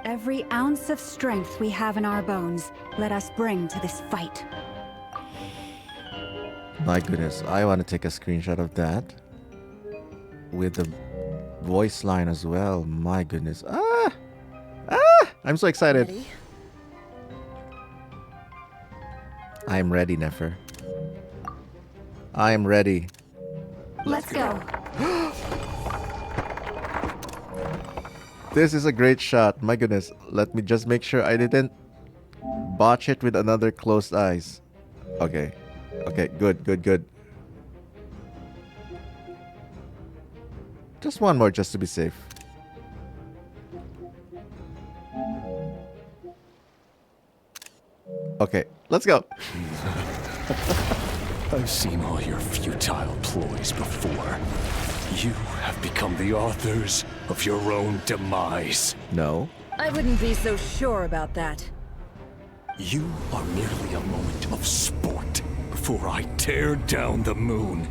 Every ounce of strength we have in our bones, let us bring to this fight. My goodness. I want to take a screenshot of that. With the voice line as well. My goodness. I'm so excited. Ready? I'm ready, Nefer. I am ready. Let's go. This is a great shot. My goodness. Let me just make sure I didn't botch it with another closed eyes. Okay. Okay, good. Just one more just to be safe. Okay, let's go. I've seen all your futile ploys before. You have become the authors of your own demise. No. I wouldn't be so sure about that. You are merely a moment of sport before I tear down the moon.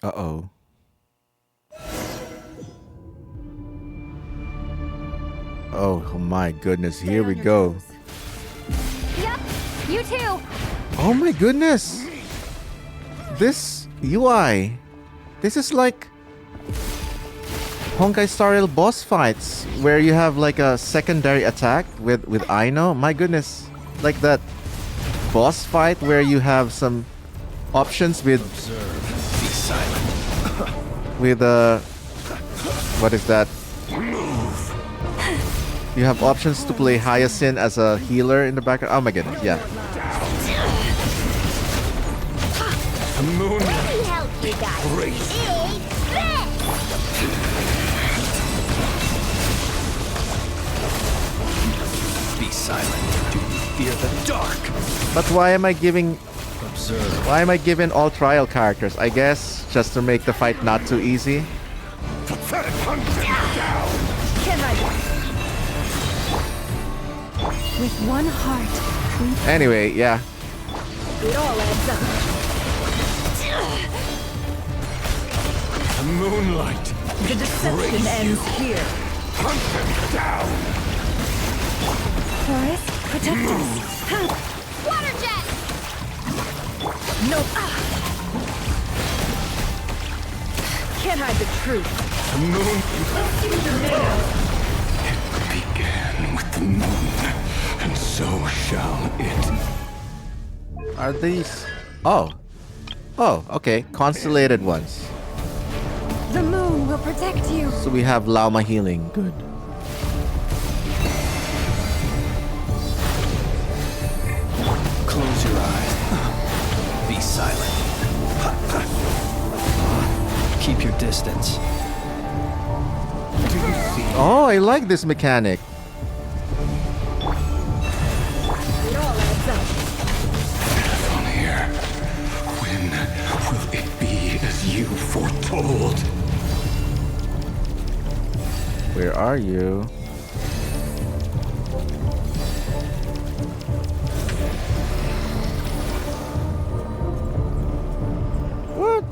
Uh-oh. Oh my goodness, here we go. Yep, you too. Oh my goodness. This UI. This is like Honkai Star Rail boss fights where you have like a secondary attack with Aino. My goodness. Like that boss fight where you have some options with Be silent. with what is that? You have options to play Hyacinth as a healer in the background. Oh my goodness, yeah. Let me help you guys. Be silent. Do you fear the dark? But why am I giving... Observe. Why am I giving all trial characters? I guess just to make the fight not too easy. With one heart, we... Anyway, yeah. It all adds up. The moonlight. The deception ends here. Hunt them down. Forest, protect us. Water jet! No. Can't hide the truth. The moon. It began with the moon, and so shall it. Are these... Oh. Oh, okay. Constellated ones. The moon will protect you. So we have Lauma healing. Good. Close your eyes. Be silent. Keep your distance. Oh, I like this mechanic. It all adds up. On here. When will it be as you foretold? Where are you? What?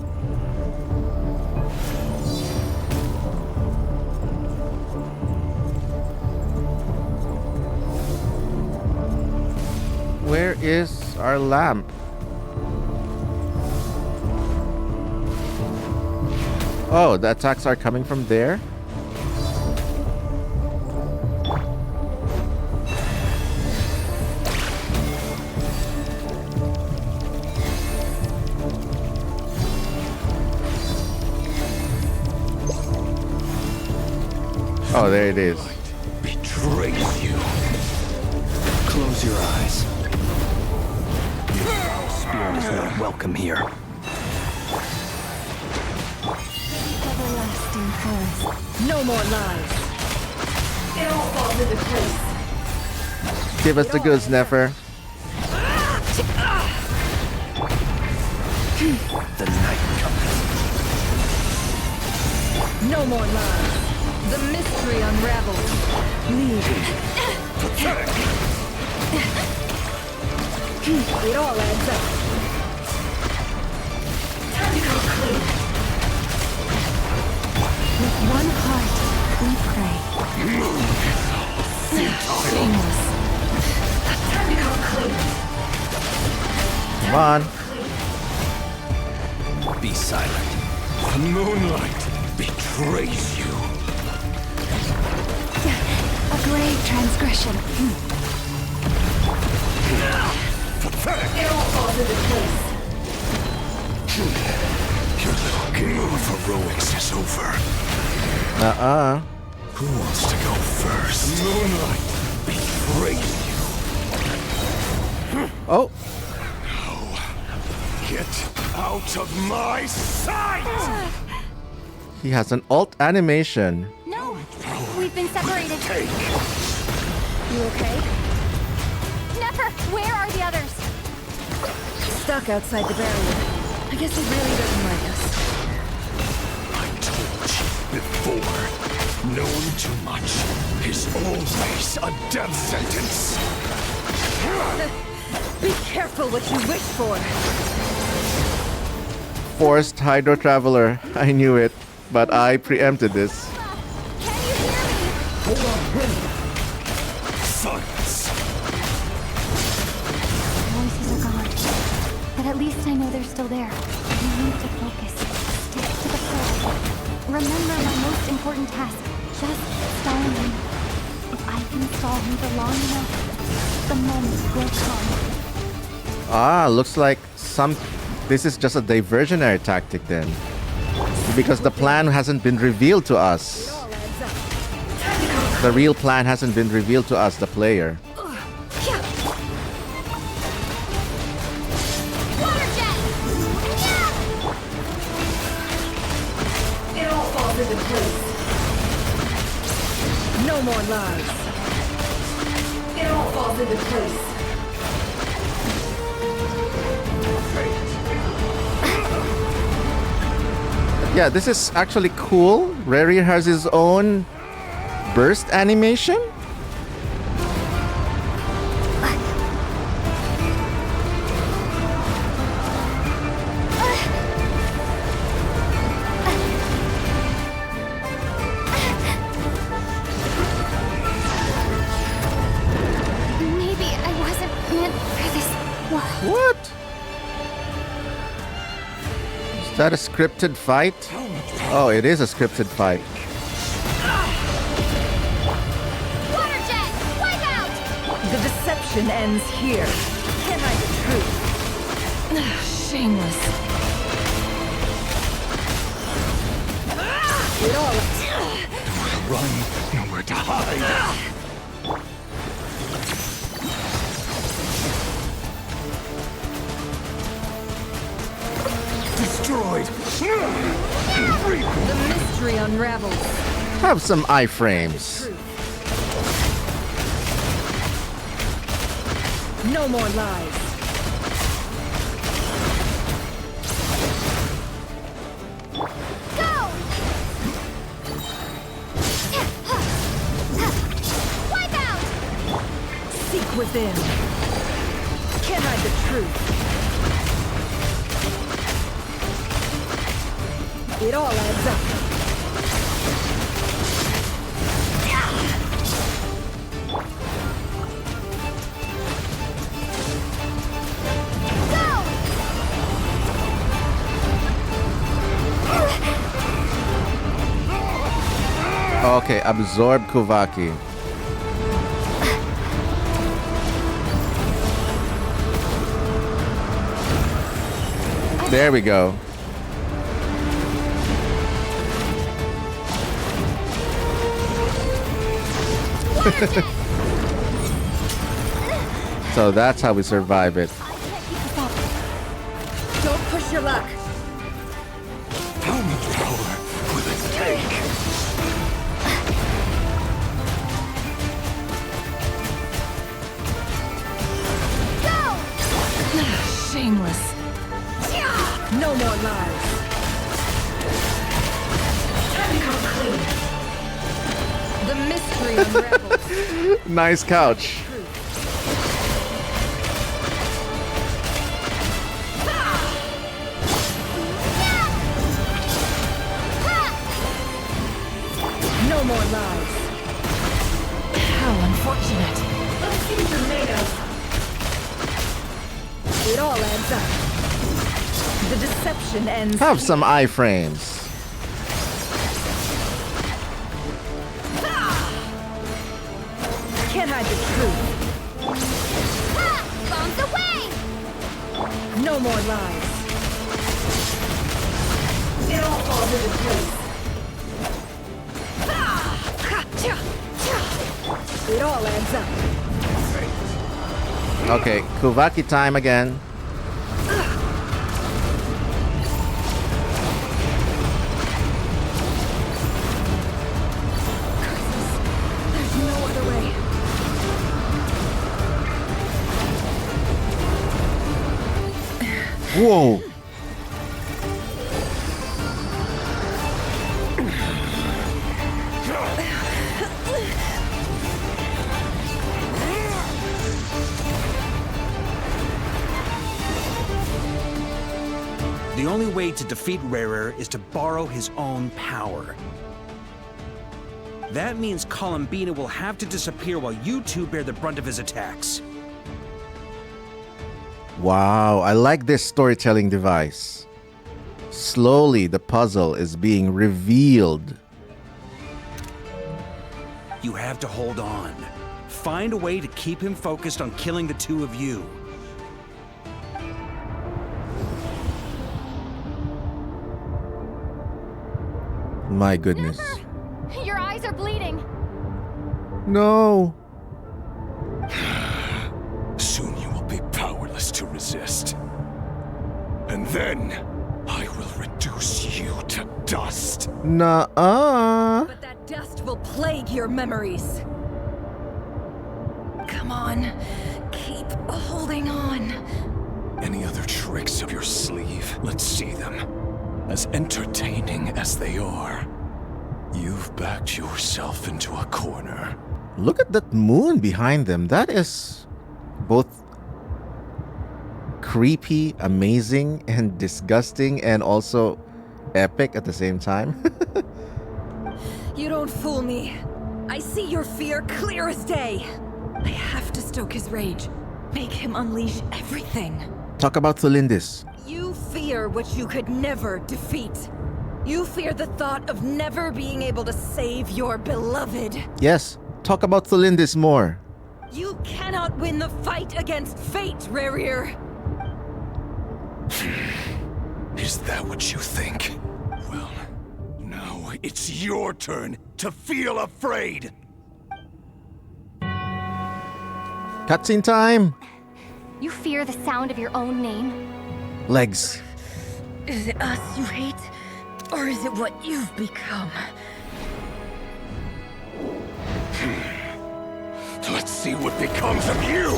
Where is our lamp? Oh, the attacks are coming from there? Oh, there it is. Betrays you. Close your eyes. Your spirit is not welcome here. Everlasting forest. No more lies. It all falls into place. Give us the goods, Nefer. The night comes. No more lies. The mystery unravels. Leave. It all adds up. Time to go clean. With one heart, we pray. Shameless. Time to go clean. Come on. Be silent. The moonlight betrays you. A grave transgression. It all falls into place. Your little game of heroics is over. Who wants to go first? The moonlight betrays you. Oh. Now, get out of my sight! He has an alt animation. No, we've been separated. You okay? Nefer, where are the others? Stuck outside the barrier. I guess he really doesn't like us. I told you before. Knowing too much is always a death sentence. Be careful what you wish for. Forced Hydro Traveler. I knew it, but I preempted this. Hold on, silence. Voices are gone, but at least I know they're still there. We need to focus. Stick to the plan. Remember my most important task. Just stall him. If I can stall him for long enough, the moment will come. Ah, looks like this is just a diversionary tactic then. Because the plan hasn't been revealed to us. It all adds up. Time to go the real plan hasn't been revealed to us, the player. It all falls into place. No more lies. It all falls into place. Yeah, this is actually cool. Rerir has his own burst animation. Maybe I wasn't meant for this world. What? Is that a scripted fight? Oh, it is a scripted fight. The deception ends here. Can I the truth? Shameless. It all. Run, nowhere to hide. Destroyed. The mystery unravels. Have some iframes. No more lies. Go! Wipe out! Seek within. Can hide the truth. It all adds up. Okay, absorb Kuvaki. There we go. So that's how we survive it. Don't push your luck. How much power will it take? Shameless. No more lies. Time to come clean. The mystery unravels. Nice couch. No more lies. How unfortunate. Let's see what you're made of. It all adds up. The deception ends. Have some iframes. Can't hide the truth. Bombs away! No more lies. It all falls into place. It all adds up. Okay, Kuvaki time again. There's no other way. Whoa. The only way to defeat Rerir is to borrow his own power. That means Columbina will have to disappear while you two bear the brunt of his attacks. Wow, I like this storytelling device. Slowly, the puzzle is being revealed. You have to hold on. Find a way to keep him focused on killing the two of you. My goodness. Your eyes are bleeding. No. Soon you will be powerless to resist. And then, I will reduce you to dust. Nuh-uh. But that dust will plague your memories. Come on. Keep holding on. Any other tricks up your sleeve? Let's see them. As entertaining as they are, you've backed yourself into a corner. Look at that moon behind them. That is both creepy, amazing, and disgusting, and also epic at the same time. You don't fool me. I see your fear clear as day. I have to stoke his rage. Make him unleash everything. Talk about Tholindis. You fear what you could never defeat. You fear the thought of never being able to save your beloved. Yes, talk about Tholindis more. You cannot win the fight against fate, Rerir. Is that what you think? Well, now it's your turn to feel afraid. Cutscene time. You fear the sound of your own name? Legs. Is it us you hate? Or is it what you've become? Let's see what becomes of you!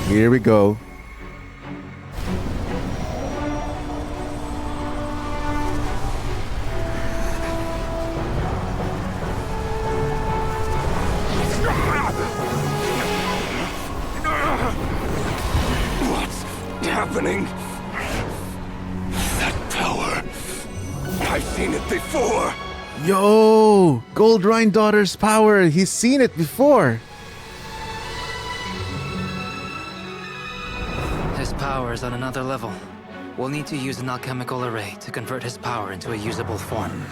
Here we go. What's happening? That power. I've seen it before. Yo! Gold Rhine Daughter's power. He's seen it before. His power is on another level. We'll need to use an alchemical array to convert his power into a usable form.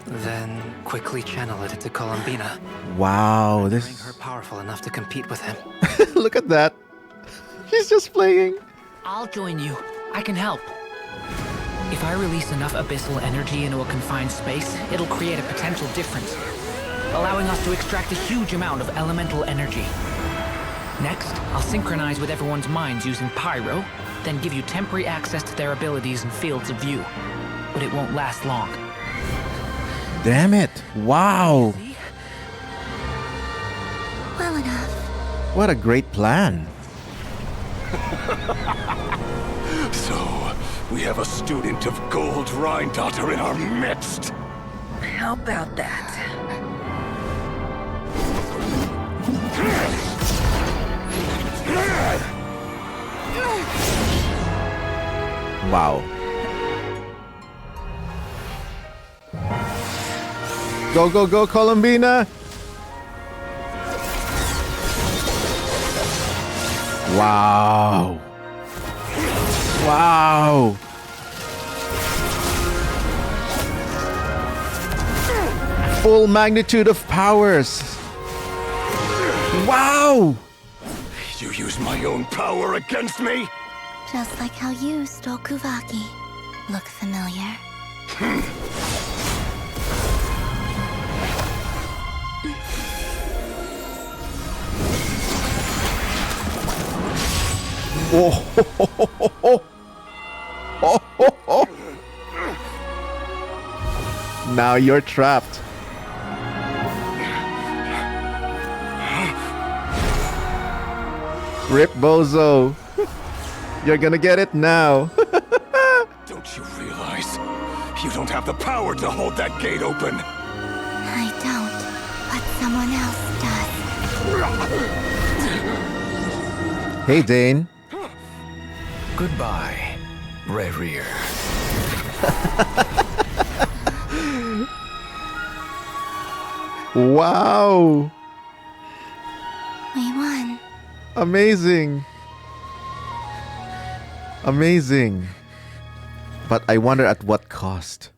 Then quickly channel it into Columbina. Wow, rendering this... her powerful enough to compete with him. Look at that. She's just playing. I'll join you. I can help. If I release enough abyssal energy into a confined space, it'll create a potential difference, allowing us to extract a huge amount of elemental energy. Next, I'll synchronize with everyone's minds using Pyro, then give you temporary access to their abilities and fields of view. But it won't last long. Damn it. Wow. Well enough. What a great plan. So, we have a student of Gold Rhine Daughter in our midst. How about that? Wow. Go, go, go, Columbina! Wow. Wow. Full magnitude of powers. Wow. You use my own power against me? Just like how you stole Kuvaki. Look familiar? Now you're trapped. Rip Bozo. You're gonna get it now. Don't you realize you don't have the power to hold that gate open? I don't, but someone else does. Hey, Dane. Goodbye, Rerir. Wow. We won. Amazing. Amazing. But I wonder at what cost.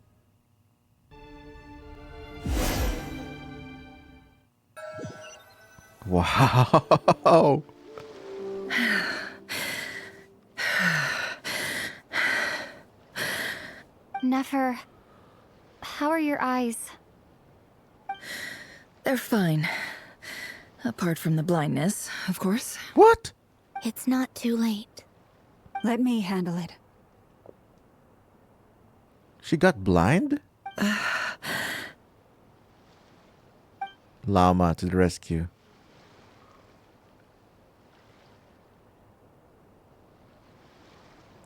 Wow. Nefer, how are your eyes? They're fine. Apart from the blindness, of course. What? It's not too late. Let me handle it. She got blind? Llama to the rescue.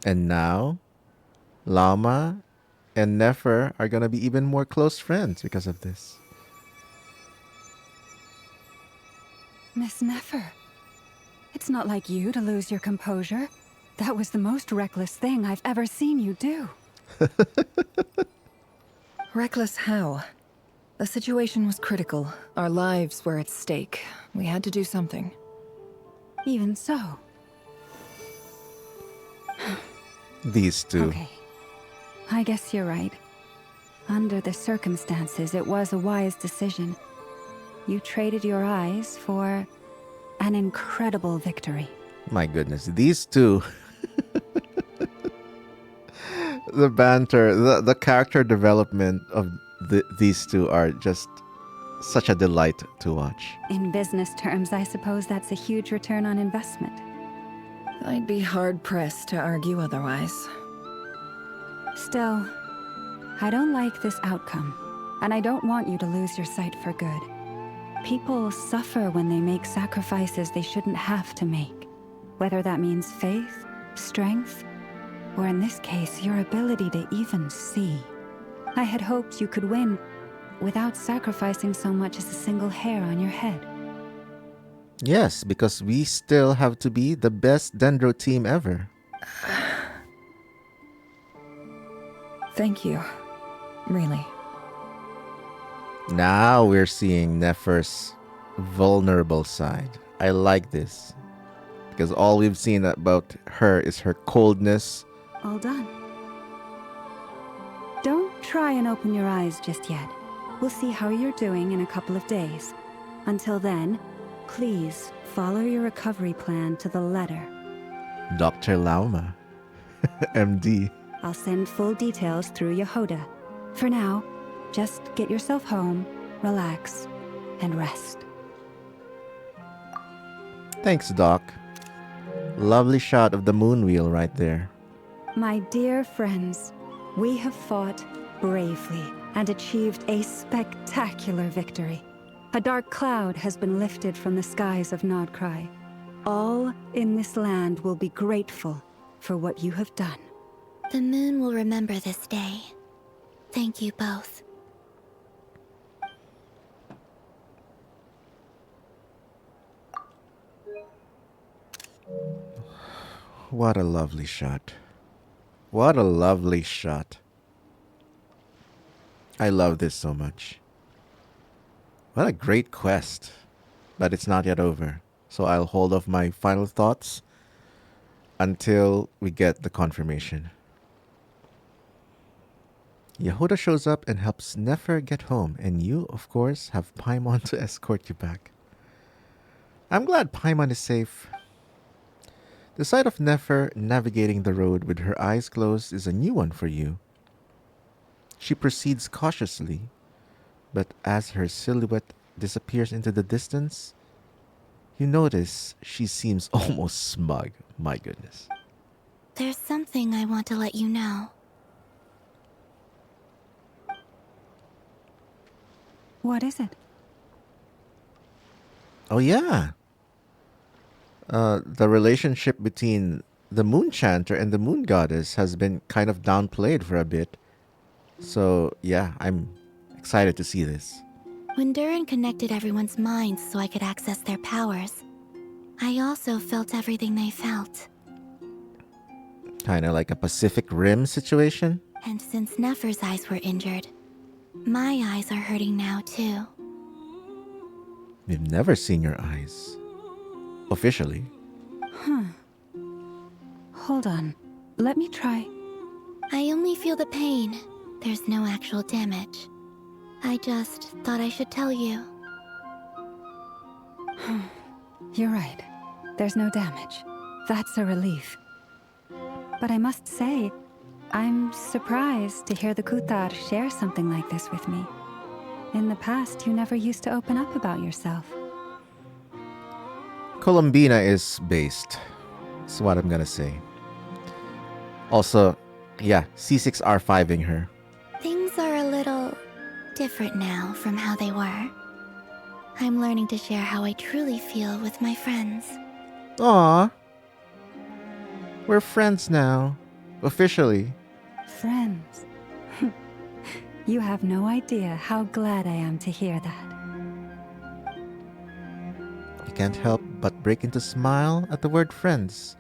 And now, Llama and Nefer are gonna be even more close friends because of this. Miss Nefer, it's not like you to lose your composure. That was the most reckless thing I've ever seen you do. Reckless how? The situation was critical. Our lives were at stake. We had to do something. Even so. These two. Okay. I guess you're right. Under the circumstances, it was a wise decision. You traded your eyes for an incredible victory. My goodness, these two. The banter, the character development of these two are just such a delight to watch. In business terms, I suppose that's a huge return on investment. I'd be hard-pressed to argue otherwise. Still, I don't like this outcome, and I don't want you to lose your sight for good. People suffer when they make sacrifices they shouldn't have to make, whether that means faith, strength, or in this case, your ability to even see. I had hoped you could win without sacrificing so much as a single hair on your head. Yes, because we still have to be the best Dendro team ever. Thank you. Really. Now we're seeing Nefer's vulnerable side. I like this. Because all we've seen about her is her coldness. All done. Don't try and open your eyes just yet. We'll see how you're doing in a couple of days. Until then, please follow your recovery plan to the letter. Dr. Lauma, MD. I'll send full details through Yehoda. For now, just get yourself home, relax, and rest. Thanks, Doc. Lovely shot of the moon wheel right there. My dear friends, we have fought bravely and achieved a spectacular victory. A dark cloud has been lifted from the skies of Nod-Krai. All in this land will be grateful for what you have done. The moon will remember this day. Thank you both. What a lovely shot. What a lovely shot. I love this so much. What a great quest. But it's not yet over. So I'll hold off my final thoughts until we get the confirmation. Yehoda shows up and helps Nefer get home, and you, of course, have Paimon to escort you back. I'm glad Paimon is safe. The sight of Nefer navigating the road with her eyes closed is a new one for you. She proceeds cautiously, but as her silhouette disappears into the distance, you notice she seems almost smug. My goodness. There's something I want to let you know. What is it? Oh yeah. The relationship between the Moon Chanter and the Moon Goddess has been kind of downplayed for a bit. So yeah, I'm excited to see this. When Durin connected everyone's minds so I could access their powers, I also felt everything they felt. Kind of like a Pacific Rim situation. And since Nefer's eyes were injured, my eyes are hurting now too. We've never seen your eyes. Officially. Hold on. Let me try. I only feel the pain. There's no actual damage. I just thought I should tell you. You're right. There's no damage. That's a relief. But I must say, I'm surprised to hear the Kutar share something like this with me. In the past, you never used to open up about yourself. Columbina is based. That's what I'm gonna say. Also, yeah, C6R5ing her. Things are a little different now from how they were. I'm learning to share how I truly feel with my friends. Aw. We're friends now. Officially. Friends. You have no idea how glad I am to hear that. You can't help but break into smile at the word friends,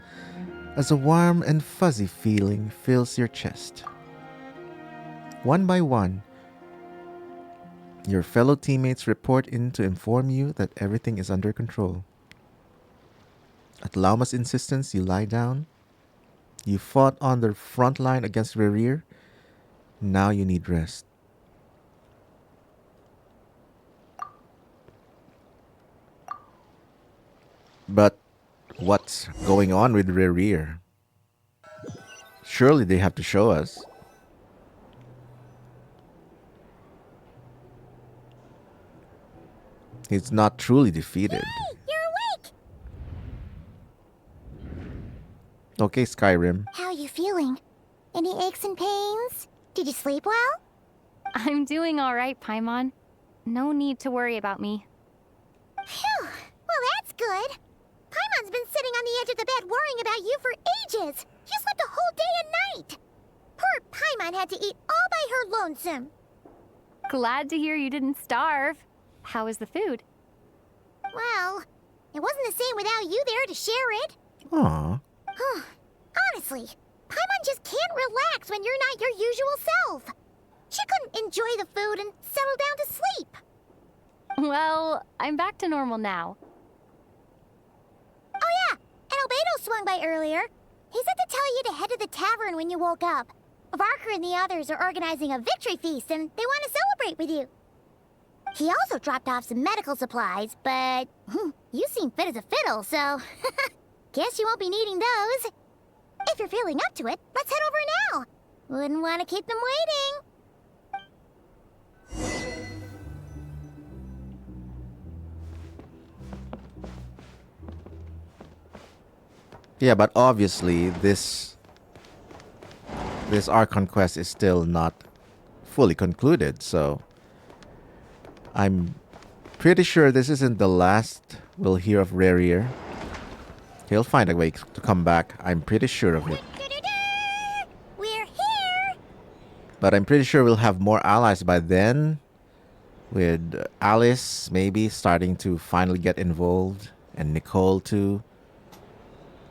as a warm and fuzzy feeling fills your chest. One by one, your fellow teammates report in to inform you that everything is under control. At Lauma's insistence, you lie down. You fought on the front line against Rerir. Now you need rest. But what's going on with Rerir? Surely they have to show us. He's not truly defeated. Hey, you're awake! Okay, Skyrim. How are you feeling? Any aches and pains? Did you sleep well? I'm doing all right, Paimon. No need to worry about me. Phew! Well, that's good. Paimon's been sitting on the edge of the bed worrying about you for ages. You slept a whole day and night. Poor Paimon had to eat all by her lonesome. Glad to hear you didn't starve. How was the food? Well, it wasn't the same without you there to share it. Aww. Honestly, Paimon just can't relax when you're not your usual self. She couldn't enjoy the food and settle down to sleep. Well, I'm back to normal now. Oh yeah, and Albedo swung by earlier. He said to tell you to head to the tavern when you woke up. Varker and the others are organizing a victory feast and they want to celebrate with you. He also dropped off some medical supplies, but you seem fit as a fiddle, so guess you won't be needing those. If you're feeling up to it, let's head over now. Wouldn't want to keep them waiting. Yeah, but obviously this Archon quest is still not fully concluded, so I'm pretty sure this isn't the last we'll hear of Rerir. He'll find a way to come back. I'm pretty sure of it. We're here! But I'm pretty sure we'll have more allies by then, with Alice maybe starting to finally get involved, and Nicole too,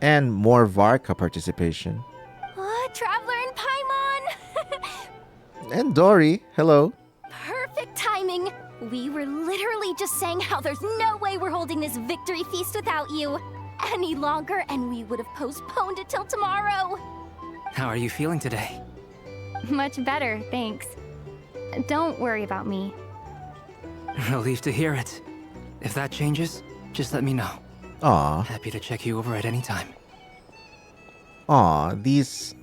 and more Varka participation. What? Traveler and Paimon! And Dory, hello. Perfect timing! We were literally just saying how there's no way we're holding this victory feast without you any longer, and we would have postponed it till tomorrow. How are you feeling today? Much better, thanks. Don't worry about me. Relieved to hear it. If that changes, just let me know. Aw. Happy to check you over at any time. Aw, these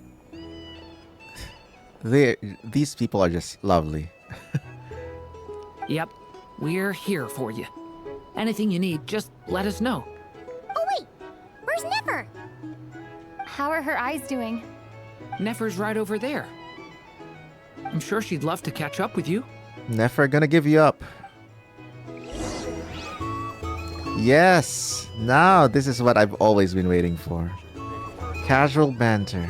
people are just lovely. Yep, we're here for you. Anything you need, just let us know. Oh wait, where's Nefer? How are her eyes doing? Nefer's right over there. I'm sure she'd love to catch up with you. Nefer gonna give you up. Yes! Now this is what I've always been waiting for. Casual banter.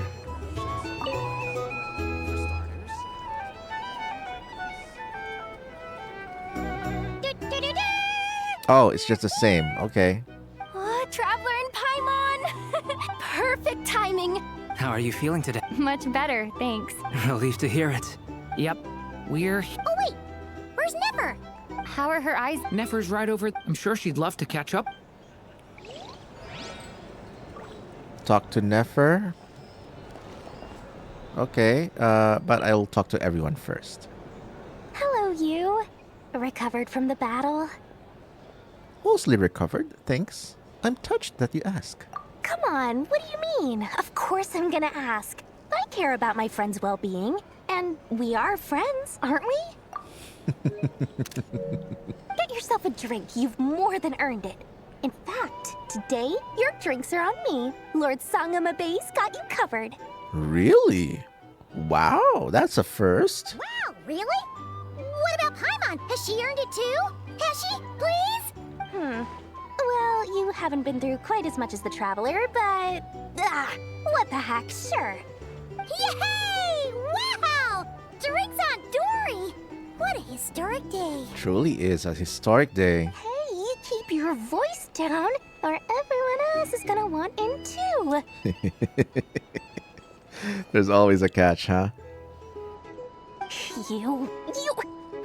Oh, it's just the same. Okay. What? Traveler and Paimon! Perfect timing! How are you feeling today? Much better, thanks. Relieved to hear it. Yep, we're... Oh wait, where's Nefer? How are her eyes? Nefer's right over... I'm sure she'd love to catch up. Talk to Nefer. Okay, but I'll talk to everyone first. Hello, you. Recovered from the battle? Mostly recovered, thanks. I'm touched that you ask. Come on, what do you mean? Of course I'm gonna ask. I I care about my friend's well-being. And we are friends, aren't we? Get yourself a drink. You've more than earned it. In fact, today, your drinks are on me. Lord Sangamabe's got you covered. Really? Wow, that's a first. Wow, really? What about Paimon? Has she earned it too? Has she? Please? Well, you haven't been through quite as much as the Traveler, but... what the heck, sure. Yay! Wow! Drinks on Dory! What a historic day. Truly is a historic day. Hey, keep your voice down, or everyone else is gonna want in too. There's always a catch, huh?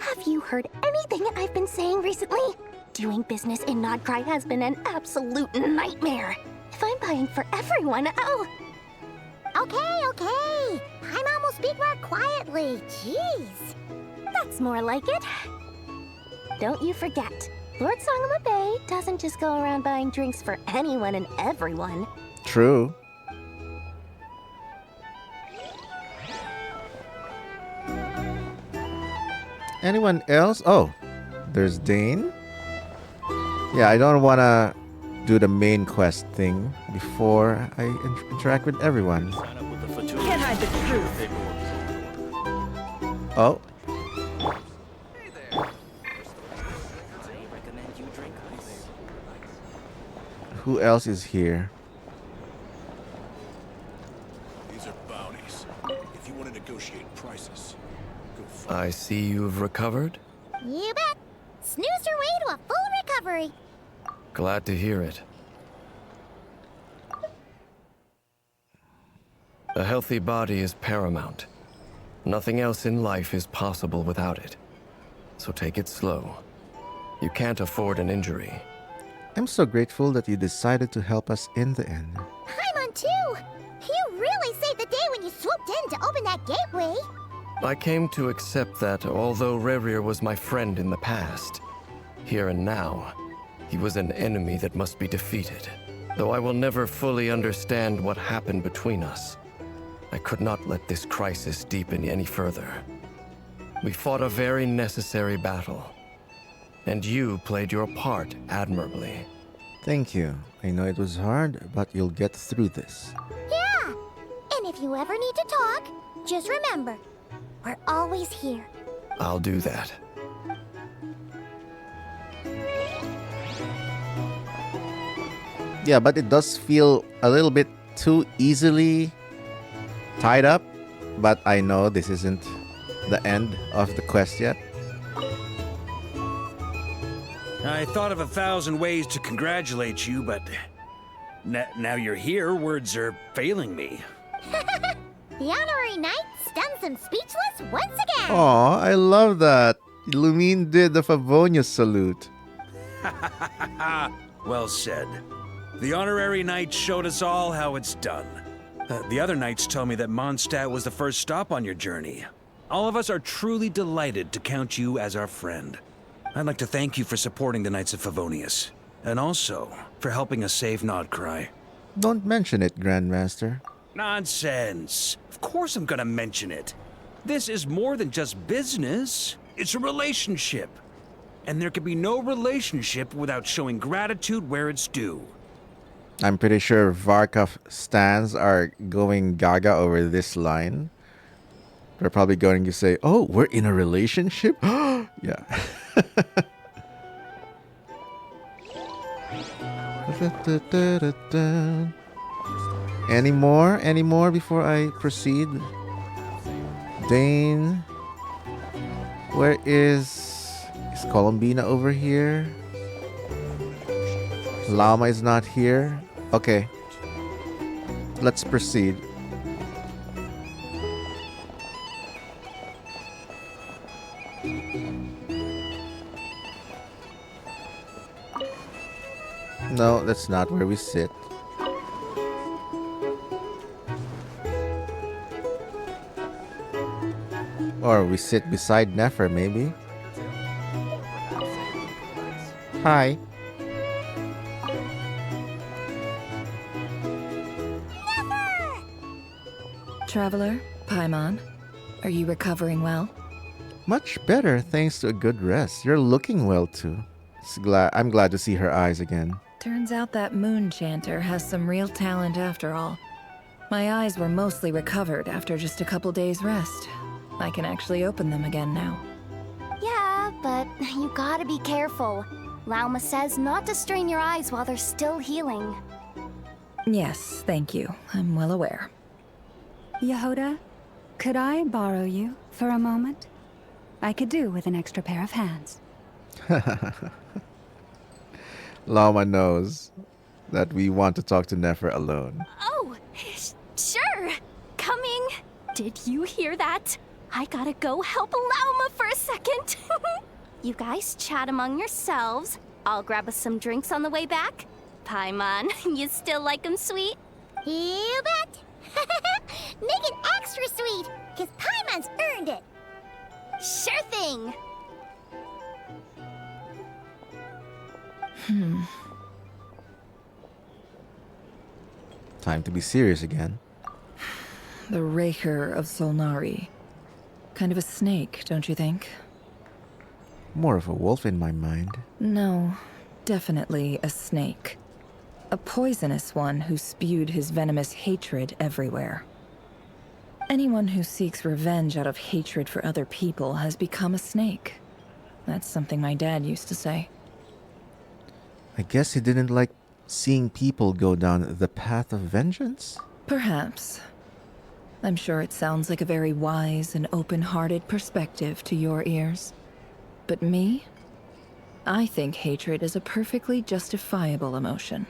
Have you heard anything I've been saying recently? Doing business in Nod-Krai has been an absolute nightmare. If I'm buying for everyone, oh... Okay. Paimon will speak more quietly. Jeez. That's more like it. Don't you forget, Lord Sangamabe doesn't just go around buying drinks for anyone and everyone. True. Anyone else? Oh, there's Dane. Yeah, I don't want to do the main quest thing before I interact with everyone. Can't hide the truth. Oh. Who else is here? These are bounties. If you want to negotiate prices, I see you've recovered. You bet. Snoozed her way to a full recovery. Glad to hear it. A healthy body is paramount. Nothing else in life is possible without it. So take it slow. You can't afford an injury. I'm so grateful that you decided to help us in the end. Paimon too. You really saved the day when you swooped in to open that gateway. I came to accept that although Rerir was my friend in the past, here and now, he was an enemy that must be defeated. Though I will never fully understand what happened between us, I could not let this crisis deepen any further. We fought a very necessary battle, and you played your part admirably. Thank you. I know it was hard, but you'll get through this. Yeah. And if you ever need to talk, just remember, we're always here. I'll do that. Yeah, but it does feel a little bit too easily tied up. But I know this isn't the end of the quest yet. I thought of 1,000 ways to congratulate you, but now you're here, words are failing me. The honorary knight stuns him speechless once again. Aw, I love that. Lumine did the Favonius salute. Well said. The honorary knight showed us all how it's done. The other knights tell me that Mondstadt was the first stop on your journey. All of us are truly delighted to count you as our friend. I'd like to thank you for supporting the Knights of Favonius, and also for helping us save Nod-Krai. Don't mention it, Grandmaster. Nonsense. Of course I'm gonna mention it. This is more than just business. It's a relationship. And there can be no relationship without showing gratitude where it's due. I'm pretty sure Varkov stands are going gaga over this line. They're probably going to say, oh, we're in a relationship? Yeah. Any more? Any more before I proceed? Dane. Where is Columbina over here? Lama is not here. Okay. Let's proceed. No, that's not where we sit. Or we sit beside Nefer, maybe. Hi. Traveler, Paimon, are you recovering well? Much better thanks to a good rest. You're looking well too. I'm glad to see her eyes again. Turns out that moon chanter has some real talent after all. My eyes were mostly recovered after just a couple days rest. I can actually open them again now. Yeah, but you gotta be careful. Lauma says not to strain your eyes while they're still healing. Yes, thank you. I'm well aware. Yehoda, could I borrow you for a moment? I could do with an extra pair of hands. Lauma knows that we want to talk to Nefer alone. Oh, sure. Coming. Did you hear that? I gotta go help Lauma for a second. You guys chat among yourselves. I'll grab us some drinks on the way back. Paimon, you still like 'em sweet? You bet. Make it extra sweet, because Paimon's earned it. Sure thing. Time to be serious again. The Raker of Solnari. Kind of a snake, don't you think? More of a wolf in my mind. No, definitely a snake. A poisonous one who spewed his venomous hatred everywhere. Anyone who seeks revenge out of hatred for other people has become a snake. That's something my dad used to say. I guess he didn't like seeing people go down the path of vengeance? Perhaps. I'm sure it sounds like a very wise and open-hearted perspective to your ears. But me? I think hatred is a perfectly justifiable emotion.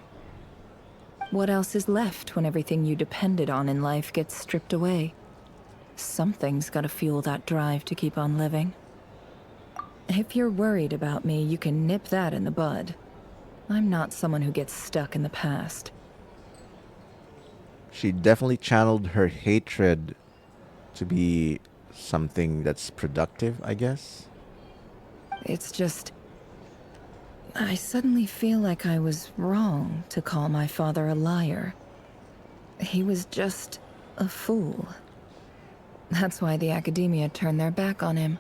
What else is left when everything you depended on in life gets stripped away? Something's gotta fuel that drive to keep on living. If you're worried about me, you can nip that in the bud. I'm not someone who gets stuck in the past. She definitely channeled her hatred to be something that's productive, I guess. It's just... I suddenly feel like I was wrong to call my father a liar. He was just a fool. That's why the Academia turned their back on him,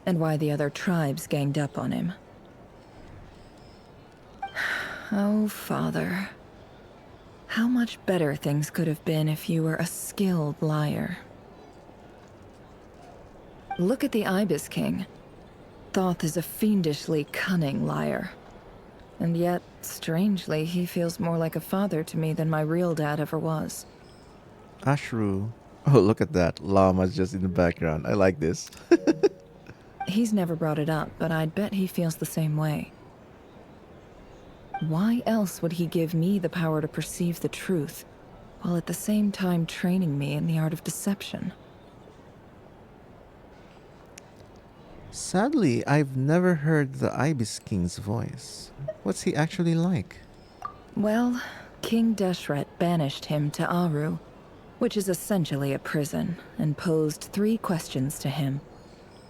and why the other tribes ganged up on him. Oh, Father. How much better things could have been if you were a skilled liar. Look at the Ibis King. Thoth is a fiendishly cunning liar. And yet, strangely, he feels more like a father to me than my real dad ever was. Ashru. Oh, look at that. Llama's just in the background. I like this. He's never brought it up, but I'd bet he feels the same way. Why else would he give me the power to perceive the truth, while at the same time training me in the art of deception? Sadly, I've never heard the Ibis King's voice. What's he actually like? Well, King Deshret banished him to Aru, which is essentially a prison, and posed 3 questions to him.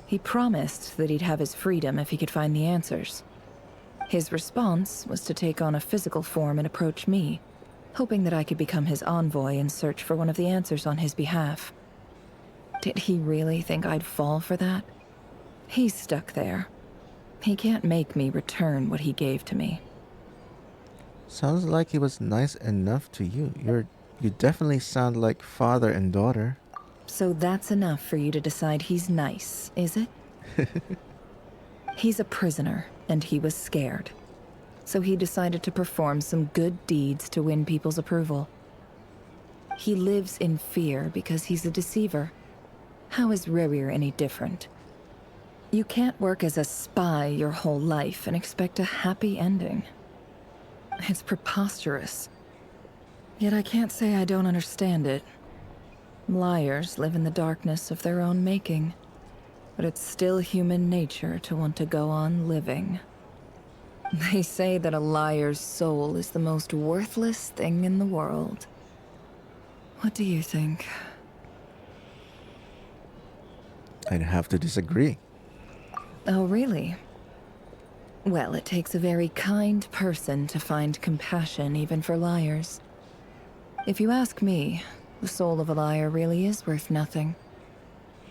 He promised that he'd have his freedom if he could find the answers. His response was to take on a physical form and approach me, hoping that I could become his envoy and search for one of the answers on his behalf. Did he really think I'd fall for that? He's stuck there. He can't make me return what he gave to me. Sounds like he was nice enough to you. You definitely sound like father and daughter. So that's enough for you to decide he's nice, is it? He's a prisoner, and he was scared. So he decided to perform some good deeds to win people's approval. He lives in fear because he's a deceiver. How is Rerir any different? You can't work as a spy your whole life and expect a happy ending. It's preposterous. Yet I can't say I don't understand it. Liars live in the darkness of their own making, but it's still human nature to want to go on living. They say that a liar's soul is the most worthless thing in the world. What do you think? I'd have to disagree. Oh, really? Well, it takes a very kind person to find compassion even for liars. If you ask me, The soul of a liar really is worth nothing,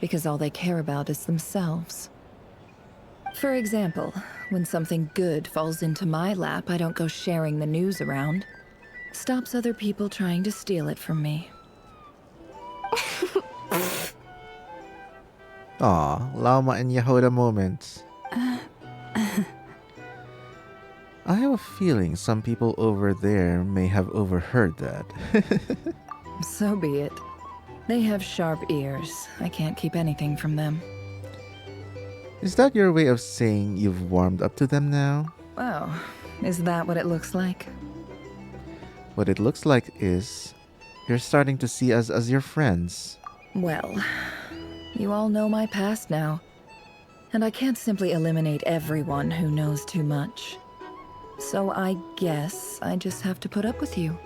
because all they care about is themselves. For example, when something good falls into my lap, I don't go sharing the news around. Stops other people trying to steal it from me. Aw, Llama and Yehoda moments. I have a feeling some people over there may have overheard that. So be it. They have sharp ears. I can't keep anything from them. Is that your way of saying you've warmed up to them now? Oh, is that what it looks like? What it looks like is you're starting to see us as your friends. Well, you all know my past now. And I can't simply eliminate everyone who knows too much. So I guess I just have to put up with you.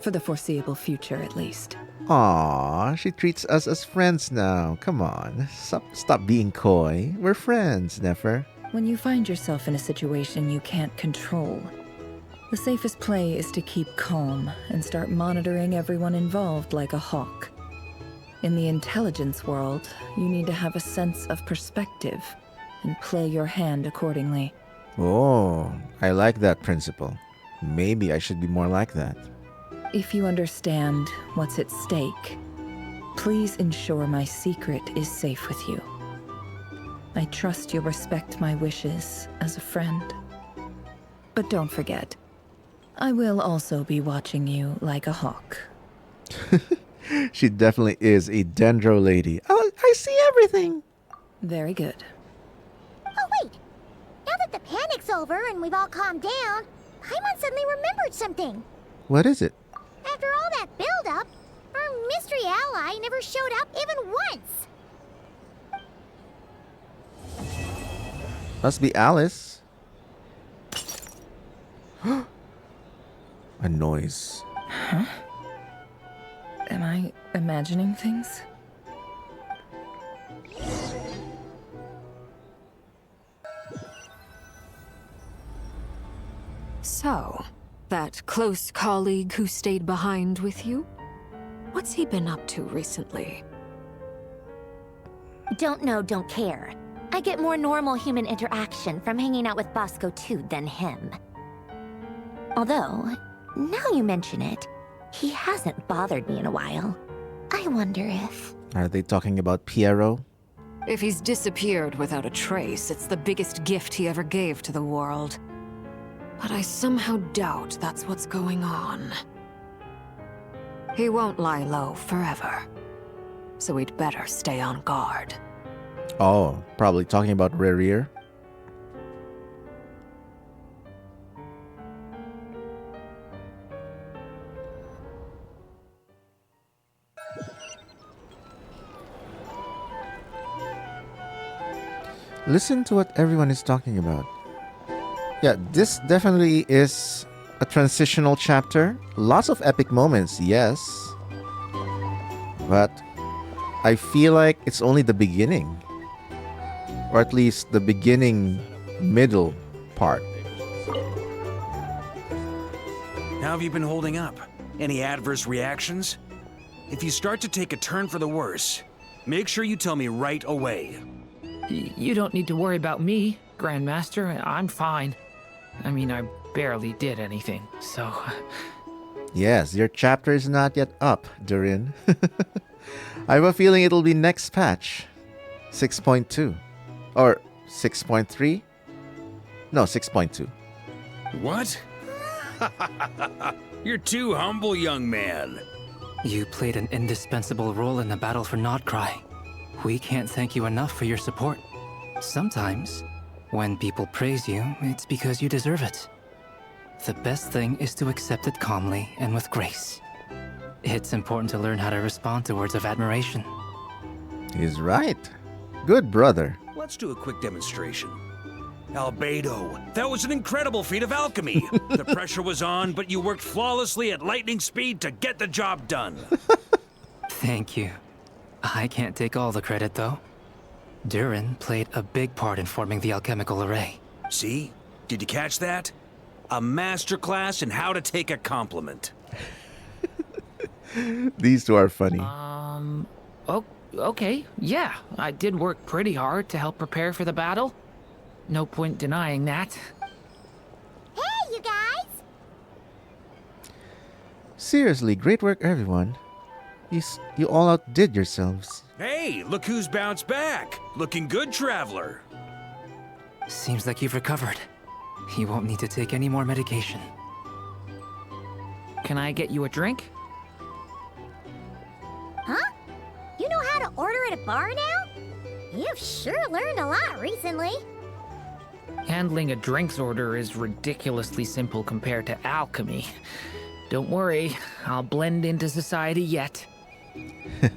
For the foreseeable future, at least. Aw, she treats us as friends now. Come on, stop being coy. We're friends, Nefer. When you find yourself in a situation you can't control, the safest play is to keep calm and start monitoring everyone involved like a hawk. In the intelligence world, you need to have a sense of perspective and play your hand accordingly. Oh, I like that principle. Maybe I should be more like that. If you understand what's at stake, please ensure my secret is safe with you. I trust you'll respect my wishes as a friend. But don't forget, I will also be watching you like a hawk. She definitely is a dendro lady. I see everything. Very good. Oh, wait! Now that the panic's over and we've all calmed down, Paimon suddenly remembered something. What is it? After all that build-up, our mystery ally never showed up even once. Must be Alice. A noise. Huh? Am I imagining things? So, that close colleague who stayed behind with you? What's he been up to recently? Don't know, don't care. I get more normal human interaction from hanging out with Bosco 2 than him. Although, now you mention it, he hasn't bothered me in a while. I wonder if... Are they talking about Piero? If he's disappeared without a trace, it's the biggest gift he ever gave to the world. But I somehow doubt that's what's going on. He won't lie low forever. So we'd better stay on guard. Oh, probably talking about Rerir. Listen to what everyone is talking about. Yeah, this definitely is a transitional chapter. Lots of epic moments, yes. But I feel like it's only the beginning. Or at least the beginning, middle part. How have you been holding up? Any adverse reactions? If you start to take a turn for the worse, make sure you tell me right away. You don't need to worry about me, Grandmaster. I'm fine. I mean, I barely did anything, so... Yes, your chapter is not yet up, Durin. I have a feeling it'll be next patch. 6.2. Or 6.3? No, 6.2. What? You're too humble, young man. You played an indispensable role in the battle for Nod-Krai. We can't thank you enough for your support. Sometimes, when people praise you, it's because you deserve it. The best thing is to accept it calmly and with grace. It's important to learn how to respond to words of admiration. He's right. Good brother. Let's do a quick demonstration. Albedo, that was an incredible feat of alchemy. The pressure was on, but you worked flawlessly at lightning speed to get the job done. Thank you. I can't take all the credit, though. Durin played a big part in forming the alchemical array. See? Did you catch that? A masterclass in how to take a compliment. These two are funny. Okay, yeah. I did work pretty hard to help prepare for the battle. No point denying that. Hey, you guys! Seriously, great work, everyone. You all outdid yourselves. Hey, look who's bounced back. Looking good, traveler. Seems like you've recovered. You won't need to take any more medication. Can I get you a drink? Huh? You know how to order at a bar now? You've sure learned a lot recently. Handling a drinks order is ridiculously simple compared to alchemy. Don't worry, I'll blend into society yet. Paimon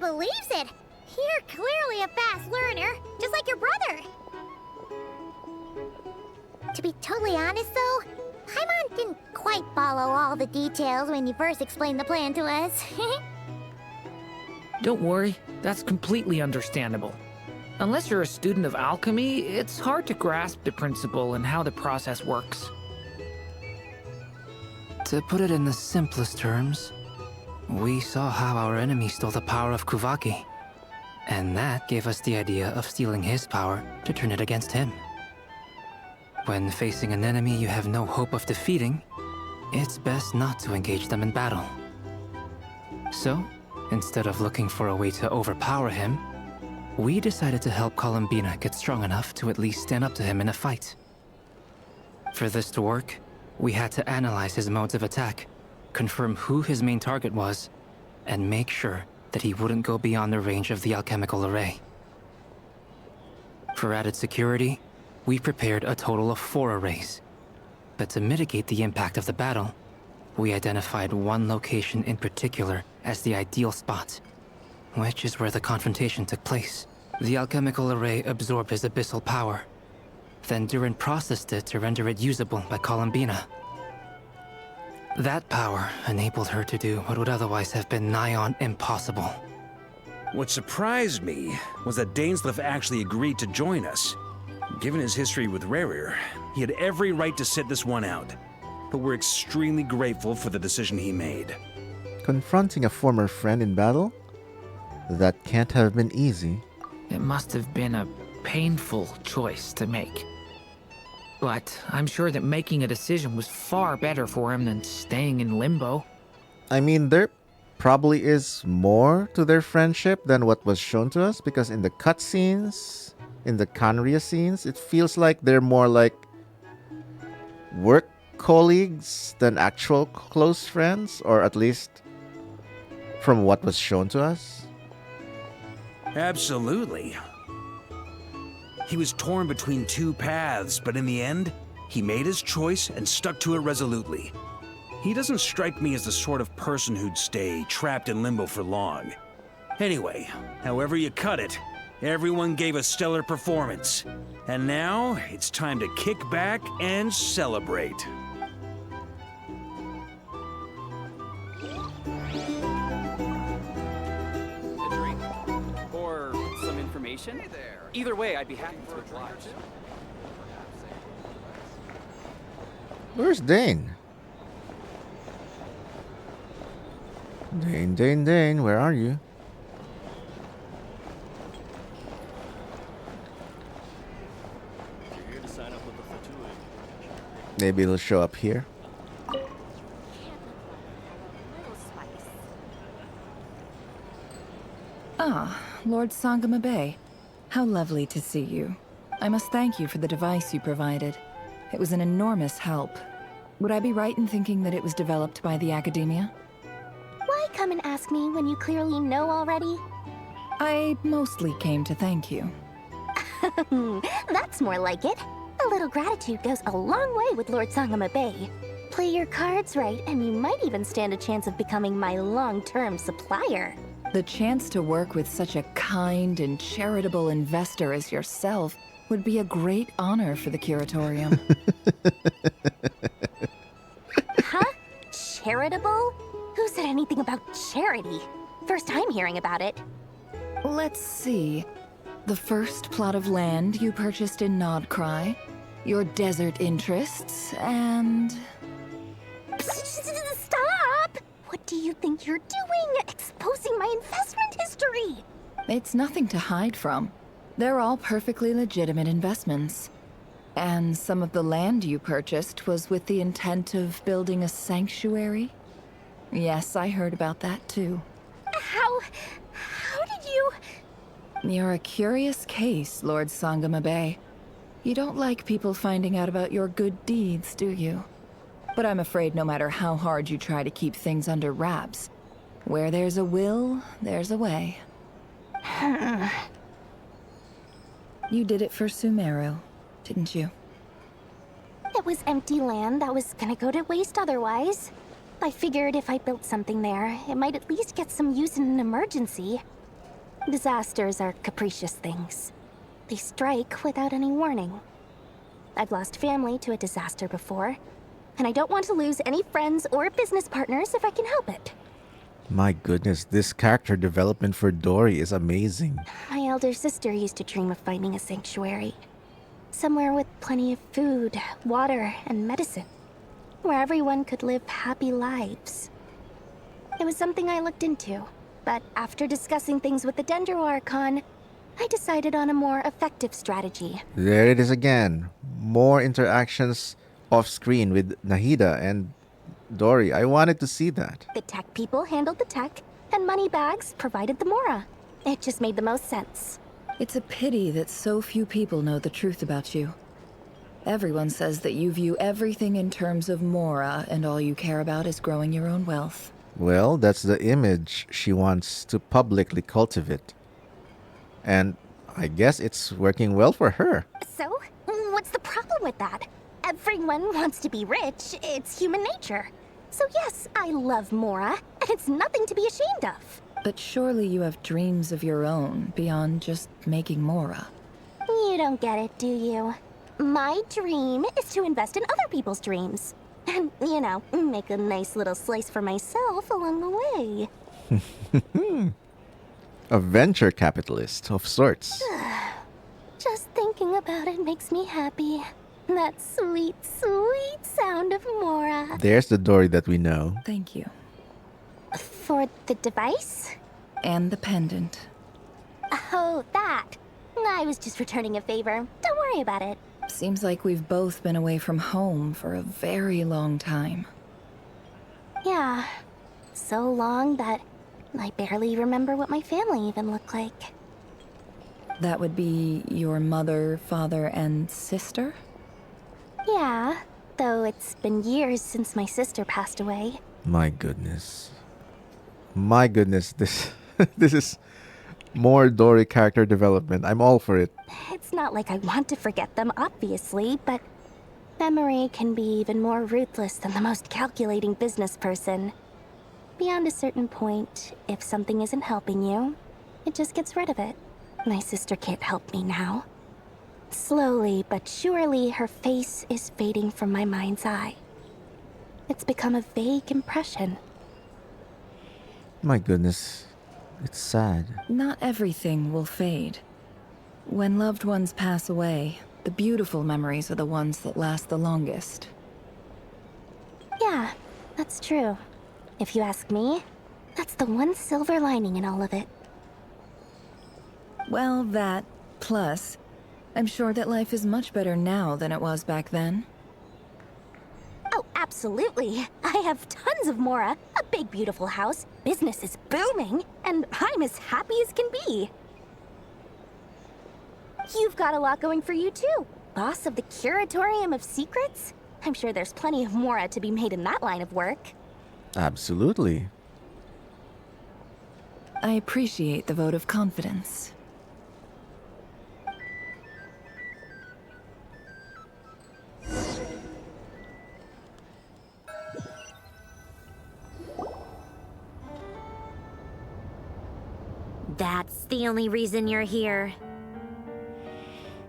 believes it. You're clearly a fast learner, just like your brother. To be totally honest, though, Paimon didn't quite follow all the details when you first explained the plan to us. Don't worry, that's completely understandable. Unless you're a student of alchemy, it's hard to grasp the principle and how the process works. To put it in the simplest terms, we saw how our enemy stole the power of Kuvaki. And that gave us the idea of stealing his power to turn it against him. When facing an enemy you have no hope of defeating, it's best not to engage them in battle. So, instead of looking for a way to overpower him, we decided to help Columbina get strong enough to at least stand up to him in a fight. For this to work, we had to analyze his modes of attack, confirm who his main target was, and make sure that he wouldn't go beyond the range of the alchemical array. For added security, we prepared a total of 4 arrays. But to mitigate the impact of the battle, we identified one location in particular as the ideal spot, which is where the confrontation took place. The alchemical array absorbed his abyssal power. Then Durin processed it to render it usable by Columbina. That power enabled her to do what would otherwise have been nigh on impossible. What surprised me was that Dainsleif actually agreed to join us. Given his history with Rerir, he had every right to sit this one out. But we're extremely grateful for the decision he made. Confronting a former friend in battle? That can't have been easy. It must have been a painful choice to make. But I'm sure that making a decision was far better for him than staying in limbo. I mean, there probably is more to their friendship than what was shown to us, because in the cutscenes, in the Khaenri'ah scenes, it feels like they're more like work colleagues than actual close friends, or at least from what was shown to us. Absolutely. He was torn between 2 paths, but in the end, he made his choice and stuck to it resolutely. He doesn't strike me as the sort of person who'd stay trapped in limbo for long. Anyway, however you cut it, everyone gave a stellar performance. And now, it's time to kick back and celebrate. A drink? Or some information? Hey there. Either way, I'd be happy to oblige. Where's Dane? Dane, where are you? Maybe it'll show up here. Ah, Lord Sangama Bay. How lovely to see you. I must thank you for the device you provided. It was an enormous help. Would I be right in thinking that it was developed by the Academia? Why come and ask me when you clearly know already? I mostly came to thank you. That's more like it. A little gratitude goes a long way with Lord Sangama Bay. Play your cards right, and you might even stand a chance of becoming my long-term supplier. The chance to work with such a kind and charitable investor as yourself would be a great honor for the Curatorium. Huh? Charitable? Who said anything about charity? First time hearing about it. Let's see. The first plot of land you purchased in Nod-Krai, your desert interests, and... Stop! do you think you're doing? Exposing my investment history? It's nothing to hide from. They're all perfectly legitimate investments. And some of the land you purchased was with the intent of building a sanctuary? Yes, I heard about that too. How did you... You're a curious case, Lord Sangamabe. You don't like people finding out about your good deeds, do you? But I'm afraid no matter how hard you try to keep things under wraps, where there's a will, there's a way. You did it for Sumeru, didn't you? It was empty land that was gonna go to waste otherwise. I figured if I built something there, it might at least get some use in an emergency. Disasters are capricious things. They strike without any warning. I've lost family to a disaster before, and I don't want to lose any friends or business partners if I can help it. My goodness, this character development for Dory is amazing. My elder sister used to dream of finding a sanctuary. Somewhere with plenty of food, water, and medicine. Where everyone could live happy lives. It was something I looked into, but after discussing things with the Dendro Archon, I decided on a more effective strategy. There it is again. More interactions off screen with Nahida and Dory. I wanted to see that. The tech people handled the tech, and Moneybags provided the Mora. It just made the most sense. It's a pity that so few people know the truth about you. Everyone says that you view everything in terms of Mora, and all you care about is growing your own wealth. Well, that's the image she wants to publicly cultivate. And I guess it's working well for her. So, what's the problem with that? Everyone wants to be rich. It's human nature. So yes, I love Mora, and it's nothing to be ashamed of. But surely you have dreams of your own beyond just making Mora. You don't get it, do you? My dream is to invest in other people's dreams. And, you know, make a nice little slice for myself along the way. A venture capitalist of sorts. Just thinking about it makes me happy. That sweet, sweet sound of Mora. There's the Dory that we know. Thank you. For the device? And the pendant. Oh, that. I was just returning a favor. Don't worry about it. Seems like we've both been away from home for a very long time. Yeah. So long that I barely remember what my family even looked like. That would be your mother, father, and sister? Yeah, though it's been years since my sister passed away. My goodness. My goodness, this this is more Dory character development. I'm all for it. It's not like I want to forget them, obviously, but memory can be even more ruthless than the most calculating business person. Beyond a certain point, if something isn't helping you, it just gets rid of it. My sister can't help me now. Slowly but surely, her face is fading from my mind's eye. It's become a vague impression. My goodness. It's sad. Not everything will fade. When loved ones pass away, the beautiful memories are the ones that last the longest. Yeah, that's true. If you ask me, that's the one silver lining in all of it. Well, that, plus, I'm sure that life is much better now than it was back then. Oh, absolutely. I have tons of Mora, a big beautiful house, business is booming, and I'm as happy as can be. You've got a lot going for you too. Boss of the Curatorium of Secrets? I'm sure there's plenty of Mora to be made in that line of work. Absolutely. I appreciate the vote of confidence. That's the only reason you're here.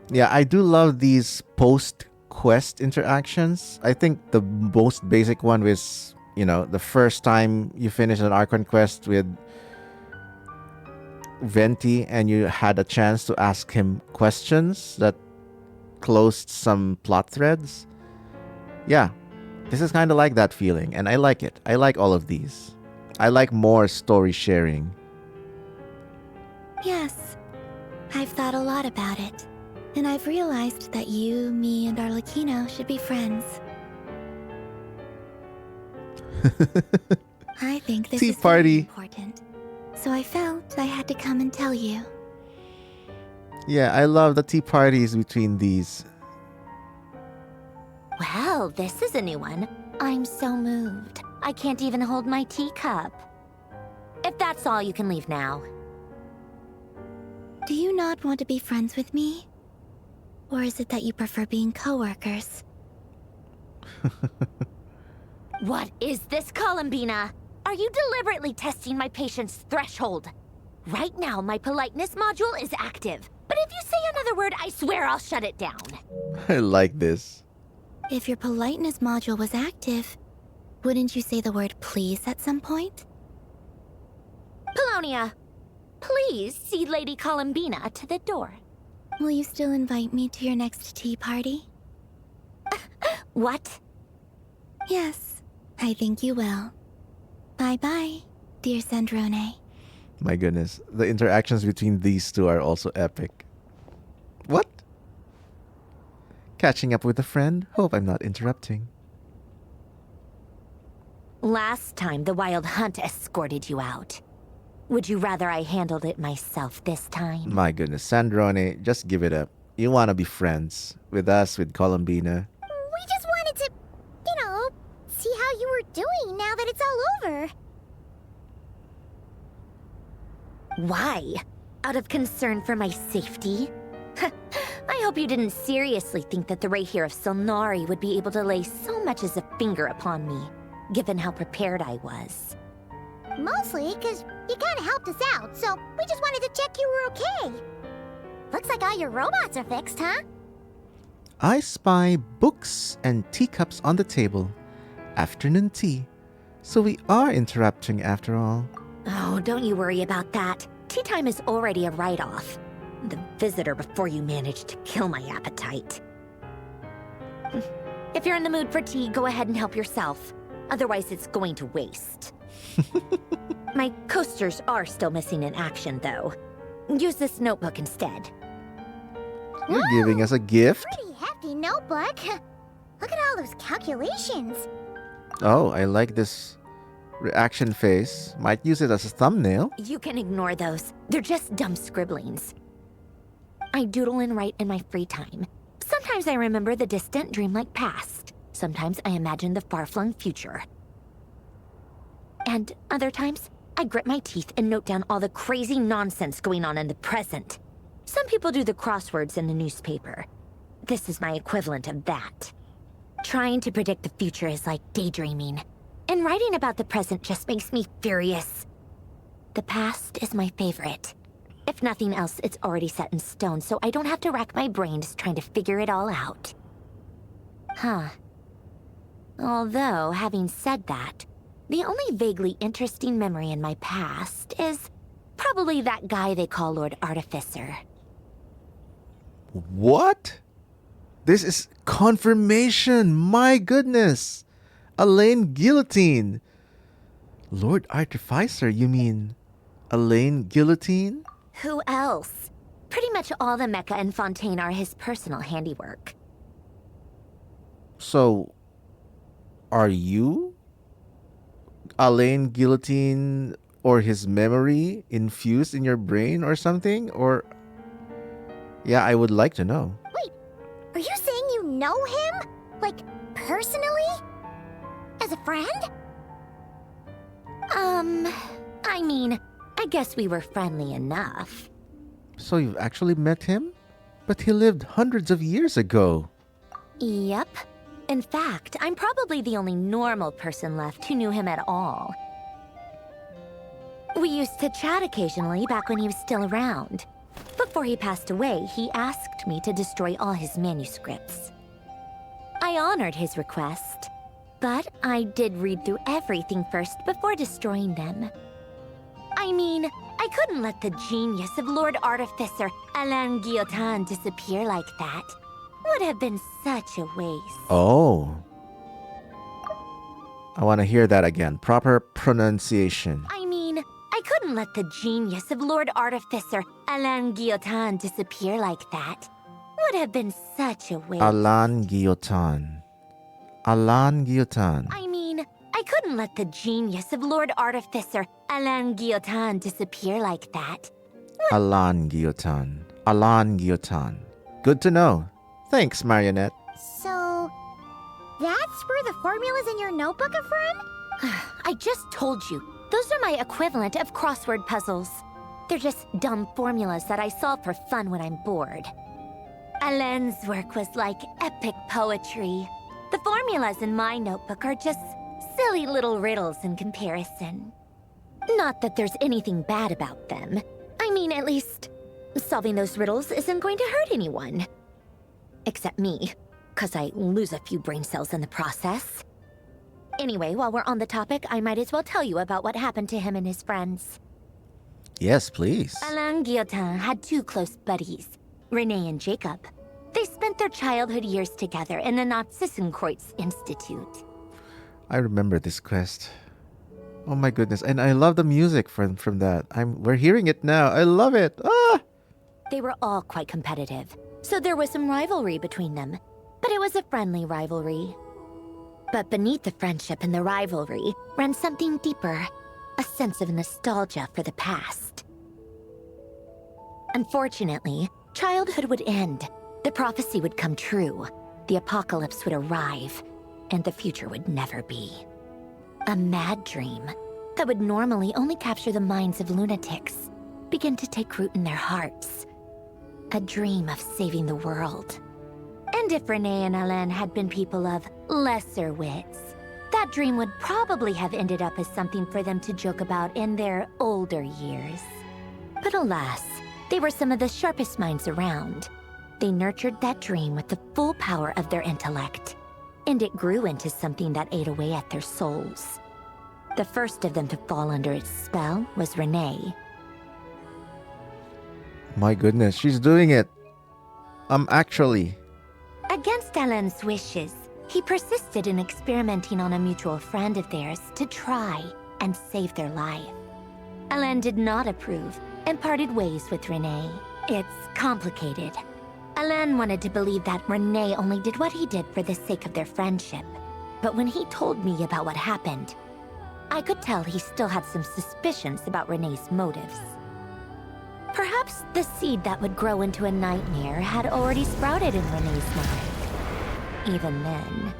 Yeah, I do love these post-quest interactions. I think the most basic one was, you know, the first time you finish an Archon quest with Venti and you had a chance to ask him questions that closed some plot threads. Yeah, this is kind of like that feeling, and I like it. I like all of these. I like more story sharing. Yes, I've thought a lot about it. And I've realized that you, me, and Arlecchino should be friends. I think this Tea is party. very important. So I felt I had to come and tell you. Yeah, I love the tea parties between these. Well, this is a new one. I'm so moved. I can't even hold my teacup. If that's all, you can leave now. Do you not want to be friends with me? Or is it that you prefer being coworkers? What is this, Columbina? Are you deliberately testing my patience threshold? Right now, my politeness module is active. But if you say another word, I swear I'll shut it down. I like this. If your politeness module was active, wouldn't you say the word please at some point? Polonia, please see Lady Columbina to the door. Will you still invite me to your next tea party? What? Yes, I think you will. Bye-bye, dear Sandrone. My goodness, the interactions between these two are also epic. What? Catching up with a friend? Hope I'm not interrupting. Last time, the Wild Hunt escorted you out. Would you rather I handled it myself this time? My goodness, Sandrone, just give it up. You want to be friends with us, with Columbina. We just wanted to, see how you were doing now that it's all over. Why? Out of concern for my safety? I hope you didn't seriously think that the Rerir of Solnari would be able to lay so much as a finger upon me, given how prepared I was. Mostly because you kind of helped us out, so we just wanted to check you were okay. Looks like all your robots are fixed, huh? I spy books and teacups on the table. Afternoon tea. So we are interrupting after all. Oh, don't you worry about that. Tea time is already a write-off. The visitor before you managed to kill my appetite. If you're in the mood for tea, go ahead and help yourself. Otherwise, it's going to waste. My coasters are still missing in action, though. Use this notebook instead. You're giving us a gift? Pretty hefty notebook. Look at all those calculations. Oh, I like this reaction face. Might use it as a thumbnail. You can ignore those. They're just dumb scribblings. I doodle and write in my free time. Sometimes I remember the distant dreamlike past. Sometimes I imagine the far-flung future. And other times, I grit my teeth and note down all the crazy nonsense going on in the present. Some people do the crosswords in the newspaper. This is my equivalent of that. Trying to predict the future is like daydreaming. And writing about the present just makes me furious. The past is my favorite. If nothing else, it's already set in stone, so I don't have to rack my brains trying to figure it all out. Huh. Although, having said that, the only vaguely interesting memory in my past is probably that guy they call Lord Artificer. What? This is confirmation! My goodness! Elaine Guillotine! Lord Artificer, you mean Elaine Guillotine? Who else? Pretty much all the mecha and Fontaine are his personal handiwork. So, are you Elaine Guillotine or his memory infused in your brain or something? Or, yeah, I would like to know. Wait, are you saying you know him? Like, personally? As a friend? I mean, I guess we were friendly enough. So you've actually met him? But he lived hundreds of years ago. Yep. In fact, I'm probably the only normal person left who knew him at all. We used to chat occasionally back when he was still around. Before he passed away, he asked me to destroy all his manuscripts. I honored his request, but I did read through everything first before destroying them. I mean, I couldn't let the genius of Lord Artificer Alain Guillotin disappear like that. Would have been such a waste. Oh. I want to hear that again. Proper pronunciation. I mean, I couldn't let the genius of Lord Artificer Alain Guillotin disappear like that. Would have been such a waste. Alain Guillotin. Alain Guillotin. I mean, I couldn't let the genius of Lord Artificer Alain Guillotin disappear like that. Alain Guillotin. Alain Guillotin. Good to know. Thanks, Marionette. So, that's where the formulas in your notebook are from? I just told you. Those are my equivalent of crossword puzzles. They're just dumb formulas that I solve for fun when I'm bored. Alain's work was like epic poetry. The formulas in my notebook are just silly little riddles in comparison. Not that there's anything bad about them. I mean, at least, solving those riddles isn't going to hurt anyone. Except me, 'cause I lose a few brain cells in the process. Anyway, while we're on the topic, I might as well tell you about what happened to him and his friends. Yes, please. Alain Guillotin had two close buddies, Renee and Jacob. They spent their childhood years together in the Narzissenkreuz Institute. I remember this quest. Oh my goodness. And I love the music from that. We're hearing it now. I love it. Ah! They were all quite competitive, so there was some rivalry between them. But it was a friendly rivalry. But beneath the friendship and the rivalry ran something deeper, a sense of nostalgia for the past. Unfortunately, childhood would end, the prophecy would come true, the apocalypse would arrive, and the future would never be. A mad dream that would normally only capture the minds of lunatics began to take root in their hearts. A dream of saving the world. And if Renee and Alain had been people of lesser wits, that dream would probably have ended up as something for them to joke about in their older years. But alas, they were some of the sharpest minds around. They nurtured that dream with the full power of their intellect, and it grew into something that ate away at their souls. The first of them to fall under its spell was Renee. My goodness, she's doing it. Actually. Against Alain's wishes, he persisted in experimenting on a mutual friend of theirs to try and save their life. Alain did not approve and parted ways with Renee. It's complicated. Alain wanted to believe that Renee only did what he did for the sake of their friendship. But when he told me about what happened, I could tell he still had some suspicions about Renee's motives. Perhaps the seed that would grow into a nightmare had already sprouted in Renee's mind. Even then,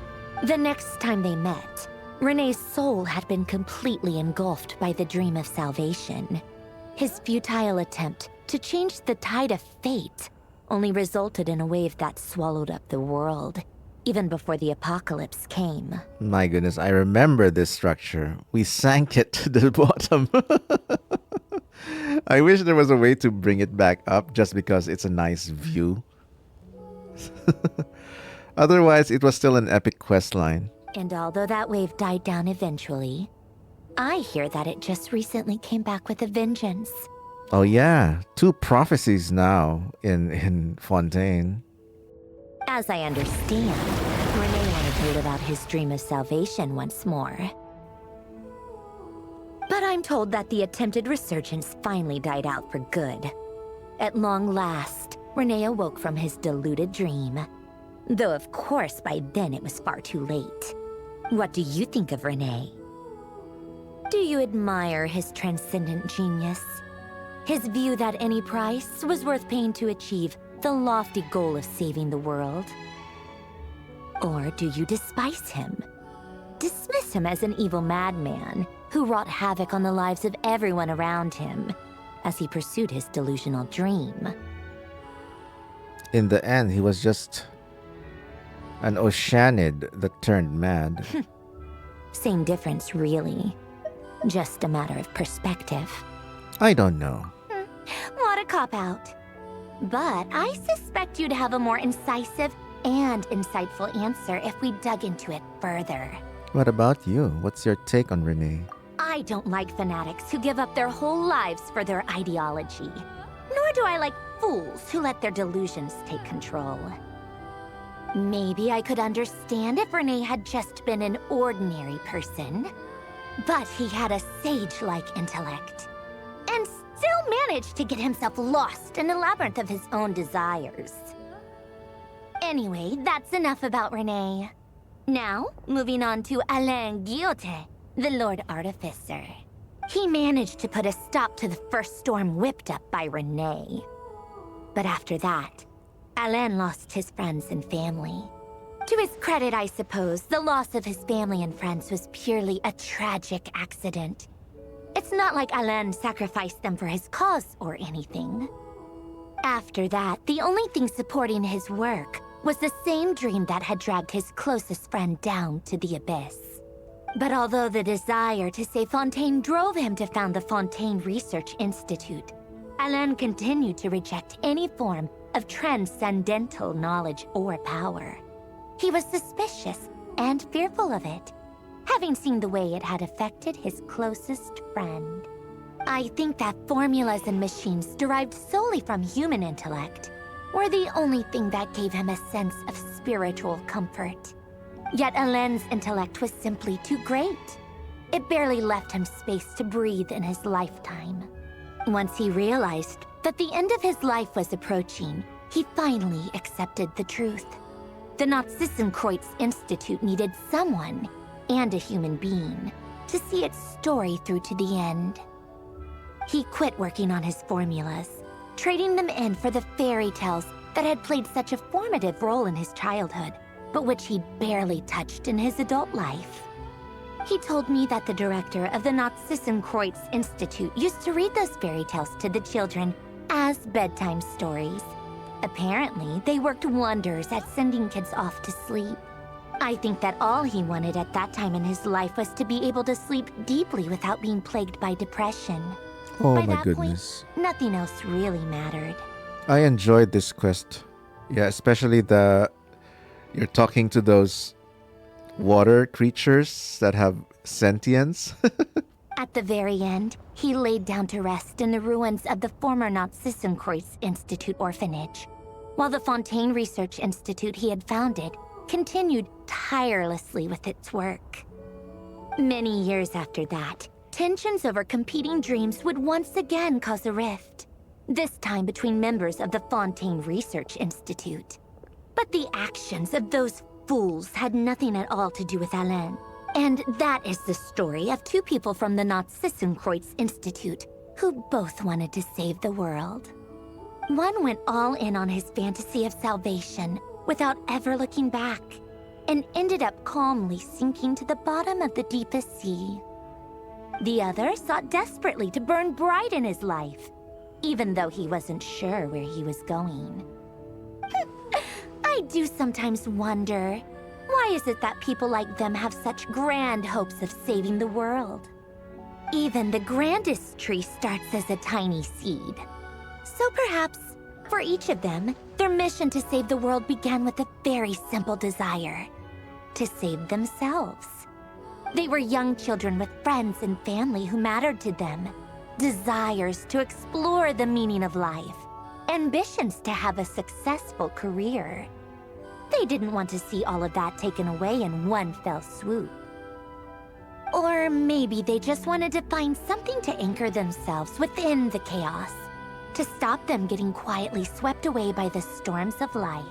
the next time they met, Renee's soul had been completely engulfed by the dream of salvation. His futile attempt to change the tide of fate only resulted in a wave that swallowed up the world, even before the apocalypse came. My goodness, I remember this structure. We sank it to the bottom. I wish there was a way to bring it back up just because it's a nice view. Otherwise, it was still an epic questline. And although that wave died down eventually, I hear that it just recently came back with a vengeance. Oh yeah, 2 prophecies now in Fontaine. As I understand, Renee wanted to live out his dream of salvation once more. But I'm told that the attempted resurgence finally died out for good. At long last, Renee awoke from his deluded dream. Though of course by then it was far too late. What do you think of Renee? Do you admire his transcendent genius? His view that any price was worth paying to achieve the lofty goal of saving the world? Or do you despise him? Dismiss him as an evil madman who wrought havoc on the lives of everyone around him as he pursued his delusional dream? In the end, he was just an Oceanid that turned mad. Same difference, really. Just a matter of perspective. I don't know. What a cop-out. But I suspect you'd have a more incisive and insightful answer if we dug into it further. What about you? What's your take on Renee? I don't like fanatics who give up their whole lives for their ideology. Nor do I like fools who let their delusions take control. Maybe I could understand if Renee had just been an ordinary person. But he had a sage-like intellect. And still managed to get himself lost in a labyrinth of his own desires. Anyway, that's enough about Renee. Now, moving on to Alain Guillotin, the Lord Artificer. He managed to put a stop to the first storm whipped up by Renee. But after that, Alain lost his friends and family. To his credit, I suppose, the loss of his family and friends was purely a tragic accident. It's not like Alain sacrificed them for his cause or anything. After that, the only thing supporting his work was the same dream that had dragged his closest friend down to the abyss. But although the desire to save Fontaine drove him to found the Fontaine Research Institute, Alain continued to reject any form of transcendental knowledge or power. He was suspicious and fearful of it, having seen the way it had affected his closest friend. I think that formulas and machines derived solely from human intellect were the only thing that gave him a sense of spiritual comfort. Yet Alain's intellect was simply too great. It barely left him space to breathe in his lifetime. Once he realized that the end of his life was approaching, he finally accepted the truth. The Nod-Krai Institute needed someone, and a human being, to see its story through to the end. He quit working on his formulas, trading them in for the fairy tales that had played such a formative role in his childhood, but which he'd barely touched in his adult life. He told me that the director of the Nod-Krai Institute used to read those fairy tales to the children as bedtime stories. Apparently, they worked wonders at sending kids off to sleep. I think that all he wanted at that time in his life was to be able to sleep deeply without being plagued by depression. Oh By my that goodness. point, nothing else really mattered. I enjoyed this quest. Yeah, especially you're talking to those water creatures that have sentience. At the very end, he laid down to rest in the ruins of the former Nod-Krai Institute orphanage, while the Fontaine Research Institute he had founded continued tirelessly with its work. Many years after that, tensions over competing dreams would once again cause a rift, this time between members of the Fontaine Research Institute. But the actions of those fools had nothing at all to do with Alain. And that is the story of two people from the Nod-Krai Institute who both wanted to save the world. One went all in on his fantasy of salvation without ever looking back, and ended up calmly sinking to the bottom of the deepest sea. The other sought desperately to burn bright in his life, even though he wasn't sure where he was going. I do sometimes wonder, why is it that people like them have such grand hopes of saving the world? Even the grandest tree starts as a tiny seed. So perhaps, for each of them, their mission to save the world began with a very simple desire: to save themselves. They were young children with friends and family who mattered to them, desires to explore the meaning of life, ambitions to have a successful career. They didn't want to see all of that taken away in one fell swoop. Or maybe they just wanted to find something to anchor themselves within the chaos, to stop them getting quietly swept away by the storms of life.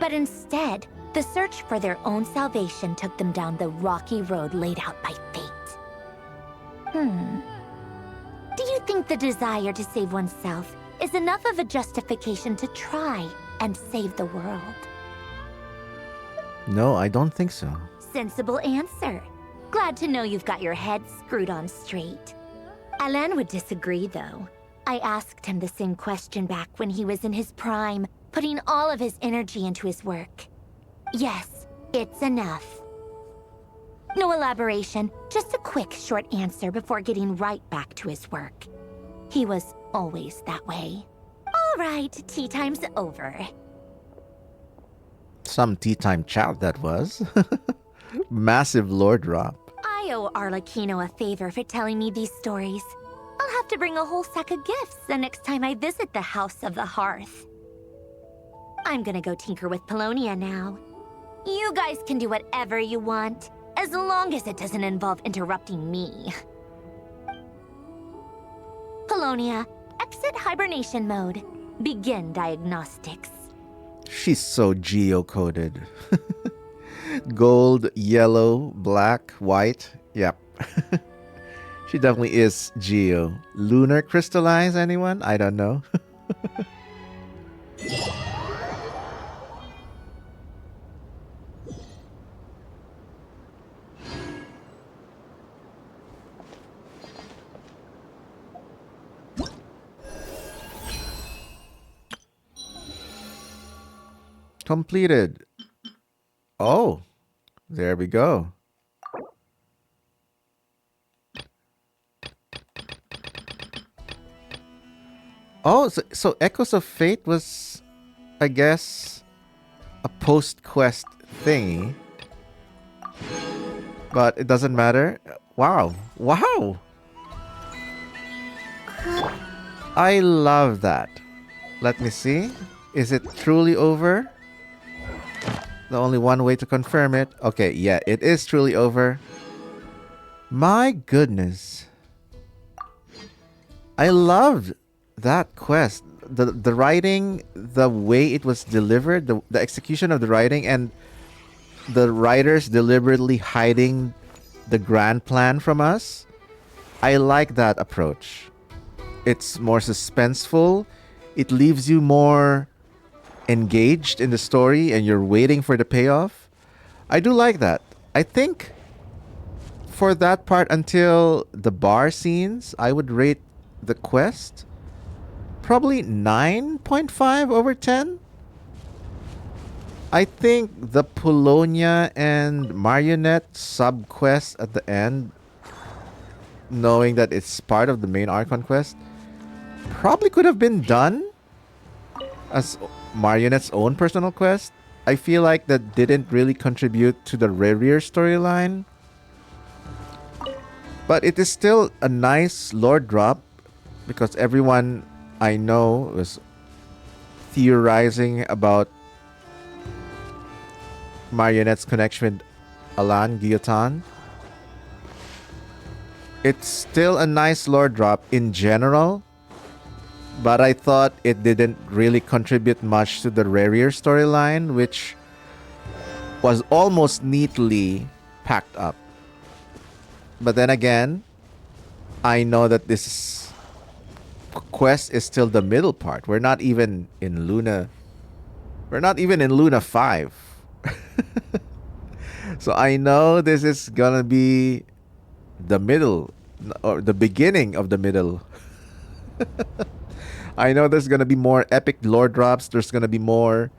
But instead, the search for their own salvation took them down the rocky road laid out by fate. Do you think the desire to save oneself is enough of a justification to try and save the world? No, I don't think so. Sensible answer. Glad to know you've got your head screwed on straight. Alain would disagree, though. I asked him the same question back when he was in his prime, putting all of his energy into his work. Yes, it's enough. No elaboration, just a quick, short answer before getting right back to his work. He was always that way. All right, tea time's over. Some tea time chat that was. Massive lore drop. I owe Arlecchino a favor for telling me these stories. I'll have to bring a whole sack of gifts the next time I visit the House of the Hearth. I'm gonna go tinker with Polonia now. You guys can do whatever you want, as long as it doesn't involve interrupting me. Polonia, exit hibernation mode. Begin diagnostics. She's so geo-coded. Gold, yellow, black, white. Yep. She definitely is geo. Lunar crystallized, anyone? I don't know. Completed. Oh, there we go. Oh, so Echoes of Fate was, I guess, a post-quest thingy. But it doesn't matter. Wow. Wow! I love that. Let me see. Is it truly over? The only one way to confirm it. Okay, yeah, it is truly over. My goodness. I loved that quest. The writing, the way it was delivered, the execution of the writing, and the writers deliberately hiding the grand plan from us. I like that approach. It's more suspenseful. It leaves you more engaged in the story and you're waiting for the payoff. I do like that. I think for that part until the bar scenes, I would rate the quest probably 9.5 over 10. I think the Polonia and Marionette sub-quest at the end, knowing that it's part of the main Archon quest, probably could have been done as Marionette's own personal quest. I feel like that didn't really contribute to the Rerir storyline. But it is still a nice lore drop because everyone I know was theorizing about Marionette's connection with Alan Guillotin. It's still a nice lore drop in general, but I thought it didn't really contribute much to the Rerir storyline, which was almost neatly packed up. But then again, I know that this quest is still the middle part. We're not even in Luna. We're not even in Luna 5. So I know this is gonna be the middle, or the beginning of the middle. I know there's gonna be more epic lore drops. There's gonna be more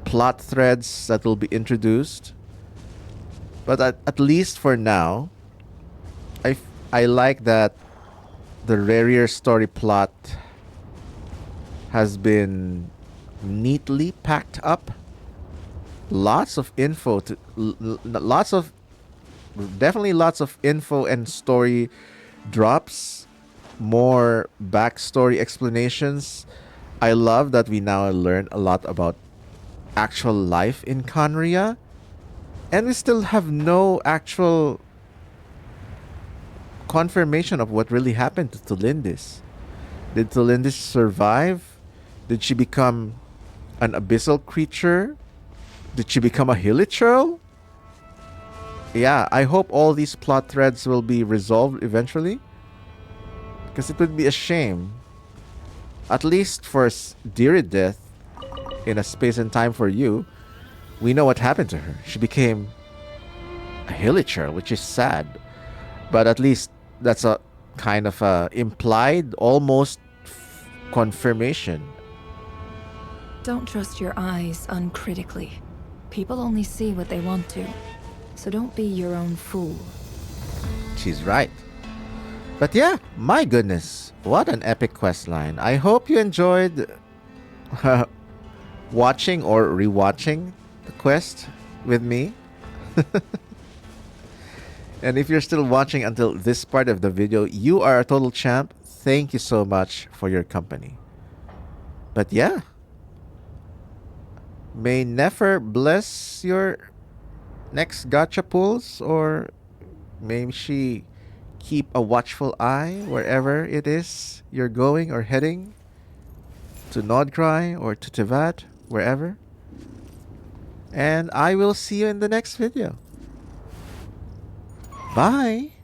plot threads that will be introduced. But at least for now, I like that the Rerir story plot has been neatly packed up. Lots of info, definitely lots of info and story drops. More backstory explanations. I love that we now learn a lot about actual life in Khaenri'ah. And we still have no actual confirmation of what really happened to Tholindis. Did Tholindis survive? Did she become an abyssal creature? Did she become a hilichurl? Yeah, I hope all these plot threads will be resolved eventually. Because it would be a shame. At least for Dirideth, in A Space and Time for You, we know what happened to her. She became a hilichurl, which is sad. But at least that's a kind of a implied, almost confirmation. Don't trust your eyes uncritically. People only see what they want to. So don't be your own fool. She's right. But yeah, my goodness, what an epic questline. I hope you enjoyed watching or rewatching the quest with me. And if you're still watching until this part of the video, you are a total champ. Thank you so much for your company. But yeah, May Nefer bless your next gacha pulls, or may she keep a watchful eye wherever it is you're going or heading, to Nod-Krai or to Teyvat, wherever. And I will see you in the next video. Bye!